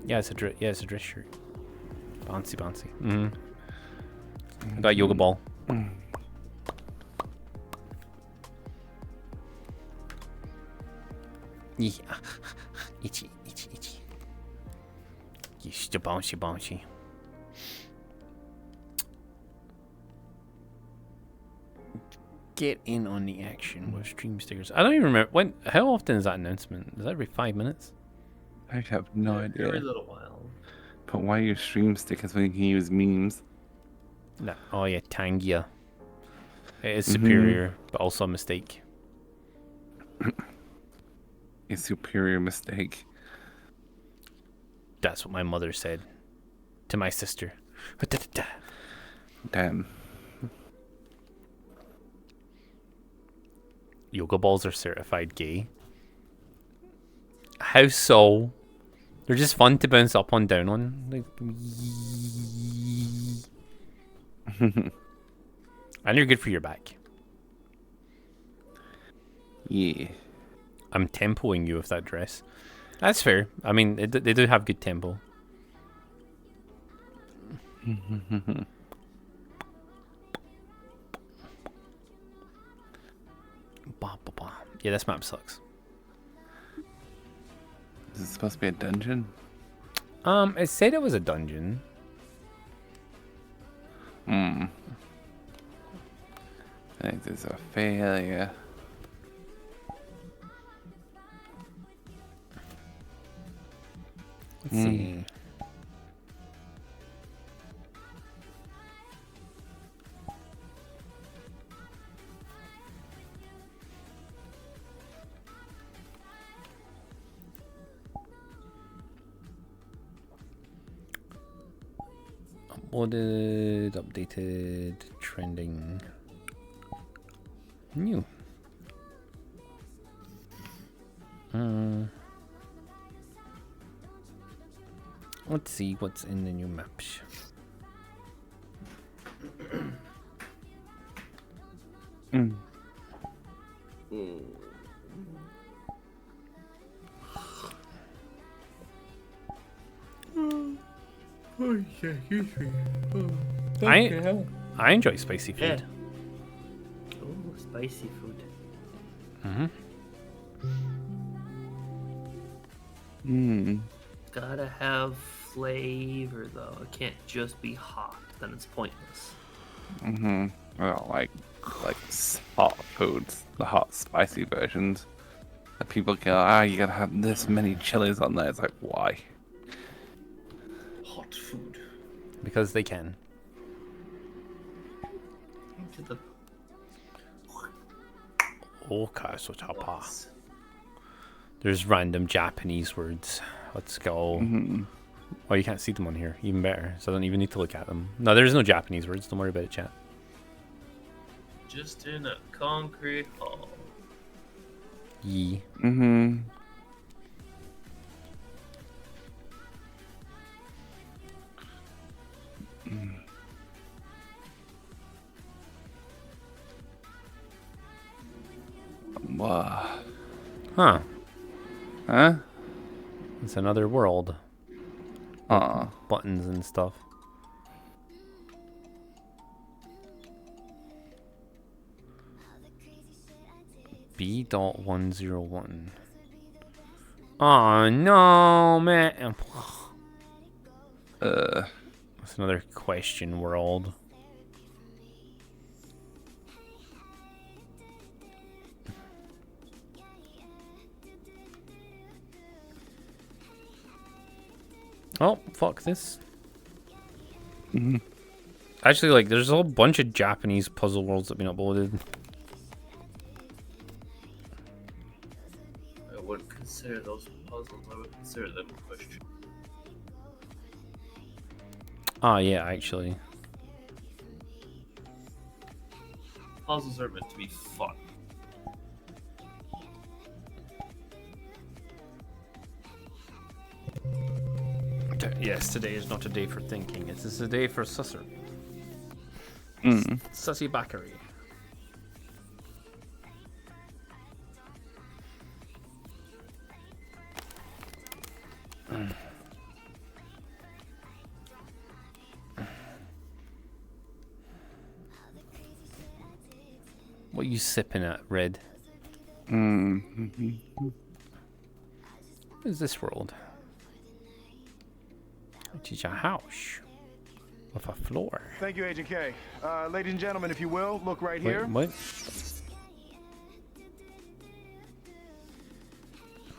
Yeah, it's a dress shirt. Bouncy, bouncy. I got yoga ball. Yeah. Itchy, itchy, itchy. You still bouncy, bouncy. Get in on the action with stream stickers. I don't even remember how often is that announcement? Is that every 5 minutes? I have no idea. Every little while. But why use stream stickers when you can use memes? No. Oh yeah, Tangia. It is superior, but also a mistake. A superior mistake. That's what my mother said to my sister. Damn. Yoga balls are certified gay. How so? They're just fun to bounce up and down on. Like, and they're good for your back. Yeah. I'm tempoing you with that dress. That's fair. I mean, they do have good tempo. Yeah, this map sucks. Is it supposed to be a dungeon? It said it was a dungeon. I think this is a failure. Let's see. Uploaded, updated, trending, new. Let's see what's in the new maps. Oh, yeah, excuse me. I enjoy spicy food. Yeah. Oh, spicy food. Gotta have flavor though. It can't just be hot. Then it's pointless. Well, like hot foods, the hot spicy versions. That people go, you gotta have this many chilies on there. It's like, why? Hot food. Because they can. Into the Okay, so tapa. There's random Japanese words. Let's go. Oh, you can't see them on here. Even better. So I don't even need to look at them. No, there's no Japanese words. Don't worry about it, chat. just in a concrete hall. Yee. Wow. Huh. Huh? It's another world. Buttons and stuff. B.101. Oh no, man. That's another question world. Oh, fuck this. Actually, like, there's a whole bunch of Japanese puzzle worlds that have been uploaded. I wouldn't consider those puzzles. I would consider them questions. Ah, yeah, actually. Puzzles are meant to be fun. Yes, today is not a day for thinking. It is a day for susser. Sussy Bakary. What are you sipping at, Red? What is this world? It is a house with a floor. Thank you, Agent K. Ladies and gentlemen, if you will, look right here. What?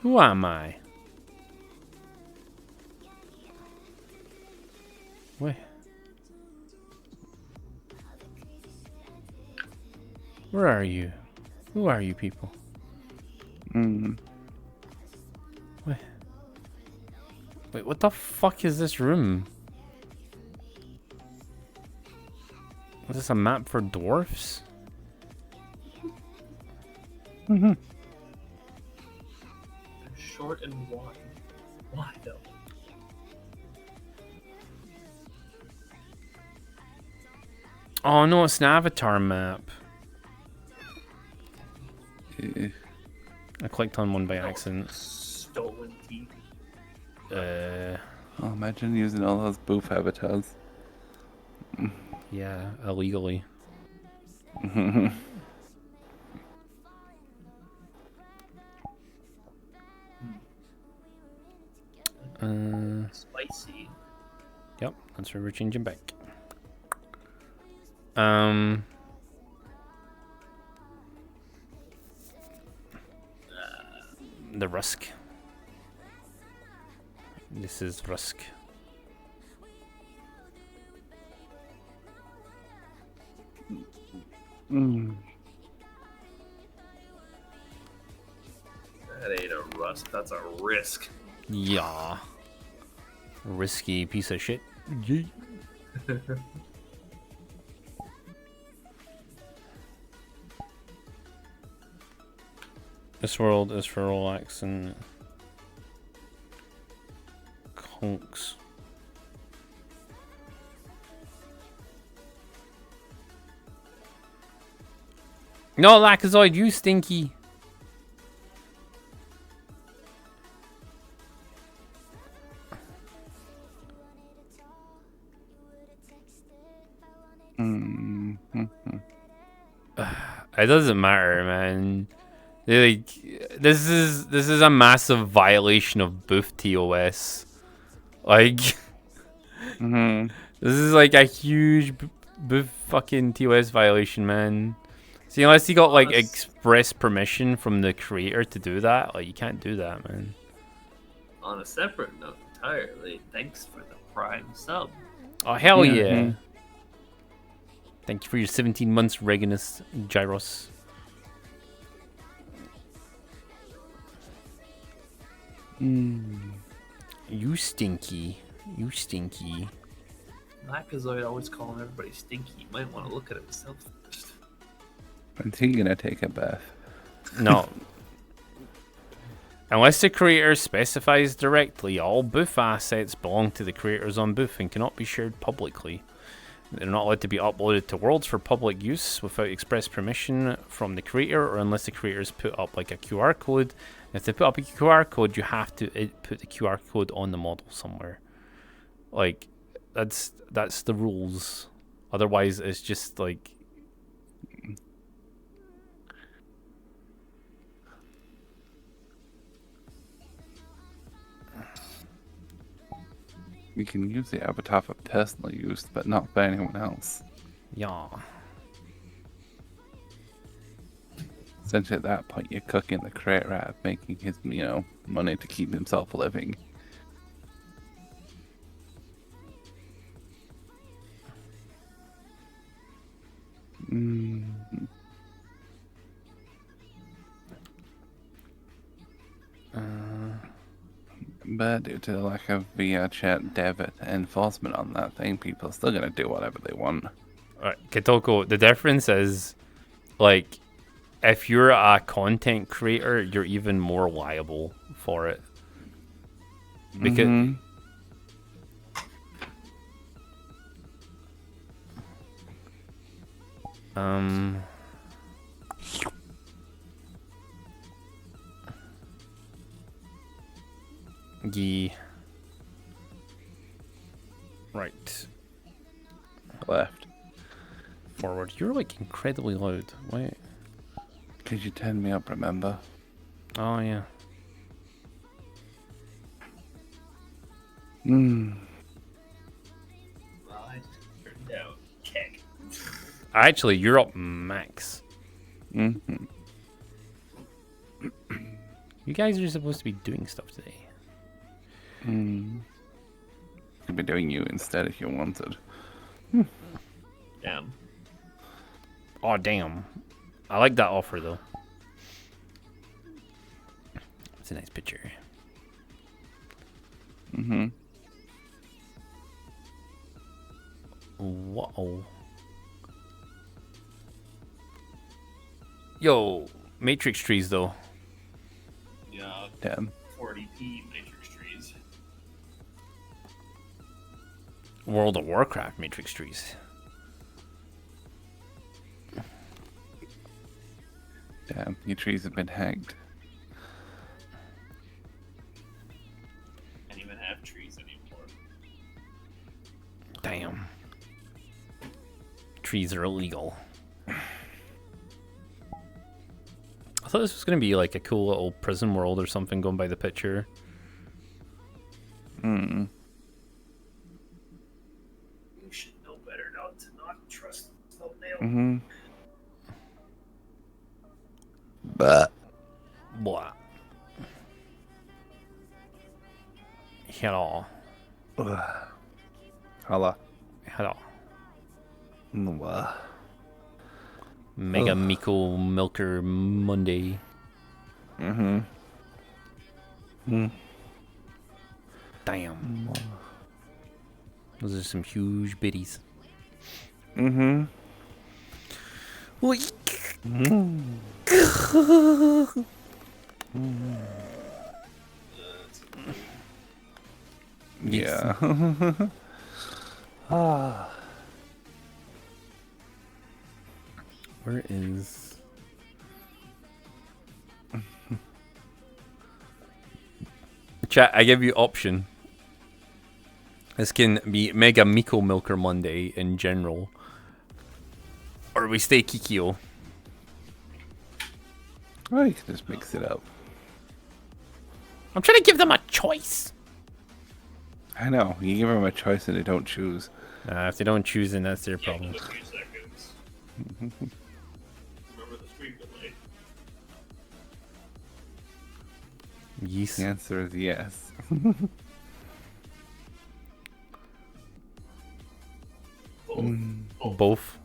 Who am I? Wait. Where are you? Who are you people? Wait, what the fuck is this room? Is this a map for dwarfs? Short and wide. Why though? Oh no, it's an avatar map. I clicked on one by accident. Stolen teeth. Oh, imagine using all those booth avatars. Yeah, illegally. Spicy. Yep, that's where we're changing back. The Rusk. This is Rusk. That ain't a rust, that's a risk. Yeah. Risky piece of shit. This world is for relaxing conks. No, Lackazoid, you stinky. It doesn't matter, man. Like, this is a massive violation of Booth TOS. Like, this is like a huge Booth fucking TOS violation, man. See, unless you got like express permission from the creator to do that, like you can't do that, man. On a separate note entirely, thanks for the Prime sub. Oh hell yeah! Thank you for your 17 months, Reganus Gyros. You stinky. You stinky. Lackazoid always calling everybody stinky. You might want to look at himself first. I think you're gonna take a bath. No. Unless the creator specifies directly, all Booth assets belong to the creators on Booth and cannot be shared publicly. They're not allowed to be uploaded to Worlds for public use without express permission from the creator, or unless the creators put up like a QR code. If they put up a QR code, you have to put the QR code on the model somewhere. Like, that's the rules. Otherwise, it's just like... You can use the avatar for personal use, but not for anyone else. Yeah. Essentially, at that point, you're cooking the creator out of making his, money to keep himself living. But due to the lack of VR chat dev enforcement on that thing, people are still gonna do whatever they want. Alright, Kitoko, the difference is, like, if you're a content creator, you're even more liable for it. Because... Yeah. Right. Left. Forward. You're like incredibly loud. Wait. Could you turn me up, remember? Oh, yeah. Well, I just turned down kick. Actually, you're up max. You guys are supposed to be doing stuff today. Could be doing you instead if you wanted. Damn. Oh, damn. I like that offer, though. It's a nice picture. Whoa. Yo, matrix trees, though. Yeah. Damn. 40p matrix trees. World of Warcraft matrix trees. Damn, your trees have been hacked. Can't even have trees anymore. Damn. Trees are illegal. I thought this was going to be like a cool little prison world or something going by the picture. You should know better not to not trust the thumbnail. But Blah. Hello. Holla. Hello. What? Mega Miko Milker Monday. Damn. Those are some huge biddies. Yeah. Where is... Chat, I give you option. This can be Mega Miko Milker Monday in general. Or we stay Kikyo. Or you can just mix it up. I'm trying to give them a choice. I know. You give them a choice and they don't choose. If they don't choose, then that's their problem. Give it 3 seconds. Remember the screen delay. Yes. The answer is yes.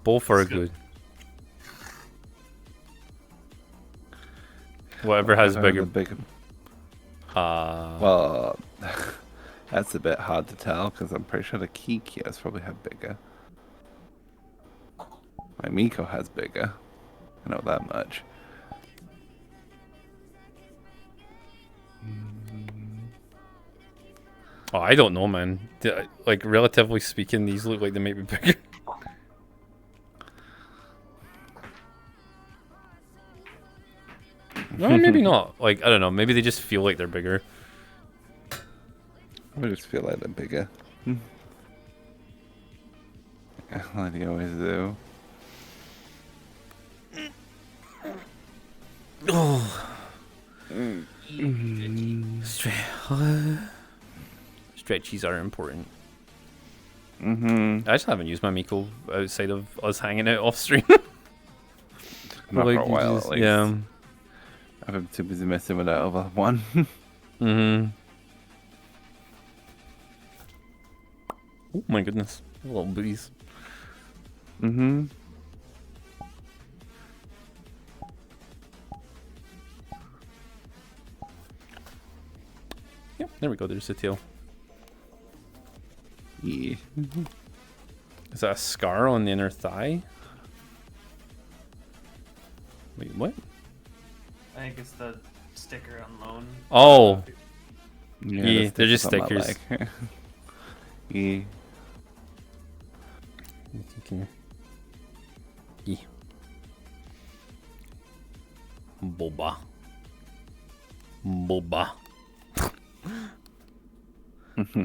Both are good. Whatever has bigger. Well, that's a bit hard to tell because I'm pretty sure the Kikios probably have bigger. My Miko has bigger. I know that much. Oh, I don't know, man. Like, relatively speaking, these look like they might be bigger. No, maybe not. Like, I don't know. Maybe they just feel like they're bigger. I just feel like they're bigger. Like they always do. Oh. Stretchies are important. I just haven't used my Miko outside of us hanging out off stream. Not like for a while, just, at least. Yeah. I've been too busy messing with that other one. Oh my goodness. Little booties. Yep. There we go. There's the tail. Yeah. Is that a scar on the inner thigh? Wait, what? I think it's the sticker on loan. Oh. Yeah, Yeah, they're just on my stickers. leg. Yeah. Yeah. Boba. Boba.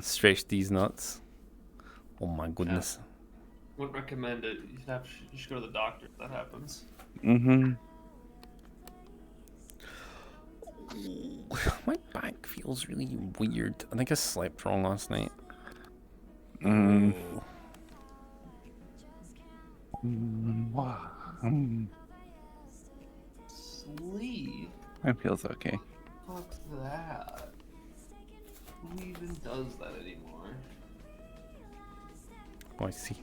Stretch these nuts. Oh my goodness. Wouldn't recommend it. You should go to the doctor if that happens. Mm-hmm. My back feels really weird. I think I slept wrong last night. Sleep? That feels okay. Fuck that. Who even does that anymore? Oh, I see.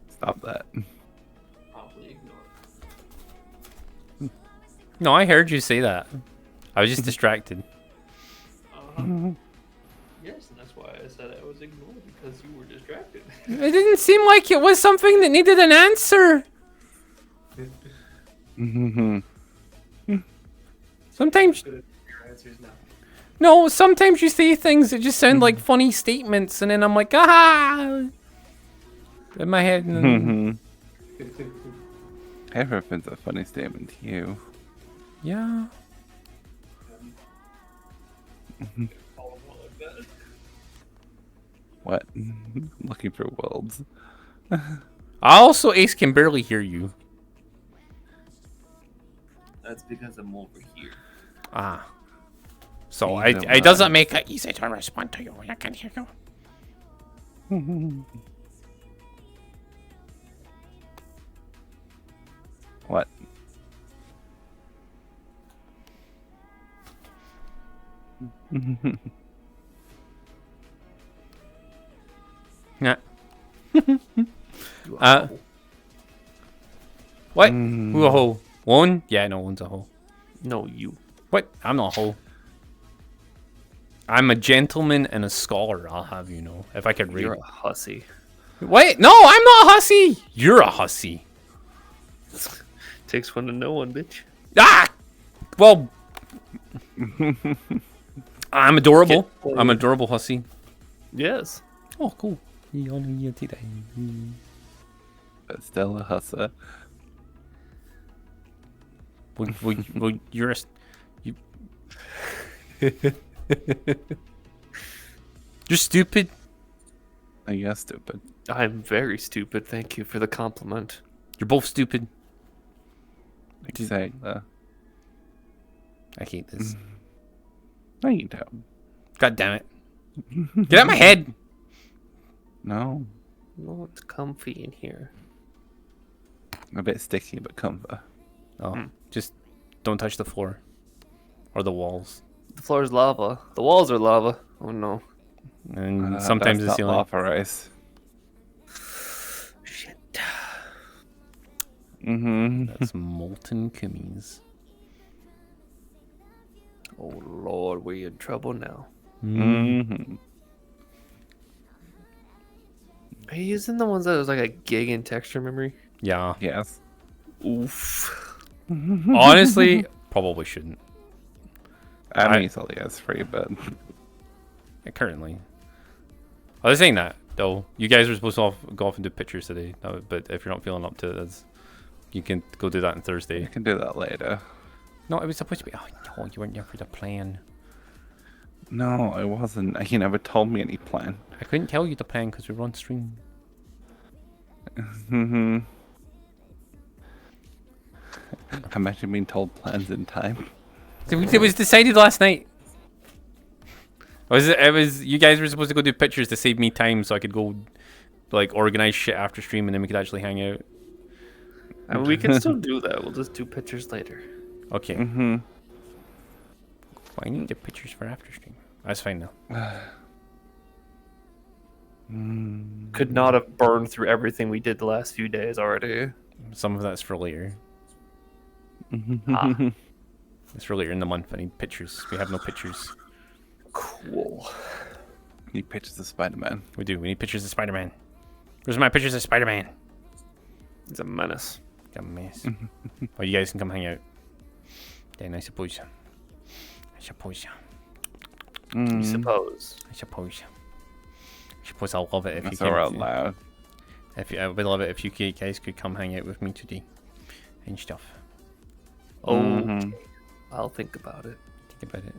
Stop that. Probably ignore No, I heard you say that. I was just distracted. it. Yes, and that's why I said I was ignored, because you were distracted. It didn't seem like it was something that needed an answer. Sometimes. Your answers now. No, sometimes you say things that just sound like funny statements, and then I'm like, ah! In my head. Everything's a funny statement to you. Yeah. What? Looking for worlds. Also, Ace can barely hear you. That's because I'm over here. Ah. So Either it doesn't make it easy to respond to you. I can hear you. What? Yeah. What? Who a hoe? One? Yeah, no, one's a hoe. No, you. What? I'm not a hoe. I'm a gentleman and a scholar, I'll have you know. If I could read. You're a hussy. Wait, no, I'm not a hussy. You're a hussy. Takes one to know one, bitch. Ah! Well, I'm adorable. I'm adorable hussy. Yes. Oh, cool. But still a husser. Well, you're a... You're stupid. Oh, you're stupid. I'm very stupid. Thank you for the compliment. You're both stupid. Exactly. I hate this. No, you don't. God damn it. Get out of my head. No. No, it's comfy in here. A bit sticky, but comfort. Oh, just don't touch the floor. Or the walls. The floor is lava. The walls are lava. Oh no. And sometimes the that's ceiling. not lava ice. Shit. That's molten cummies. Oh lord, we're in trouble now. Are you using the ones that was like a gig in texture memory? Yeah. Yes. Oof. Honestly, probably shouldn't. I mean, it's only S3, but currently. I was saying that though. You guys were supposed to go off and do pictures today, but if you're not feeling up to it, you can go do that on Thursday. I can do that later. No, it was supposed to be. Oh no, you weren't there for the plan. No, I wasn't. He never told me any plan. I couldn't tell you the plan because we were on stream. Imagine being told plans in time. It was decided last night. It was you guys were supposed to go do pictures to save me time so I could go like organize shit after stream and then we could actually hang out. I mean, we can still do that. We'll just do pictures later. Okay. Well, I need the pictures for after stream. That's fine now. Could not have burned through everything we did the last few days already. Some of that's for later. It's for later in the month. I need pictures. We have no pictures. Cool. We need pictures of Spider-Man. We do. We need pictures of Spider-Man. Where's my pictures of Spider-Man? He's a menace. He's a mess. Oh, you guys can come hang out. Then I suppose. I suppose. You suppose. I suppose. I suppose I'll love it if That's you can. all right, loud. I would love it if you guys could come hang out with me today and stuff. Oh, I'll think about it. Think about it.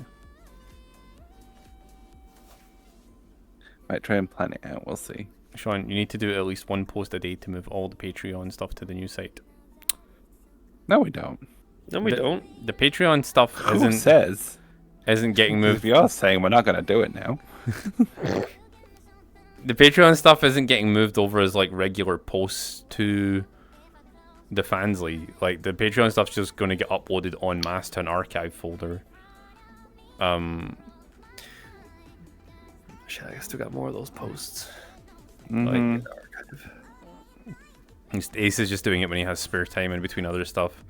Might try and plan it out. We'll see. Sean, you need to do at least one post a day to move all the Patreon stuff to the new site. No, we don't. No, we don't. The Patreon stuff Who says? Isn't getting moved. If you're saying we're not going to do it now. The Patreon stuff isn't getting moved over as like regular posts to the Fansly. Like the Patreon stuff's just going to get uploaded en masse to an archive folder. Shit, I still got more of those posts. Like in the archive. Ace is just doing it when he has spare time in between other stuff.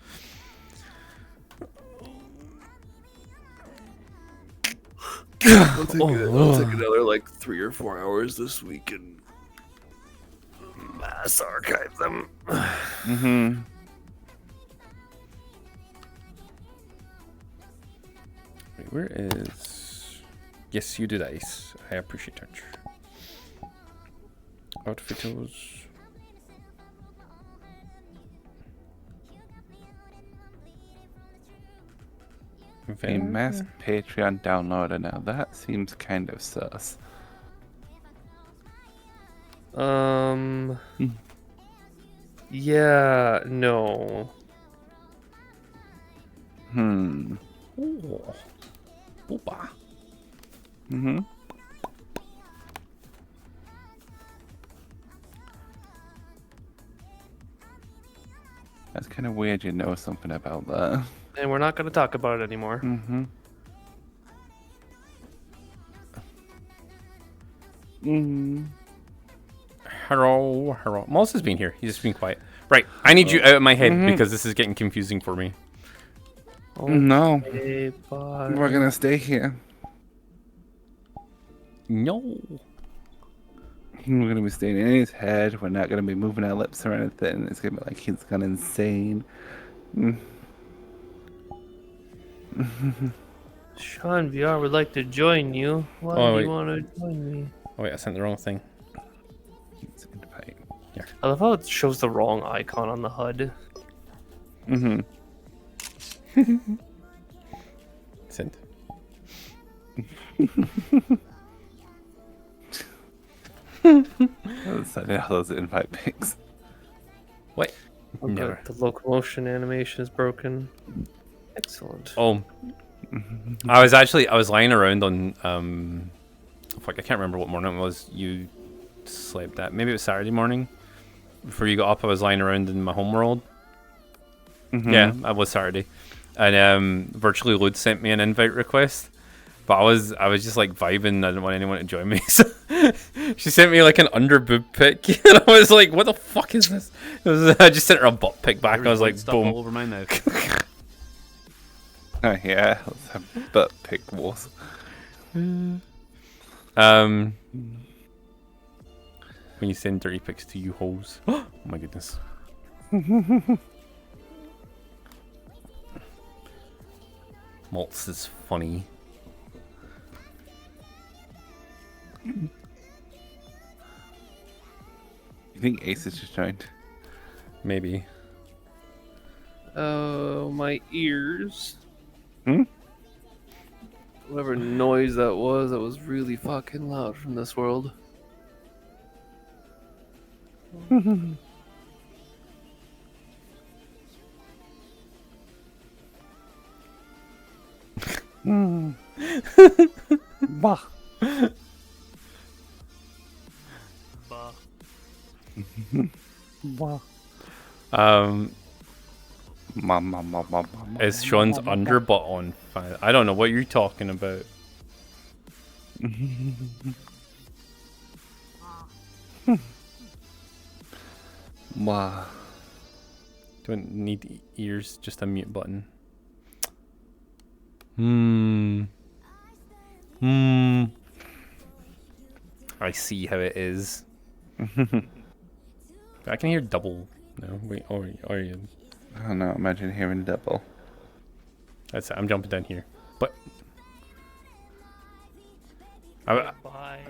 I'll take another like 3 or 4 hours this week and mass archive them. Wait, where is... Yes, you do that, Ace. I appreciate that. Outfitters. A mass Patreon downloader now. That seems kind of sus. Yeah, no. Oh. Opa. That's kind of weird. You know something about that. And we're not going to talk about it anymore. Hello. Moss has been here. He's just been quiet. Right, I need you out of my head because this is getting confusing for me. No. Okay, bye. We're gonna stay here. No. We're gonna be staying in his head. We're not gonna be moving our lips or anything. It's gonna be like he's gone insane. Sean VR would like to join you. Why do you want to join me? Oh wait, I sent the wrong thing. Here. I love how it shows the wrong icon on the HUD. Sent. Those invite pics. What? Okay, Never. the locomotion animation is broken. Excellent. Oh. I was lying around on fuck, I can't remember what morning it was you slept at. Maybe it was Saturday morning. Before you got up, I was lying around in my homeworld. Yeah, I was Saturday. And Virtually Load sent me an invite request. But I was just like vibing. I didn't want anyone to join me. So she sent me like an underboob pic. And I was like, what the fuck is this? I just sent her a butt pic back. I was like, boom. All over my mouth. Oh yeah, let's have butt pic wars. When you send dirty pics to you hoes. Oh my goodness. Maltz is funny. You think Ace is just joined? Maybe. Oh, my ears. Whatever noise that was really fucking loud from this world. Bah. Bah. Is Sean's underbutt on fire? I don't know what you're talking about. Wow. Don't need ears, just a mute button. I see how it is. I can hear double. No, wait, or you? Oh no! Imagine hearing double. That's it. I'm jumping down here, but Bye.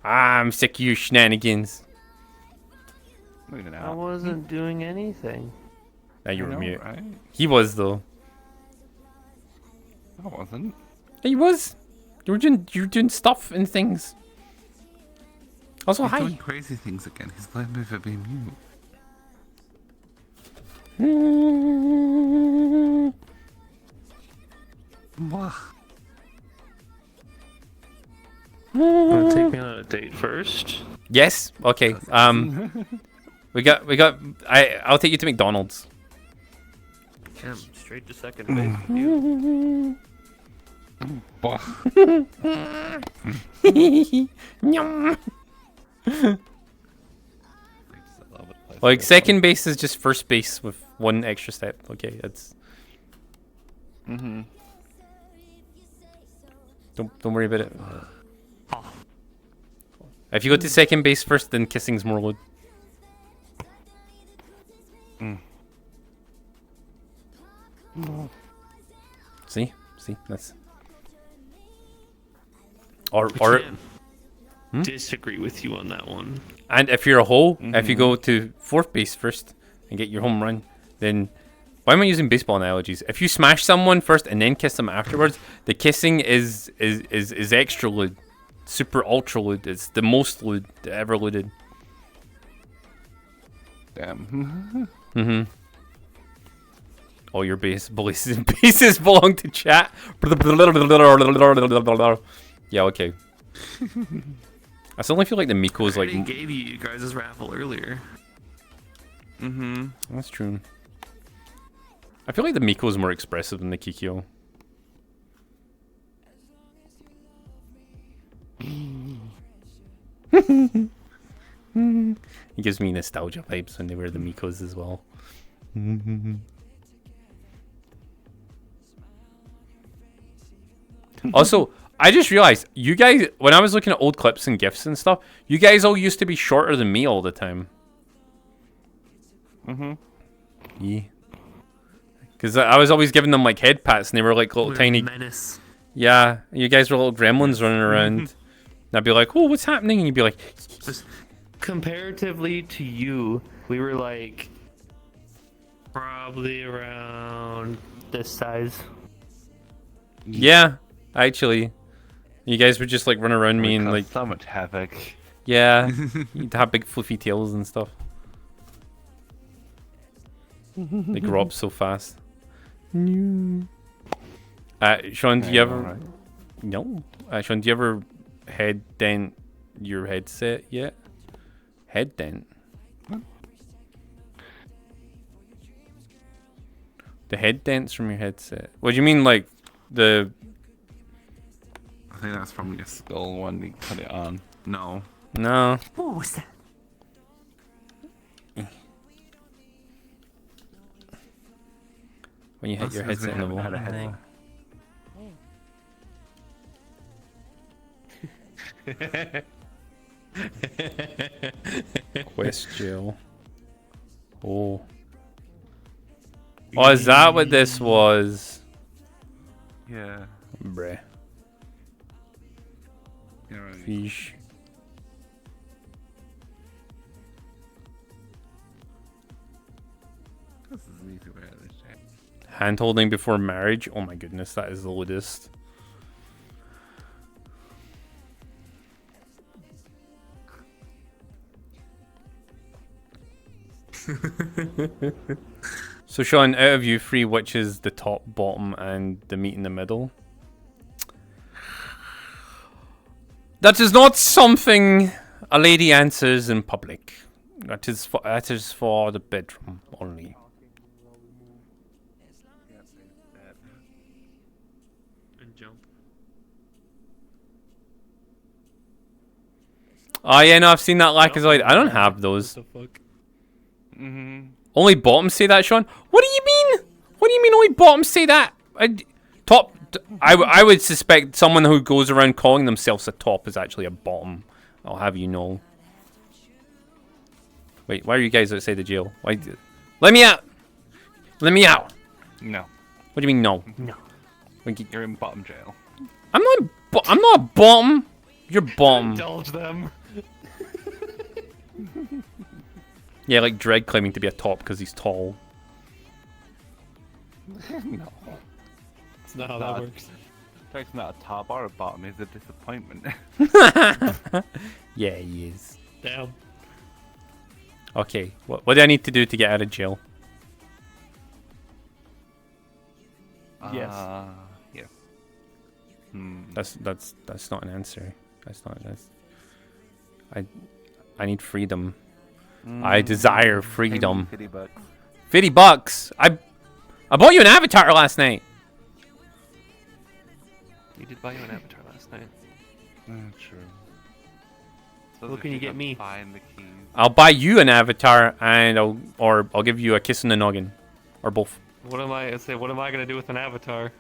I'm sick of your shenanigans. I wasn't doing anything. Now you I were know, mute. right? He was though. I wasn't. He was. You were doing stuff and things. Also, He's hi. doing crazy things again. He's blaming me for being mute. Mwah. Wanna take me on a date first? Yes. Okay. We got. I'll take you to McDonald's. Yeah, straight to second base with you. Nyum. Like second base is just first base with one extra step. Okay, that's. Don't worry about it. If you go to second base first, then kissing's more load. See, that's. Or disagree with you on that one. And if you're a hole, if you go to fourth base first and get your home run, then why am I using baseball analogies? If you smash someone first and then kiss them afterwards, the kissing is extra load, super ultra load. It's the most load ever loaded. Damn. All your bases belong to chat. Yeah, okay. I suddenly feel like the Miko's like. I gave you guys' raffle earlier. That's true. I feel like the Miko's more expressive than the Kikyo. It gives me nostalgia vibes when they wear the Mikos as well. Also, I just realized, you guys, when I was looking at old clips and GIFs and stuff, you guys all used to be shorter than me all the time. Yeah. Because I was always giving them like head pats and they were like little tiny. Menace. Yeah, you guys were little gremlins running around. And I'd be like, oh, what's happening? And you'd be like, comparatively to you, we were like probably around this size. Yeah, actually. You guys would just like run around me and like. So much havoc. Yeah, you'd have big fluffy tails and stuff. They grow up so fast. Sean, do you ever? Right. No. Sean, do you ever head dent your headset yet? Head dent. The head dents from your headset. What do you mean, like the? I think that's from your skull when you put it on. No. No. What was that? When you hit your headset in the wall. Question. Oh. Oh, is that what this was? Yeah. Bruh. You're right. Fish. This is an easy way out of this chat. Hand holding before marriage. Oh my goodness, that is the loudest. So Sean, out of you three, which is the top, bottom, and the meat in the middle? That is not something a lady answers in public. That is for the bedroom only. And jump. Oh yeah, no, I've seen that Lackazoid. I don't have those. What the fuck? Only bottoms say that, Sean? What do you mean? What do you mean only bottoms say that? Top I would suspect someone who goes around calling themselves a top is actually a bottom. I'll have you know. Wait, why are you guys outside the jail? Why? Let me out! Let me out! No. What do you mean no? No. You're in bottom jail. I'm not a bottom. You're bottom. Indulge them. Yeah, like Dreg claiming to be a top because he's tall. No. That's not how that works. Dreg's not a top or a bottom, he's a disappointment. Yeah, he is. Damn. Okay, what do I need to do to get out of jail? Yes. Yes. That's not an answer. I need freedom. I desire freedom. 50 bucks. 50 bucks. I bought you an avatar last night. You did buy you an avatar last night. True. So what can you get me? Find the keys. I'll buy you an avatar and I'll give you a kiss in the noggin, or both. What am I gonna do with an avatar?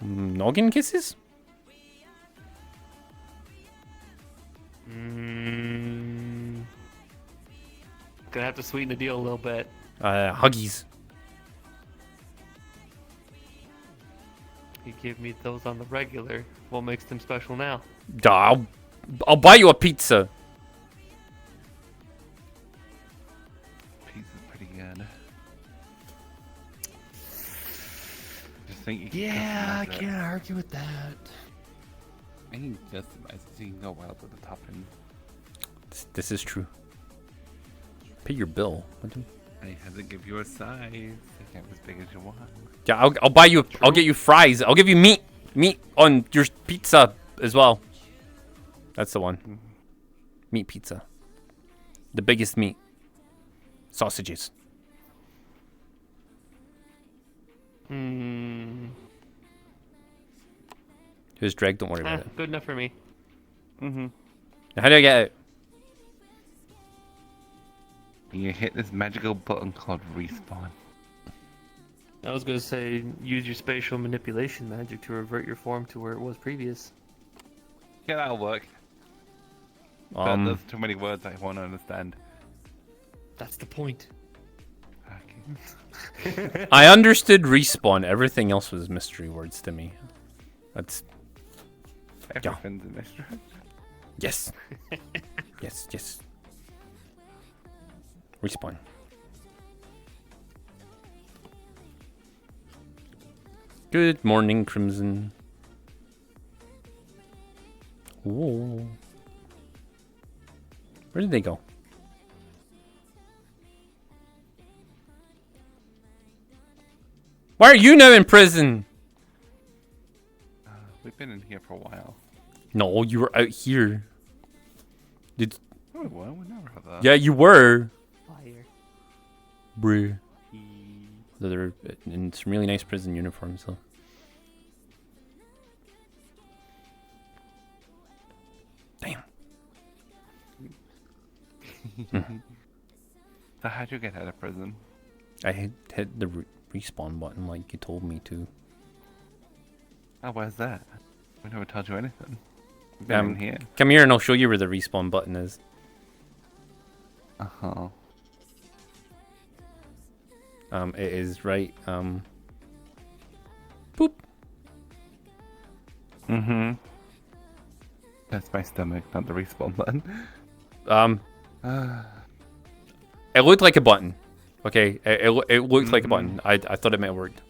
Noggin kisses? Gonna have to sweeten the deal a little bit. Huggies. You give me those on the regular. What makes them special now? I'll buy you a pizza. Pizza's pretty good. Just think you can Yeah, I customize it. can't argue with that. I can customize it so you can go wild with the topping. This is true. Pay your bill. And he has to give you a size. They can't be as big as you want. Yeah, I'll buy you. I'll get you fries. I'll give you meat on your pizza as well. That's the one. Meat pizza. The biggest meat. Sausages. Who's Dreg? Don't worry about it. Good enough for me. Now, how do I get it? You hit this magical button called respawn. I was gonna say, use your spatial manipulation magic to revert your form to where it was previous. Yeah, that'll work. But there's too many words I won't understand. That's the point. I understood respawn. Everything else was mystery words to me. That's... Everything's a mystery. Yes. Yes. Respawn. Good morning, Crimson. Whoa. Where did they go? Why are you now in prison? We've been in here for a while. No, you were out here. Did... No, we weren't. We never had that. Yeah, you were. Fire. Bruh. They're in some really nice prison uniforms, though. Damn. So how'd you get out of prison? I hit the respawn button like you told me to. Oh, where's that? We never told you anything. We've been in here. Come here and I'll show you where the respawn button is. Uh-huh. It is right, boop. That's my stomach, not the respawn button. It looked like a button. Okay, it looked like a button. I thought it might have worked.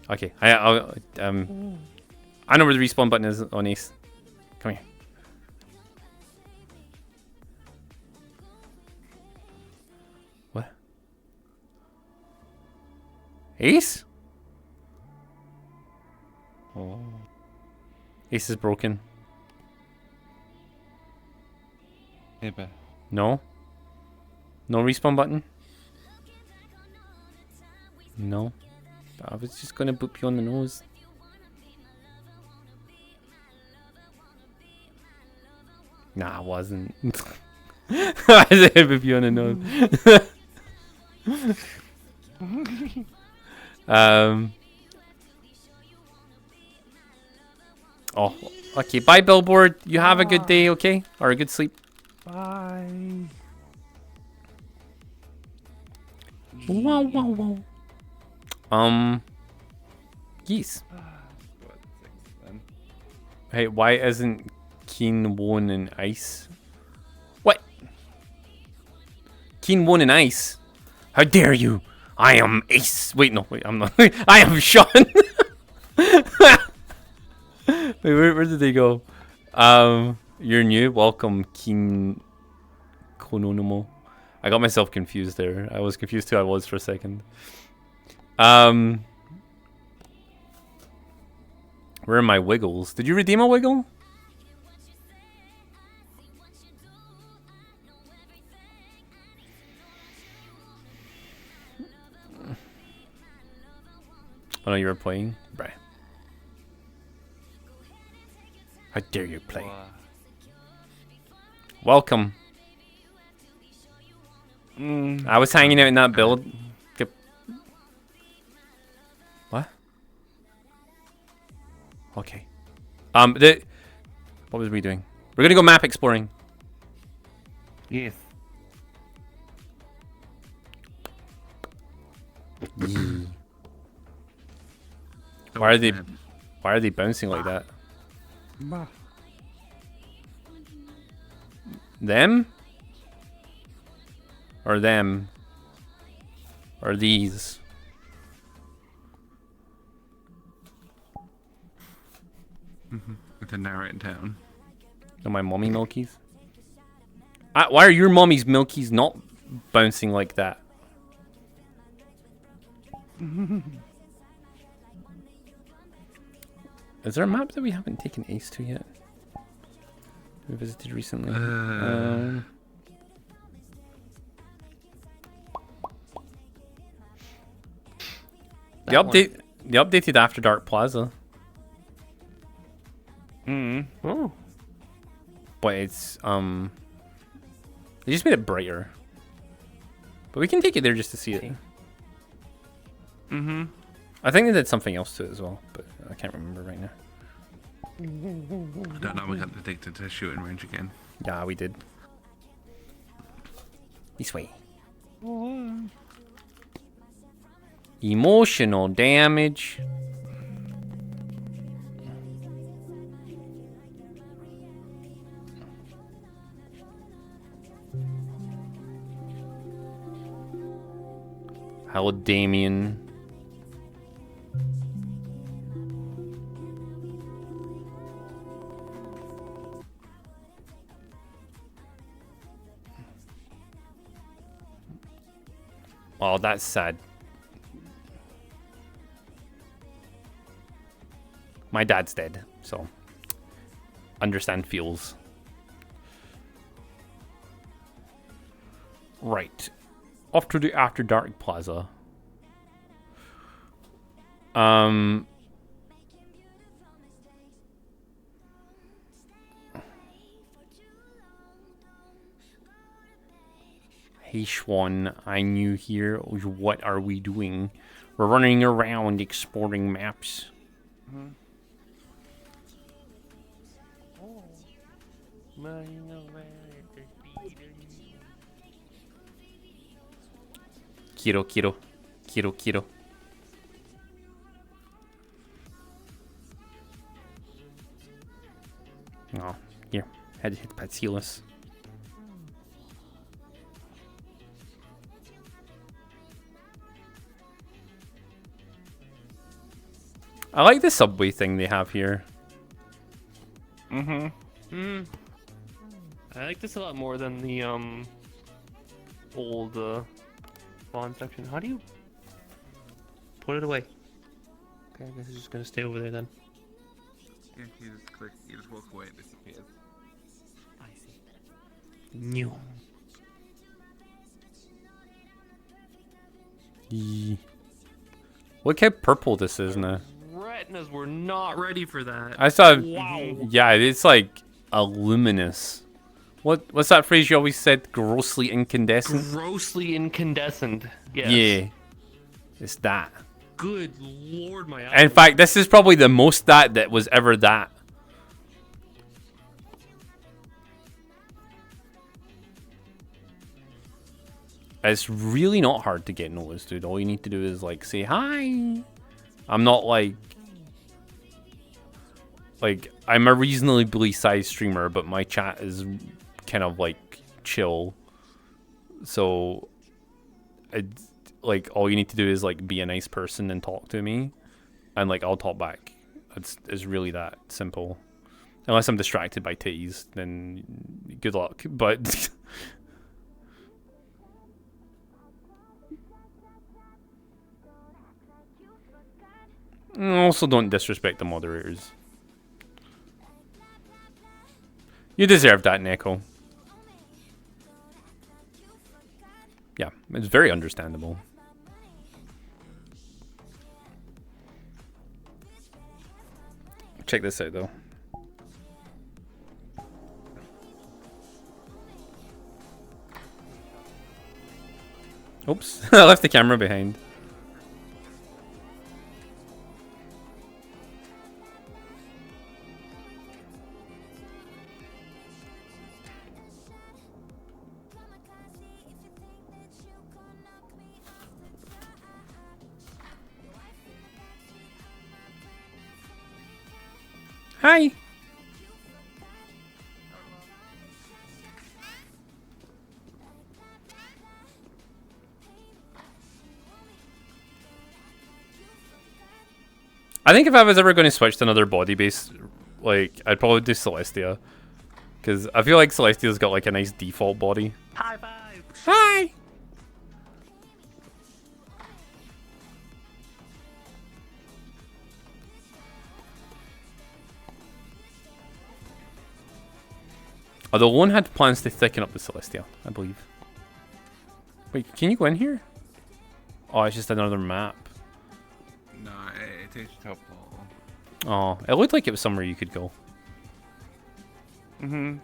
Okay, I know where the respawn button is on Ace. Come here. What? Ace? Oh. Ace is broken. Hey, but No? No respawn button? No. I was just gonna boop you on the nose. Nah, I wasn't. I said boop you on the nose. Oh, okay. Bye, Billboard. You have a good day, okay? Or a good sleep. Bye. Wow, wow, wow. Yes. Hey, why isn't Keen Won in ice? What? Keen Won in ice? How dare you? I am Ace. Wait, no, wait, I'm not. I am Sean. Wait, where did they go? You're new. Welcome, Keen Kononomo. I got myself confused there. I was confused who I was for a second. Where are my wiggles? Did you redeem a wiggle? Oh no, you were playing? Right. How dare you play? Welcome. I was hanging out in that build. What? Okay. What was we doing? We're gonna go map exploring. Yes. Why are they bouncing like that? Them? Or them? Or these? To narrow it down. Are my mommy milkies? Why are your mommy's milkies not bouncing like that? Is there a map that we haven't taken Ace to yet? We visited recently. The updated After Dark Plaza. Oh. But it's they just made it brighter. But we can take it there just to see it. I think they did something else to it as well, but I can't remember right now. I don't know, we got addicted to shooting range again. Yeah, we did. This way. Emotional damage. Hello, Damien. Oh, that's sad. My dad's dead, so understand feels. Right. Off to the After Dark Plaza. Hey Schwan, I'm new here. What are we doing? We're running around exploring maps. Kiro, Kiro. Kiro, Kiro. Oh, here. Had to hit Patsilus. I like the subway thing they have here. I like this a lot more than the old spawn section. How do you put it away? Okay, I guess it's just gonna stay over there then. Yeah, you just click, you just walk away, it disappears. I see. New. Look how purple this is now. Retinas were not ready for that. I saw. Wow. Yeah, it's like a luminous. What's that phrase you always said? Grossly incandescent. Grossly incandescent. Yes. Yeah. It's that. good lord, my In fact, this is probably the most that was ever that. It's really not hard to get noticed, dude. All you need to do is like say hi. I'm not like I'm a reasonably sized streamer, but my chat is kind of like chill. So like all you need to do is like be a nice person and talk to me, and like I'll talk back. It's really that simple. Unless I'm distracted by titties, then good luck. But also don't disrespect the moderators. You deserve that, Neko. Yeah, it's very understandable. Check this out, though. Oops, I left the camera behind. Hi. I think if I was ever going to switch to another body base, like, I'd probably do Celestia. Because I feel like Celestia's got, like, a nice default body. High five! Hi! Although one had plans to thicken up the Celestia, I believe. Wait, can you go in here? Oh, it's just another map. No, it takes you top level. Oh, it looked like it was somewhere you could go. Mm-hmm.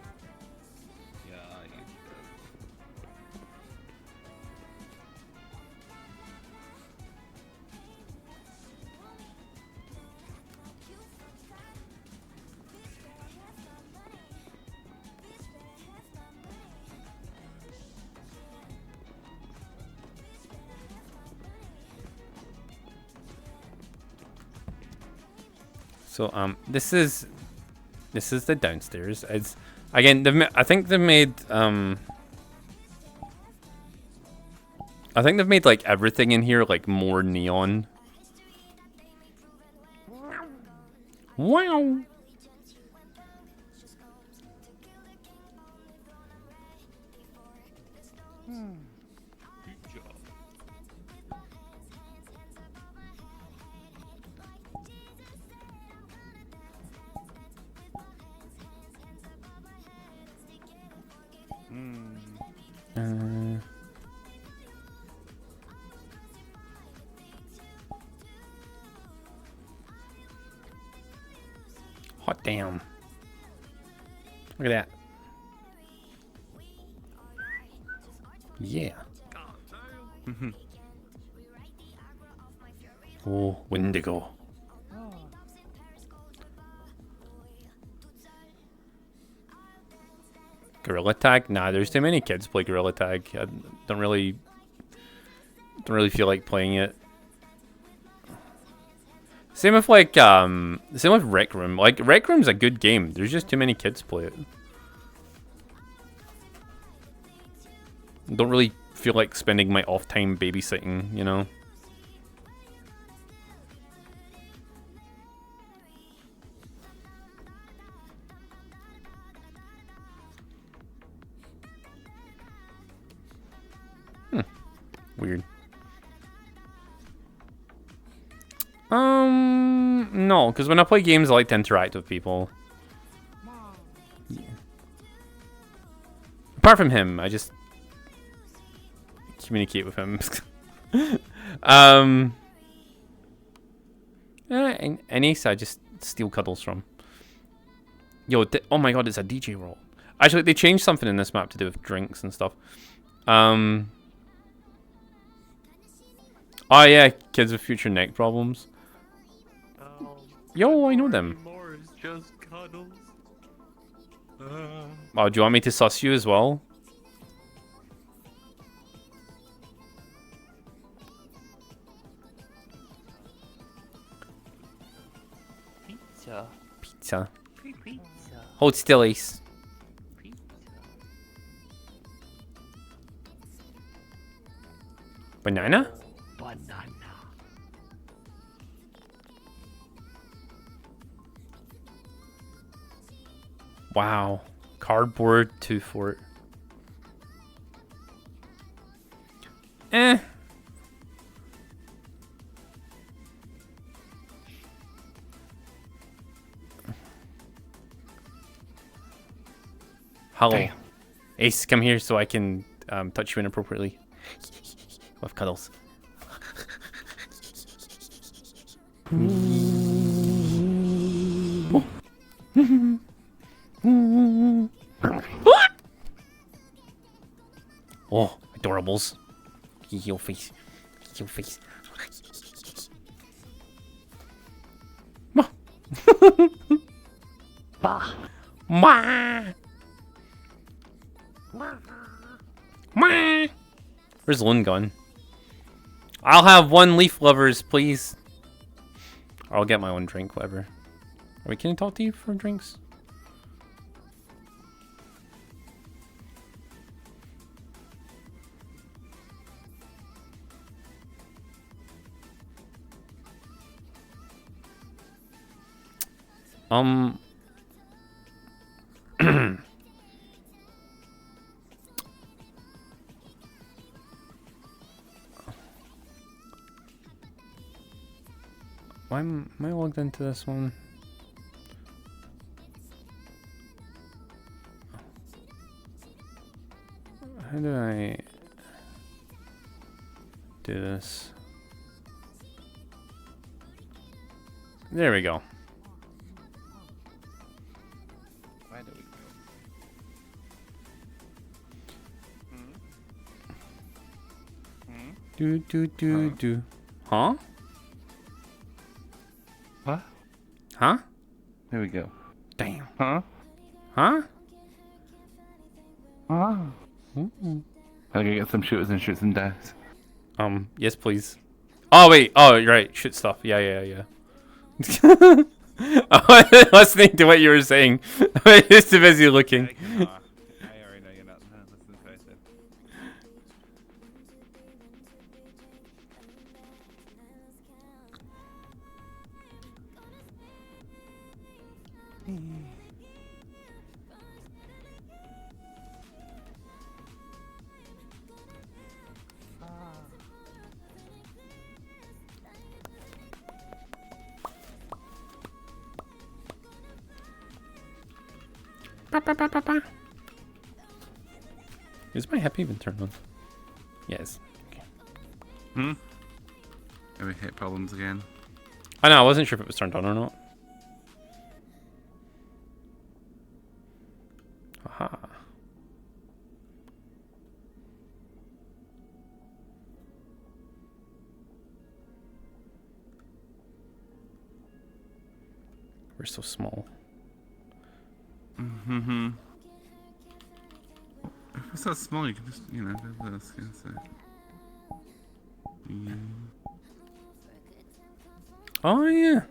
So this is the downstairs. It's again I think they've made like everything in here like more neon. Wow. Hot damn. Look at that. Yeah. Oh, Wendigo. Gorilla Tag? Nah, there's too many kids play Gorilla Tag. I don't really feel like playing it. Same with like same with Rec Room. Like Rec Room's a good game. There's just too many kids play it. Don't really feel like spending my off time babysitting, you know. Weird. No, because when I play games, I like to interact with people. Yeah. Apart from him, I just communicate with him. And Ace, I just steal cuddles from. Yo, oh my god, it's a DJ role. Actually, they changed something in this map to do with drinks and stuff. Oh yeah, kids with future neck problems. Yo, I know them. More is just cuddles. Oh, do you want me to suss you as well? Pizza. Pizza. Pizza. Hold still, Ace. Banana? Banana. Wow. Cardboard 2 fort. Eh. Hello. Damn. Ace, come here so I can touch you inappropriately. With cuddles. Oh, adorables. Your face. Your face. Ma. Where's Lund gone? I'll have 1 leaf lovers, please. Or I'll get my own drink, whatever. Are we can I talk to you for drinks? Why am I logged into this one? How do I do this? There we go. Where do we go? Do. Huh? What? Huh? There we go. Damn. Huh? Huh? Huh? I'm gonna get some shooters and shoot some dice. Yes, please. Oh, wait. Oh, you're right. Shoot stuff. Yeah. I was listening to what you were saying. I was just too busy looking. I already know you're not listening to it. Is my happy even turned on? Yes. Okay. Have we hit problems again? I know, I wasn't sure if it was turned on or not. Aha. We're so small. Mm-hmm. If it's so small, you can just, do this. Yeah. Oh, yeah.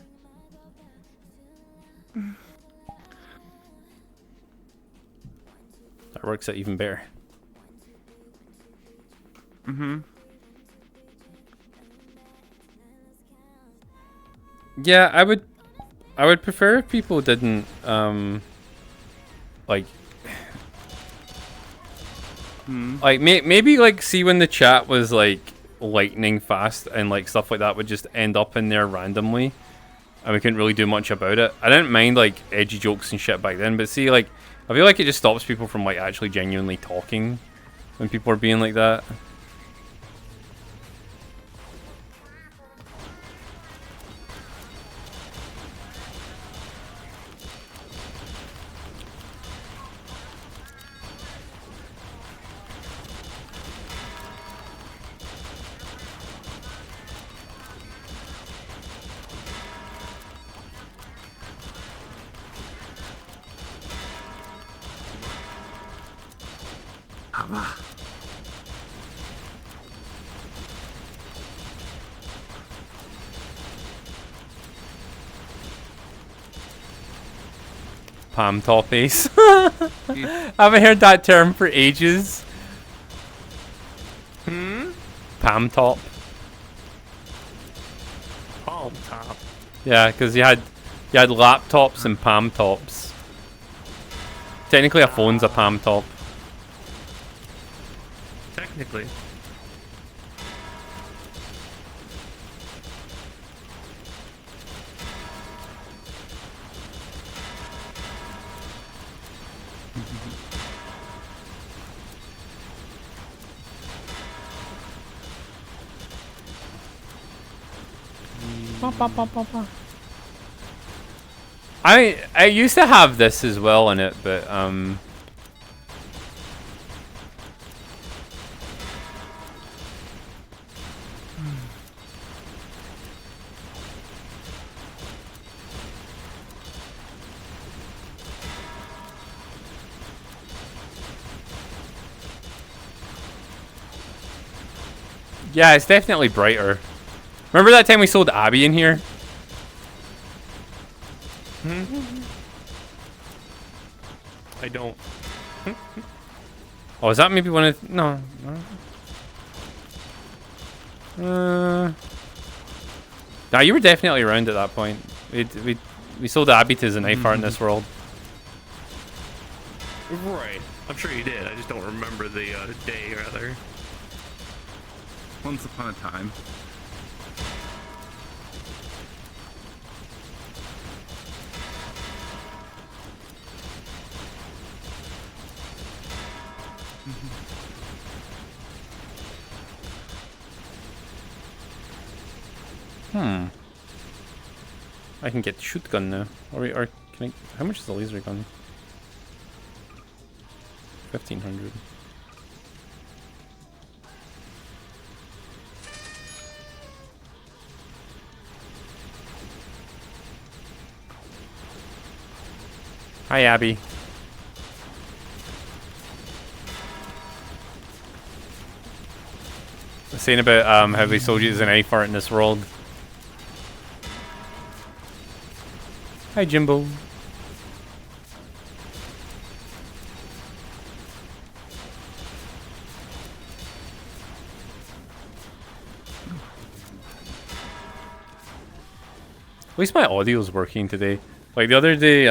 That works out even better. Mm-hmm. Yeah, I would prefer if people didn't like maybe like see when the chat was like lightning fast and like stuff like that would just end up in there randomly and we couldn't really do much about it. I didn't mind like edgy jokes and shit back then, but see, like I feel like it just stops people from like actually genuinely talking when people are being like that. lava. Palm top ace. I haven't heard that term for ages. Palm top. Palm top. Yeah, because you had laptops and palm tops. Technically, a phone's a palm top. Technically. I used to have this as well in it, but yeah, it's definitely brighter. Remember that time we sold Abby in here? I don't. Oh, is that maybe one of... No. Nah, you were definitely around at that point. We sold Abby to the knife art in this world. Right. I'm sure you did. I just don't remember the day, rather. Once upon a time. I can get shoot gun now. Or can I? How much is the laser gun? 1,500. Hi, Abby. Saying about how we sold you as an knife art in this world. Hi, Jimbo. At least my audio's working today. Like the other day,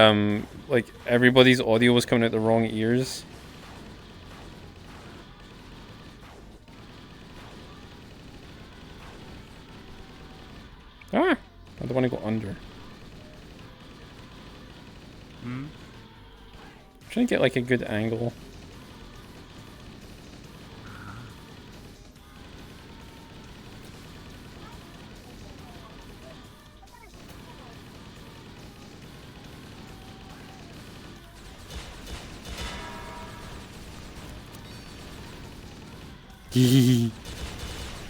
like everybody's audio was coming out the wrong ears. Ah! I don't want to go under. I'm trying to get like a good angle.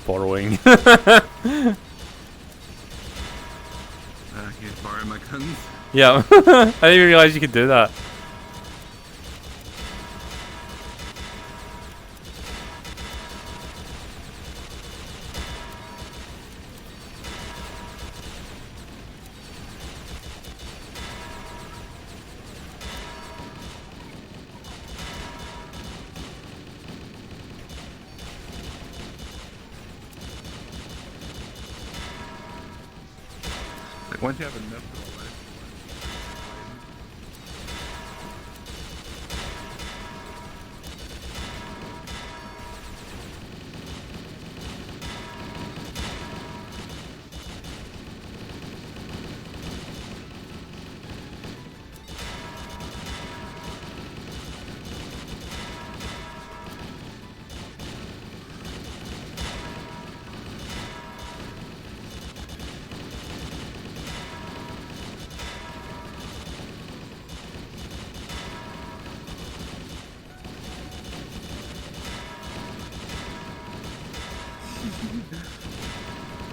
Borrowing. He's borrowing my guns. Yeah, I didn't even realize you could do that. Like once you have enough of the life.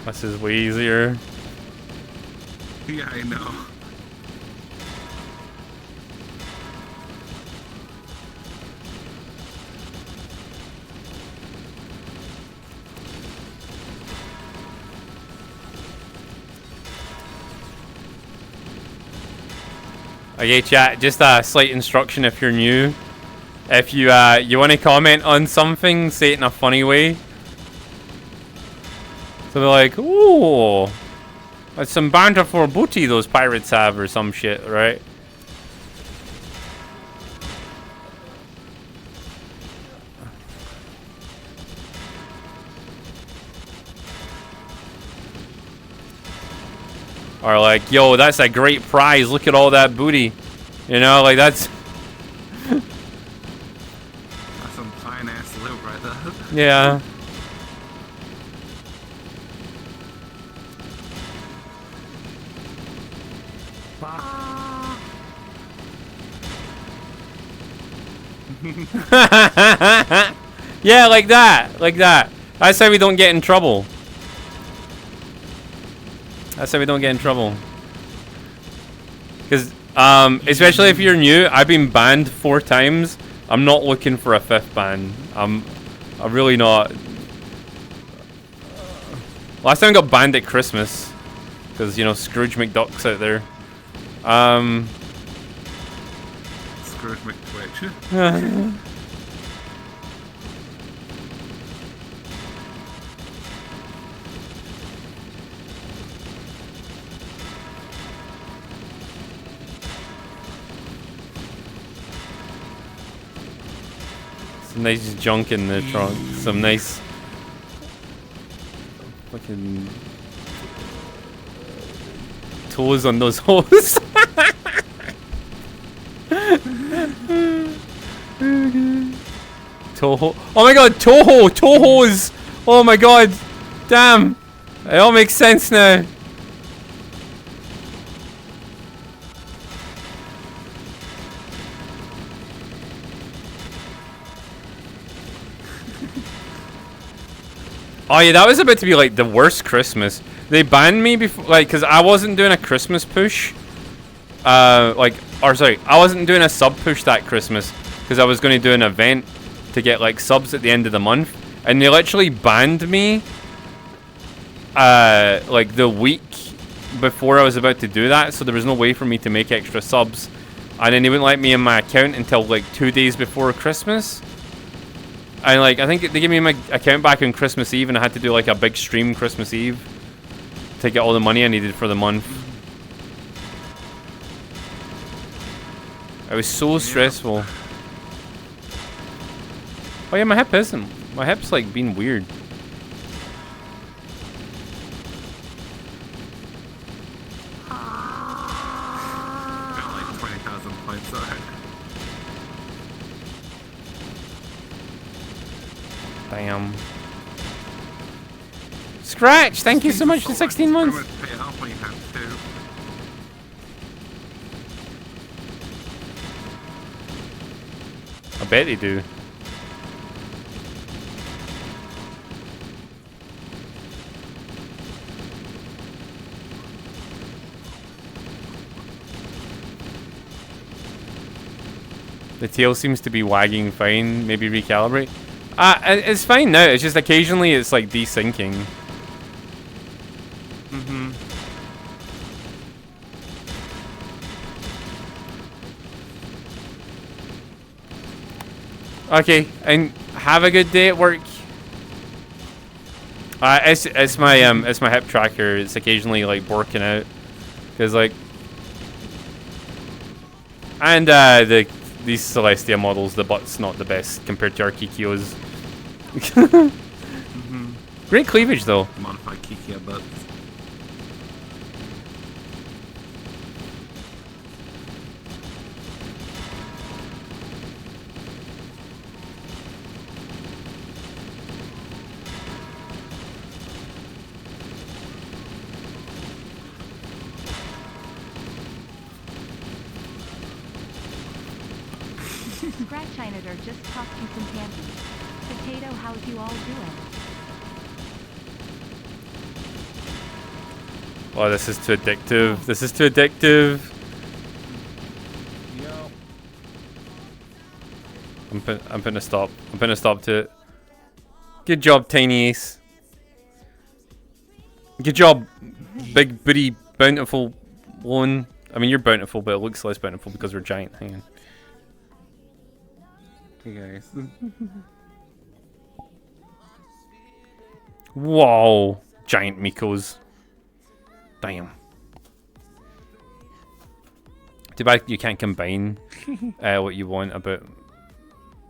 This is way easier. Yeah, I know. Okay, chat. Just a slight instruction if you're new. If you you want to comment on something, say it in a funny way. So they're like, "Ooh, that's some banter for booty those pirates have," or some shit, right? Or like, "Yo, that's a great prize. Look at all that booty." You know, like that's. That's some fine ass loot right there. Yeah. Yeah, like that. Like that. That's how we don't get in trouble. That's how we don't get in trouble. Because, especially if you're new, I've been banned 4 times. I'm not looking for a 5th ban. I'm really not. Last time I got banned at Christmas. Because, you know, Scrooge McDuck's out there. Scrooge McTwitch. Some nice junk in the trunk. Some nice fucking toes on those hoes. Toho. Oh my god, Toho! Tohos! Oh my god! Damn! It all makes sense now. Oh yeah, that was about to be like the worst Christmas. They banned me before, like, cause I wasn't doing a Christmas push. I wasn't doing a sub push that Christmas, cause I was going to do an event to get like subs at the end of the month, and they literally banned me. Like the week before I was about to do that, so there was no way for me to make extra subs, and then they wouldn't let me in my account until like 2 days before Christmas. And like, I think they gave me my account back on Christmas Eve, and I had to do like a big stream Christmas Eve to get all the money I needed for the month. It was so stressful. Oh yeah, my hip isn't. My hip's like being weird. Got like 20,000 points on it. Damn. Scratch, thank you so much for 16 months. Pay it off when you have to. I bet they do. The tail seems to be wagging fine. Maybe recalibrate. It's fine now. It's just occasionally it's like desyncing. Mm-hmm. Okay, and have a good day at work. It's my hip tracker. It's occasionally like working out, cause like, and these Celestia models, the butt's not the best compared to our Kikios. Mm-hmm. Great cleavage though. Modified Kikia butts. Scratch Janitor just tossed you some panties. Potato, how's you all doing? Oh, this is too addictive. This is too addictive. I'm putting a stop. I'm putting a stop to it. Good job, Tiny Ace. Good job, big booty, bountiful one. I mean, you're bountiful, but it looks less bountiful because we're giant. Hang on. Hey guys. Whoa! Giant Mikos. Damn. Too bad you can't combine what you want about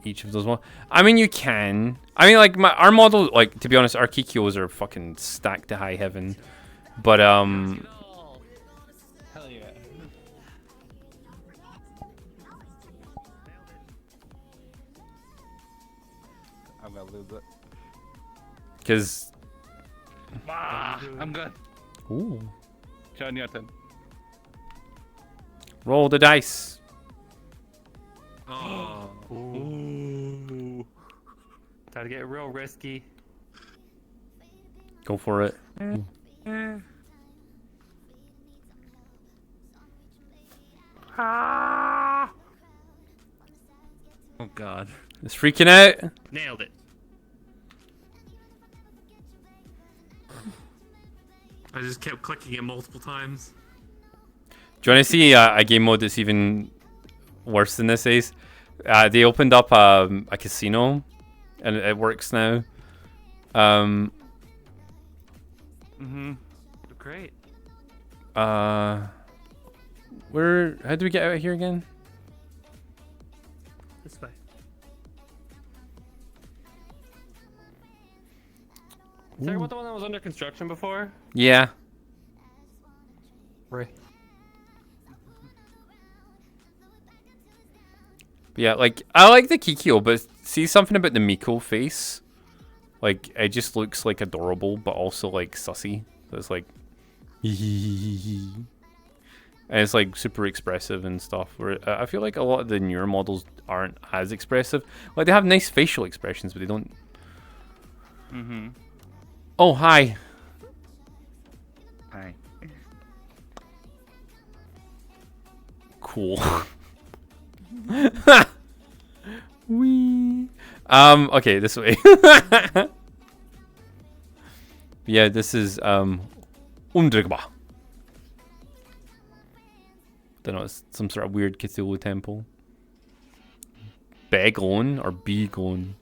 each of those ones. I mean, you can. I mean, like, our model, like, to be honest, our Kikios are fucking stacked to high heaven. But, Hell yeah. I'm gonna lose it. Because... I'm good. Ooh. John, your turn. Roll the dice. Oh. Ooh. Time to get real risky. Go for it. Oh god. It's freaking out. Nailed it. I just kept clicking it multiple times. Do you want to see a game mode that's even worse than this, Ace? They opened up a casino, and it works now. Great. Where? How do we get out of here again? This way. Is that the one that was under construction before? Yeah. Right. Yeah, like, I like the Kikyo, but see something about the Miko face? Like, it just looks, like, adorable, but also, like, sussy. So it's like... And it's, like, super expressive and stuff. Where I feel like a lot of the newer models aren't as expressive. Like, they have nice facial expressions, but they don't... Oh, hi. Hi. Cool. Wee. Okay, this way. Yeah, this is Undrigba. Don't know, it's some sort of weird Cthulhu temple. Begon or Begon?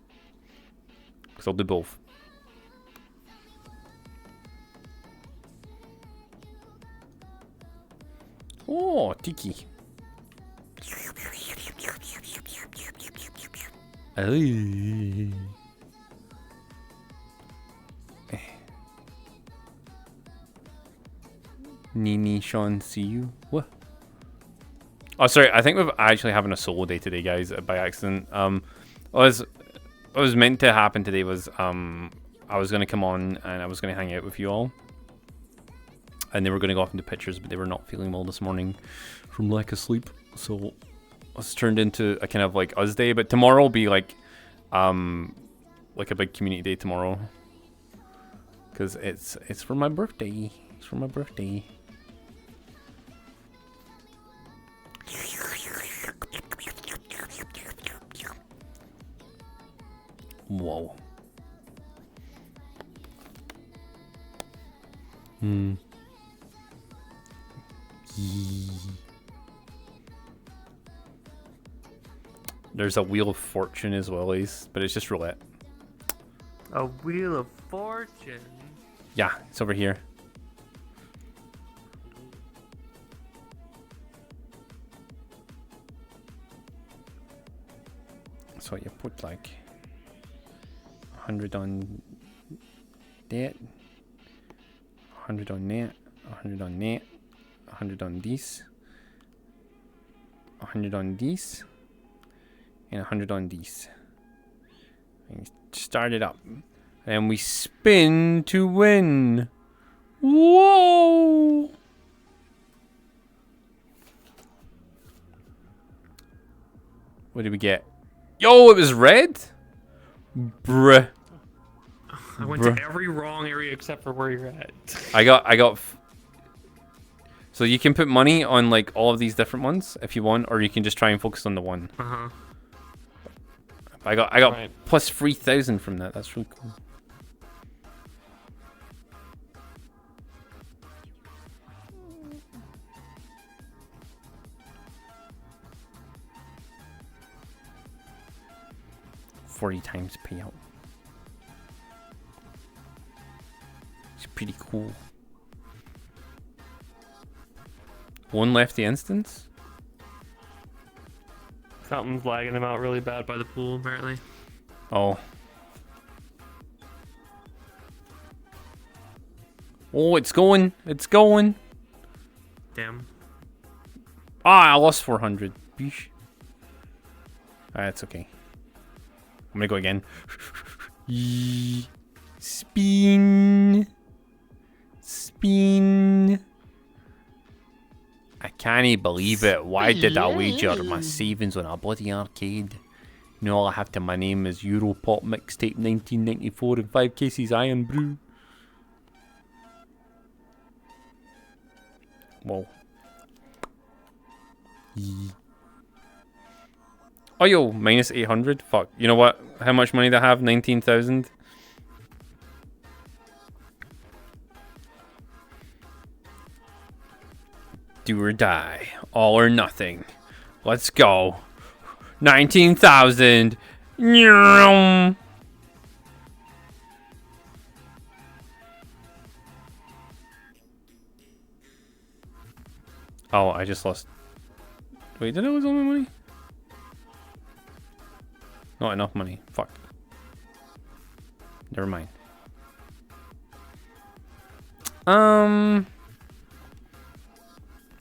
Because I'll do both. Oh, Tiki. Ay. Nini, Sean, see you. What? Oh, sorry. I think we're actually having a solo day today, guys, by accident. What was meant to happen today was I was gonna come on and I was gonna hang out with you all, and they were gonna go off into pictures, but they were not feeling well this morning from lack of sleep, so it's turned into a kind of like us day. But tomorrow will be like a big community day tomorrow, because it's for my birthday. It's for my birthday. Whoa. There's a Wheel of Fortune as well, Ace, but it's just roulette. A Wheel of Fortune? Yeah, it's over here. So you put like 100 on that, 100 on that, 100 on that, 100 on this, 100 on this, and 100 on these. And start it up. And we spin to win. Whoa! What did we get? Yo, it was red? Bruh. I went to every wrong area except for where you're at. I got so you can put money on like all of these different ones if you want, or you can just try and focus on the one. I got right. Plus 3,000 from that. That's really cool. 40 times payout. It's pretty cool. One left the instance? Something's lagging him out really bad by the pool, apparently. Oh. Oh, it's going. It's going. Damn. Ah, I lost 400. Beesh. That's okay. I'm gonna go again. Spin. Spin. I can't believe it. Why did I wager my savings on a bloody arcade? You know, all I have to my name is Europop Mixtape 1994 and 5 cases Iron Brew. Whoa. Oh, yo, minus 800? Fuck. You know what? How much money do I have? 19,000? Do or die. All or nothing. Let's go. 19,000. Oh, I just lost. Wait, did I lose all my money? Not enough money. Fuck. Never mind.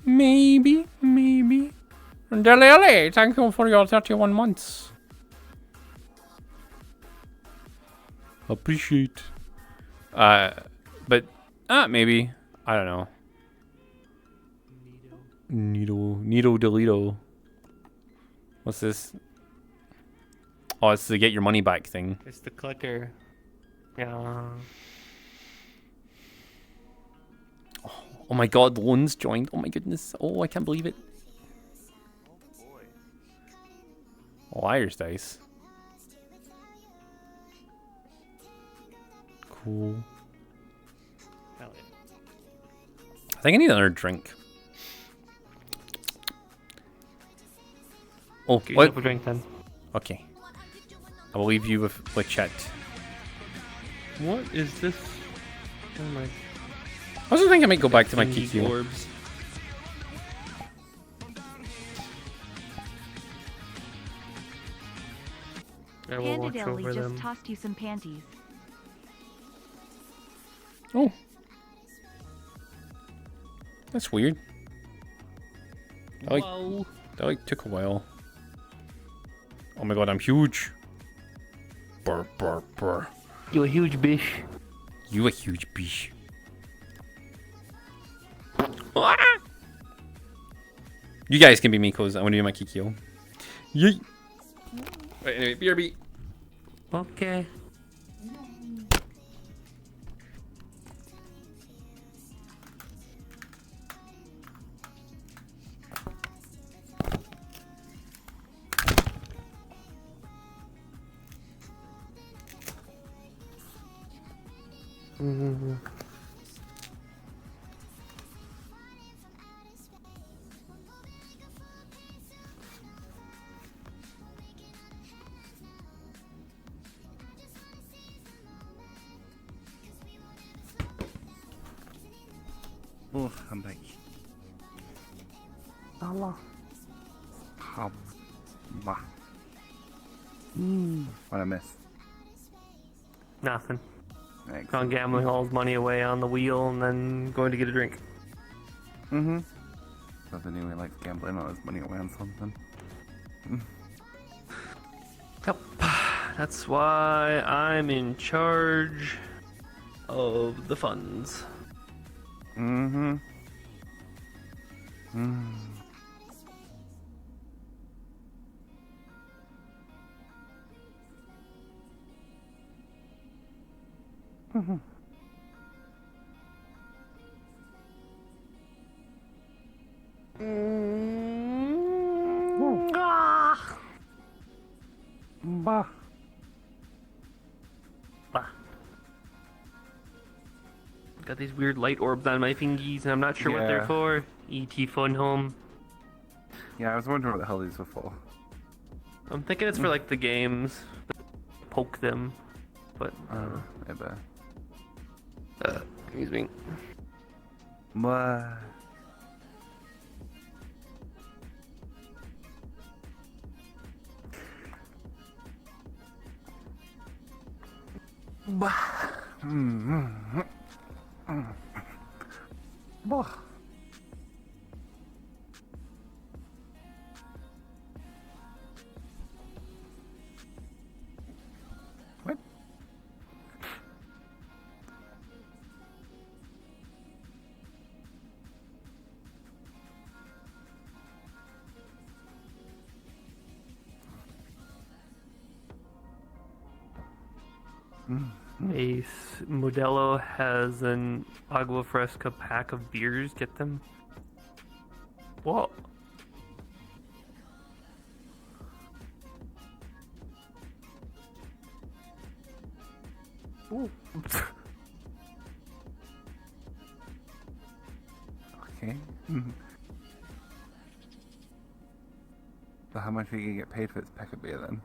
Maybe. Delele, thank you for your 31 months. Appreciate. But, maybe. I don't know. Nito Delito. What's this? Oh, it's the get your money back thing. It's the clicker. Yeah. Oh my god, loans joined. Oh my goodness. Oh, I can't believe it. Liar's dice. Cool. Hell yeah. I think I need another drink. Oh, Get what? yourself a drink then. Okay. I will leave you with chat. What is this? Oh my. I also think I might go back to my Kiki orbs. I will watch Candidly over just them. tossed you some panties. Oh. That's weird. That took a while. Oh my god, I'm huge. Burr, burr, burr. You a huge bish. You a huge bish. You guys can be Mikos. I want to be my Kikyo. Yeet. Wait, anyway, BRB. Okay. Mm-hmm. Oh, I'm back. Allah. What I miss? Nothing. Excellent. Gone gambling all his money away on the wheel and then going to get a drink. Mm-hmm. Nothing anyway like gambling all his money away on something. Yep. That's why I'm in charge of the funds. Mm-hmm. Bah. Got these weird light orbs on my fingies, and I'm not sure what they're Yeah. for. E.T. Fun Home. Yeah, I was wondering what the hell these were for. I'm thinking it's for like the games. poke them, but maybe. Excuse me. What? What? Ace Modelo has an Agua Fresca pack of beers. Get them. Whoa. Ooh. Okay. So how much are you gonna get paid for this pack of beer then?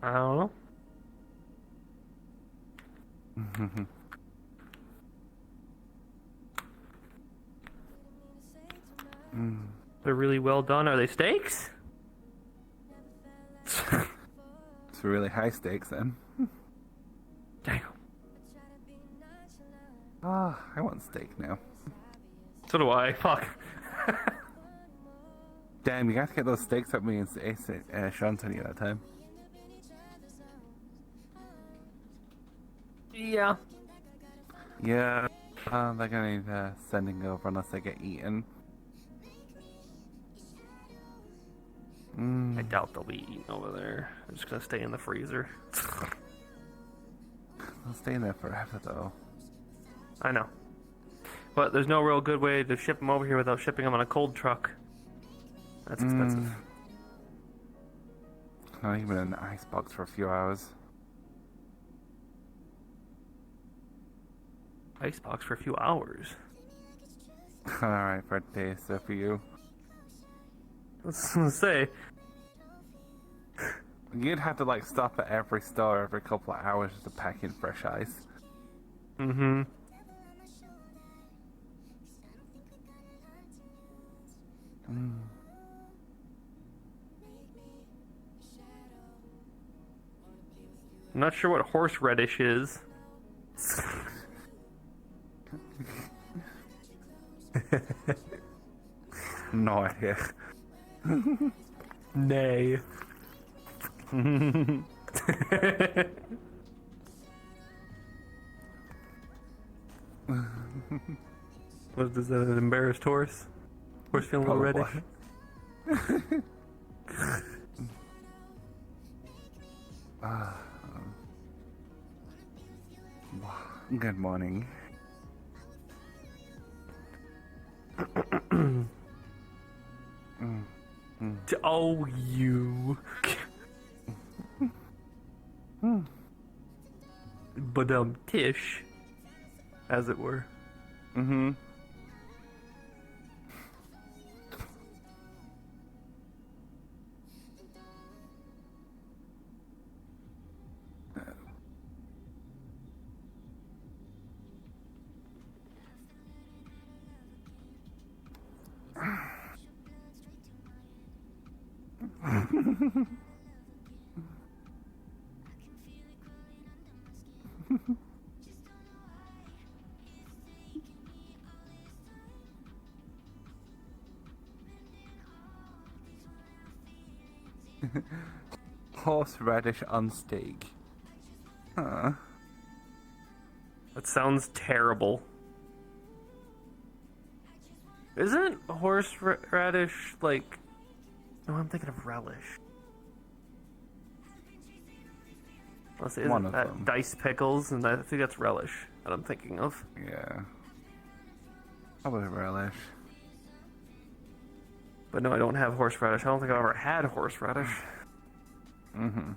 I don't know. They're really well done. Are they steaks? It's really high stakes then. Damn. Ah, I want steak now. So do I. Fuck. Damn, you got to get those steaks up me and Sean told you that time. Yeah. Yeah, they're gonna need sending over unless they get eaten. I doubt they'll be eaten over there. I'm just gonna stay in the freezer. They'll stay in there forever though. I know. But there's no real good way to ship them over here without shipping them on a cold truck. That's expensive. Not even in an icebox for a few hours. Icebox for a few hours? Alright, for a day, so for you. I was gonna say. You'd have to like stop at every store every couple of hours just to pack in fresh ice. Mm-hmm. I'm not sure what horseradish is. No idea. Nay. What is that, an embarrassed horse? Horse feeling a little reddish? Good morning. Oh, you. But Tish, as it were. Mm-hmm. Horseradish on steak. Huh. That sounds terrible. Isn't horseradish like... No, I'm thinking of relish. Let's say, isn't that diced pickles? And I think that's relish that I'm thinking of. Yeah. Probably relish. But no, I don't have horseradish. I don't think I've ever had horseradish. Mm-hmm.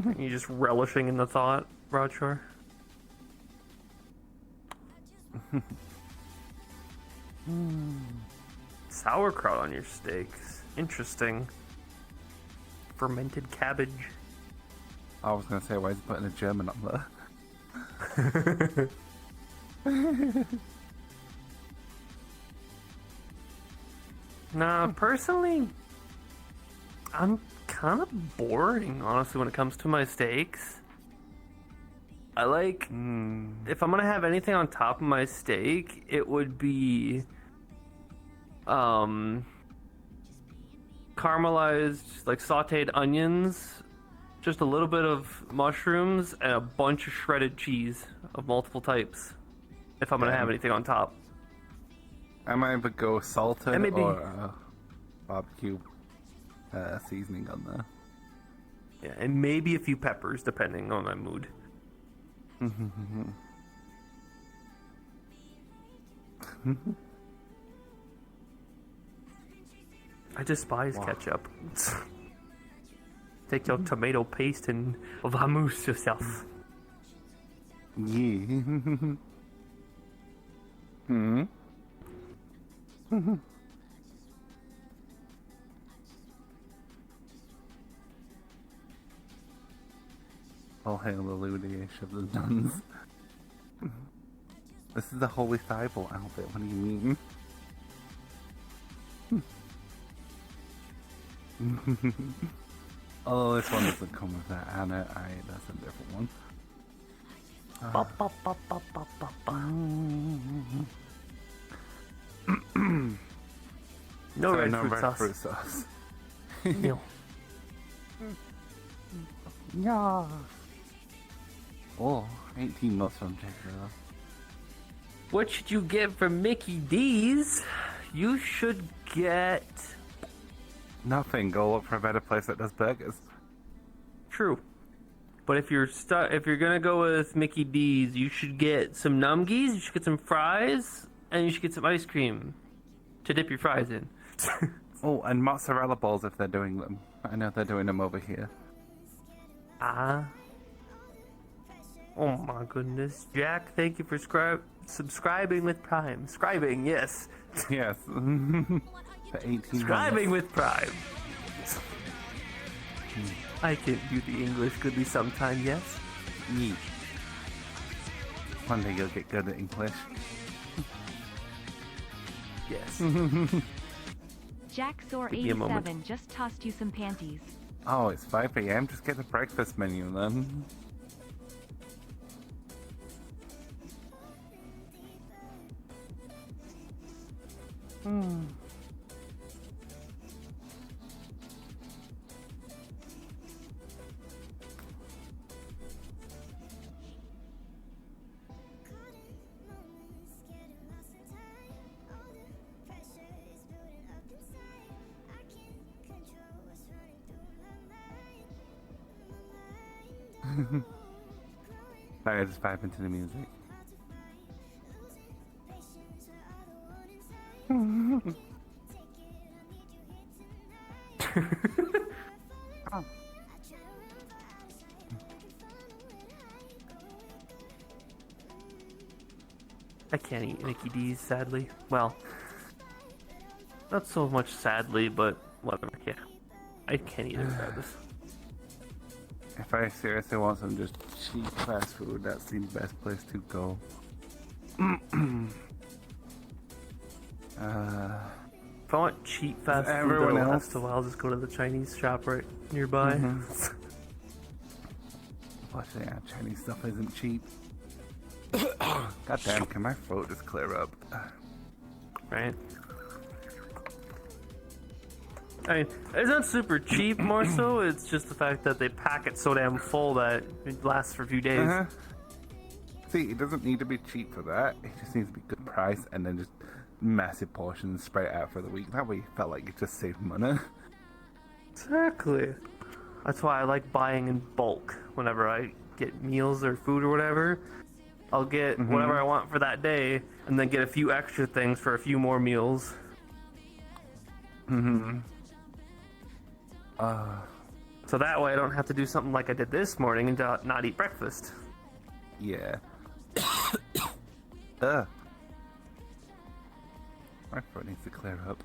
Are you just relishing in the thought, Broadshore? Sauerkraut on your steaks. Interesting. Fermented cabbage. I was going to say, why is he putting a German on there? Nah, personally, I'm kind of boring, honestly, when it comes to my steaks. I like, if I'm gonna have anything on top of my steak, it would be, caramelized, like sauteed onions, just a little bit of mushrooms, and a bunch of shredded cheese of multiple types, if I'm gonna have anything on top. I might either go salted And maybe- or barbecue seasoning on there. Yeah, and maybe a few peppers, depending on my mood. I despise ketchup. Take your tomato paste and vamoose yourself. Yeah. All hail the lineage of the nuns. This is the Holy Bible outfit, what do you mean? Oh, this one doesn't come with that, Anna. That's a different one. No So red no fruit red sauce. fruit sauce. No. Yeah. Oh, 18 nuts from Jacob. What should you get from Mickey D's? You should get... Nothing. Go look for a better place that does burgers. True. But if you're gonna go with Mickey D's, you should get some numgies, you should get some fries, and you should get some ice cream to dip your fries in. Oh, and mozzarella balls if they're doing them. I know they're doing them over here. Ah. Oh my goodness. Jack, thank you for subscribing with Prime. Scribing, yes. Yes. For 18 Scribing months. with Prime. I can do the English goodly sometime, yes? Yeet. One day you'll get good at English. Yes. Jacksaur Give me a moment. 87 just tossed you some panties. Oh, it's 5 a.m. Just get the breakfast menu then. Sorry, I just vibe into the music. I can't eat Mickey D's, sadly. Well, not so much sadly, but whatever, yeah. I can't eat it regardless. If I seriously want some just cheap fast food, that's the best place to go. If I want cheap fast food everyone that'll else? last a while, just go to the Chinese shop right nearby. Unfortunately, Chinese stuff isn't cheap. God damn, can my throat just clear up? Right? I mean, it's not super cheap, more so. It's just the fact that they pack it so damn full that it lasts for a few days. See, it doesn't need to be cheap for that. It just needs to be good price and then just massive portions spread out for the week. That way you felt like you just saved money. Exactly. That's why I like buying in bulk whenever I get meals or food or whatever. I'll get whatever I want for that day and then get a few extra things for a few more meals. So that way I don't have to do something like I did this morning and not eat breakfast. Yeah. My throat needs to clear up.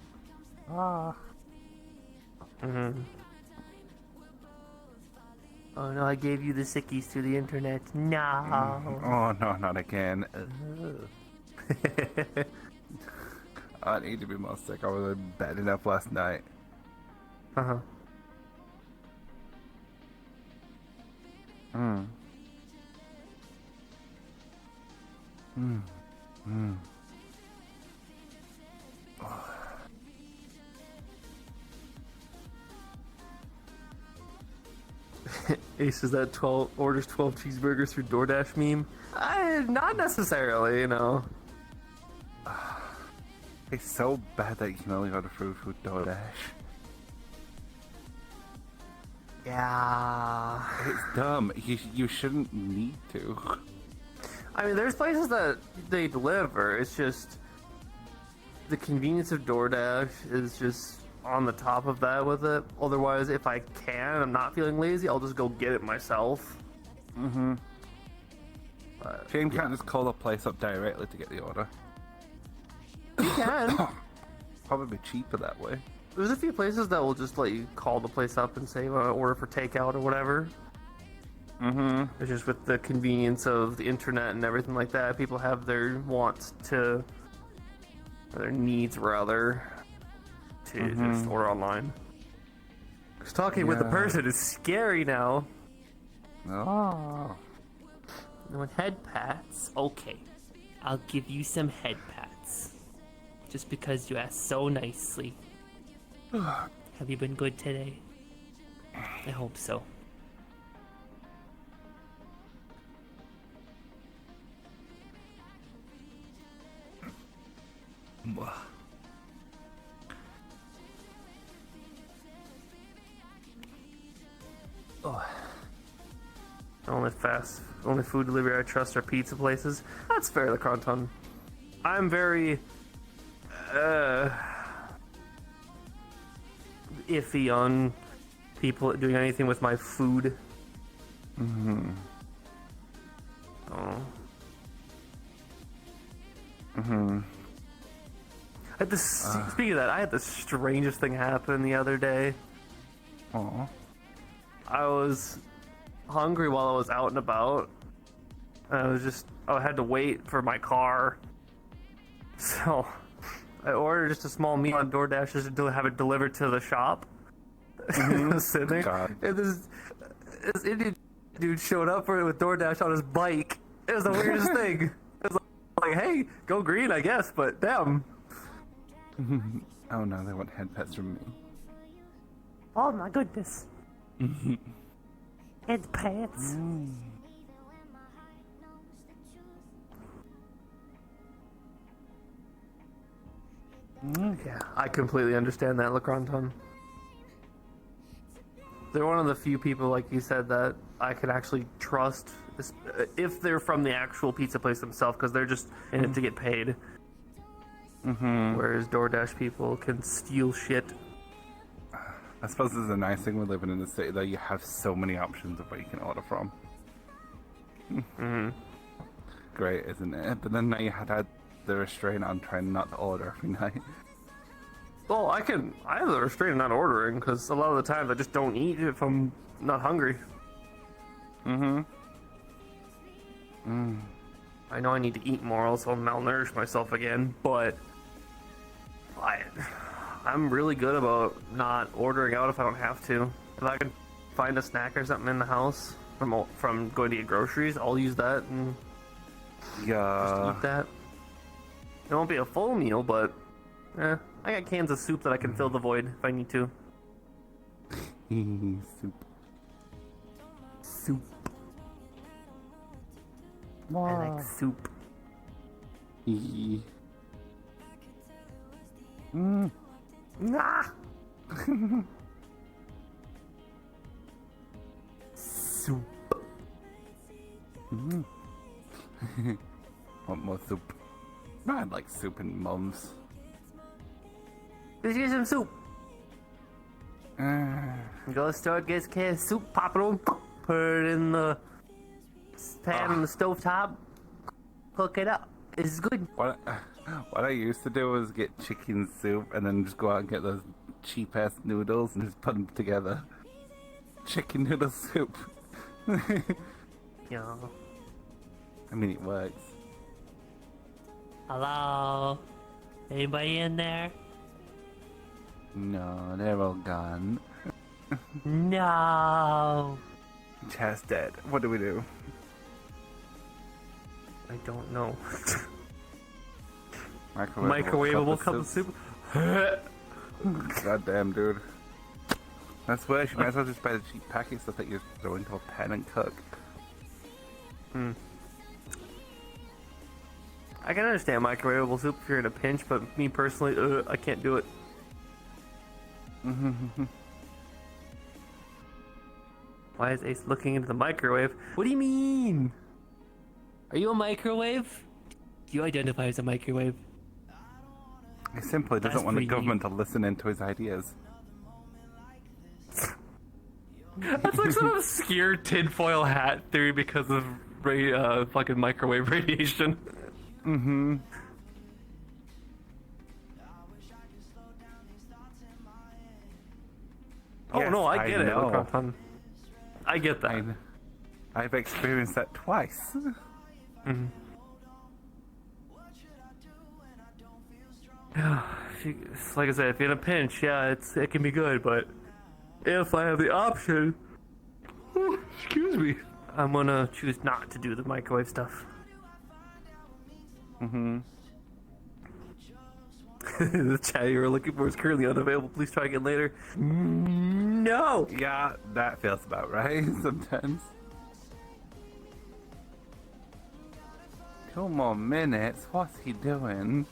Oh no, I gave you the sickies through the internet. No. Oh no, not again. I need to be more sick. I was bad enough last night. Uh-huh. Mm. Mm. Mm. Ace, is that 12 orders 12 cheeseburgers through DoorDash meme? Not necessarily, you know. It's so bad that you can only order food through DoorDash. Yeah. It's dumb. You shouldn't need to. I mean, there's places that they deliver. It's just the convenience of DoorDash is just on the top of that with it. Otherwise, if I can, I'm not feeling lazy, I'll just go get it myself. Mm-hmm. Shane yeah. can't just call the place up directly to get the order. You can. Probably cheaper that way. There's a few places that will just let you call the place up and say, order for takeout or whatever. Mm-hmm. It's just with the convenience of the internet and everything like that, people have their wants to, or their needs rather, to just order online. Because talking with the person is scary now. Oh. You want head pats? Okay. I'll give you some head pats. Just because you asked so nicely. Have you been good today? I hope so. Oh. Only food delivery I trust are pizza places. That's fair, LeCronton. I'm very iffy on people doing anything with my food. Mm-hmm. Oh. Mm-hmm. Speaking of that, I had the strangest thing happen the other day. Aw. I was hungry while I was out and about. I had to wait for my car. So I ordered just a small meal on DoorDash just to have it delivered to the shop. Mm-hmm. Sitting there. God. And this Indian dude showed up for it with DoorDash on his bike. It was the weirdest thing. It was like, hey, go green, I guess, but damn. Oh no, they want head pets from me. Oh my goodness. Head pets. Yeah, I completely understand that, LeCronton. They're one of the few people, like you said, that I can actually trust if they're from the actual pizza place themselves, because they're just in it to get paid. Mm-hmm. Whereas DoorDash people can steal shit. I suppose this is a nice thing with living in the city, though. You have so many options of where you can order from. Mm-hmm. Great, isn't it? But then now you had the restraint on trying not to order every night. Well, I have the restraint on not ordering, because a lot of the times I just don't eat if I'm not hungry. Mm-hmm. I know I need to eat more, else I'll malnourish myself again, but I'm really good about not ordering out if I don't have to. If I can find a snack or something in the house from going to get groceries, I'll use that and just eat that. It won't be a full meal, but I got cans of soup that I can fill the void if I need to. Soup. Wow. I like soup. Nah. Soup. Want more soup? I like soup and mums. Let's get some soup. Go to the store, get a can of soup, pop it on, put it in the pan on the stovetop, cook it up. It's good. What I used to do was get chicken soup and then just go out and get those cheap ass noodles and just put them together. Chicken noodle soup. Yeah. I mean, it works. Hello? Anybody in there? No, they're all gone. No. Chat's dead. What do we do? I don't know. Microwavable cup of soup. Goddamn, dude. That's worse. You might as well just buy the cheap packet stuff that you throw into a pan and cook. I can understand microwavable soup if you're in a pinch, but me personally, I can't do it. Why is Ace looking into the microwave? What do you mean? Are you a microwave? Do you identify as a microwave? He simply doesn't want the government to listen into his ideas. That's like some obscure tinfoil hat theory because of fucking microwave radiation. Mm-hmm. Oh Yes, no, I get it. know. Look, I get that. I've experienced that twice. Mm-hmm. Like I said, if you're in a pinch, yeah, it can be good, but if I have the option, excuse me, I'm gonna choose not to do the microwave stuff. Mm-hmm. The chat you were looking for is currently unavailable. Please try again later. No! Yeah, that feels about right sometimes. 2 more minutes? What's he doing?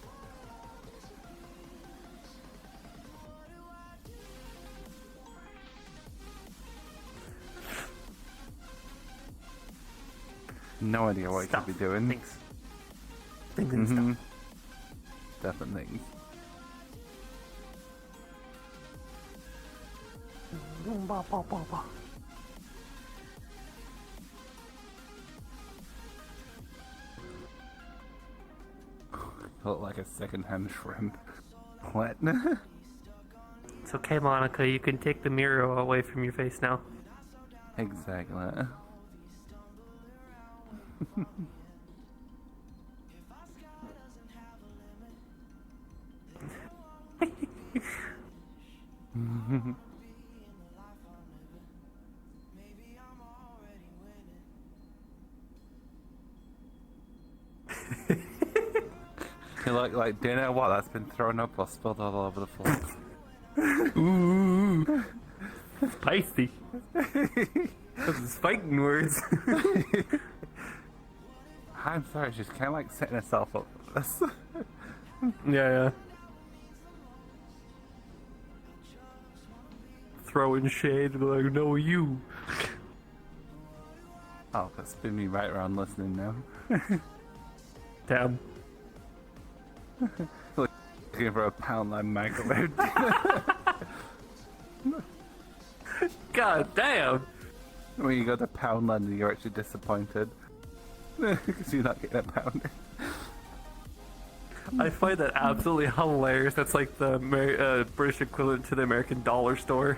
No idea what he could be doing. Things and stuff. Different things. Look like a second-hand shrimp. What? It's okay, Monica. You can take the mirror away from your face now. Exactly. You look like dinner? What? That's been thrown up or spilled all over the floor. Ooh, spicy. Those are fighting words. I'm sorry, she's kind of like setting herself up for this. Yeah. Throwing shade, be like, no, you. Oh, that's spin me right around listening now. Damn. Looking for a Poundland microwave. God damn. When you go to Poundland and you're actually disappointed. Because you're not getting a pound. I find that absolutely hilarious. That's like the British equivalent to the American dollar store.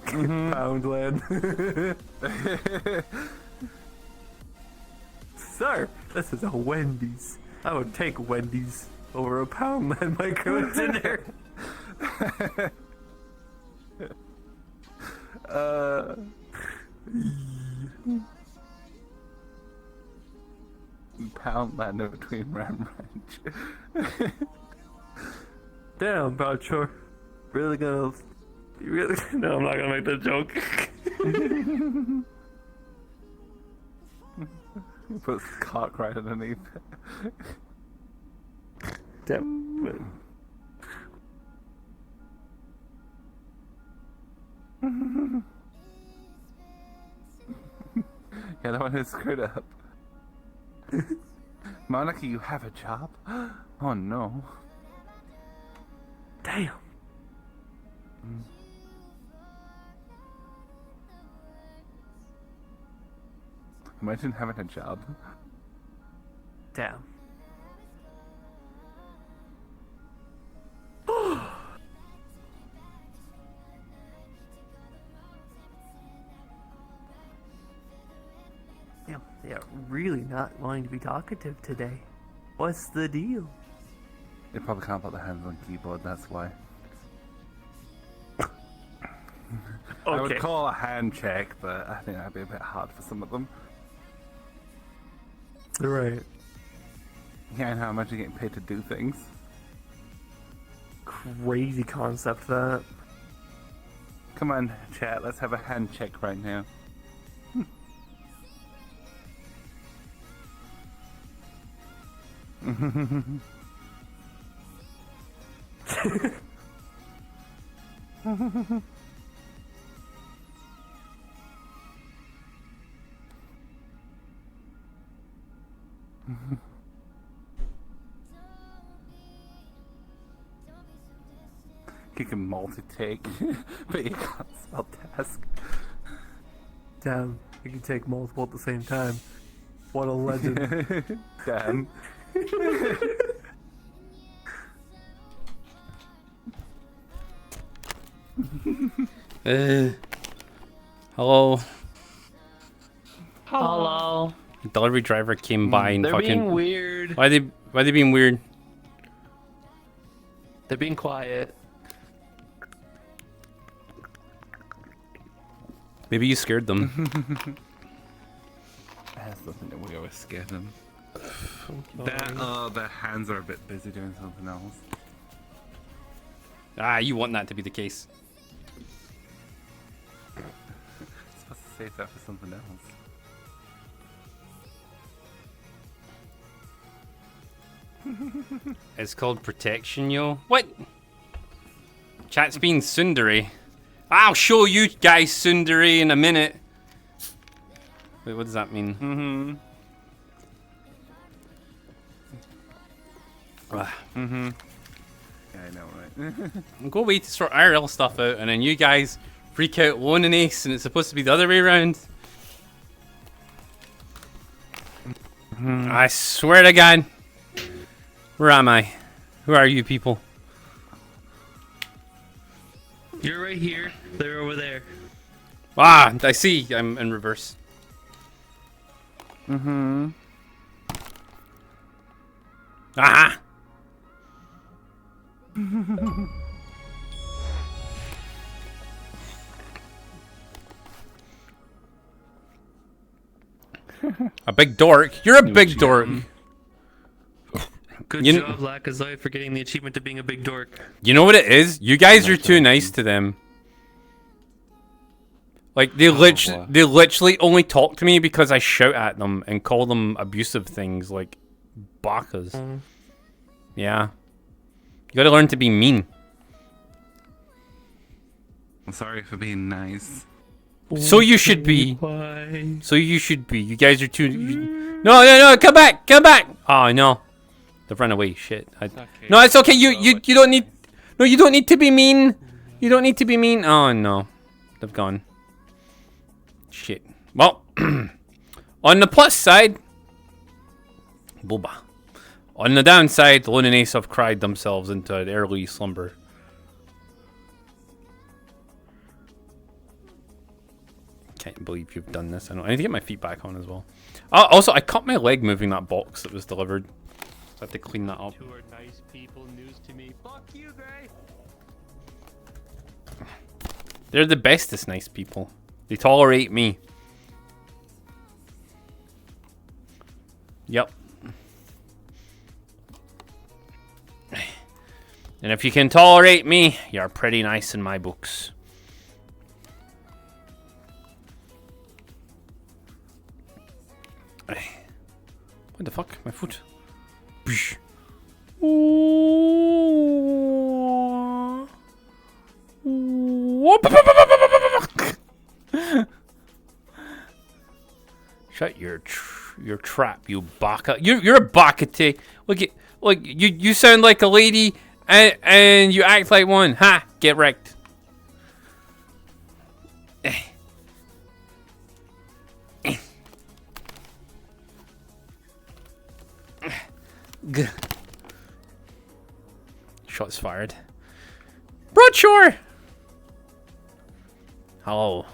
Poundland. Sir, this is a Wendy's. I would take Wendy's over a Poundland microwave dinner. Poundland between Ram Ranch. Damn, Boucher. Really gonna... Really? No, I'm not gonna make that joke. Puts cock right underneath it. Damn. Yeah, that one is screwed up. Monica, you have a job? Oh no. Damn. Imagine having a job. Damn. They are really not wanting to be talkative today. What's the deal? They probably can't put their hands on keyboard, that's why. I would Okay. call a hand check, but I think that'd be a bit hard for some of them. Right. Yeah, and how much are you getting paid to do things? Crazy concept, that. Come on, chat, let's have a hand check right now. You can multi-take, but you can't spell task. Damn, you can take multiple at the same time. What a legend. Damn. Hello. Hello. The delivery driver came by and They're fucking. being weird. Why they being weird? They're being quiet. Maybe you scared them. That's something that we always scare them. Their hands are a bit busy doing something else. Ah, you want that to be the case. Supposed to save that for something else. It's called protection, yo. What? Chat's being tsundere. I'll show you guys tsundere in a minute. Wait, what does that mean? Yeah, I know, right? Go away to sort IRL stuff out, and then you guys freak out Lone and Ace, and it's supposed to be the other way around. I swear to God. Where am I? Who are you people? You're right here. They're over there. Ah, I see. I'm in reverse. Ah! A big dork. You're a big dork. Good You job, Lakazai, for getting the achievement of being a big dork. You know what it is? You guys are too nice to them. Like they literally only talk to me because I shout at them and call them abusive things like bakas. Yeah. You gotta learn to be mean. I'm sorry for being nice. So you should be. Why? So you should be. You guys are too. No! Come back! Come back! Oh no, they've run away. Shit. No, it's okay. You don't need. No, you don't need to be mean. You don't need to be mean. Oh no, they've gone. Shit. Well, on the plus side, Boba. On the downside, Lone and Ace have cried themselves into an early slumber. Can't believe you've done this. I need to get my feet back on as well. Also, I cut my leg moving that box that was delivered. So I have to clean that up. Two are nice people. News to me. Fuck you, Gray. They're the bestest nice people. They tolerate me. Yep. And if you can tolerate me, you're pretty nice in my books. What the fuck? My foot. Shut your trap, you baka. You're a bakate. Look, you sound like a lady and you act like one. Ha! Get wrecked. Shots fired. Broadshore! Hello.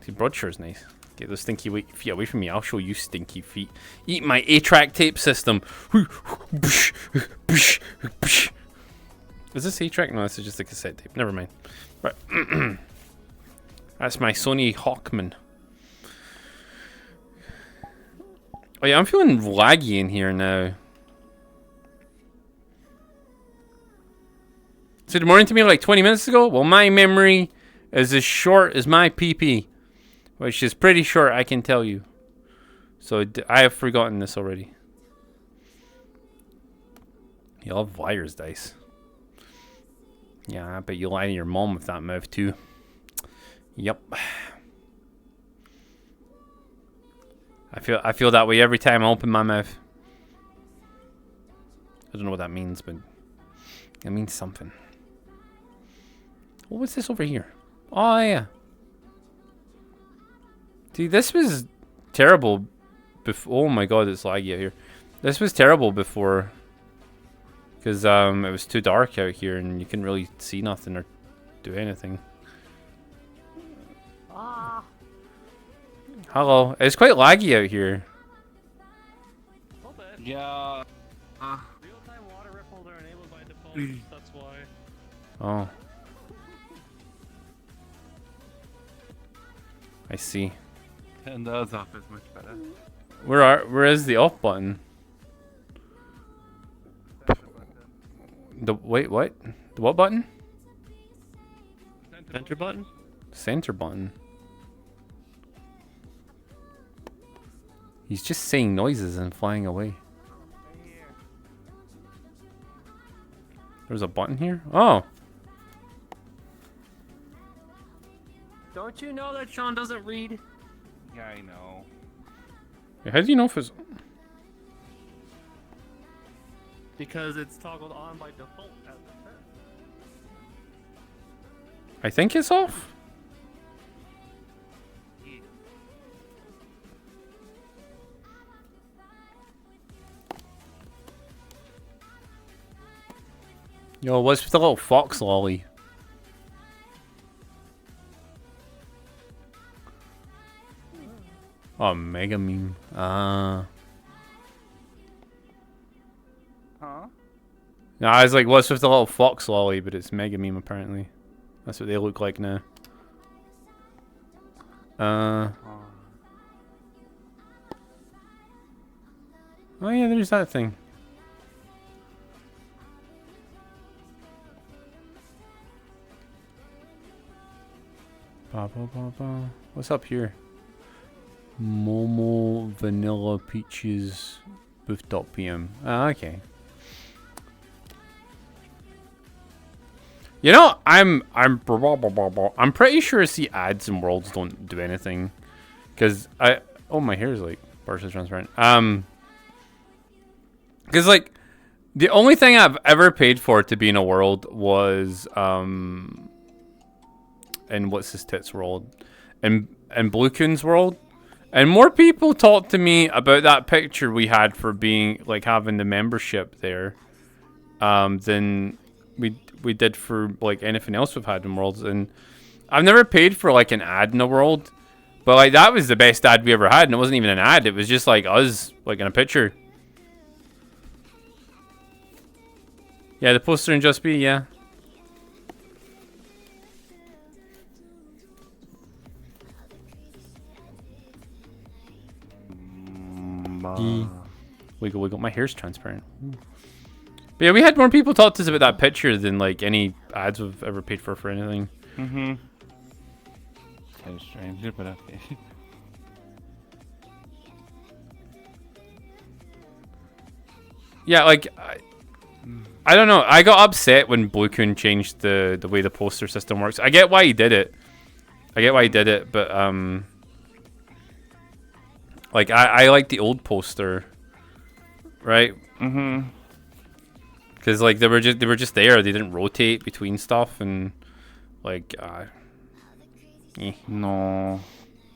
See, Broadshore's nice. Get those stinky feet away from me. I'll show you stinky feet. Eat my 8-track tape system. Is this 8-track? No, this is just a cassette tape. Never mind. Right. That's my Sony Hawkman. Oh yeah, I'm feeling laggy in here now. So good morning to me like 20 minutes ago? Well, my memory is as short as my PP. Which is pretty short, I can tell you. So I have forgotten this already. You love liar's dice. Yeah, I bet you lie to your mom with that mouth too. Yep. I feel that way every time I open my mouth. I don't know what that means, but it means something. What's this over here? Oh yeah. See, this was terrible before. Oh my god, it's laggy out here. This was terrible before. Because it was too dark out here and you couldn't really see nothing or do anything. Hello. It's quite laggy out here. Yeah. Real-time water ripples are enabled by default. That's why. Oh. I see. Turn those off is much better. Where is the off button? Wait, what? The what button? Center button? Center button. He's just saying noises and flying away. There's a button here? Oh. Don't you know that Sean doesn't read? Yeah, I know. How do you know if it's... Because it's toggled on by default as it says. I think it's off. Yo, what's with the little fox lolly? Oh, mega meme. Huh? No, I was like, what's with the little fox lolly? But it's mega meme apparently. That's what they look like now. Oh yeah, there's that thing. What's up here? Momo Vanilla Peaches Booth.pm. Ah, okay. You know, I'm pretty sure the ads and worlds don't do anything, cause my hair is like partially transparent. Cause like the only thing I've ever paid for to be in a world was in what's his tits world, and Blue Coon's world, and more people talked to me about that picture we had for being like having the membership there, than we did for like anything else we've had in worlds. And I've never paid for like an ad in a world, but like that was the best ad we ever had, and it wasn't even an ad, it was just like us like in a picture. Yeah, the poster in Just Be, yeah. Wiggle wiggle, my hair's transparent. But yeah, we had more people talk to us about that picture than like any ads we've ever paid for anything. Mm-hmm. Kind of strange, but okay. Yeah, like I don't know. I got upset when Blue Coon changed the way the poster system works. I get why he did it. But like I like the old poster, right? Mm-hmm. Because like they were just there. They didn't rotate between stuff and like No.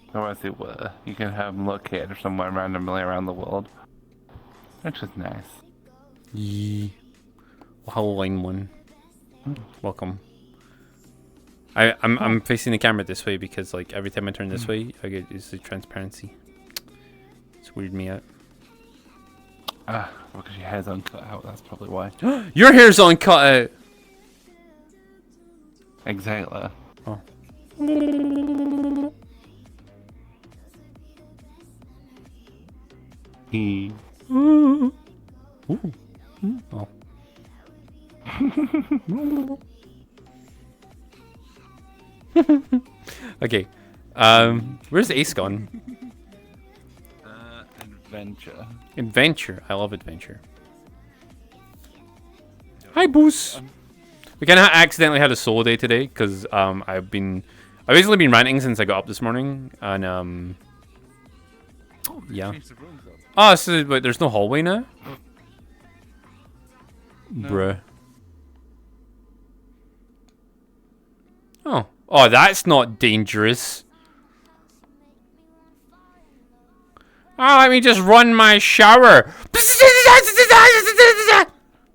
Otherwise they were. You can have them located somewhere randomly around the world, which is nice. Yeah. Hello, line one. Welcome. I'm facing the camera this way because like every time I turn this way, I get it's the transparency. It's weirded me out. Because your hair's uncut out. That's probably why. Your hair's uncut out. Exactly. Oh. Ooh. Oh. Okay. Where's Ace gone? Adventure. Adventure. I love adventure. Hi, Boos. We kind of accidentally had a solo day today because I've basically been ranting since I got up this morning, and yeah. Oh, so wait, there's no hallway now? No. Bruh. Oh, that's not dangerous. Oh, let me just run my shower.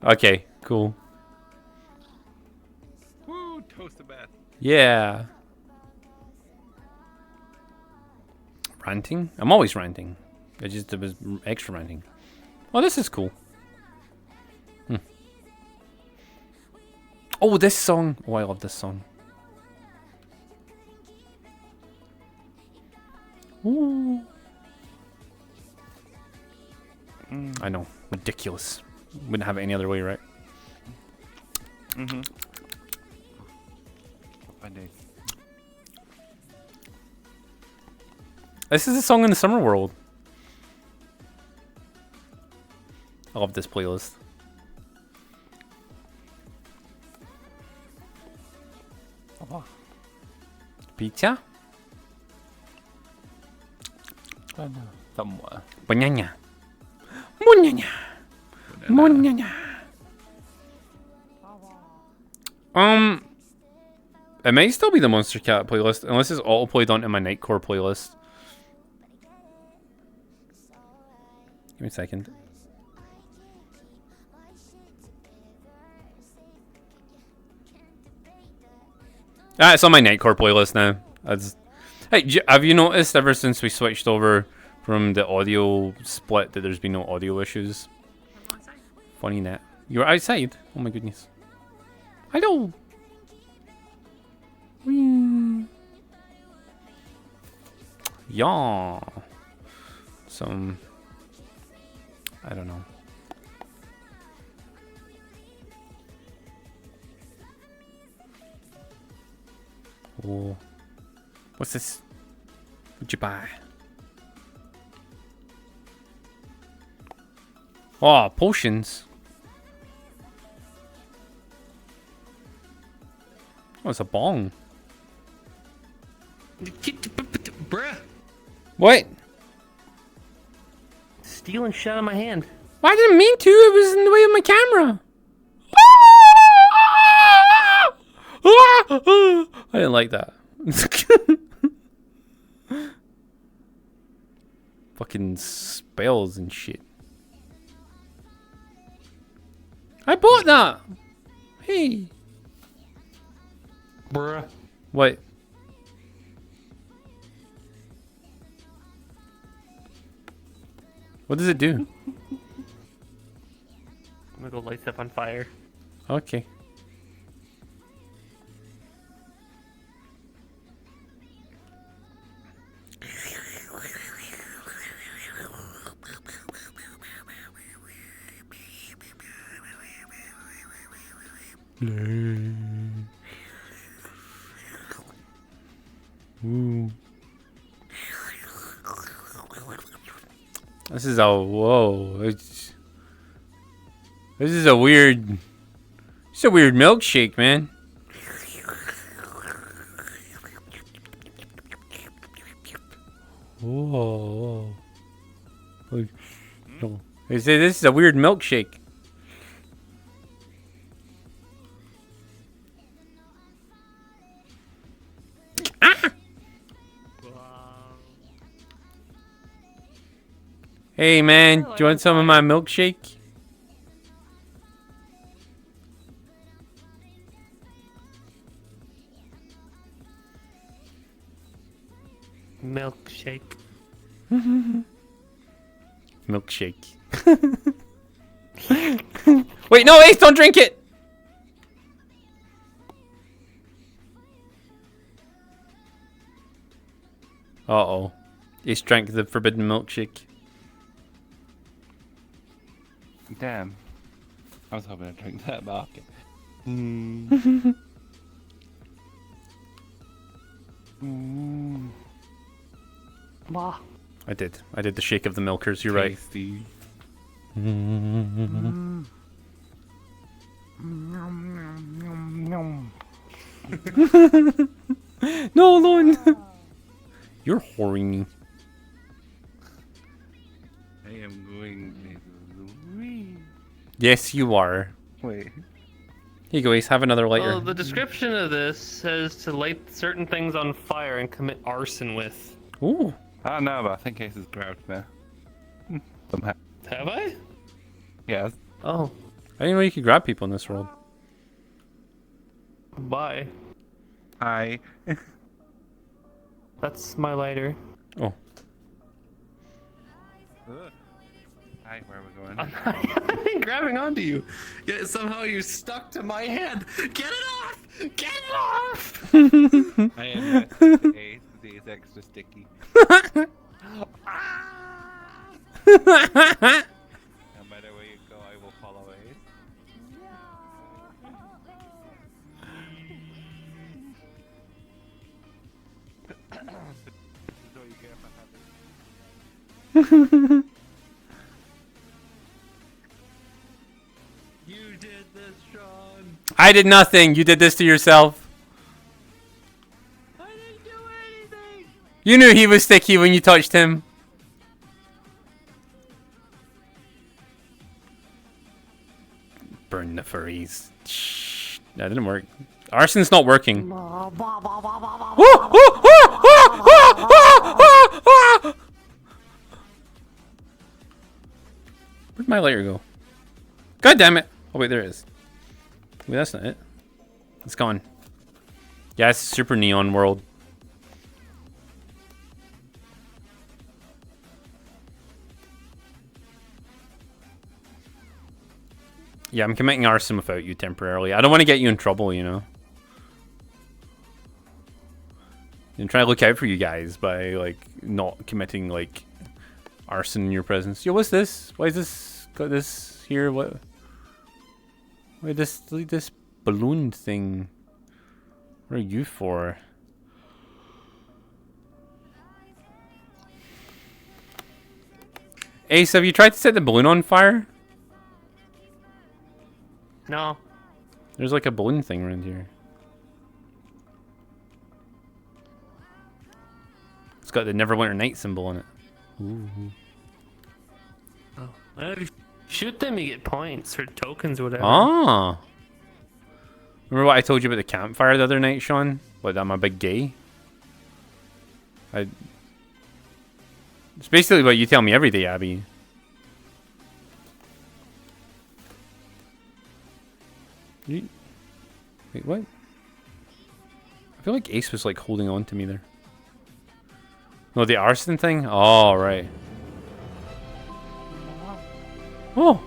Okay, cool. Woo, toast bath. Yeah. Ranting? I'm always ranting. It was extra ranting. Oh, this is cool. Oh, this song. Oh, I love this song. Ooh. I know. Ridiculous. Wouldn't have it any other way, right? Mm-hmm. I do. This is a song in the summer world. I love this playlist. Oh. Pizza? Somewhere. Banana. Banana. Banana. It might still be the Monster Cat playlist, unless it's auto-played onto my Nightcore playlist. Give me a second. Ah, it's on my Nightcore playlist now. Hey, have you noticed ever since we switched over from the audio split that there's been no audio issues? Funny net. You're outside? Oh my goodness. Hello. Yeah. Some. I don't know. Oh. What's this? What'd you buy? Oh, potions. Oh, it's a bong. Bruh. What? Stealing shit out of my hand. Well, I didn't mean to. It was in the way of my camera. I didn't like that. Fucking spells and shit. I bought that. Hey. Bruh. What? What does it do? I'm gonna go light stuff on fire. Okay. Ooh. This is a whoa. This is a weird. It's a weird milkshake, man. Whoa. No. They say this is a weird milkshake. Hey man, do you want some of my milkshake? Milkshake. Milkshake. Wait, no, Ace, don't drink it! Uh-oh. Ace drank the forbidden milkshake. Damn. I was hoping to drink that market. Wow. I did the shake of the milkers, you're right. Tasty. No, Lon! You're horny. I am going to... Yes, you are. Wait. Here you go, Ace. Have another lighter. Well, the description of this says to light certain things on fire and commit arson with. Ooh. I don't know, but I think Ace has grabbed me. Somehow. Have I? Yes. Oh. I didn't know you could grab people in this world. Bye. Hi. That's my lighter. Oh. Hi, where are we going? I've been grabbing onto you. Yet somehow you're stuck to my hand. Get it off! Get it off! I am the Ace. The Ace extra sticky. No matter where you go, I will follow Ace. This is what you get for having. You did this, Sean. I did nothing. You did this to yourself. I didn't do anything. You knew he was sticky when you touched him. Burn the furries. Shh. That didn't work. Arson's not working. Where'd my lighter go? God damn it. Oh wait, there it is. Wait, that's not it. It's gone. Yeah, it's super neon world. Yeah, I'm committing arson without you temporarily. I don't want to get you in trouble, you know. I'm trying to look out for you guys by like not committing like arson in your presence. Yo, what's this? Why is this got this here? What? Why this balloon thing? What are you for? Ace, have you tried to set the balloon on fire? No. There's like a balloon thing around here. It's got the Neverwinter Night symbol on it. Ooh. Oh. Well, if you shoot them, you get points or tokens or whatever. Ah. Remember what I told you about the campfire the other night, Sean? What, I'm a big gay? It's basically what you tell me every day, Abby. Wait, what? I feel like Ace was like holding on to me there. No, the arson thing? Oh, right. Oh.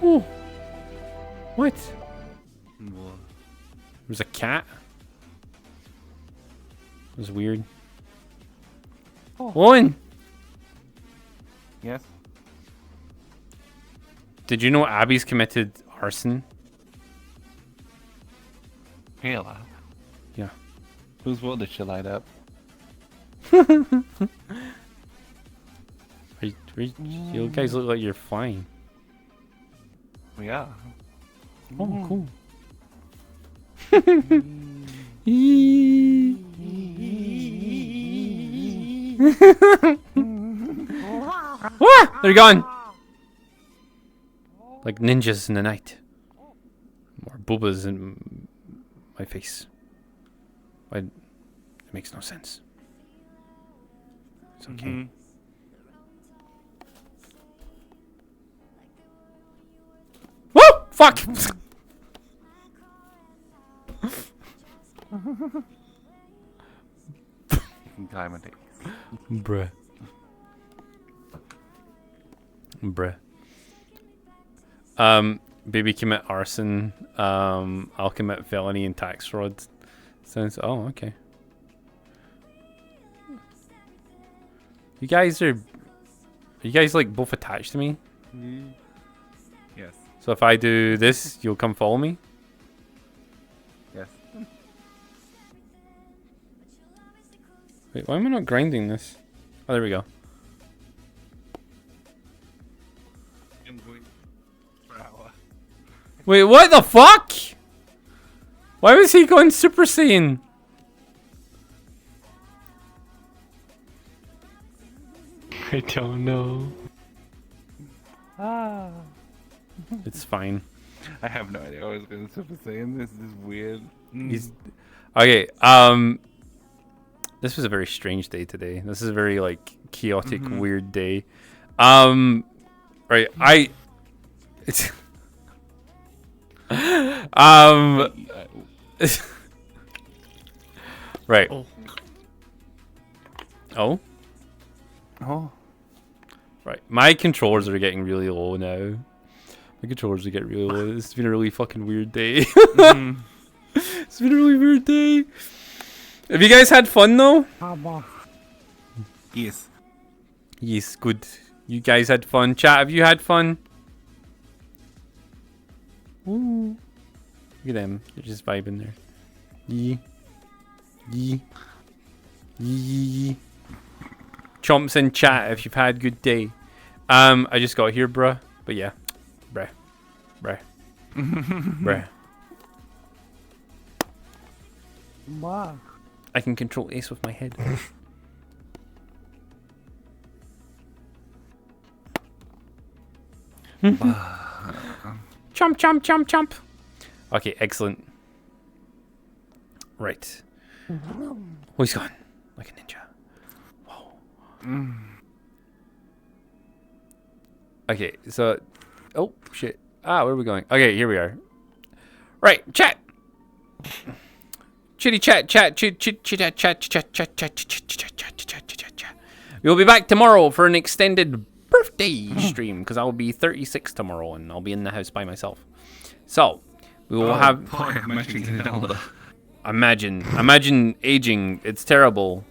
Oh. What? There's a cat? It was weird. Oh. One! Yes? Did you know Abby's committed arson? Really? Yeah. Whose world did she light up? You guys look like you're flying. We are. Oh, cool. Ah, they're gone. Like ninjas in the night. More boobas in my face. It makes no sense. It's okay. Woo! Fuck! taking time it takes. Bruh. Bruh. Baby commit arson. I'll commit felony and tax fraud. Sounds. Oh, okay. You guys are you guys like both attached to me? Yes. So if I do this, you'll come follow me? Yes. Wait, why am I not grinding this? Oh, there we go. Wait, what the fuck? Why was he going Super Saiyan? I don't know. Ah. It's fine. I have no idea. I was going to Super Saiyan. This is weird. He's okay. This was a very strange day today. This is a very like chaotic, weird day. Right. It's right. Oh. Right. My controllers are getting really low now. My controllers are getting really low. It's been a really fucking weird day. It's been a really weird day. Have you guys had fun though? Yes. Yes, good. You guys had fun. Chat, have you had fun? Ooh. Look at them. They're just vibing there. Yee. Yee. Yee. Chomps in chat if you've had a good day. I just got here, bruh. But yeah. Bruh. Bruh. Bruh. Wow. I can control Ace with my head. Chomp, chomp, chomp, chomp. Okay, excellent. Right. Oh, he's gone. Like a ninja. Whoa. Okay, so... Oh, shit. Where are we going? Okay, here we are. Right, chat. Chitty chat, chat, chit, chit, chit, chat, chat, chat, chat, chat, chat, chat, chat, chat, chat. We'll be back tomorrow for an extended birthday stream because I'll be 36 tomorrow and I'll be in the house by myself. So we will have. Boy, Imagine aging. It's terrible.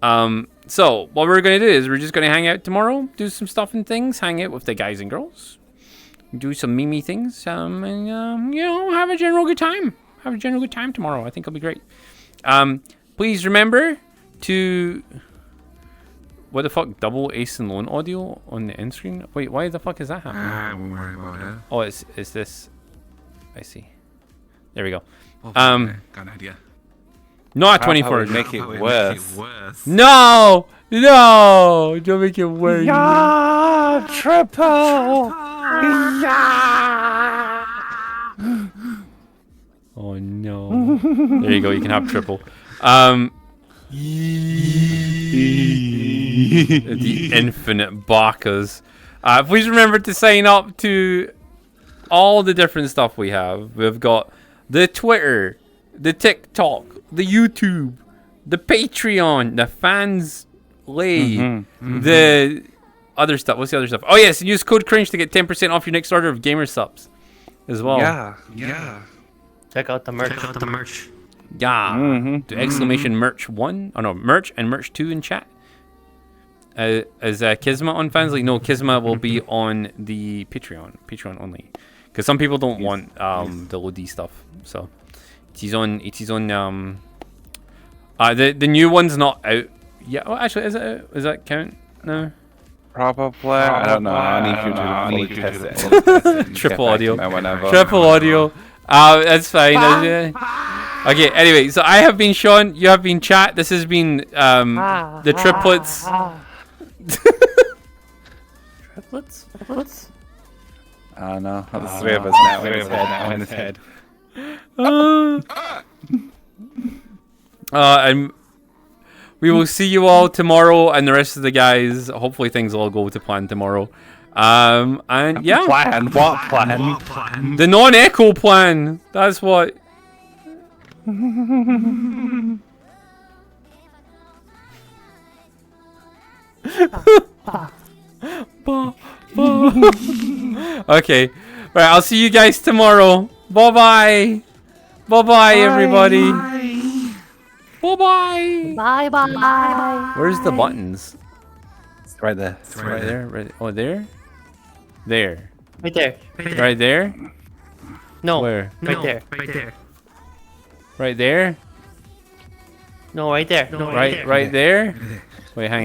So what we're gonna do is we're just gonna hang out tomorrow, do some stuff and things, hang out with the guys and girls, do some meme things, and you know, have a general good time. Have a general good time tomorrow. I think it'll be great. Please remember to... What the fuck? Double Ace and Lone audio on the end screen? Wait, why the fuck is that happening? I won't worry about it. Oh, it's this... I see. There we go. Oh, got an idea. Not 24. Make it worse. No! No! Don't make it worse. Yeah! Triple! Yeah! Oh no. There you go, you can have triple. The infinite bakas. Please remember to sign up to all the different stuff we have. We've got the Twitter, the TikTok, the YouTube, the Patreon, the fans lay, the other stuff. What's the other stuff? Oh yes, and use code cringe to get 10% off your next order of gamer subs as well. Yeah. Check out the merch. Yeah. The exclamation merch 1. Oh no, merch and merch 2 in chat. Is Kisma on Fansly? No, Kisma will be on the Patreon only. Because some people don't want the OD stuff. So it is on the new one's not out yet. Oh actually is it out? Does that count? No. Probably. I don't know. I need you to test it. Triple audio. Triple audio. That's fine. Okay, anyway, so I have been Sean, you have been Chat. This has been the triplets. Triplets? I don't know. The three of us now in his head. And we will see you all tomorrow and the rest of the guys. Hopefully things will all go to plan tomorrow. And yeah. What plan? The non-echo plan. That's what. Okay. All right. I'll see you guys tomorrow. Bye-bye. Bye-bye, everybody. Bye-bye. Bye-bye. Where's the buttons? It's right there. It's right there. Right. Oh, there? There. Right there. Right there? No. Where? Right there. Right there. Right there? No, right there. Right there? Wait, hang on.